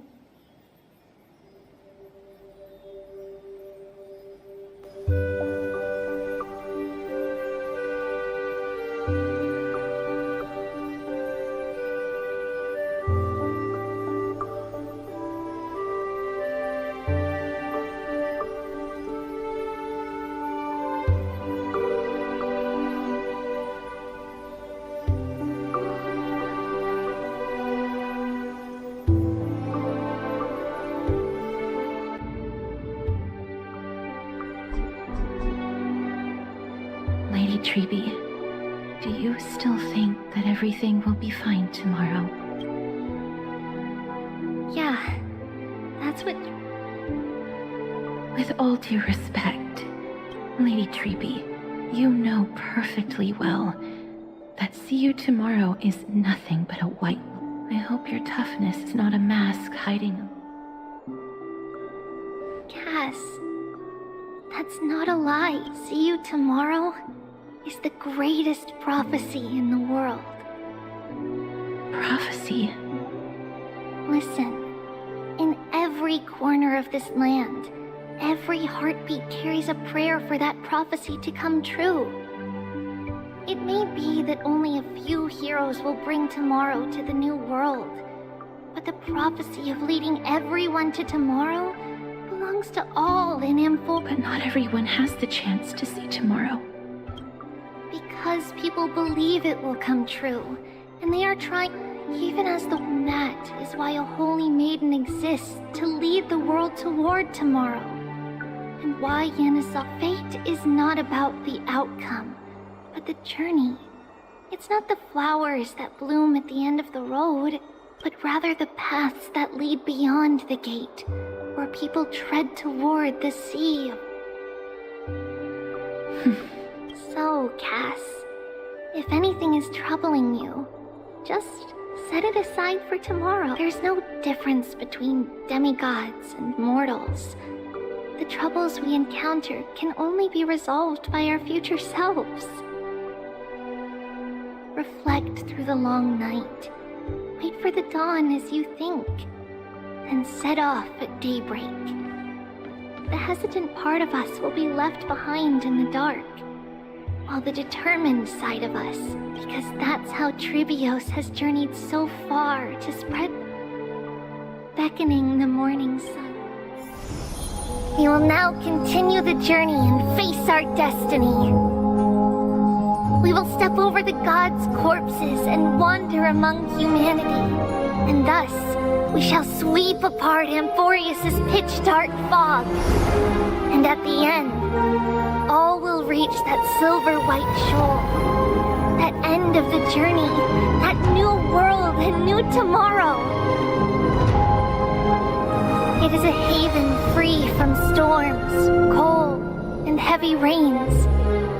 Speaker 8: Lady Treby, do you still think that everything will be fine tomorrow?
Speaker 7: Yeah, that's what...
Speaker 8: With all due respect, Lady Treby, you know perfectly well that see you tomorrow is nothing but a white... I hope your toughness is not a mask hiding...
Speaker 7: Cass, that's not a lie. See you tomorrow is the greatest prophecy in the world.
Speaker 8: Prophecy?
Speaker 7: Listen, in every corner of this land, every heartbeat carries a prayer for that prophecy to come true. It may be that only a few heroes will bring tomorrow to the new world, but the prophecy of leading everyone to tomorrow belongs to all in Ampho.
Speaker 8: But not everyone has the chance to see tomorrow.
Speaker 7: Because people believe it will come true, and they are trying... Even as the one that is why a holy maiden exists to lead the world toward tomorrow. And why Yennesaw fate is not about the outcome, but the journey. It's not the flowers that bloom at the end of the road, but rather the paths that lead beyond the gate, where people tread toward the sea of... So, Cass, if anything is troubling you, just set it aside for tomorrow. There's no difference between demigods and mortals. The troubles we encounter can only be resolved by our future selves. Reflect through the long night. Wait for the dawn as you think, and set off at daybreak. The hesitant part of us will be left behind in the dark, while the determined side of us, because that's how Trivios has journeyed so far to spread, beckoning the morning sun. We will now continue the journey and face our destiny. We will step over the gods' corpses and wander among humanity, and thus we shall sweep apart Amphorius's pitch-dark fog. And at the end, all will reach that silver-white shoal, that end of the journey, that new world and new tomorrow. It is a haven free from storms, cold, and heavy rains.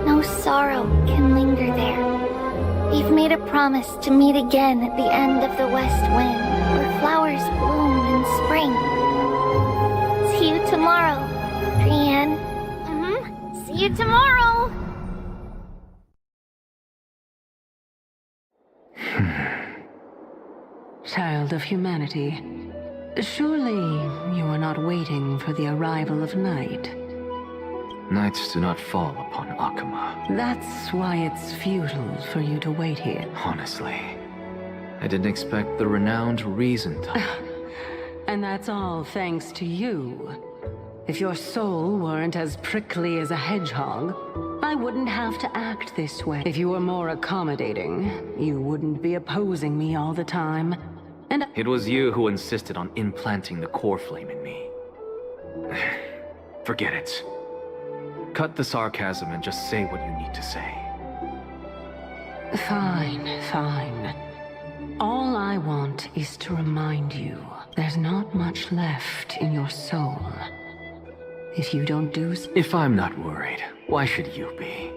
Speaker 7: No sorrow can linger there. We've made a promise to meet again at the end of the west wind, where flowers bloom in spring. See you tomorrow, Brienne. See you tomorrow!
Speaker 8: Child of humanity, surely you are not waiting for the arrival of night.
Speaker 4: Nights do not fall upon Akuma.
Speaker 8: That's why it's futile for you to wait here.
Speaker 4: Honestly, I didn't expect the renowned reason to...
Speaker 8: And that's all thanks to you. If your soul weren't as prickly as a hedgehog, I wouldn't have to act this way. If you were more accommodating, you wouldn't be opposing me all the time. And
Speaker 4: It was you who insisted on implanting the core flame in me. Forget it. Cut the sarcasm and just say what you need to say.
Speaker 8: Fine, fine. All I want is to remind you, there's not much left in your soul. If you don't do so...
Speaker 4: If I'm not worried, why should you be?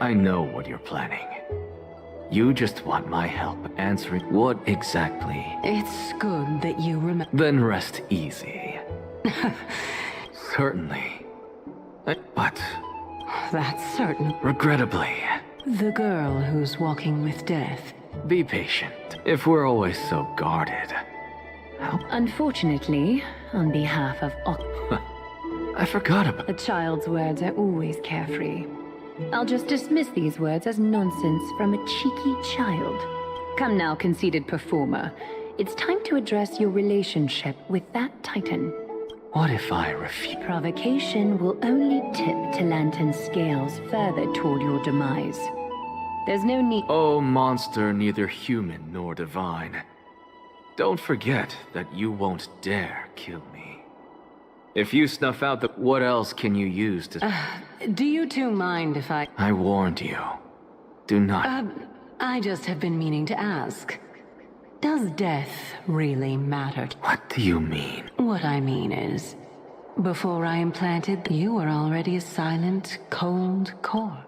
Speaker 4: I know what you're planning. You just want my help answering what exactly...
Speaker 8: It's good that you remember...
Speaker 4: Then rest easy. Certainly. But...
Speaker 8: That's certain.
Speaker 4: Regrettably...
Speaker 8: The girl who's walking with death.
Speaker 4: Be patient. If we're always so guarded...
Speaker 8: Unfortunately, on behalf of
Speaker 4: I forgot about...
Speaker 8: A child's words are always carefree. I'll just dismiss these words as nonsense from a cheeky child. Come now, conceited performer. It's time to address your relationship with that titan.
Speaker 4: What if I refuse?
Speaker 8: Provocation will only tip Talantan's scales further toward your demise. There's no need...
Speaker 4: Oh, monster neither human nor divine. Don't forget that you won't dare kill me. If you snuff out the... What else can you use to...
Speaker 8: Do you two mind if I...
Speaker 4: I warned you. Do not...
Speaker 8: I just have been meaning to ask. Does death really matter?
Speaker 4: What do you mean?
Speaker 8: What I mean is, before I implanted, you were already a silent, cold core.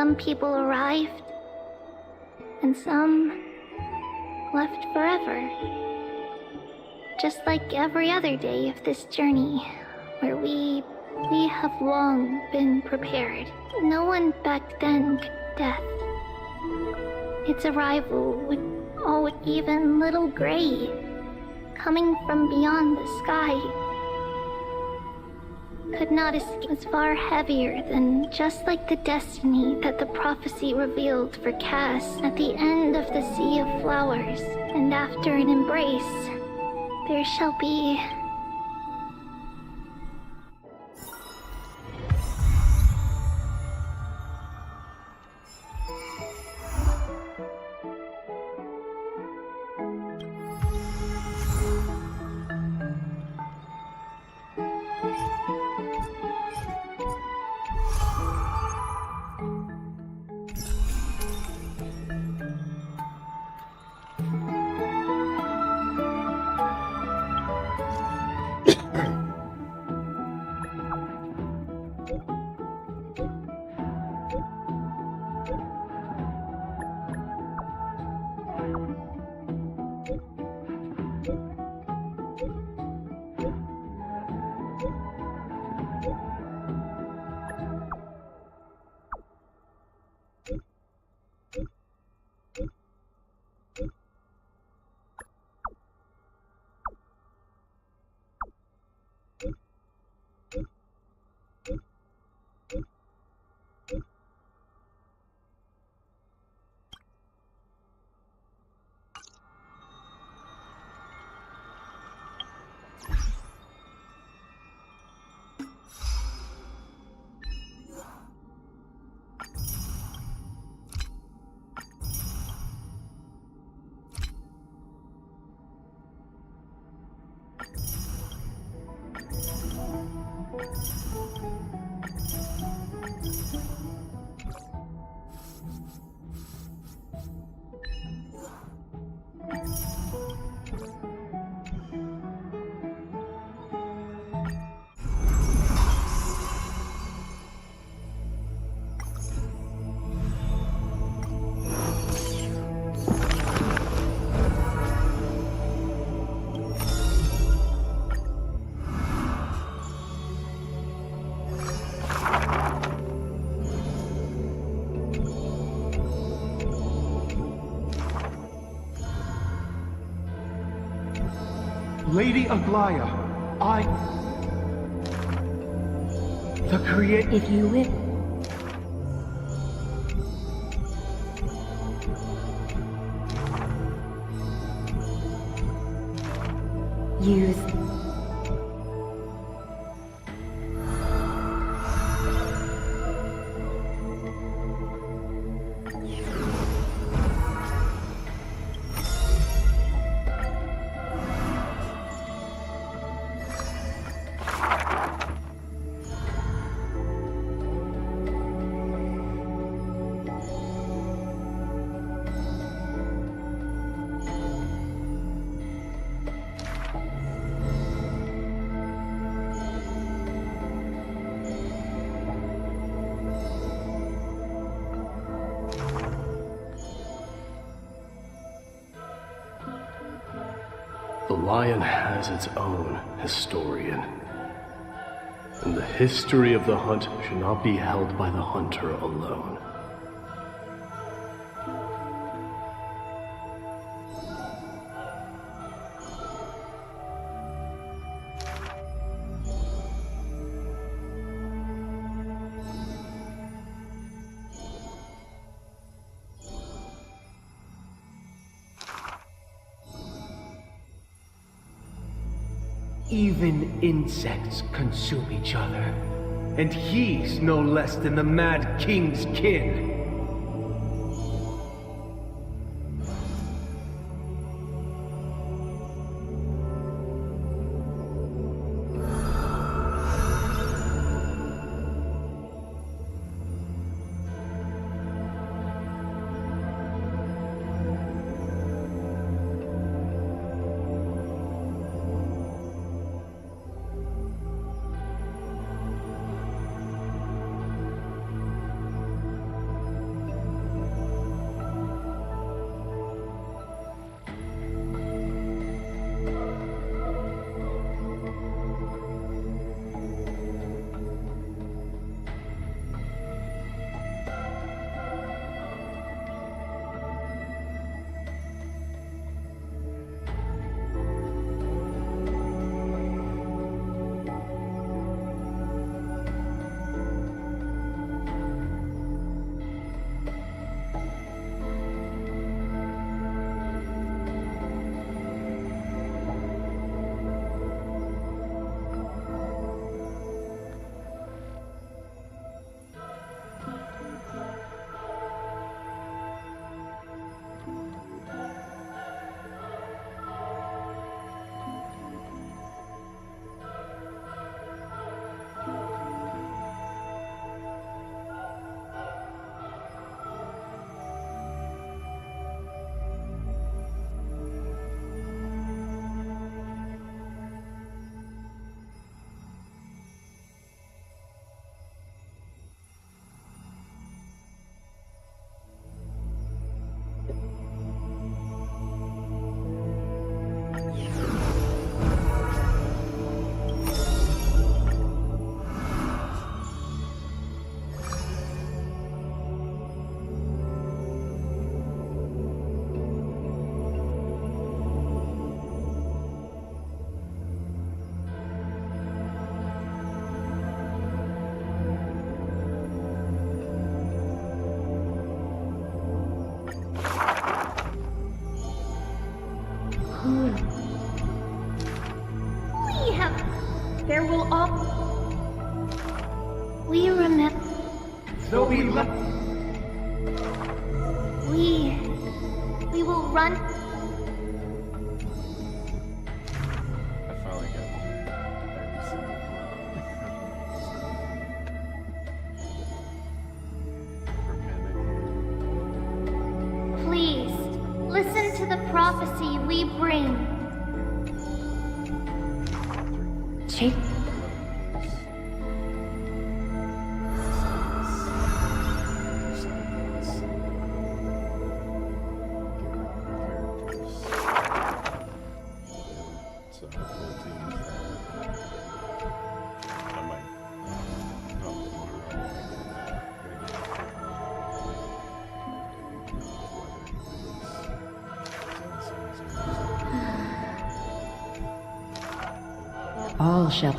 Speaker 7: Some people arrived, and some left forever. Just like every other day of this journey, where we have long been prepared. No one back then could death. Its arrival would even little gray, coming from beyond the sky, could not escape. Was far heavier than just like the destiny that the prophecy revealed for Cass at the end of the Sea of Flowers. And after an embrace, there shall be...
Speaker 17: Lady Aglaya, the create...
Speaker 8: If you will. Use...
Speaker 1: The lion has its own historian. And the history of the hunt should not be held by the hunter alone.
Speaker 17: Even insects consume each other, and he's no less than the Mad King's kin.
Speaker 2: whole.
Speaker 7: We have...
Speaker 2: There will all... We remember...
Speaker 17: Though we left...
Speaker 7: We will run...
Speaker 15: I finally got every single one.
Speaker 7: Please, listen to the prophecy we bring.
Speaker 8: Shape. All shall.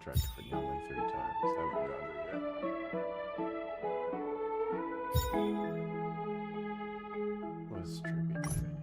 Speaker 15: Tried for yelling 3 times. That would rather What's Trippy doing here?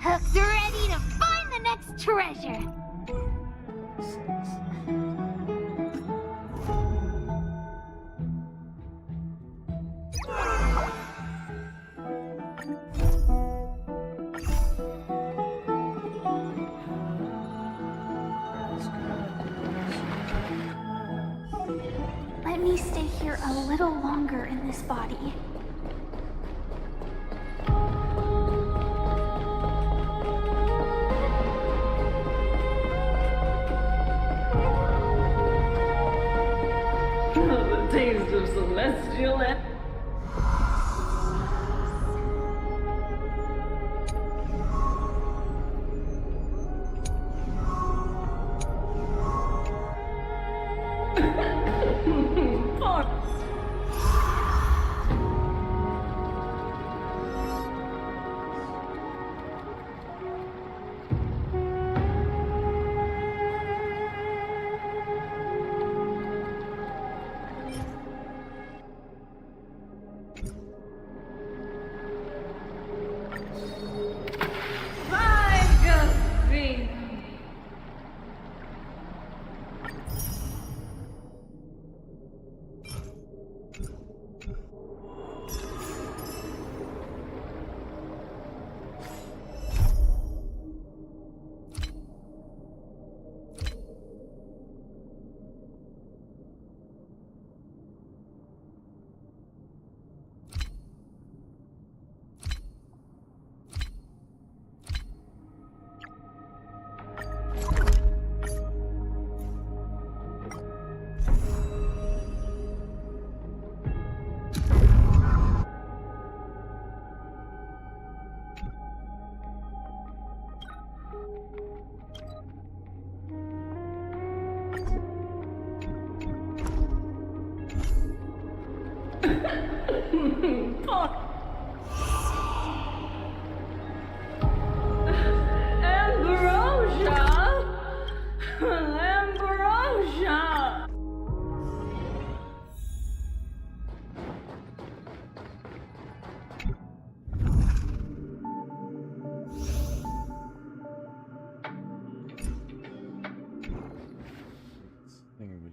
Speaker 7: Hook's ready to find the next treasure.
Speaker 9: me stay here a little longer in this body.
Speaker 10: The taste of celestial air.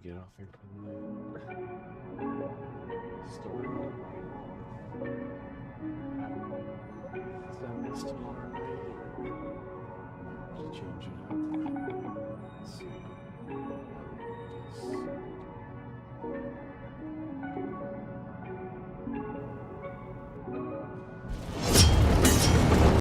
Speaker 15: Get off here for the night. Story. That was tomorrow night. To change it up.